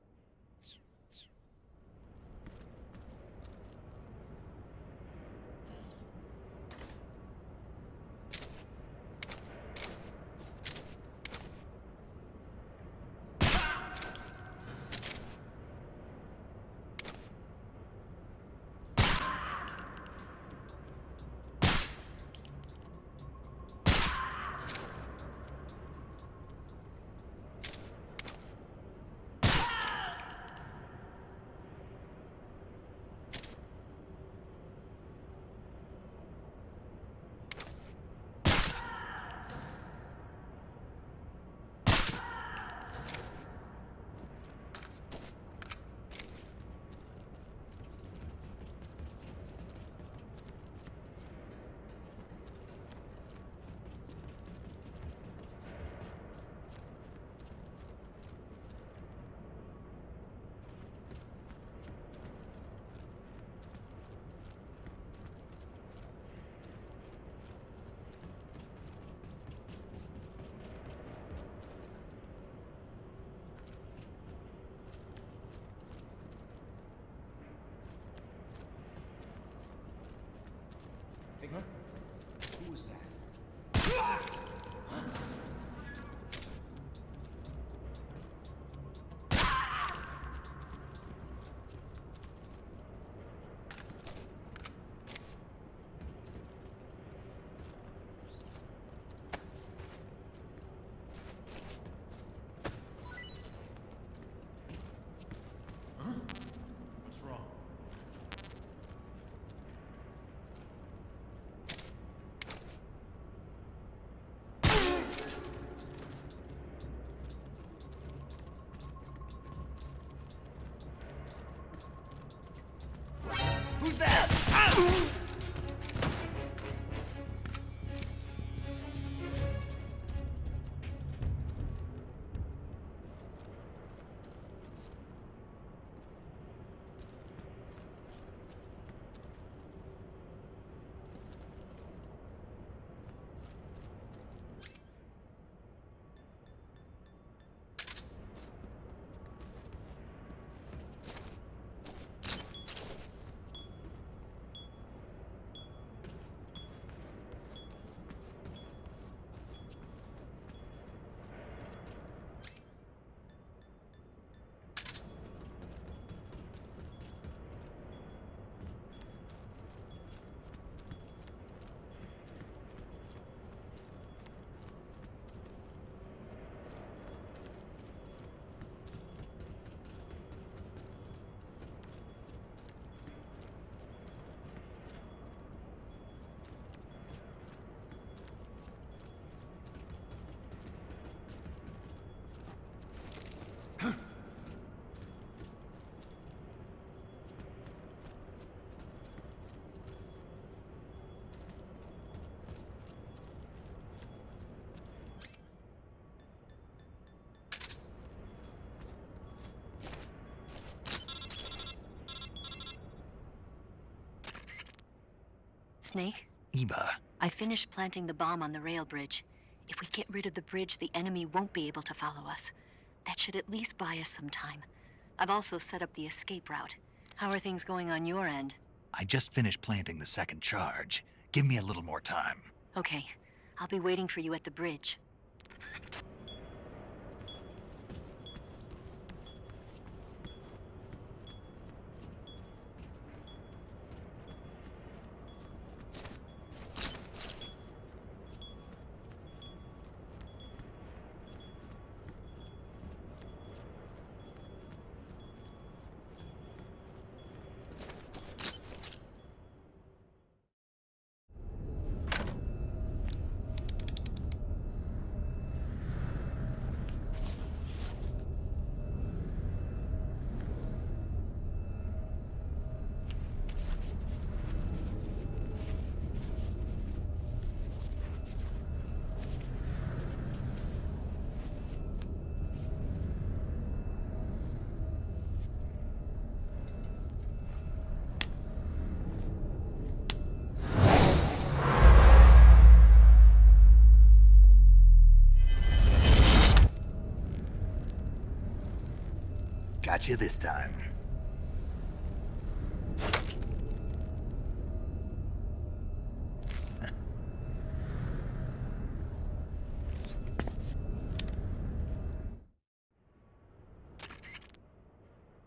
Huh? Who was that? Huh? What's wrong? Who's that? Ah! Snake? Eva, I finished planting the bomb on the rail bridge. If we get rid of the bridge, the enemy won't be able to follow us. That should at least buy us some time. I've also set up the escape route. How are things going on your end? I just finished planting the second charge. Give me a little more time. Okay. I'll be waiting for you at the bridge. Got you this time.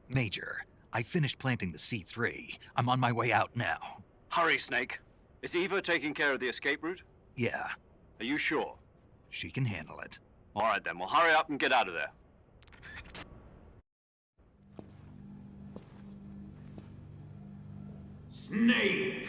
Major, I finished planting the C3. I'm on my way out now. Hurry, Snake. Is Eva taking care of the escape route? Yeah, Are you sure? she can handle it. All right, then. Well, hurry up and get out of there. Snake!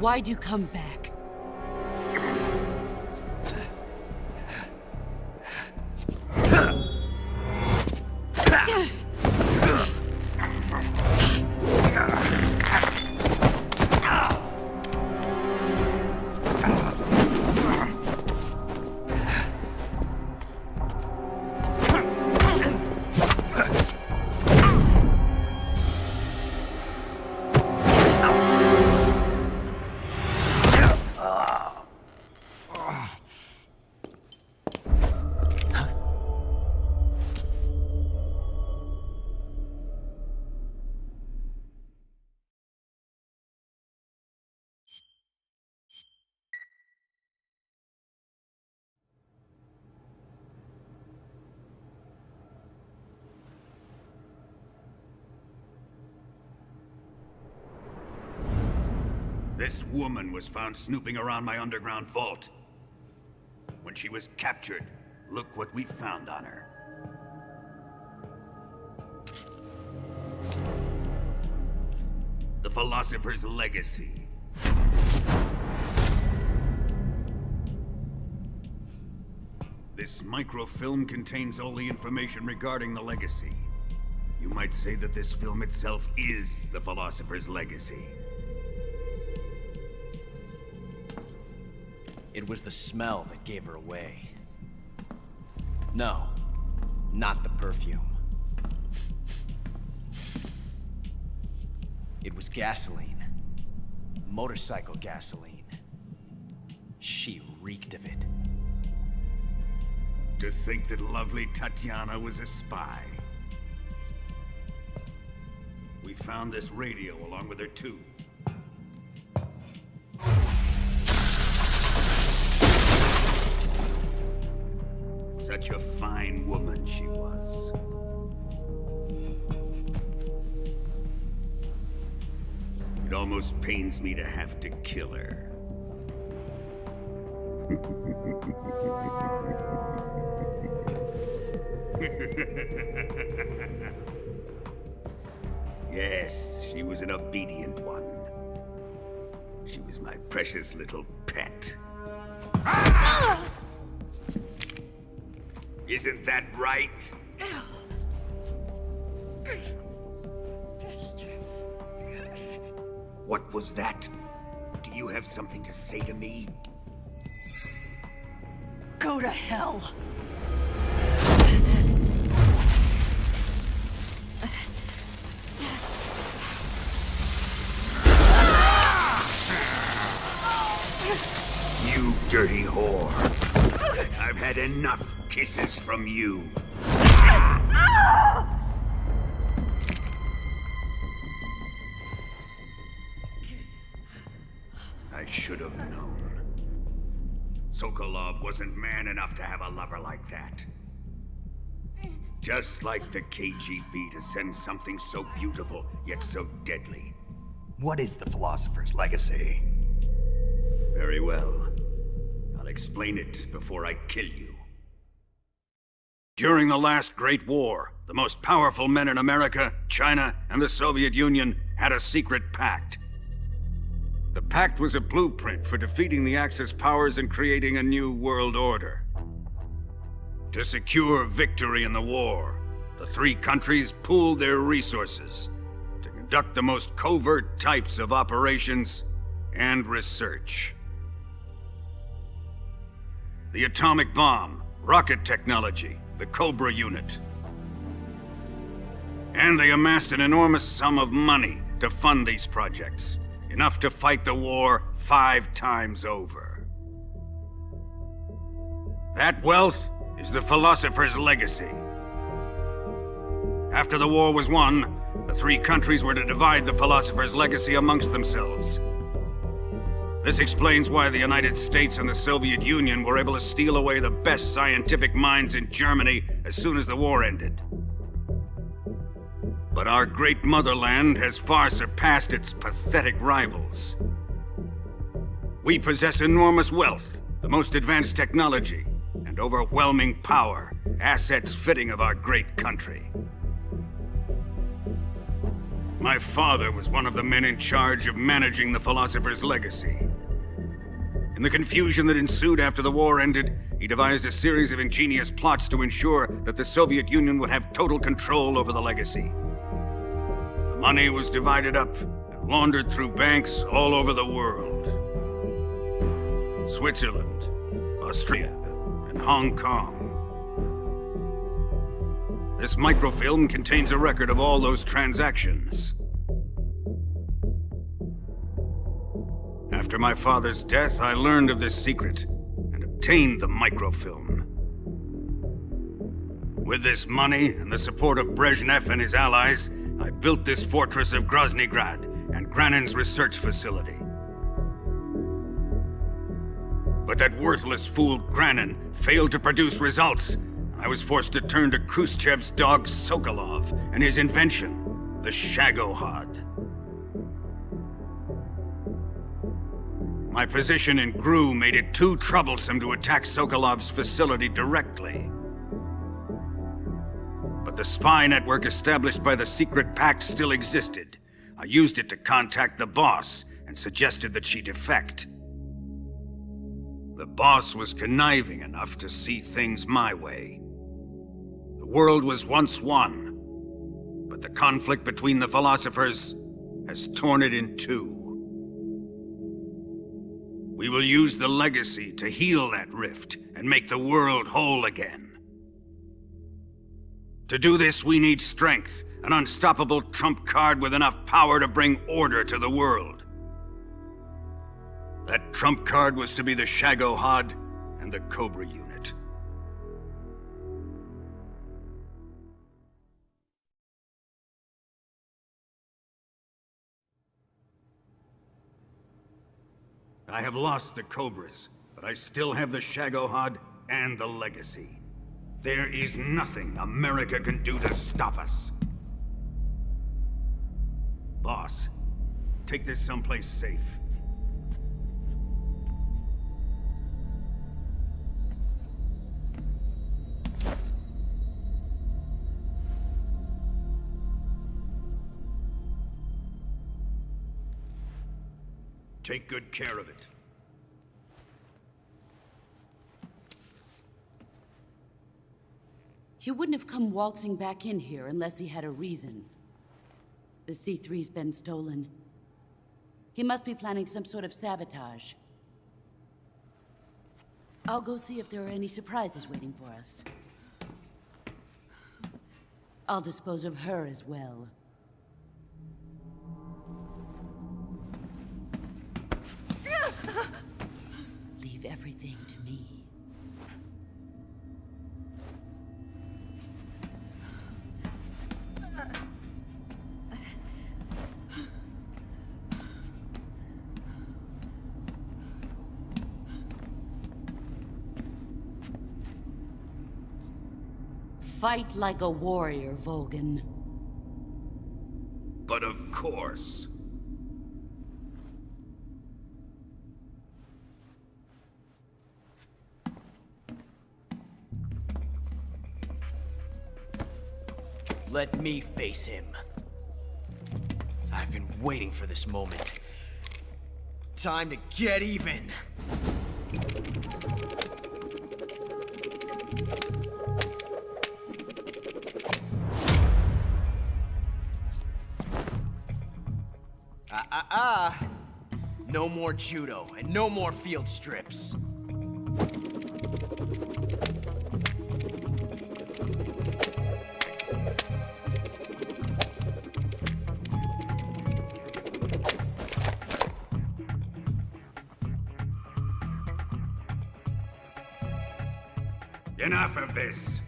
Why'd you come back? This woman was found snooping around my underground vault. When she was captured, look what we found on her. The Philosopher's Legacy. This microfilm contains all the information regarding the Legacy. You might say that this film itself is the Philosopher's Legacy. It was the smell that gave her away. No, not the perfume. It was gasoline. Motorcycle gasoline. She reeked of it. To think that lovely Tatiana was a spy. We found this radio along with her too. Such a fine woman she was. It almost pains me to have to kill her. Yes, she was an obedient one. She was my precious little pet. Isn't that right? What was that? Do you have something to say to me? Go to hell. You dirty whore. I've had enough kisses from you. I should have known. Sokolov wasn't man enough to have a lover like that. Just like the KGB to send something so beautiful, yet so deadly. What is the Philosopher's Legacy? Very well. I'll explain it before I kill you. During the last Great War, the most powerful men in America, China, and the Soviet Union had a secret pact. The pact was a blueprint for defeating the Axis powers and creating a new world order. To secure victory in the war, the three countries pooled their resources to conduct the most covert types of operations and research. The atomic bomb, rocket technology, the Cobra unit. And they amassed an enormous sum of money to fund these projects. Enough to fight the war 5 times over. That wealth is the Philosopher's Legacy. After the war was won, the three countries were to divide the Philosopher's Legacy amongst themselves. This explains why the United States and the Soviet Union were able to steal away the best scientific minds in Germany as soon as the war ended. But our great motherland has far surpassed its pathetic rivals. We possess enormous wealth, the most advanced technology, and overwhelming power, assets fitting of our great country. My father was one of the men in charge of managing the Philosopher's Legacy. In the confusion that ensued after the war ended, he devised a series of ingenious plots to ensure that the Soviet Union would have total control over the legacy. The money was divided up and laundered through banks all over the world. Switzerland, Austria, and Hong Kong. This microfilm contains a record of all those transactions. After my father's death, I learned of this secret and obtained the microfilm. With this money and the support of Brezhnev and his allies, I built this fortress of Groznygrad and Granin's research facility. But that worthless fool Granin failed to produce results. I was forced to turn to Khrushchev's dog Sokolov and his invention, the Shagohod. My position in GRU made it too troublesome to attack Sokolov's facility directly. But the spy network established by the secret pact still existed. I used it to contact the boss and suggested that she defect. The boss was conniving enough to see things my way. The world was once one, but the conflict between the philosophers has torn it in two. We will use the legacy to heal that rift and make the world whole again. To do this, we need strength, an unstoppable trump card with enough power to bring order to the world. That trump card was to be the Shagohod and the Cobra unit. I have lost the Cobras, but I still have the Shagohod and the legacy. There is nothing America can do to stop us. Boss, take this someplace safe. Take good care of it. He wouldn't have come waltzing back in here unless he had a reason. The C3's been stolen. He must be planning some sort of sabotage. I'll go see if there are any surprises waiting for us. I'll dispose of her as well. Leave everything to me. Fight like a warrior, Volgan. But of course. Let me face him. I've been waiting for this moment. Time to get even. No more judo, and no more field strips. Enough of this.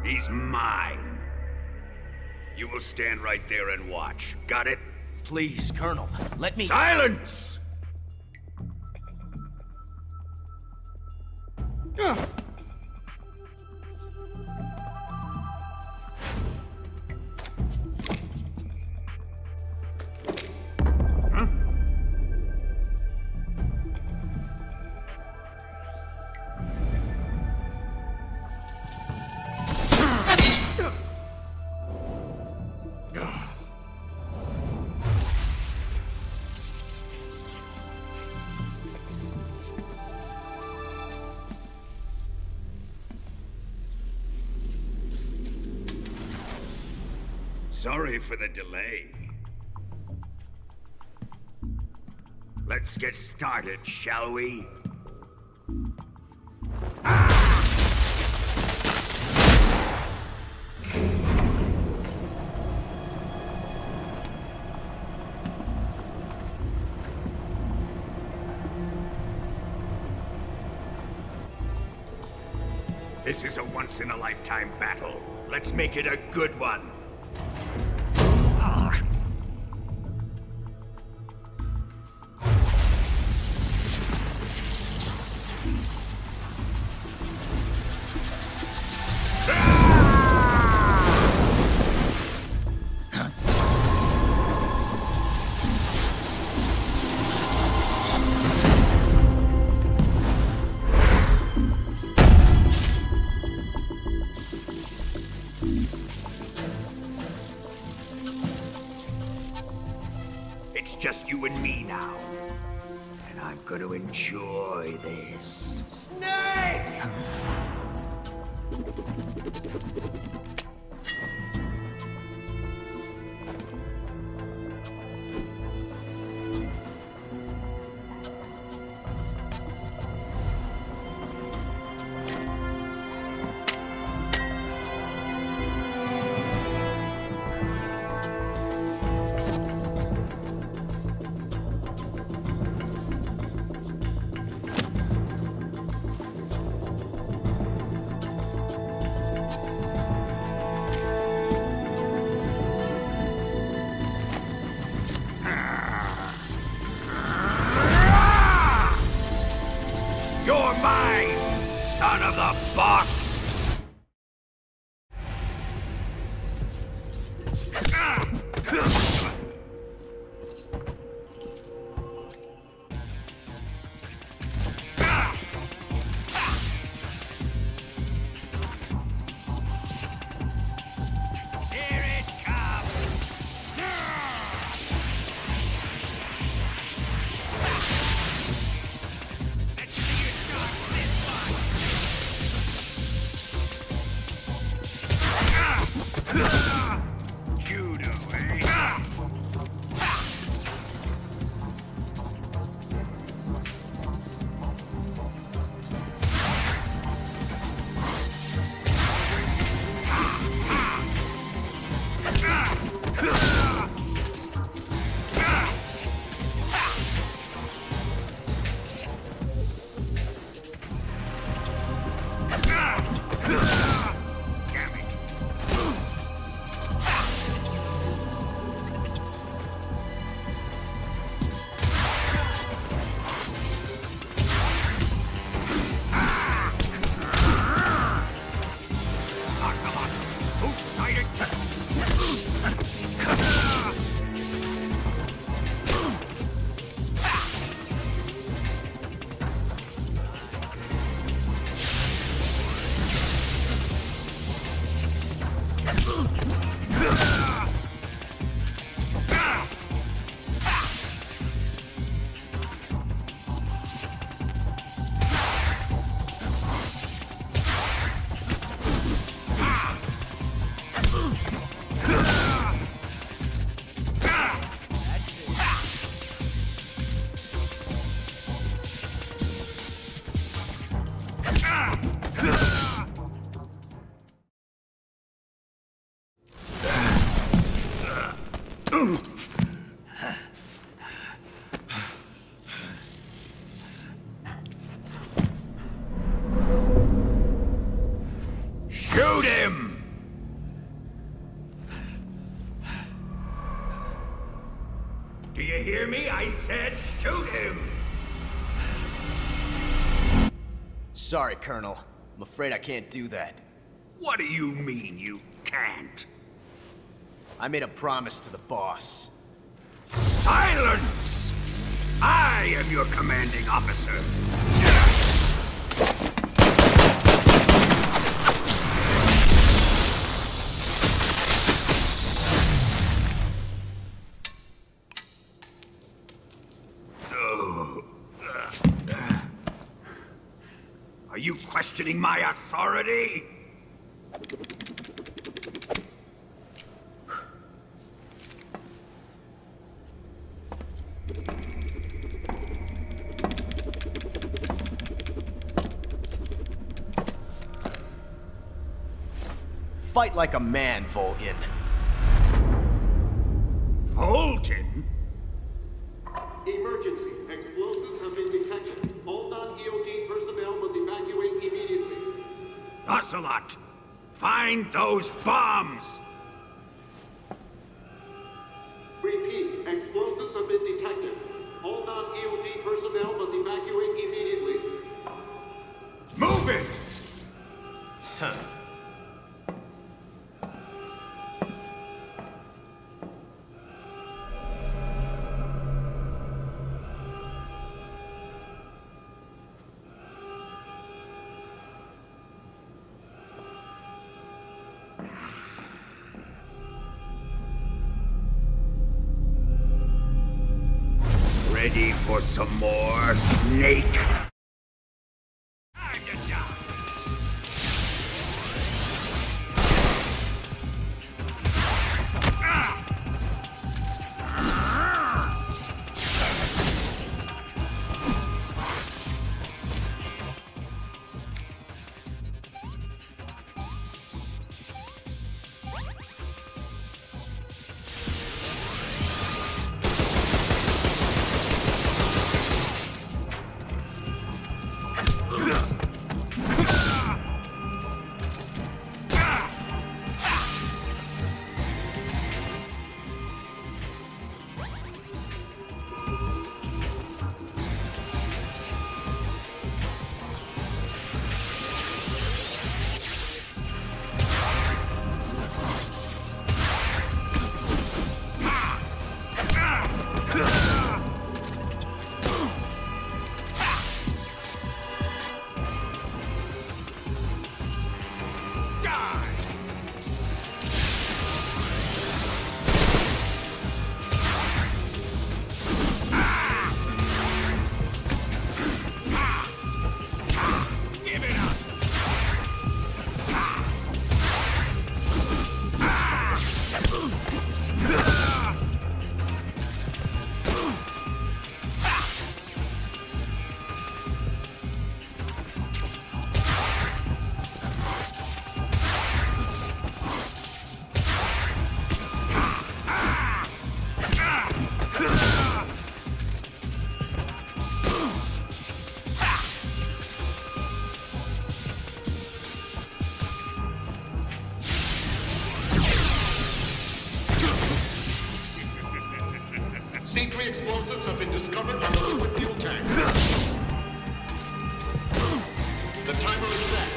He's mine. You will stand right there and watch. Got it? Please, Colonel, let me— Silence! Sorry for the delay. Let's get started, shall we? This is a once-in-a-lifetime battle. Let's make it a good one. It's just you and me now. And I'm gonna enjoy this. Snake! You're mine, son of the boss! excited? Shoot him! Do you hear me? I said shoot him! Sorry, Colonel. I'm afraid I can't do that. What do you mean you can't? I made a promise to the boss. Silence! I am your commanding officer. Are you questioning my authority? Fight like a man, Volgin. Volgin? Emergency. Explosives have been detected. All non-EOD personnel must evacuate immediately. Ocelot! Find those bombs! Repeat. Explosives have been detected. All non-EOD personnel must evacuate immediately. Move it! Huh. Ready for some more, Snake? C3 explosives have been discovered on the liquid fuel tank. The timer is set.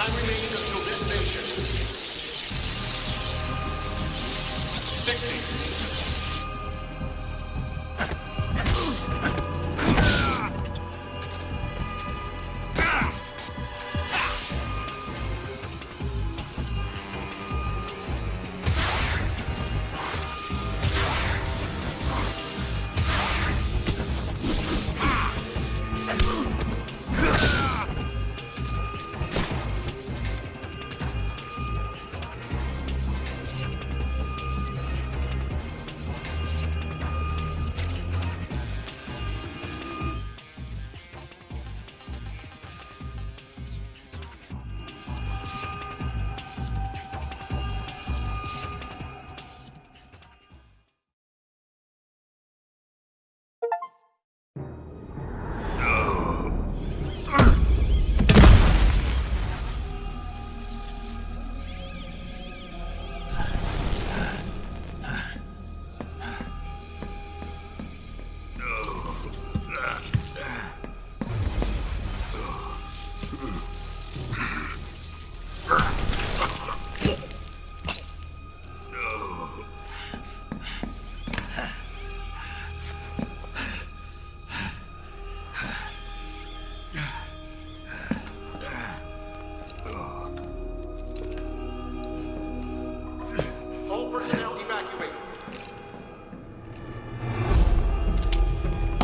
Time remaining until detonation. 60. All personnel evacuate.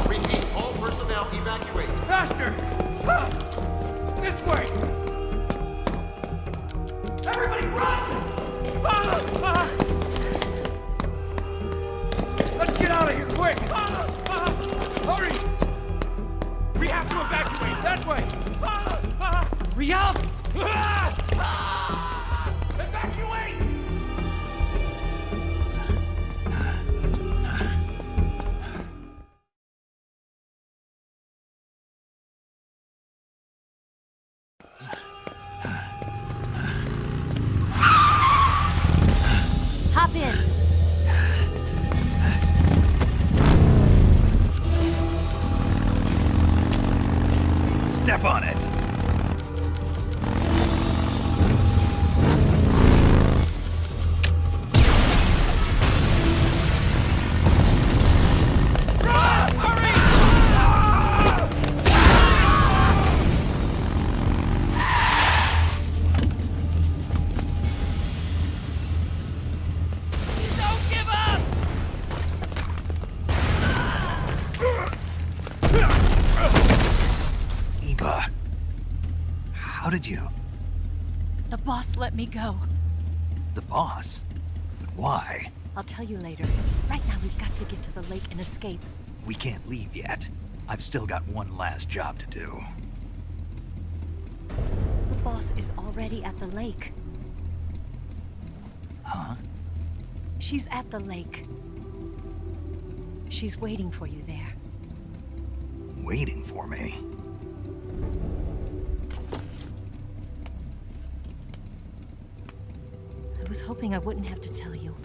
Repeat, all personnel evacuate. Faster! This way! Everybody run! Let's get out of here, quick! Hurry! We have to evacuate, that way! Hurry up! Evacuate! Hop in. Step on it. How did you? The boss let me go. The boss? But why? I'll tell you later. Right now, we've got to get to the lake and escape. We can't leave yet. I've still got one last job to do. The boss is already at the lake. Huh? She's at the lake. She's waiting for you there. Waiting for me? I was hoping I wouldn't have to tell you.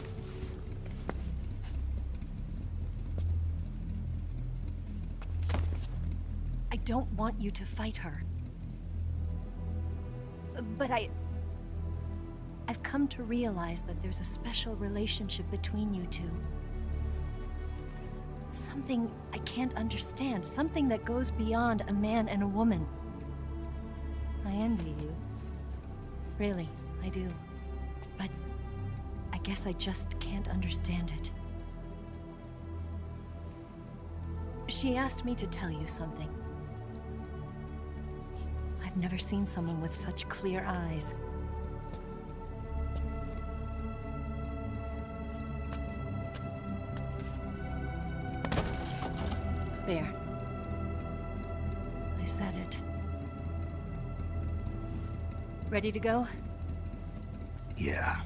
I don't want you to fight her. But I've come to realize that there's a special relationship between you two. Something I can't understand. Something that goes beyond a man and a woman. I envy you. Really, I do. But I guess I just can't understand it. She asked me to tell you something. I've never seen someone with such clear eyes. There. I said it. Ready to go? Yeah.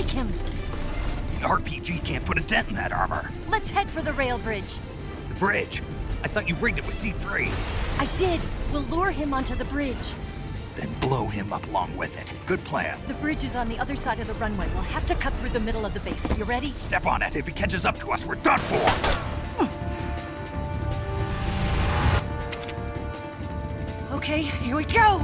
break him. The RPG can't put a dent in that armor. Let's head for the rail bridge. The bridge? I thought you rigged it with C3. I did. We'll lure him onto the bridge. Then blow him up along with it. Good plan. The bridge is on the other side of the runway. We'll have to cut through the middle of the base. You ready? Step on it. If he catches up to us, we're done for. Okay, here we go!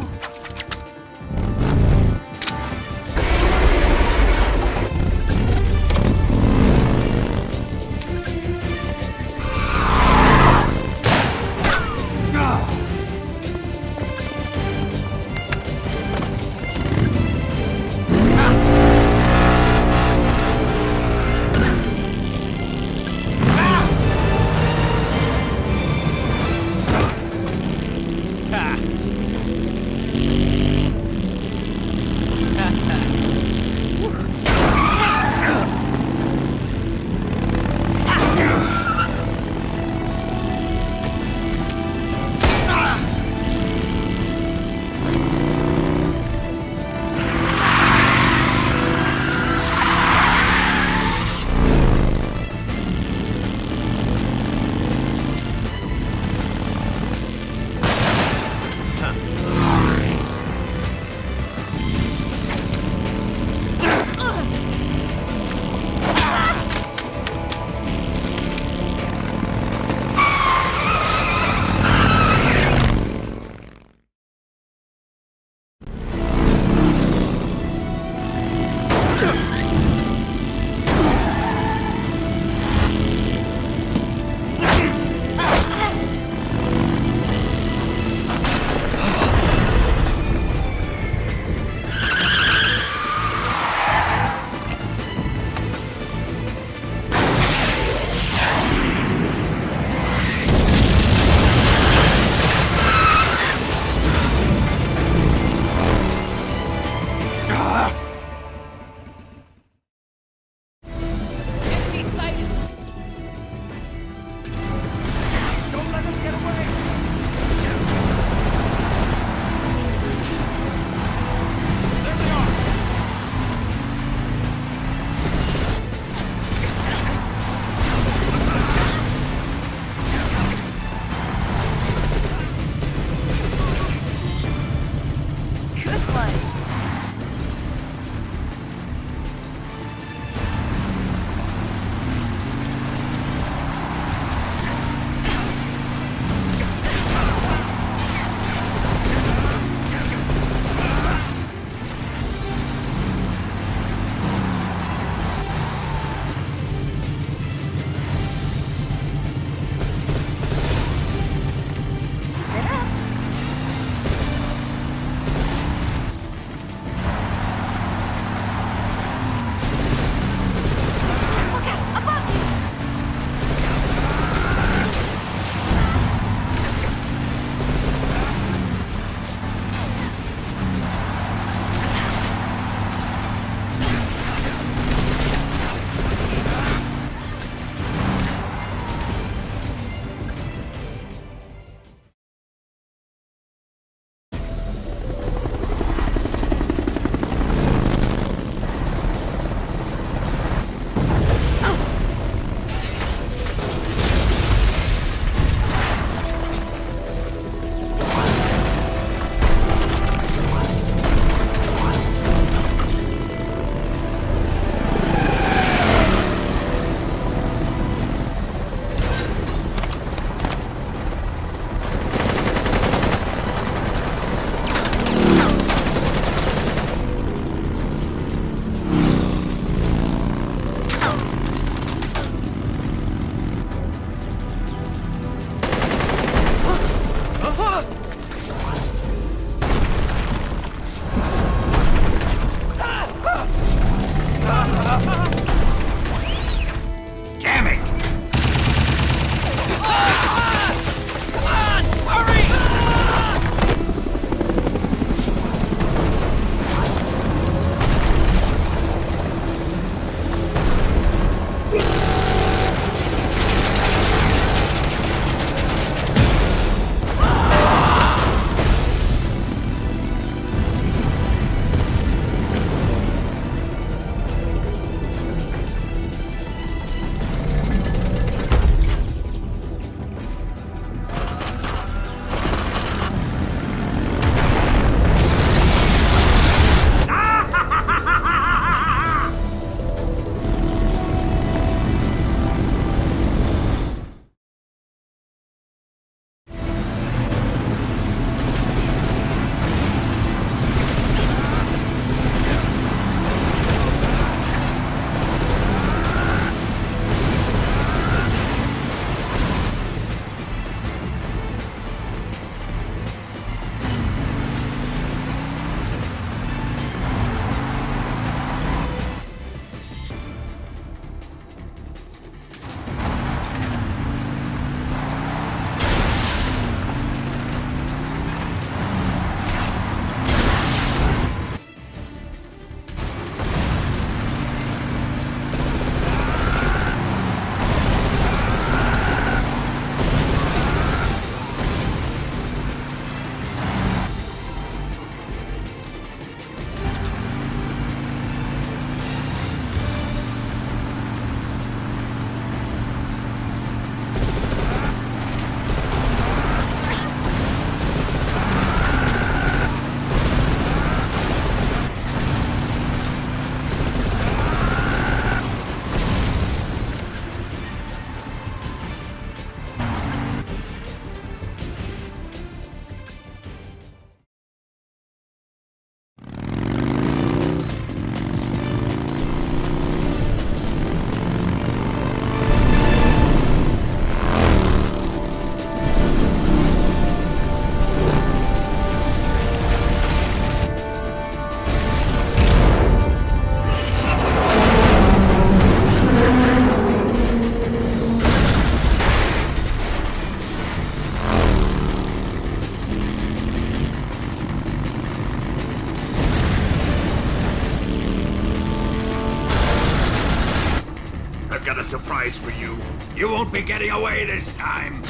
surprise for you. You won't be getting away this time.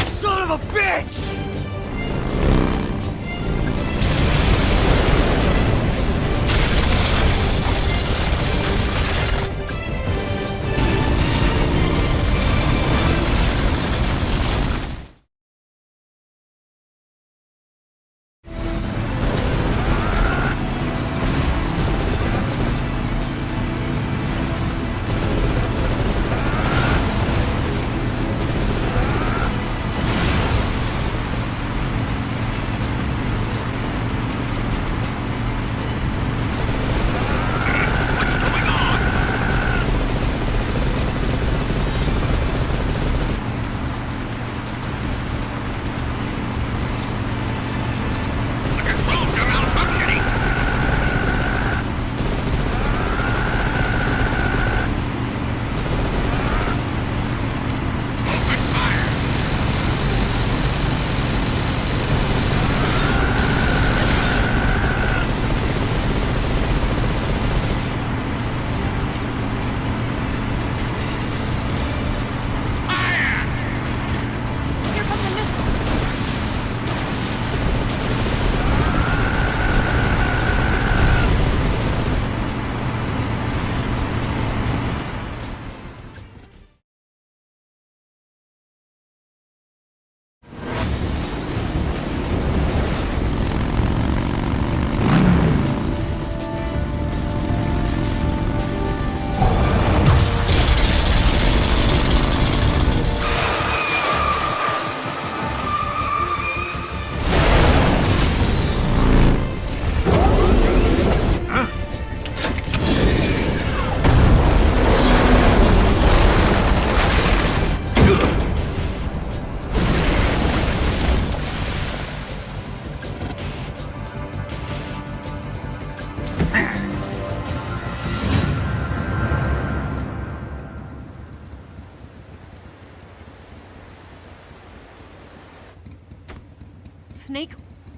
Son of a bitch! Snake,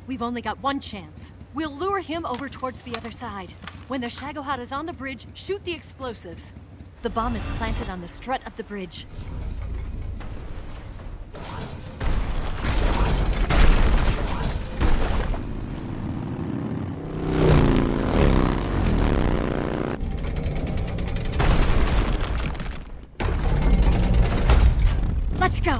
we've only got one chance. We'll lure him over towards the other side. When the Shagohod is on the bridge, shoot the explosives. The bomb is planted on the strut of the bridge. Let's go!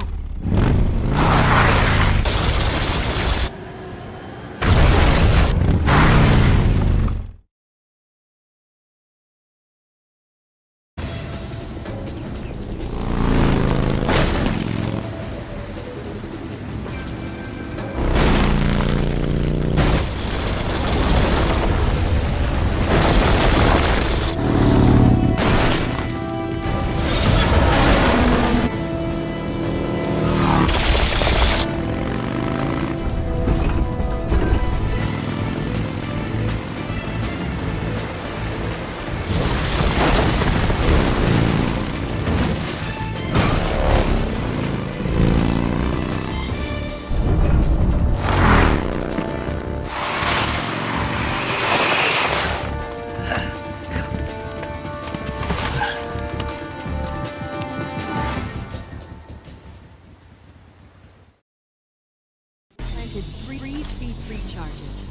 Three C3 charges.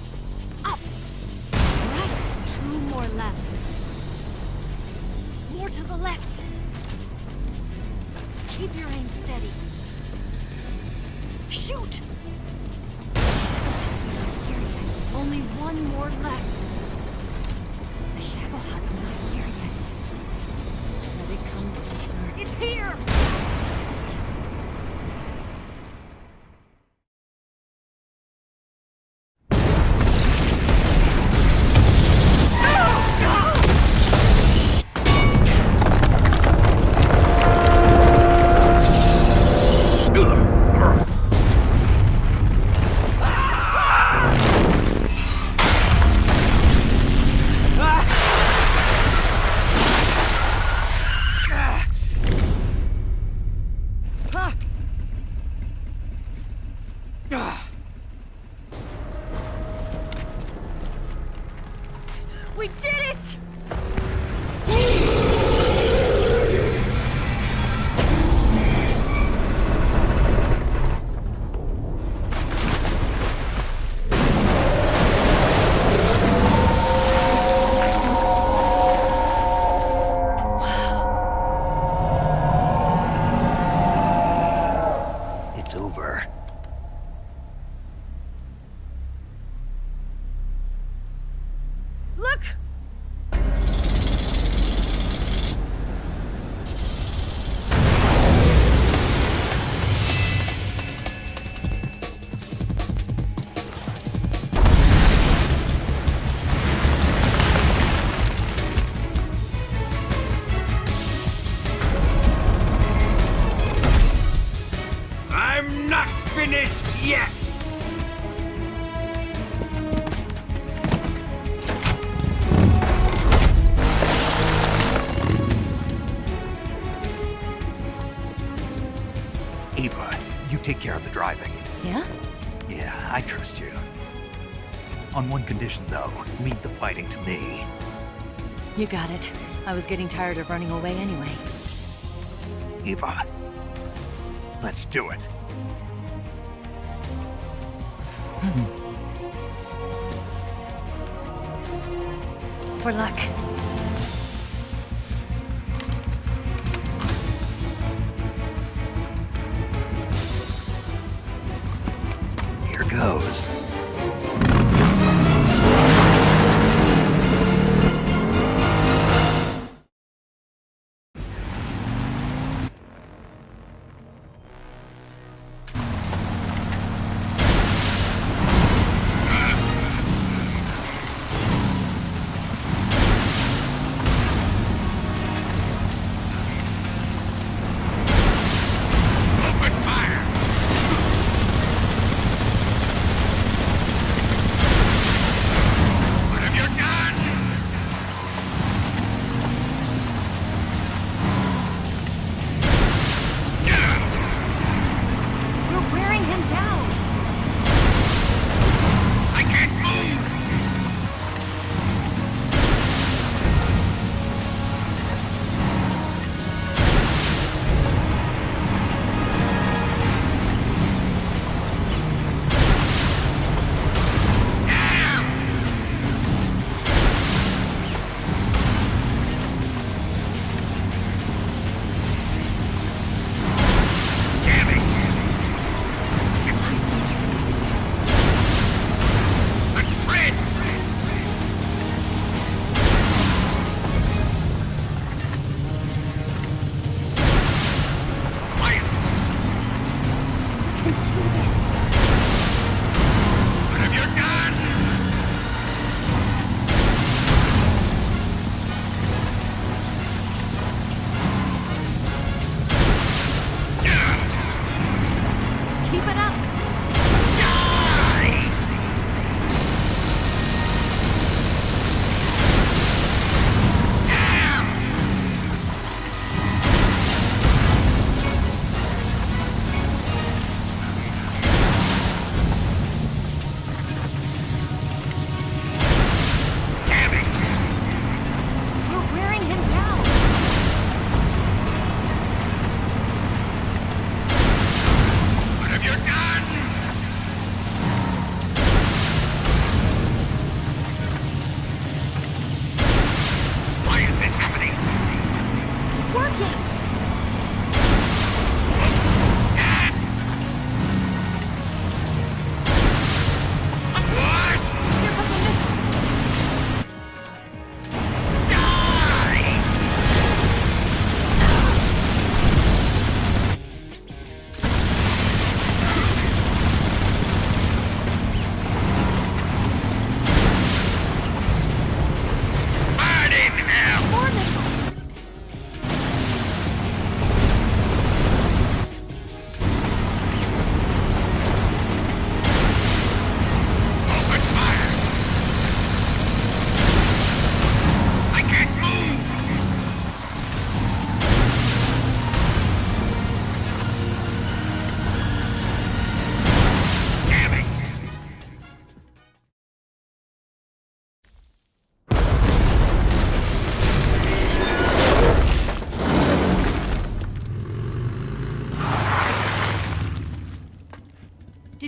Up! Right! 2 more left. More to the left. Keep your aim steady. Shoot! That's not here yet. Only 1 more left. The Shagohod's not here yet. Let it come closer. It's here! We did it! It's over. Look! I'm not finished yet! Ava, you take care of the driving. Yeah? Yeah, I trust you. On one condition, though, leave the fighting to me. You got it. I was getting tired of running away anyway. Ava, let's do it. For luck. Here goes.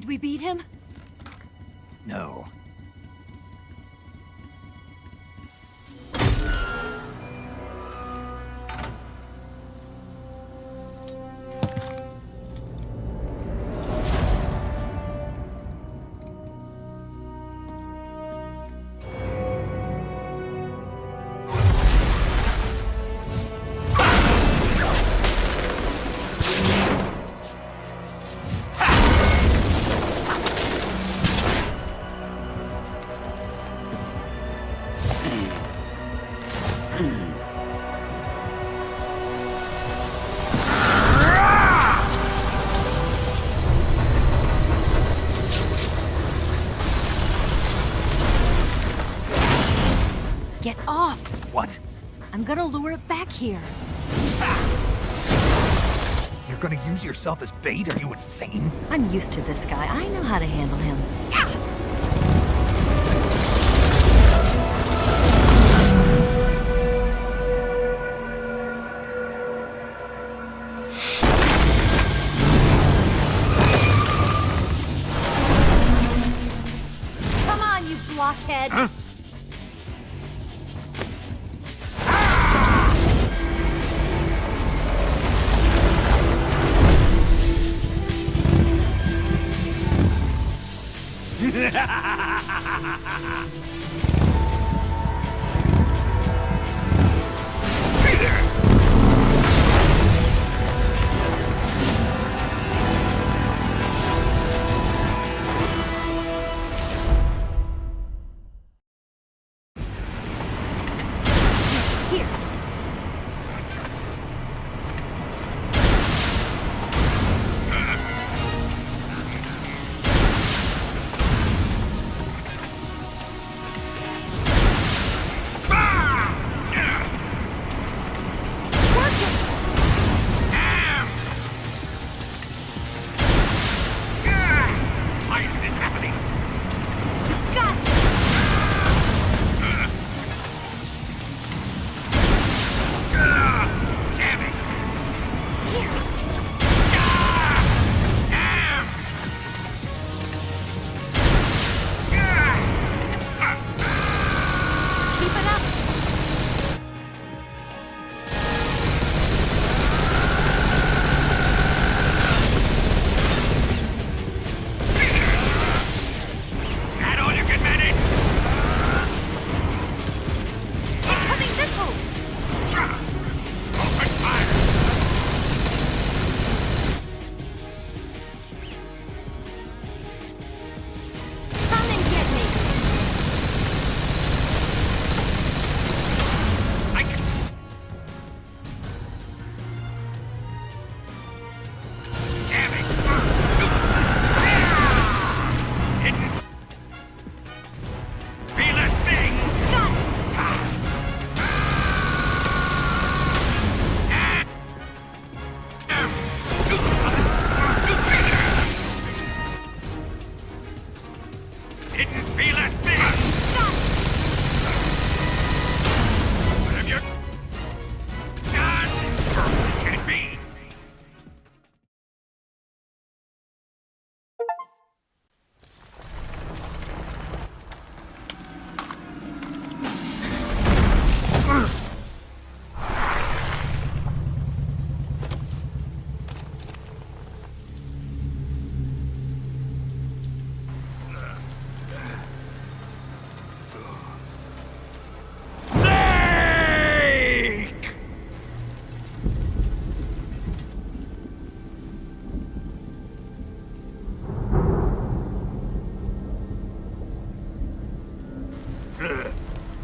we beat him? No. Get off! What? I'm gonna lure it back here. You're gonna use yourself as bait? Are you insane? I'm used to this guy. I know how to handle him. Come on, you blockhead! Huh?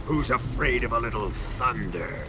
Who's afraid of a little thunder?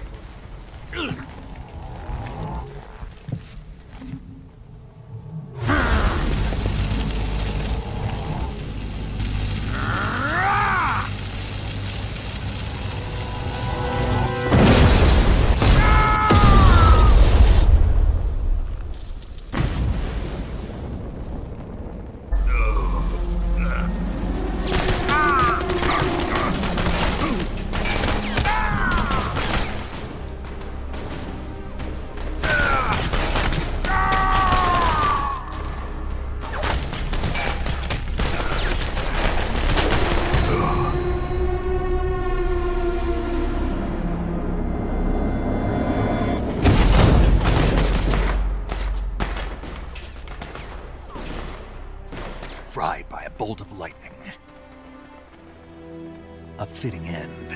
A fitting end.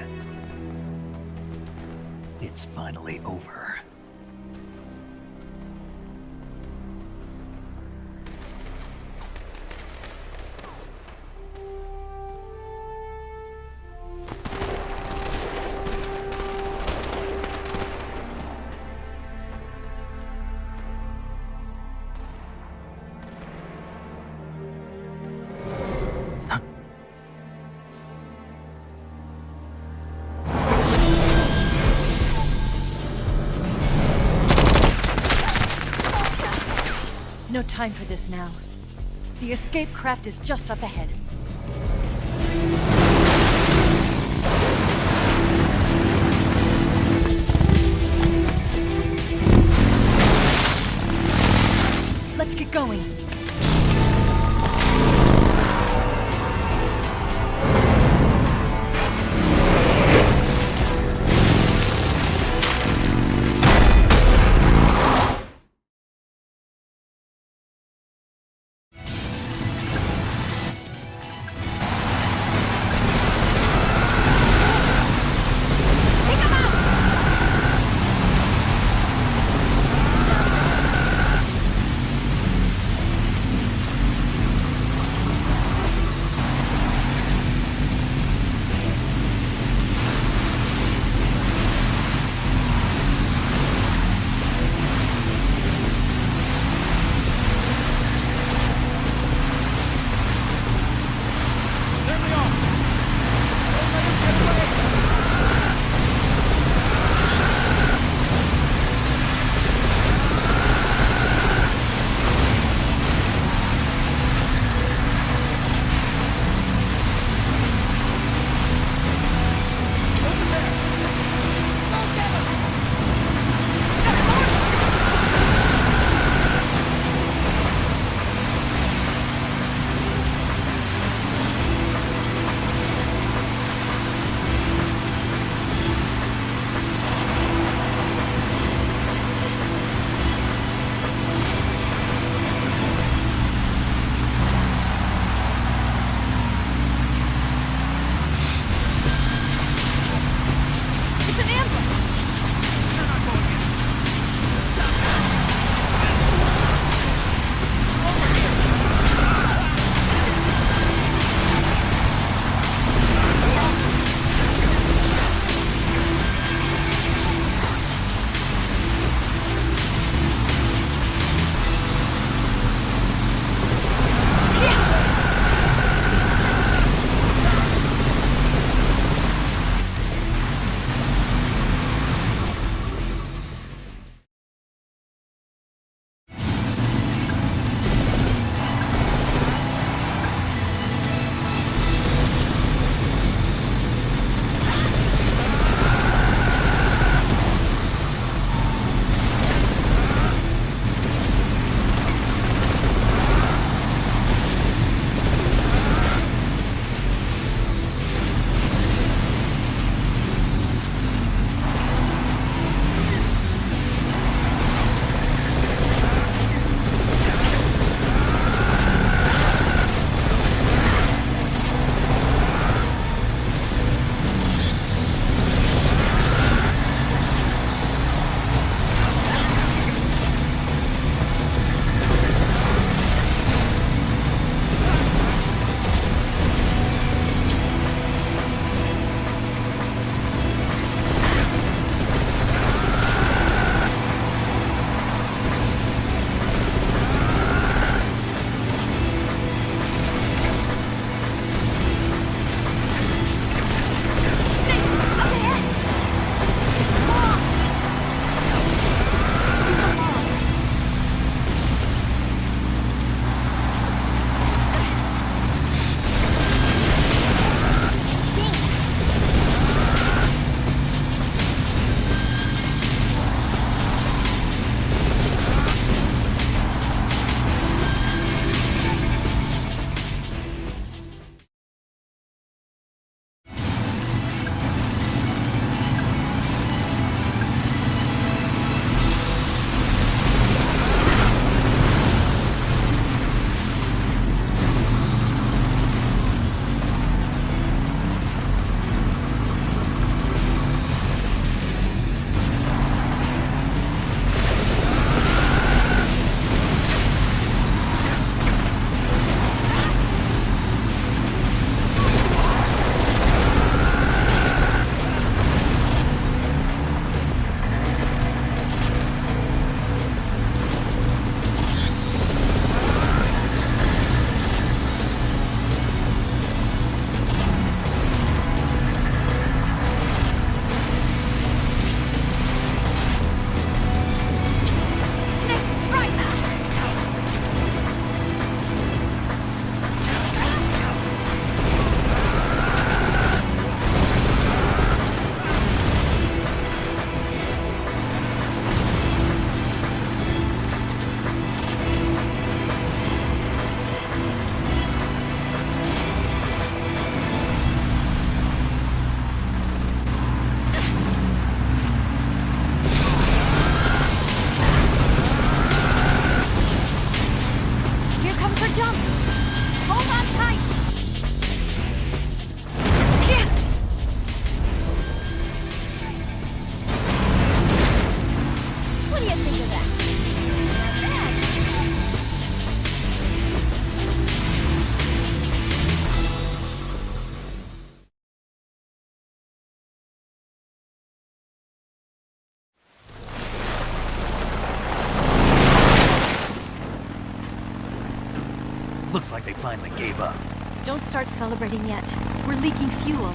It's finally over. No time for this now. The escape craft is just up ahead. Let's get going. Looks like they finally gave up. Don't start celebrating yet. We're leaking fuel.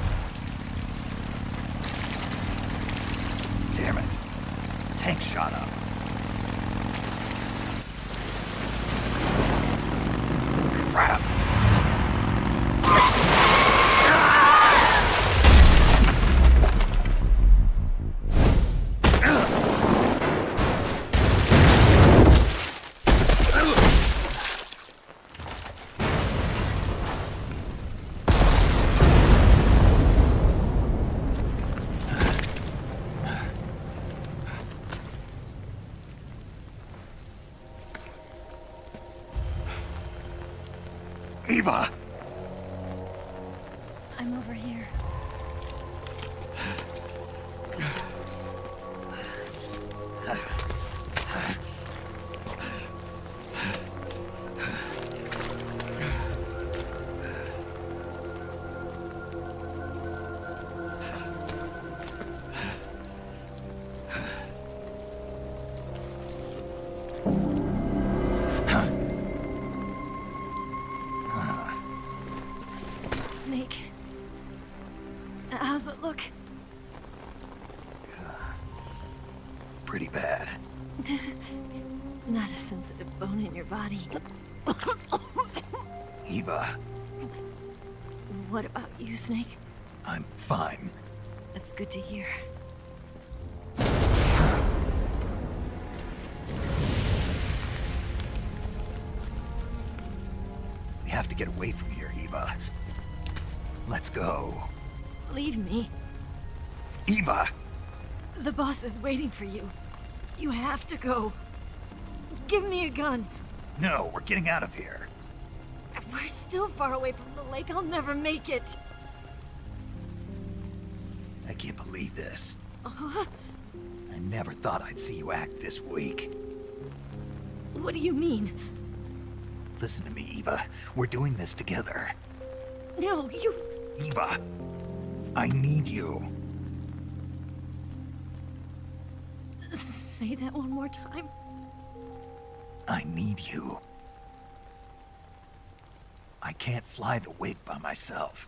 Damn it. Tank shot up. Crap. Eva! I'm over here. Snake. How's it look? Pretty bad. Not a sensitive bone in your body. Eva, What about you, Snake? I'm fine. That's good to hear. We have to get away from here, Eva. Let's go. Leave me. Eva! The boss is waiting for you. You have to go. Give me a gun. No, we're getting out of here. We're still far away from the lake. I'll never make it. I can't believe this. I never thought I'd see you act this weak. What do you mean? Listen to me, Eva. We're doing this together. No, you... Eva, I need you. Say that one more time. I need you. I can't fly the wig by myself.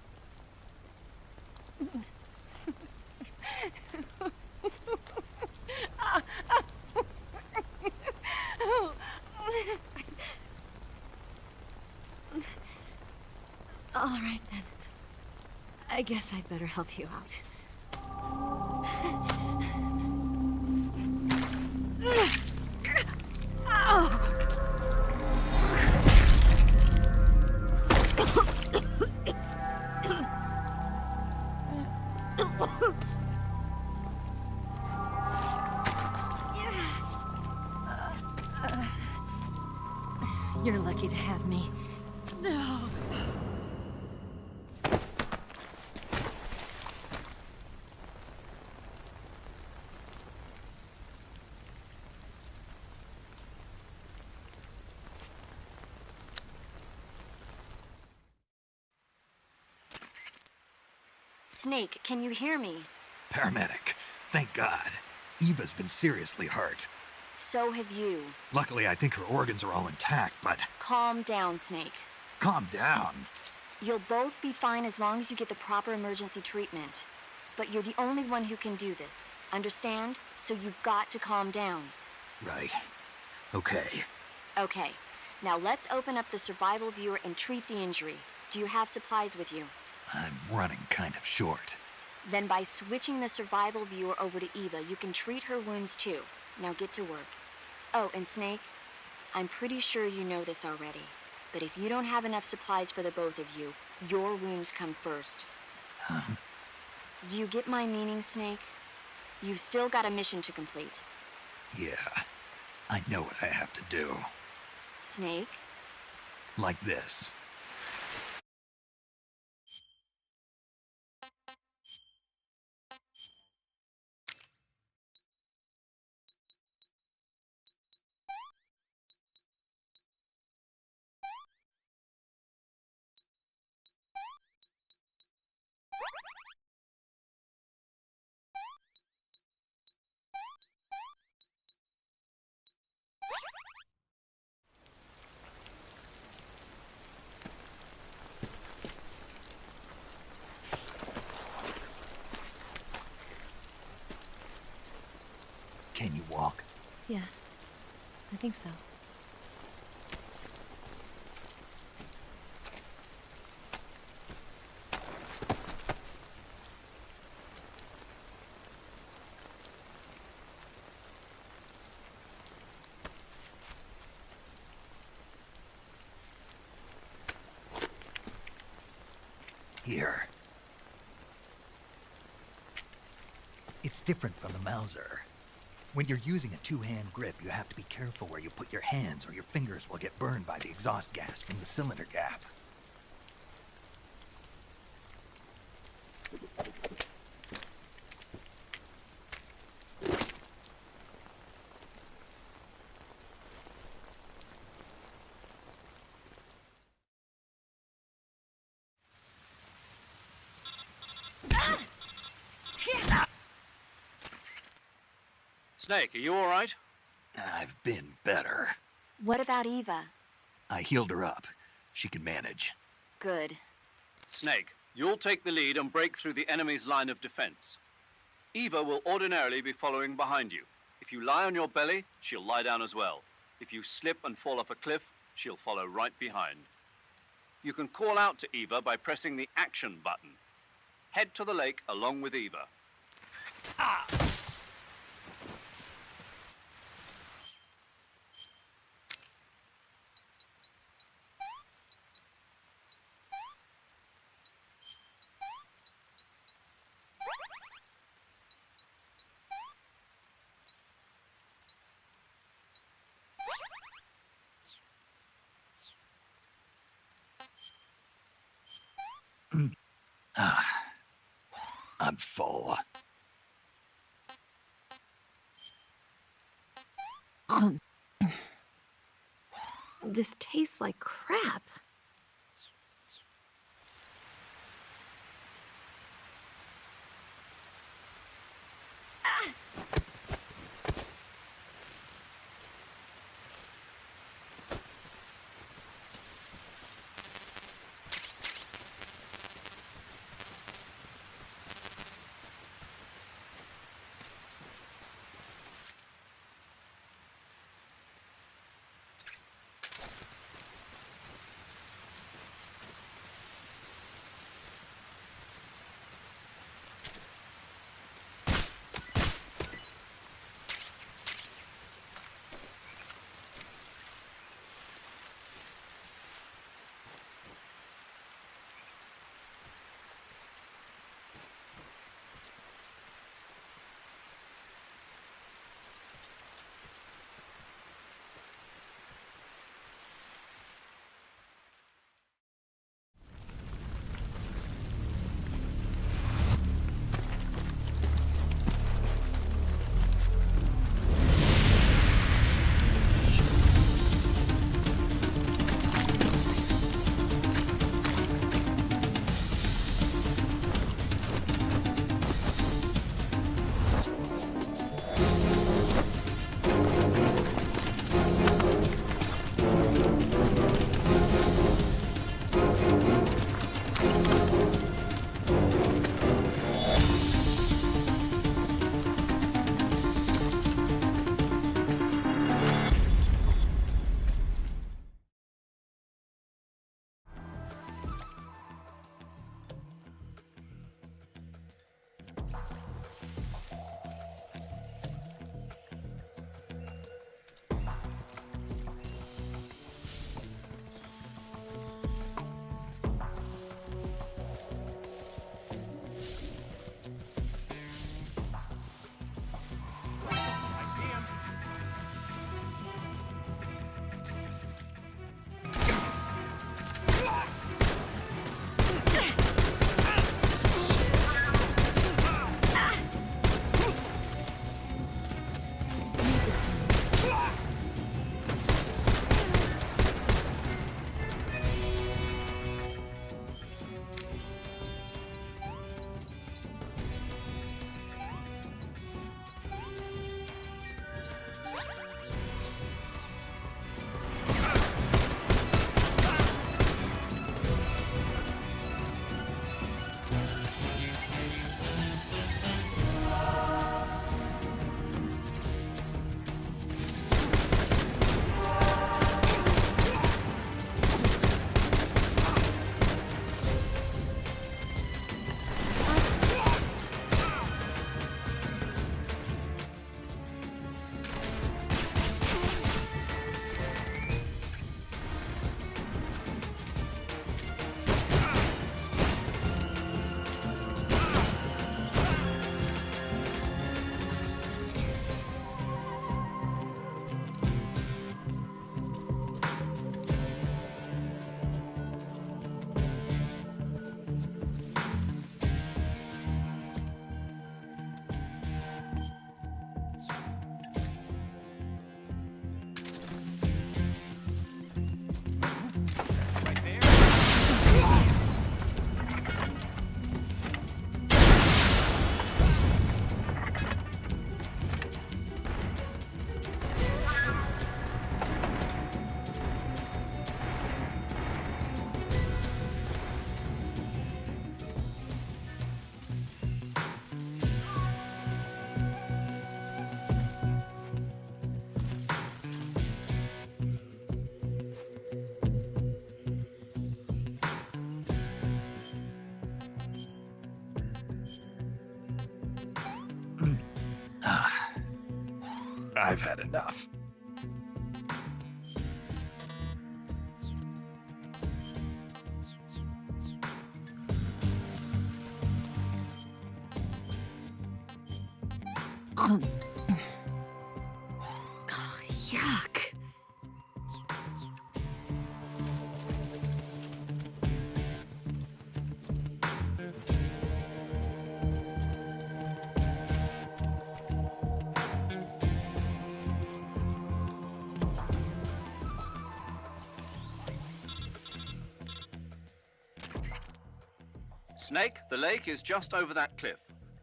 All right, then. I guess I'd better help you out. You're lucky to have me. Snake, can you hear me? Paramedic, thank God. Eva's been seriously hurt. So have you. Luckily, I think her organs are all intact, but... Calm down, Snake. Calm down. You'll both be fine as long as you get the proper emergency treatment. But you're the only one who can do this. Understand? So you've got to calm down. Right. Okay. Okay. Now let's open up the survival viewer and treat the injury. Do you have supplies with you? I'm running kind of short. Then by switching the survival viewer over to Eva, you can treat her wounds too. Now get to work. Oh, and Snake, I'm pretty sure you know this already, but if you don't have enough supplies for the both of you, your wounds come first. Huh? Do you get my meaning, Snake? You've still got a mission to complete. Yeah, I know what I have to do. Snake? Like this. Can you walk? Yeah, I think so. Here. It's different from the Mauser. When you're using a two-hand grip, you have to be careful where you put your hands or your fingers will get burned by the exhaust gas from the cylinder gap. Snake, are you all right? I've been better. What about Eva? I healed her up. She can manage. Good. Snake, you'll take the lead and break through the enemy's line of defense. Eva will ordinarily be following behind you. If you lie on your belly, she'll lie down as well. If you slip and fall off a cliff, she'll follow right behind. You can call out to Eva by pressing the action button. Head to the lake along with Eva. I'm full. This tastes like crap. I've had enough. Yuck. Snake, the lake is just over that cliff.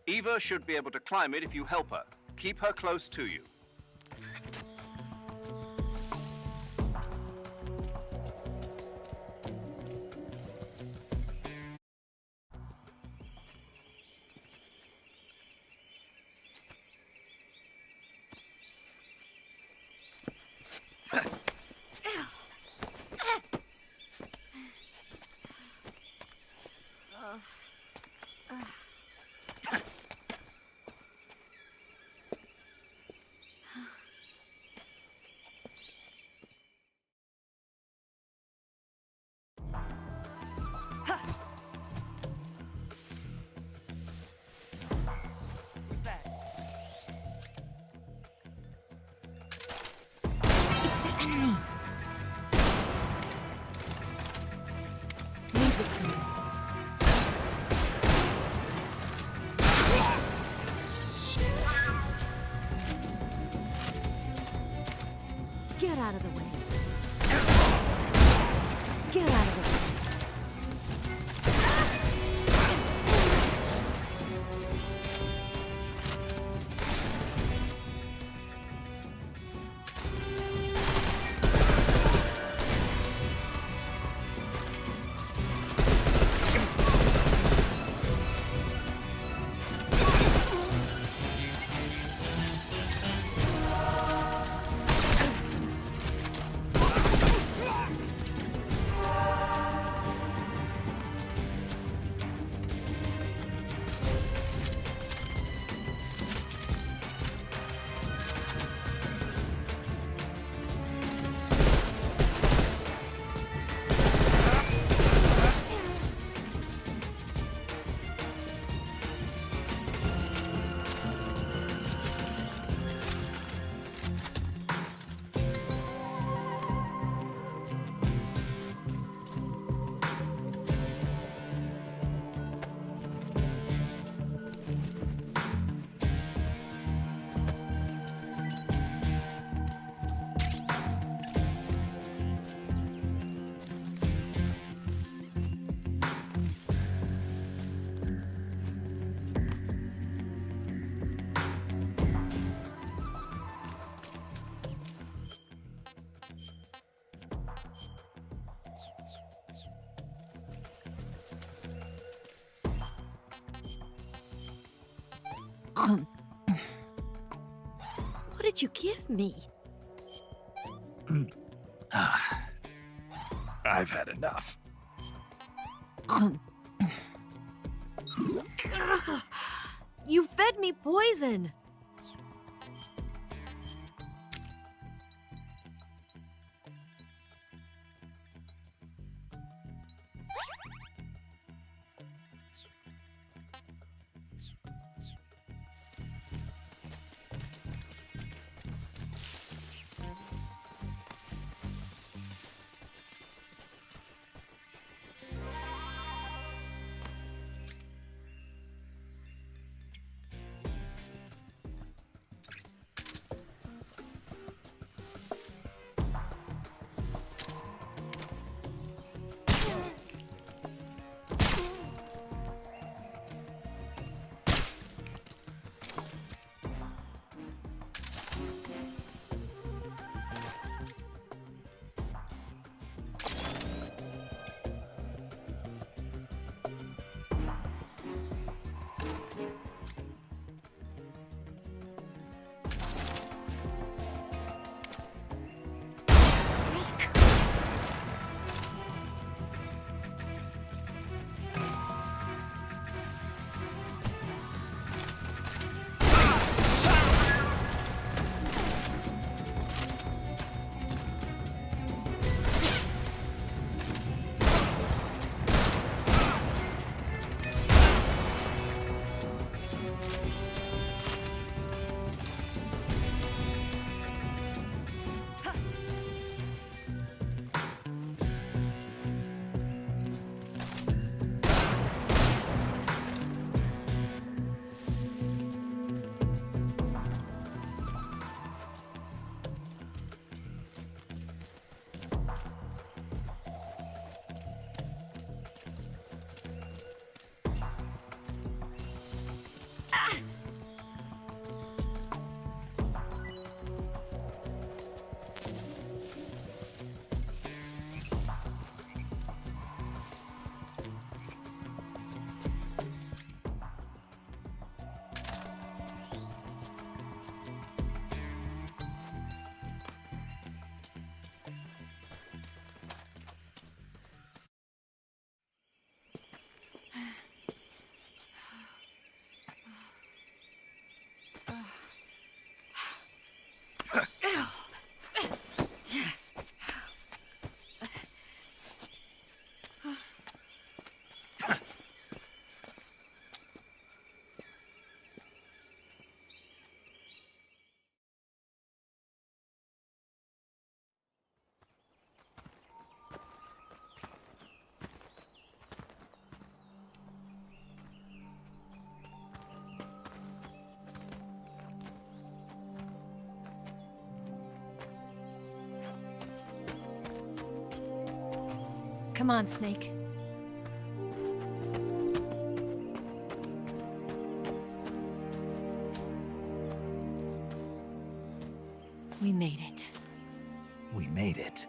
Eva should be able to climb it if you help her. Keep her close to you. Enemy. Leave this coming. Get out of the way. Get out of the way. What did you give me? I've had enough. You fed me poison. Come on, Snake. We made it. We made it.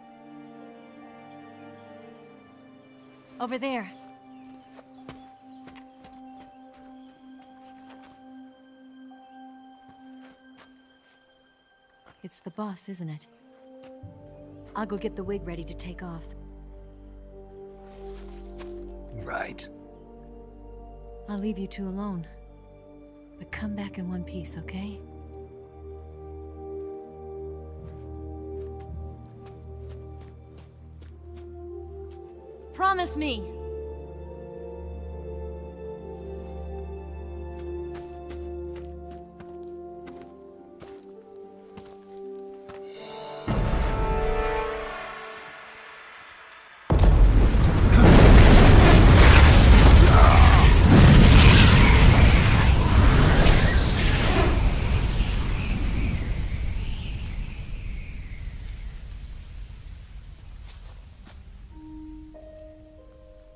Over there. It's the boss, isn't it? I'll go get the wig ready to take off. Right. I'll leave you two alone. But come back in one piece, okay? Promise me!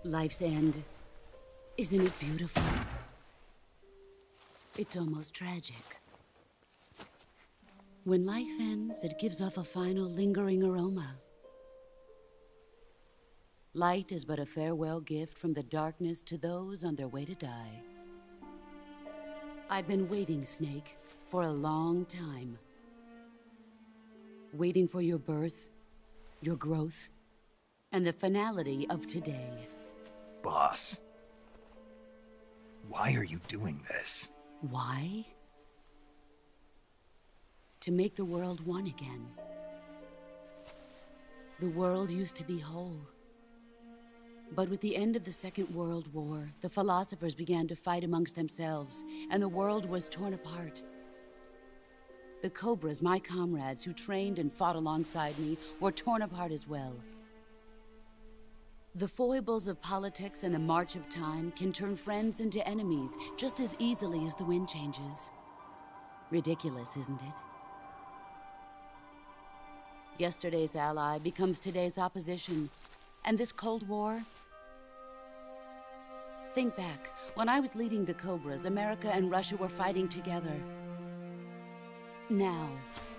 Life's end. Isn't it beautiful? It's almost tragic. When life ends, it gives off a final lingering aroma. Light is but a farewell gift from the darkness to those on their way to die. I've been waiting, Snake, for a long time. Waiting for your birth, your growth, and the finality of today. Boss. Why are you doing this? Why? To make the world one again. The world used to be whole. But with the end of the Second World War, the philosophers began to fight amongst themselves, and the world was torn apart. The Cobras, my comrades who trained and fought alongside me, were torn apart as well. The foibles of politics and the march of time can turn friends into enemies just as easily as the wind changes. Ridiculous, isn't it? Yesterday's ally becomes today's opposition. And this Cold War? Think back. When I was leading the Cobras, America and Russia were fighting together. Now,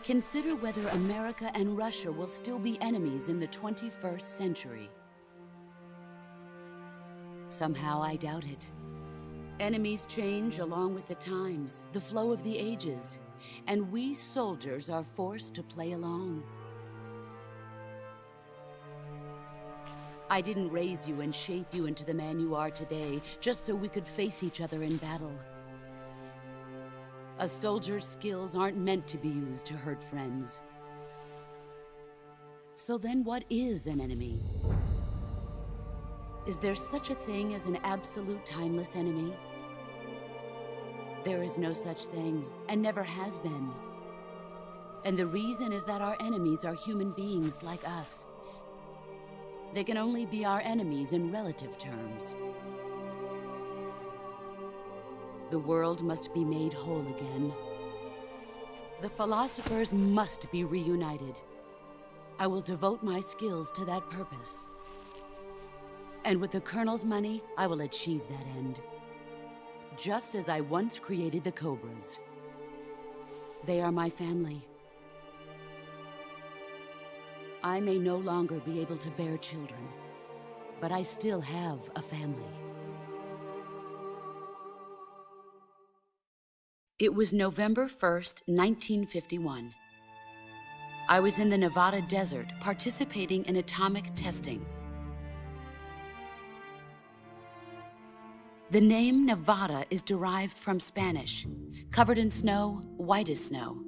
consider whether America and Russia will still be enemies in the 21st century. Somehow I doubt it. Enemies change along with the times, the flow of the ages, and we soldiers are forced to play along. I didn't raise you and shape you into the man you are today just so we could face each other in battle. A soldier's skills aren't meant to be used to hurt friends. So then what is an enemy? Is there such a thing as an absolute timeless enemy? There is no such thing, and never has been. And the reason is that our enemies are human beings like us. They can only be our enemies in relative terms. The world must be made whole again. The philosophers must be reunited. I will devote my skills to that purpose. And with the Colonel's money, I will achieve that end. Just as I once created the Cobras. They are my family. I may no longer be able to bear children, but I still have a family. It was November 1st, 1951. I was in the Nevada desert participating in atomic testing. The name Nevada is derived from Spanish, covered in snow, white as snow.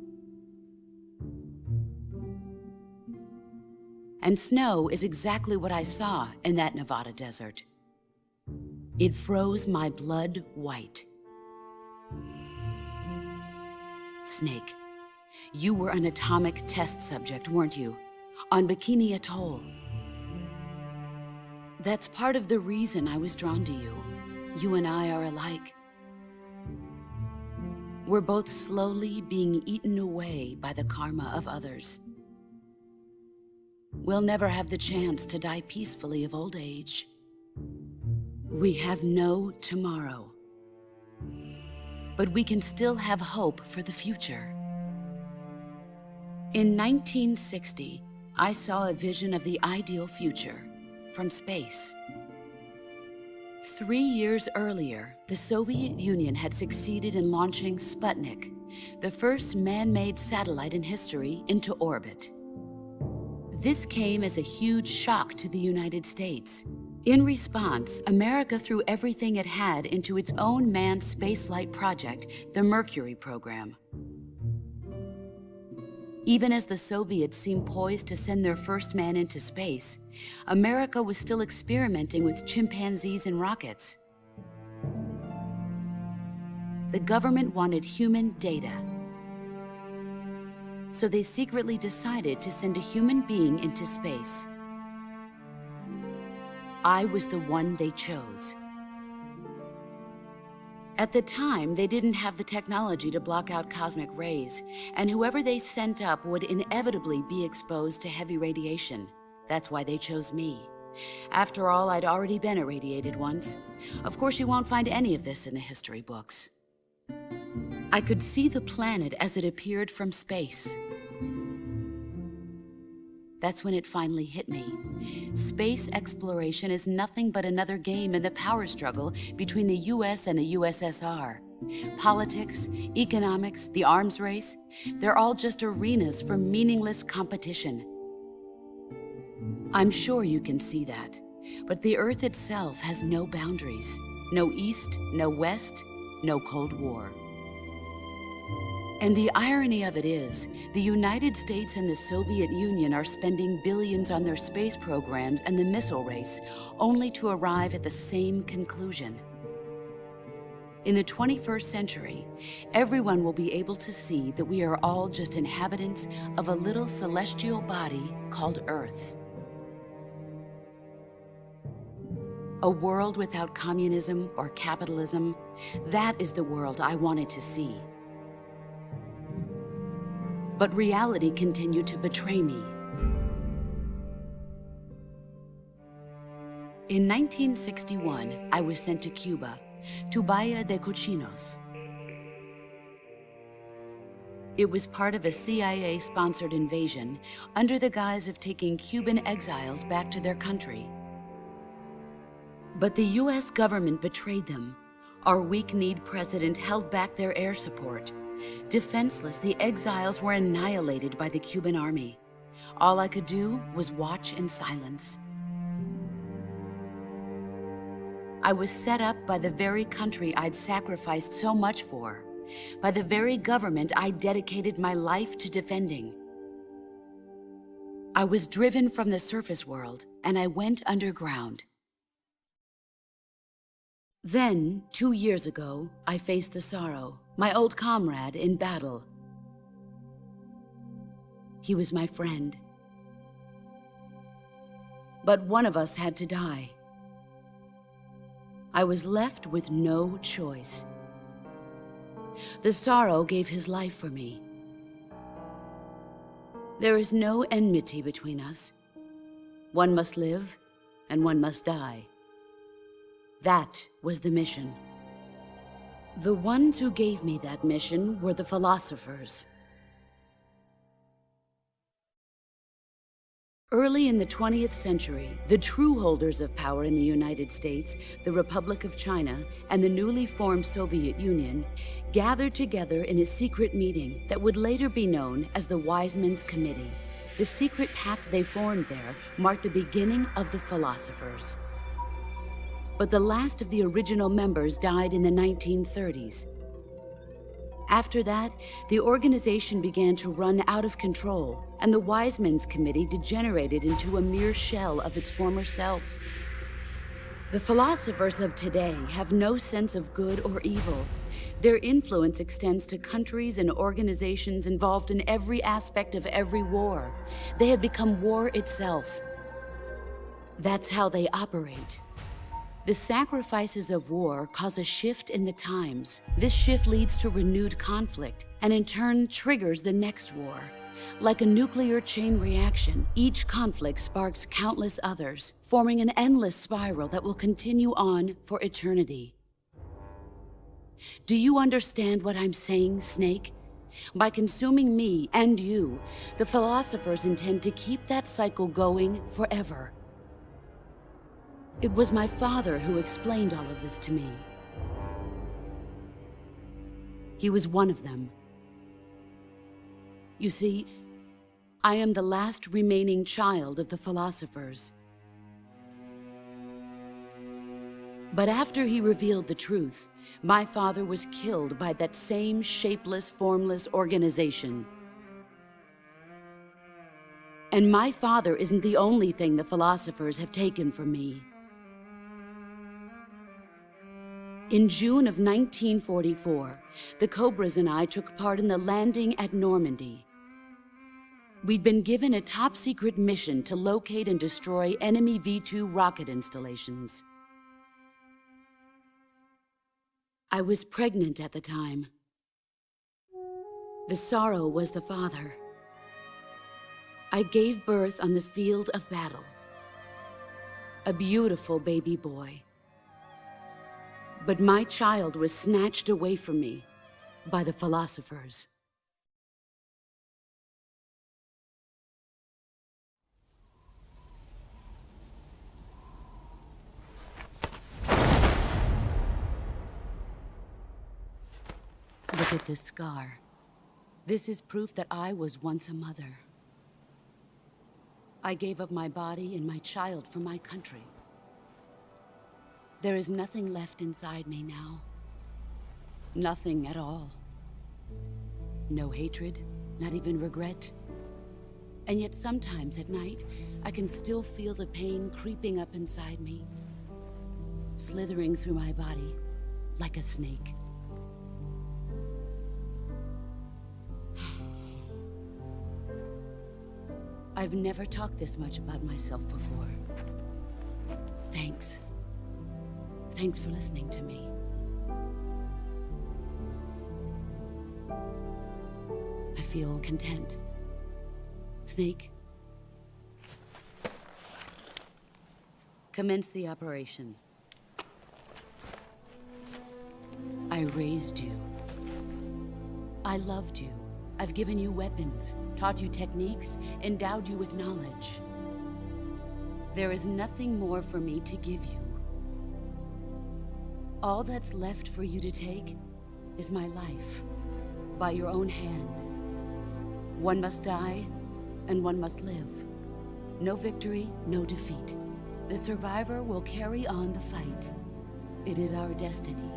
And snow is exactly what I saw in that Nevada desert. It froze my blood white. Snake, you were an atomic test subject, weren't you? On Bikini Atoll. That's part of the reason I was drawn to you. You and I are alike. We're both slowly being eaten away by the karma of others. we'll never have the chance to die peacefully of old age. We have no tomorrow. But we can still have hope for the future. In 1960, I saw a vision of the ideal future from space. 3 years earlier, the Soviet Union had succeeded in launching Sputnik, the first man-made satellite in history, into orbit. This came as a huge shock to the United States. In response, America threw everything it had into its own manned spaceflight project, the Mercury program. Even as the Soviets seemed poised to send their first man into space, America was still experimenting with chimpanzees and rockets. The government wanted human data. So they secretly decided to send a human being into space. I was the one they chose. At the time, they didn't have the technology to block out cosmic rays, and whoever they sent up would inevitably be exposed to heavy radiation. That's why they chose me. After all, I'd already been irradiated once. Of course, you won't find any of this in the history books. I could see the planet as it appeared from space. That's when it finally hit me. Space exploration is nothing but another game in the power struggle between the US and the USSR. Politics, economics, the arms race, they're all just arenas for meaningless competition. I'm sure you can see that, but the Earth itself has no boundaries. No East, no West, no Cold War. And the irony of it is, the United States and the Soviet Union are spending billions on their space programs and the missile race, only to arrive at the same conclusion. In the 21st century, everyone will be able to see that we are all just inhabitants of a little celestial body called Earth. A world without communism or capitalism, that is the world I wanted to see. But reality continued to betray me. In 1961, I was sent to Cuba, to Bahia de Cochinos. It was part of a CIA-sponsored invasion under the guise of taking Cuban exiles back to their country. But the US government betrayed them. Our weak-kneed president held back their air support. Defenseless, the exiles were annihilated by the Cuban army. All I could do was watch in silence. I was set up by the very country I'd sacrificed so much for, by the very government I dedicated my life to defending. I was driven from the surface world, and I went underground. Then, 2 years ago, I faced the Sorrow, my old comrade in battle. He was my friend. But one of us had to die. I was left with no choice. The Sorrow gave his life for me. There is no enmity between us. One must live, and one must die. That was the mission. The ones who gave me that mission were the philosophers. Early in the 20th century, the true holders of power in the United States, the Republic of China, and the newly formed Soviet Union gathered together in a secret meeting that would later be known as the Wise Men's Committee. The secret pact they formed there marked the beginning of the philosophers. But the last of the original members died in the 1930s. After that, the organization began to run out of control, and the Wise Men's Committee degenerated into a mere shell of its former self. The philosophers of today have no sense of good or evil. Their influence extends to countries and organizations involved in every aspect of every war. They have become war itself. That's how they operate. The sacrifices of war cause a shift in the times. This shift leads to renewed conflict, and in turn triggers the next war. Like a nuclear chain reaction, each conflict sparks countless others, forming an endless spiral that will continue on for eternity. Do you understand what I'm saying, Snake? By consuming me and you, the philosophers intend to keep that cycle going forever. It was my father who explained all of this to me. He was one of them. You see, I am the last remaining child of the philosophers. But after he revealed the truth, my father was killed by that same shapeless, formless organization. And my father isn't the only thing the philosophers have taken from me. In June of 1944, the Cobras and I took part in the landing at Normandy. We'd been given a top-secret mission to locate and destroy enemy V-2 rocket installations. I was pregnant at the time. The sorrow was the father. I gave birth on the field of battle. A beautiful baby boy. But my child was snatched away from me by the philosophers. Look at this scar. This is proof that I was once a mother. I gave up my body and my child for my country. There is nothing left inside me now. Nothing at all. No hatred, not even regret. And yet sometimes at night, I can still feel the pain creeping up inside me, slithering through my body like a snake. I've never talked this much about myself before. Thanks. Thanks for listening to me. I feel content. Snake? Commence the operation. I raised you. I loved you. I've given you weapons, taught you techniques, endowed you with knowledge. There is nothing more for me to give you. All that's left for you to take is my life, by your own hand. One must die, and one must live. No victory, no defeat. The survivor will carry on the fight. It is our destiny.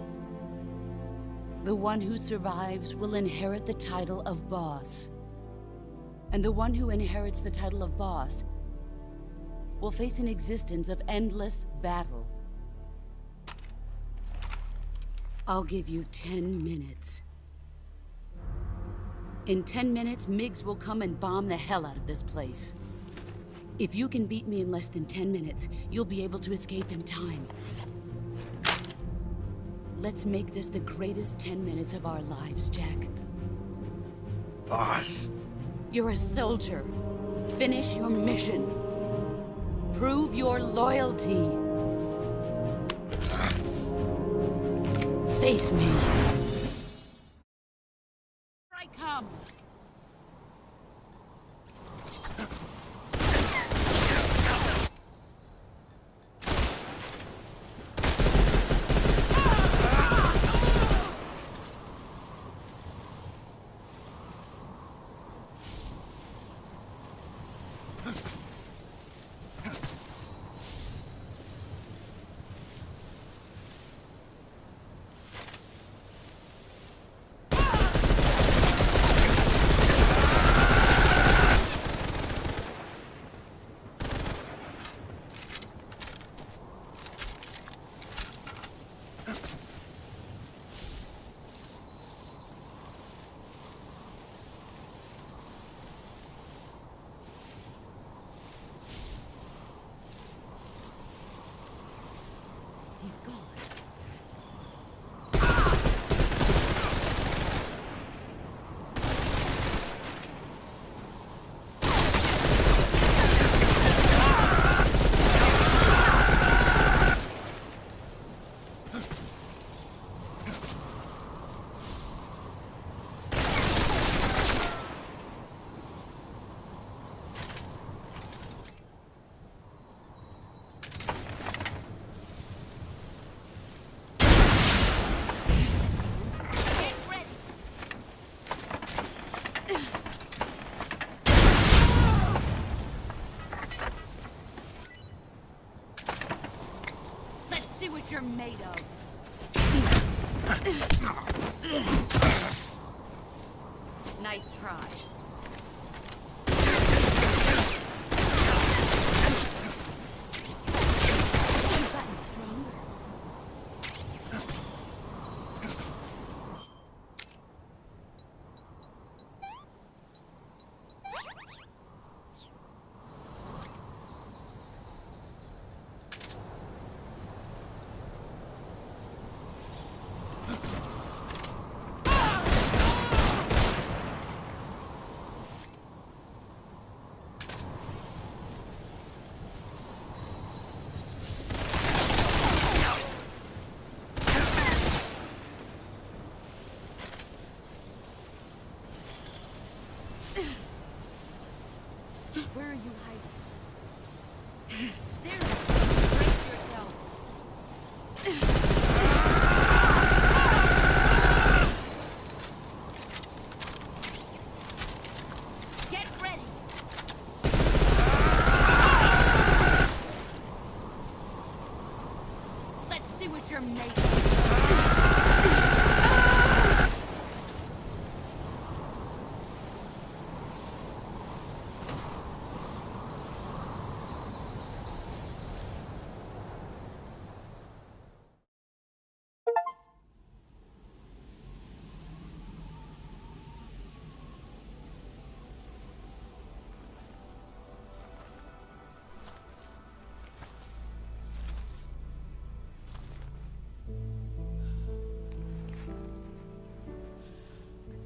The one who survives will inherit the title of boss. And the one who inherits the title of boss will face an existence of endless battle. I'll give you 10 minutes. In 10 minutes, MiGs will come and bomb the hell out of this place. If you can beat me in less than 10 minutes, you'll be able to escape in time. Let's make this the greatest 10 minutes of our lives, Jack. Boss. You're a soldier. Finish your mission. Prove your loyalty. Face me. Here I come. Nice try. You've gotten stronger. Where are you hiding? There! Brace yourself! Get ready! Let's see what you're made of.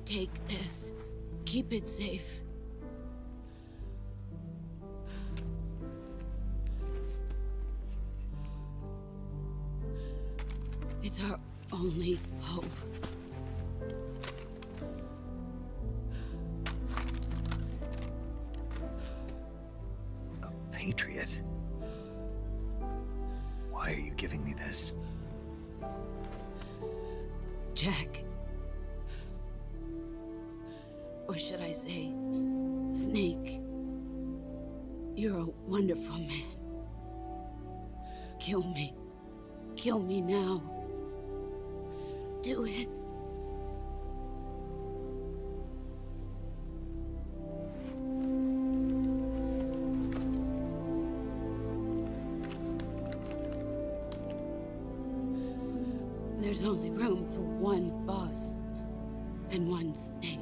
Take this. Keep it safe. It's our only hope. A patriot? Why are you giving me this? Jack. Or should I say, Snake? You're a wonderful man. Kill me. Kill me now. Do it. There's only room for one boss and one snake.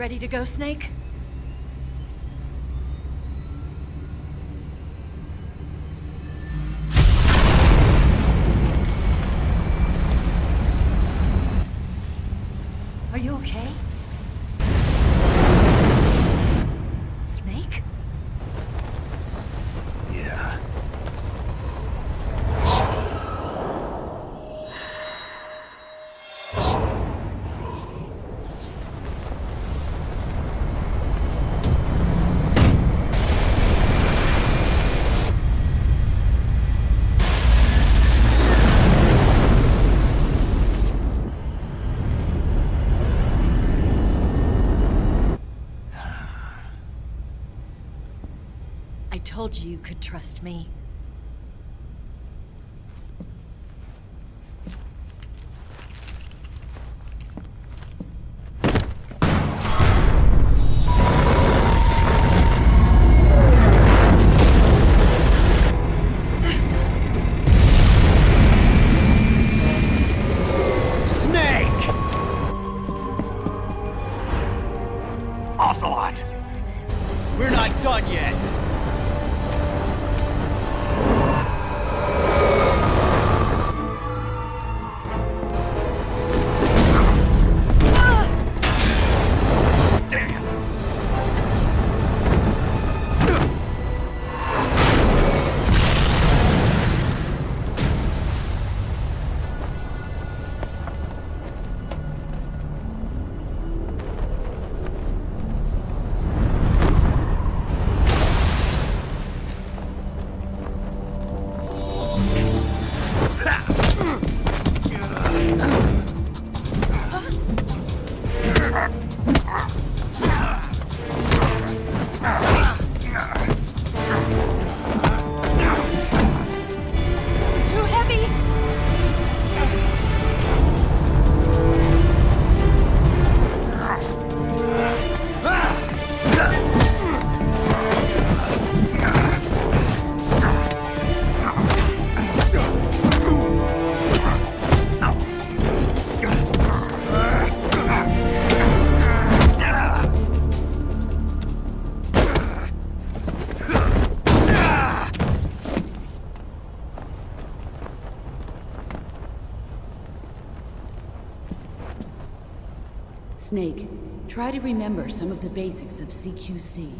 Ready to go, Snake? Are you okay? Snake? Yeah. I told you you could trust me. Snake! Ocelot! We're not done yet! Too heavy! Snake, try to remember some of the basics of CQC.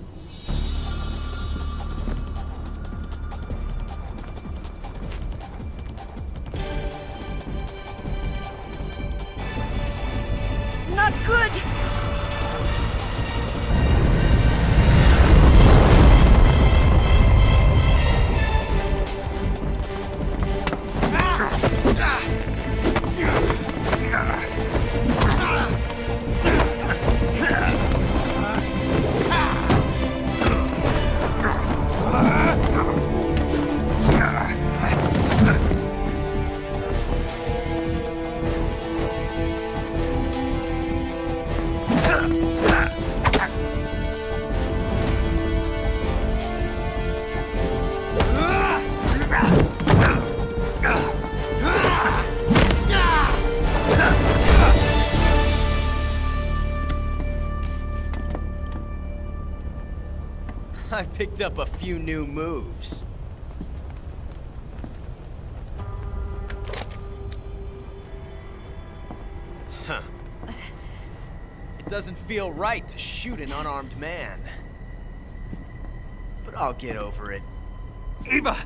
Not good! I picked up a few new moves. Huh. It doesn't feel right to shoot an unarmed man. But I'll get over it. Eva!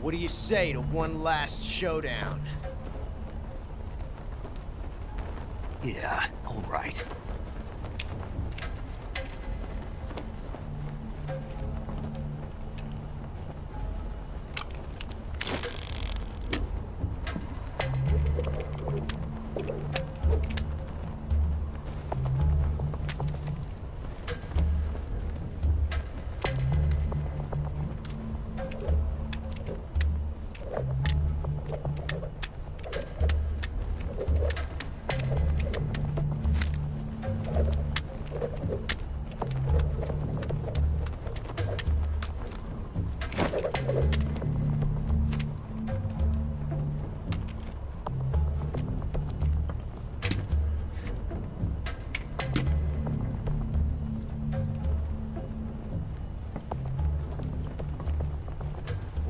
What do you say to one last showdown? Yeah, all right.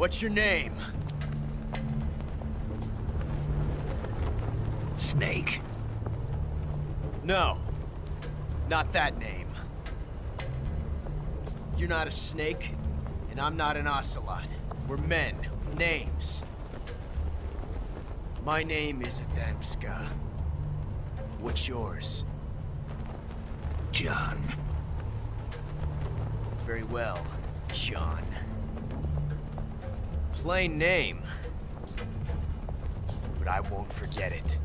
What's your name? Snake. No. Not that name. You're not a snake, and I'm not an ocelot. We're men with names. My name is Adamska. What's yours? John. Very well, John. Plain name. But I won't forget it.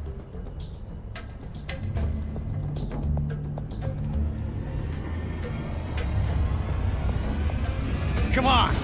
Come on!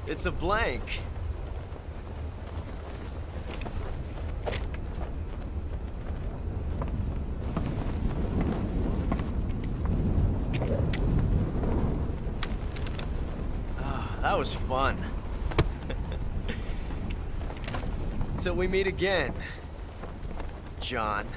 It's a blank. That was fun. Till we meet again, John.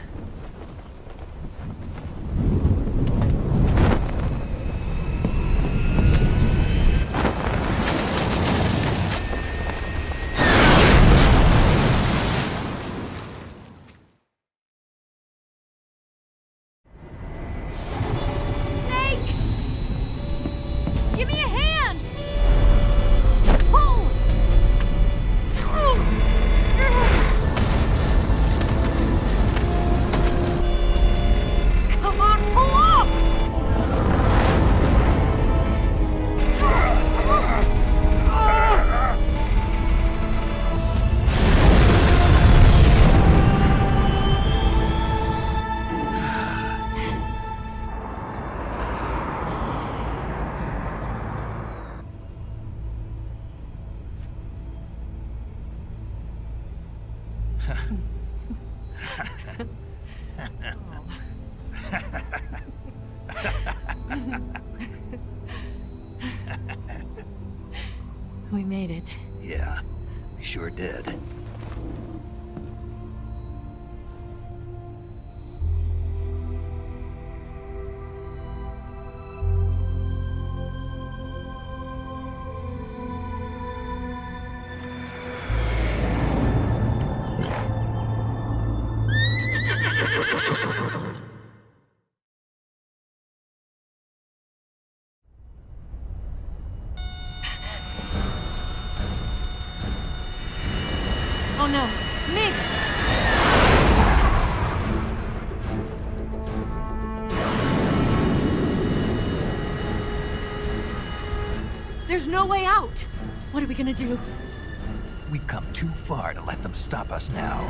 We made it. Yeah, we sure did. Oh no, Mix! There's no way out! What are we gonna do? We've come too far to let them stop us now.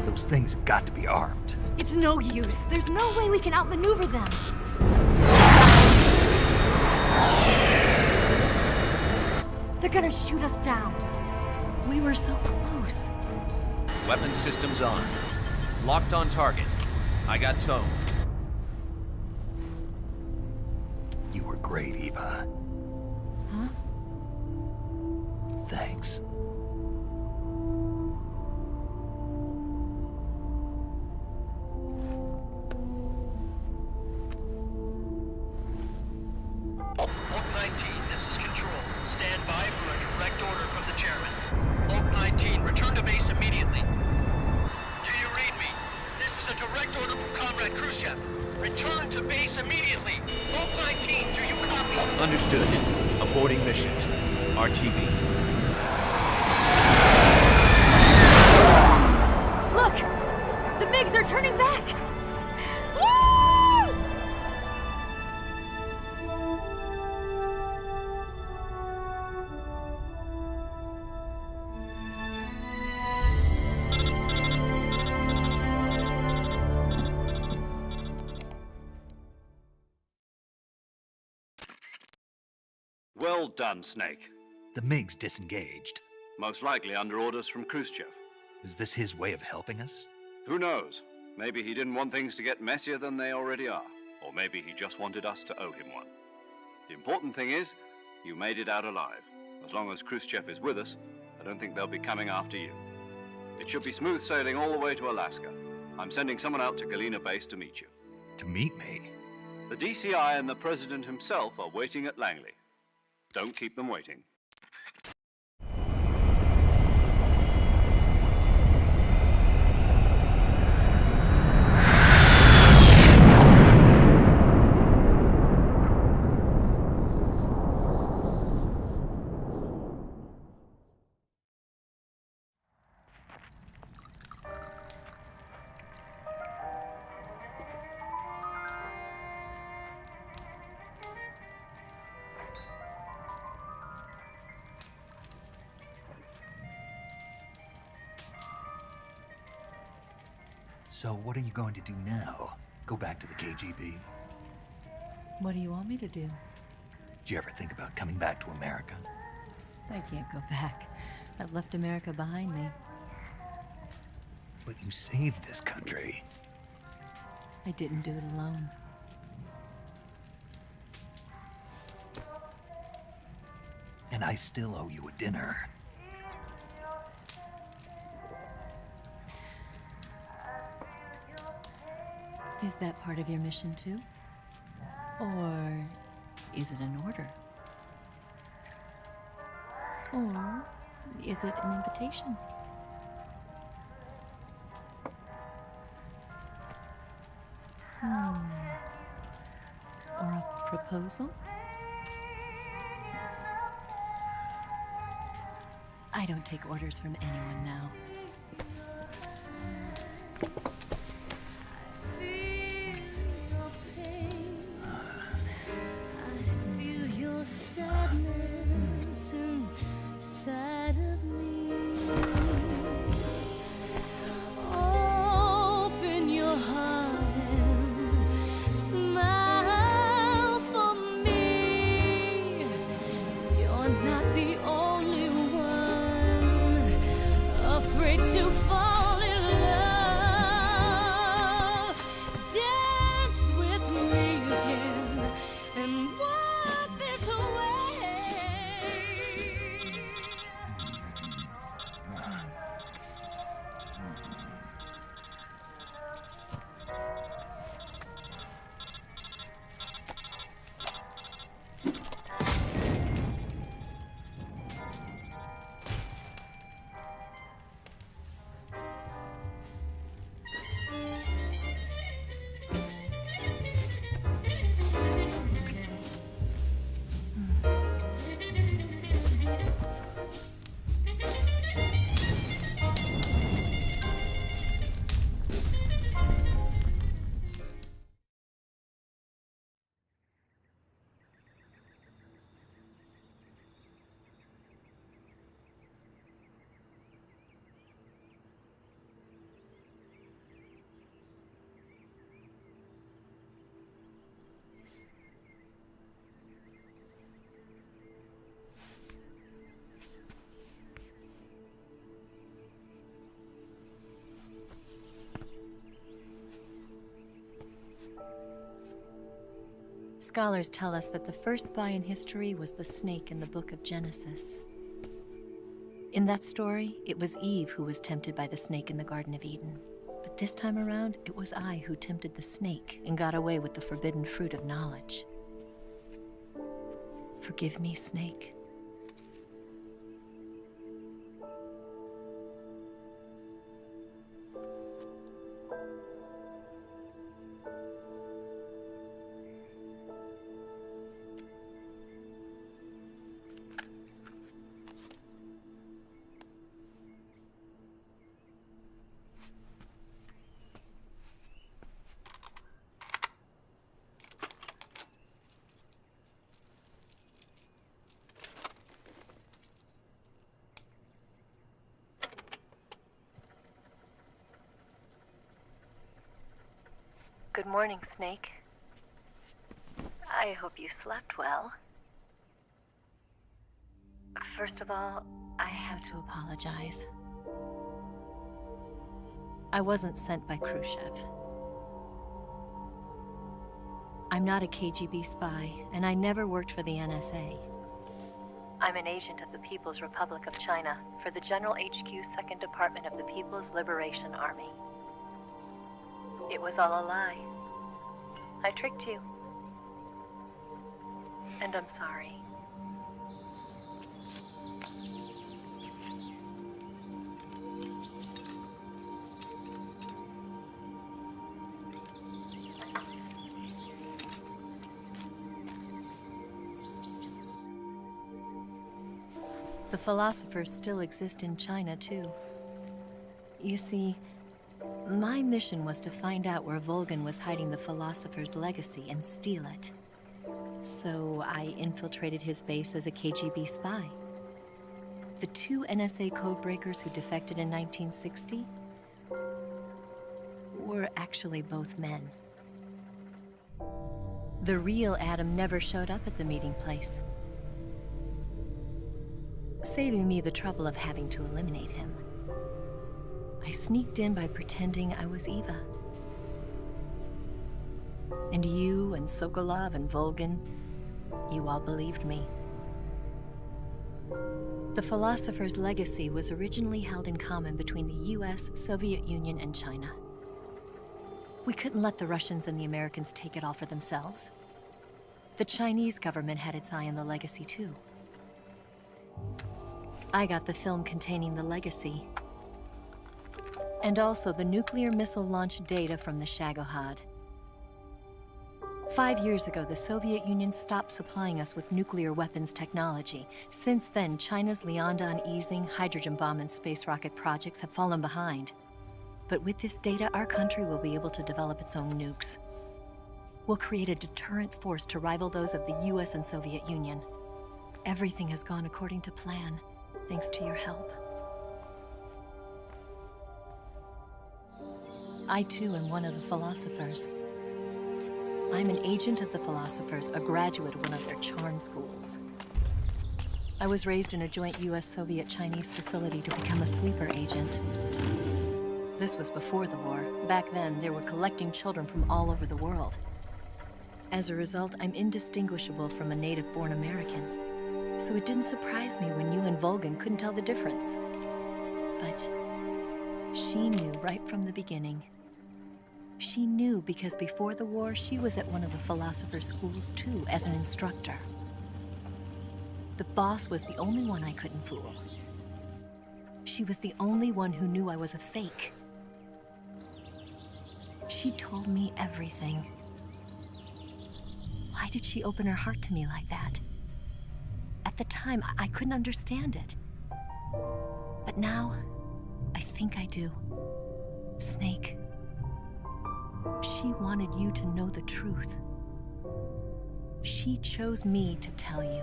Those things have got to be armed. It's no use. There's no way we can outmaneuver them. They're gonna shoot us down. We were so close. Weapon systems on. Locked on target. I got towed. You were great, Eva. Huh? Thanks. Oak 19, this is Control. Stand by for a direct order from the chairman. Oak 19, return to base immediately. Do you read me? This is a direct order from Comrade Khrushchev. Understood. Aborting mission. RTB. Look! The MiGs are turning back! Woo! Well done, Snake. The MiG's disengaged. Most likely under orders from Khrushchev. Is this his way of helping us? Who knows? Maybe he didn't want things to get messier than they already are. Or maybe he just wanted us to owe him one. The important thing is, you made it out alive. As long as Khrushchev is with us, I don't think they'll be coming after you. It should be smooth sailing all the way to Alaska. I'm sending someone out to Galena Base to meet you. To meet me? The DCI and the President himself are waiting at Langley. Don't keep them waiting. So what are you going to do now? Go back to the KGB? What do you want me to do? Did you ever think about coming back to America? I can't go back. I've left America behind me. But you saved this country. I didn't do it alone. And I still owe you a dinner. Is that part of your mission too? Or is it an order? Or is it an invitation? Or a proposal? I don't take orders from anyone now. Scholars tell us that the first spy in history was the snake in the book of Genesis. In that story, it was Eve who was tempted by the snake in the Garden of Eden. But this time around, it was I who tempted the snake and got away with the forbidden fruit of knowledge. Forgive me, Snake. Good morning, Snake. I hope you slept well. First of all, I have to apologize. I wasn't sent by Khrushchev. I'm not a KGB spy, and I never worked for the NSA. I'm an agent of the People's Republic of China for the General HQ 2nd Department of the People's Liberation Army. It was all a lie. I tricked you. And I'm sorry. The philosophers still exist in China, too. You see, my mission was to find out where Volgin was hiding the philosopher's legacy and steal it. So I infiltrated his base as a KGB spy. The 2 NSA codebreakers who defected in 1960 were actually both men. The real Adam never showed up at the meeting place, saving me the trouble of having to eliminate him. I sneaked in by pretending I was Eva. And you and Sokolov and Volgin, you all believed me. The philosopher's legacy was originally held in common between the US, Soviet Union, and China. We couldn't let the Russians and the Americans take it all for themselves. The Chinese government had its eye on the legacy, too. I got the film containing the legacy, and also the nuclear missile launch data from the Shagohod. 5 years ago, the Soviet Union stopped supplying us with nuclear weapons technology. Since then, China's Liaodong easing, hydrogen bomb, and space rocket projects have fallen behind. But with this data, our country will be able to develop its own nukes. We'll create a deterrent force to rival those of the US and Soviet Union. Everything has gone according to plan, thanks to your help. I, too, am one of the philosophers. I'm an agent of the philosophers, a graduate of one of their charm schools. I was raised in a joint US-Soviet-Chinese facility to become a sleeper agent. This was before the war. Back then, they were collecting children from all over the world. As a result, I'm indistinguishable from a native-born American. So it didn't surprise me when you and Volgin couldn't tell the difference. But she knew right from the beginning. She knew because before the war, she was at one of the philosopher's schools too, as an instructor. The boss was the only one I couldn't fool. She was the only one who knew I was a fake. She told me everything. Why did she open her heart to me like that? At the time, I couldn't understand it. But now, I think I do. Snake. She wanted you to know the truth. She chose me to tell you.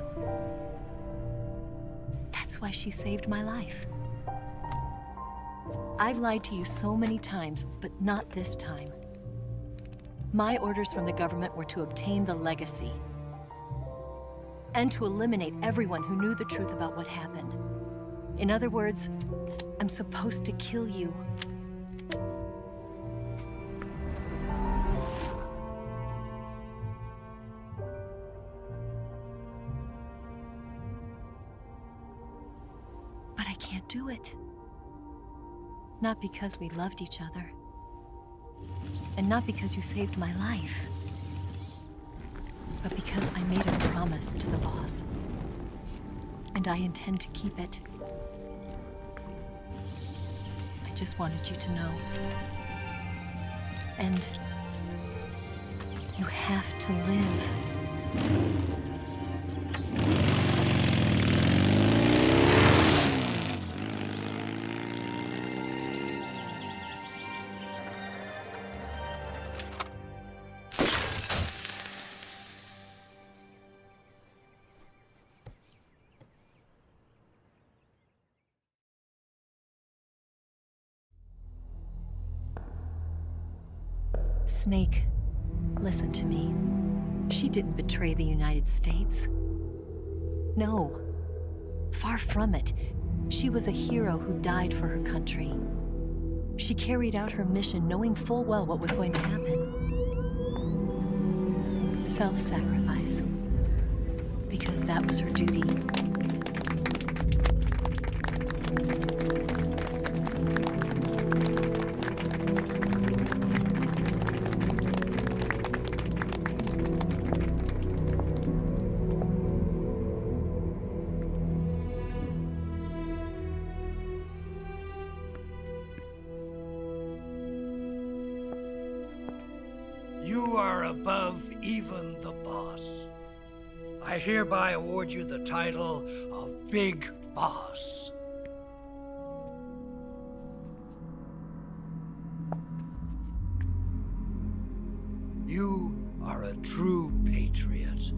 That's why she saved my life. I've lied to you so many times, but not this time. My orders from the government were to obtain the legacy and to eliminate everyone who knew the truth about what happened. In other words, I'm supposed to kill you. But I can't do it. Not because we loved each other. And not because you saved my life. But because I made a promise to the boss. And I intend to keep it. I just wanted you to know. And you have to live. Snake, Listen to me. She didn't betray the United States. No. Far from it. She was a hero who died for her country. She carried out her mission knowing full well what was going to happen. Self-sacrifice. Because that was her duty. You are above even the boss. I hereby award you the title of Big Boss. You are a true patriot.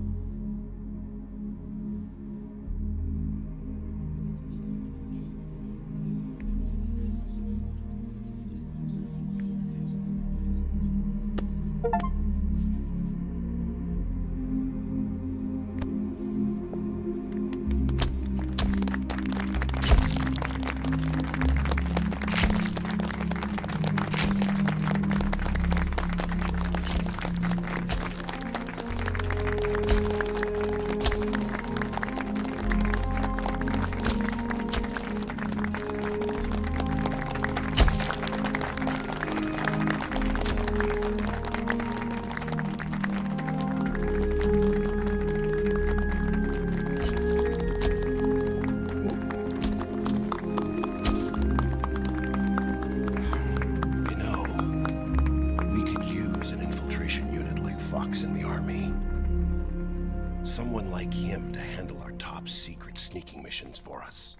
Someone like him to handle our top secret sneaking missions for us.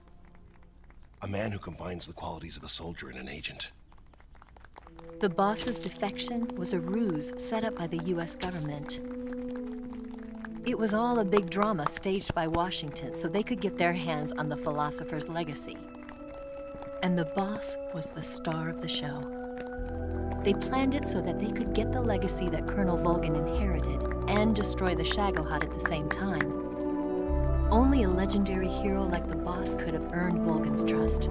A man who combines the qualities of a soldier and an agent. The boss's defection was a ruse set up by the US government. It was all a big drama staged by Washington so they could get their hands on the philosopher's legacy. And the boss was the star of the show. They planned it so that they could get the legacy that Colonel Volgin inherited and destroy the Shagohod at the same time. Only a legendary hero like the boss could have earned Volgin's trust.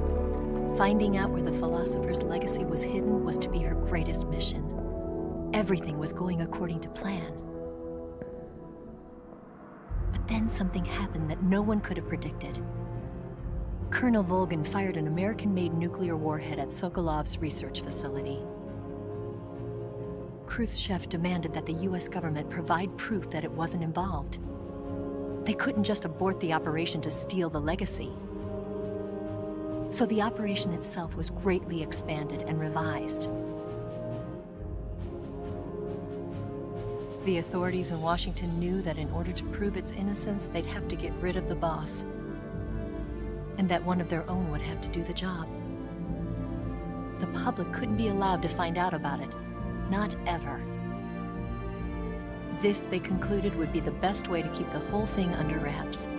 Finding out where the philosopher's legacy was hidden was to be her greatest mission. Everything was going according to plan. But then something happened that no one could have predicted. Colonel Volgin fired an American-made nuclear warhead at Sokolov's research facility. Khrushchev demanded that the US government provide proof that it wasn't involved. They couldn't just abort the operation to steal the legacy. So the operation itself was greatly expanded and revised. The authorities in Washington knew that in order to prove its innocence, they'd have to get rid of the boss, and that one of their own would have to do the job. The public couldn't be allowed to find out about it. Not ever. This, they concluded, would be the best way to keep the whole thing under wraps.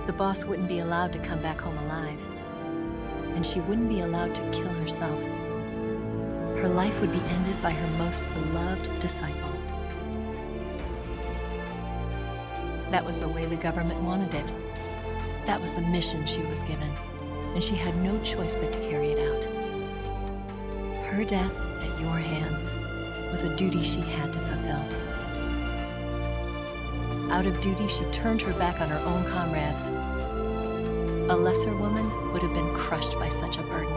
The boss wouldn't be allowed to come back home alive, and she wouldn't be allowed to kill herself. Her life would be ended by her most beloved disciple. That was the way the government wanted it. That was the mission she was given, and she had no choice but to carry it out. Her death at your hands was a duty she had to fulfill. Out of duty, she turned her back on her own comrades. A lesser woman would have been crushed by such a burden.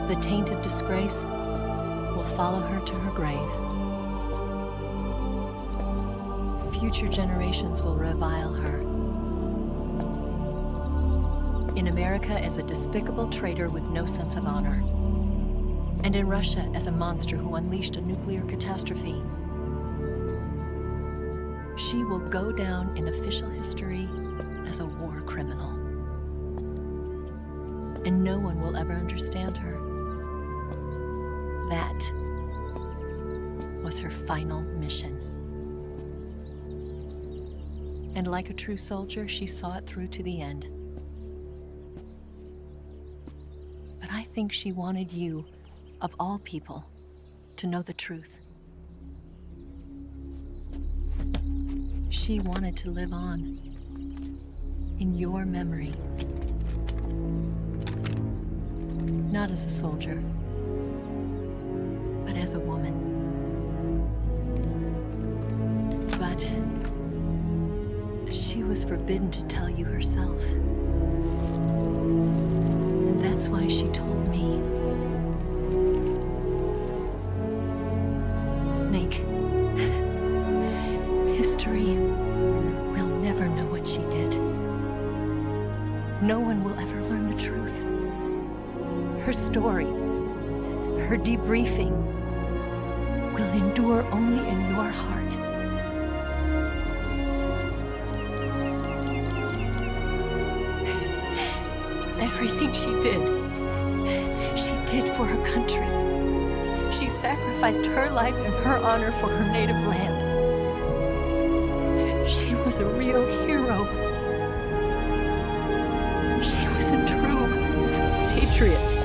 The taint of disgrace will follow her to her grave. Future generations will revile her. In America as a despicable traitor with no sense of honor. And in Russia as a monster who unleashed a nuclear catastrophe. She will go down in official history as a war criminal. And no one will ever understand her. That was her final mission. And like a true soldier, she saw it through to the end. But I think she wanted you, of all people, to know the truth. She wanted to live on, in your memory. Not as a soldier, but as a woman. But she was forbidden to tell you herself. And that's why she told me. Snake, history will never know what she did. No one will ever learn the truth. Her story, her debriefing, will endure only in your heart. Everything she did for her country. She sacrificed her life and her honor for her native land. She was a real hero. She was a true patriot.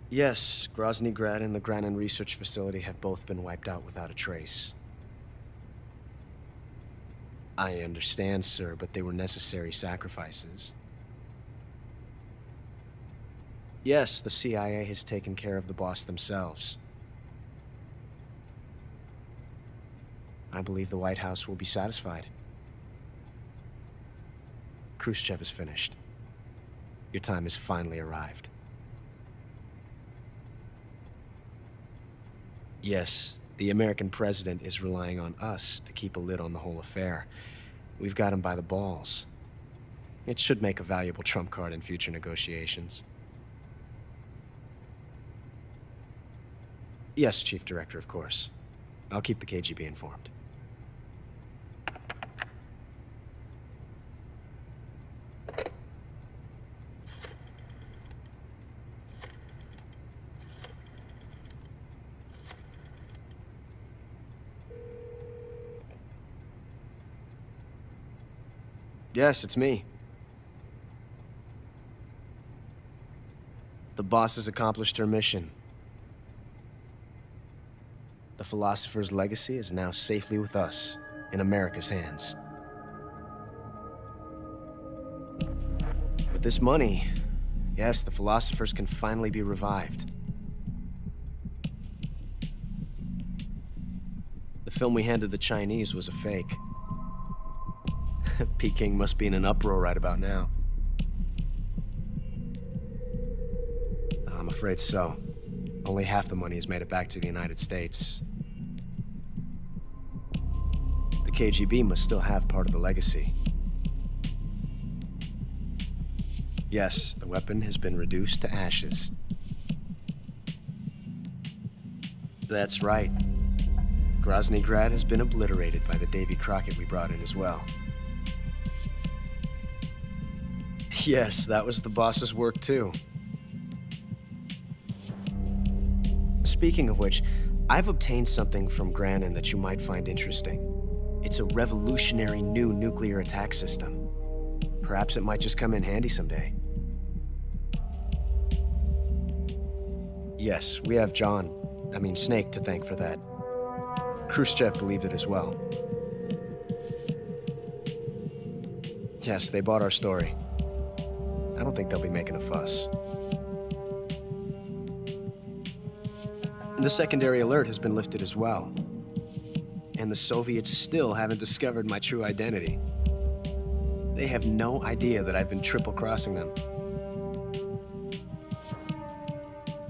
Yes, Grozny Grad and the Granin Research Facility have both been wiped out without a trace. I understand, sir, but they were necessary sacrifices. Yes, the CIA has taken care of the boss themselves. I believe the White House will be satisfied. Khrushchev is finished. Your time has finally arrived. Yes, the American president is relying on us to keep a lid on the whole affair. We've got him by the balls. It should make a valuable trump card in future negotiations. Yes, Chief Director, of course. I'll keep the KGB informed. Yes, it's me. The boss has accomplished her mission. The philosopher's legacy is now safely with us, in America's hands. With this money, yes, the philosophers can finally be revived. The film we handed the Chinese was a fake. Peking must be in an uproar right about now. I'm afraid so. Only half the money has made it back to the United States. The KGB must still have part of the legacy. Yes, the weapon has been reduced to ashes. That's right. Grozny Grad has been obliterated by the Davy Crockett we brought in as well. Yes, that was the boss's work too. Speaking of which, I've obtained something from Granin that you might find interesting. It's a revolutionary new nuclear attack system. Perhaps it might just come in handy someday. Yes, we have Snake to thank for that. Khrushchev believed it as well. Yes, they bought our story. I don't think they'll be making a fuss. The secondary alert has been lifted as well. And the Soviets still haven't discovered my true identity. They have no idea that I've been triple-crossing them.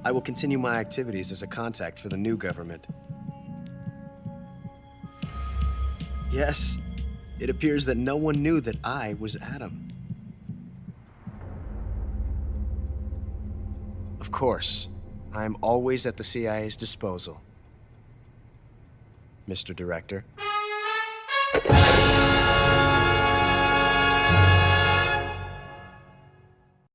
I will continue my activities as a contact for the new government. Yes, it appears that no one knew that I was Adam. Of course, I'm always at the CIA's disposal, Mr. Director.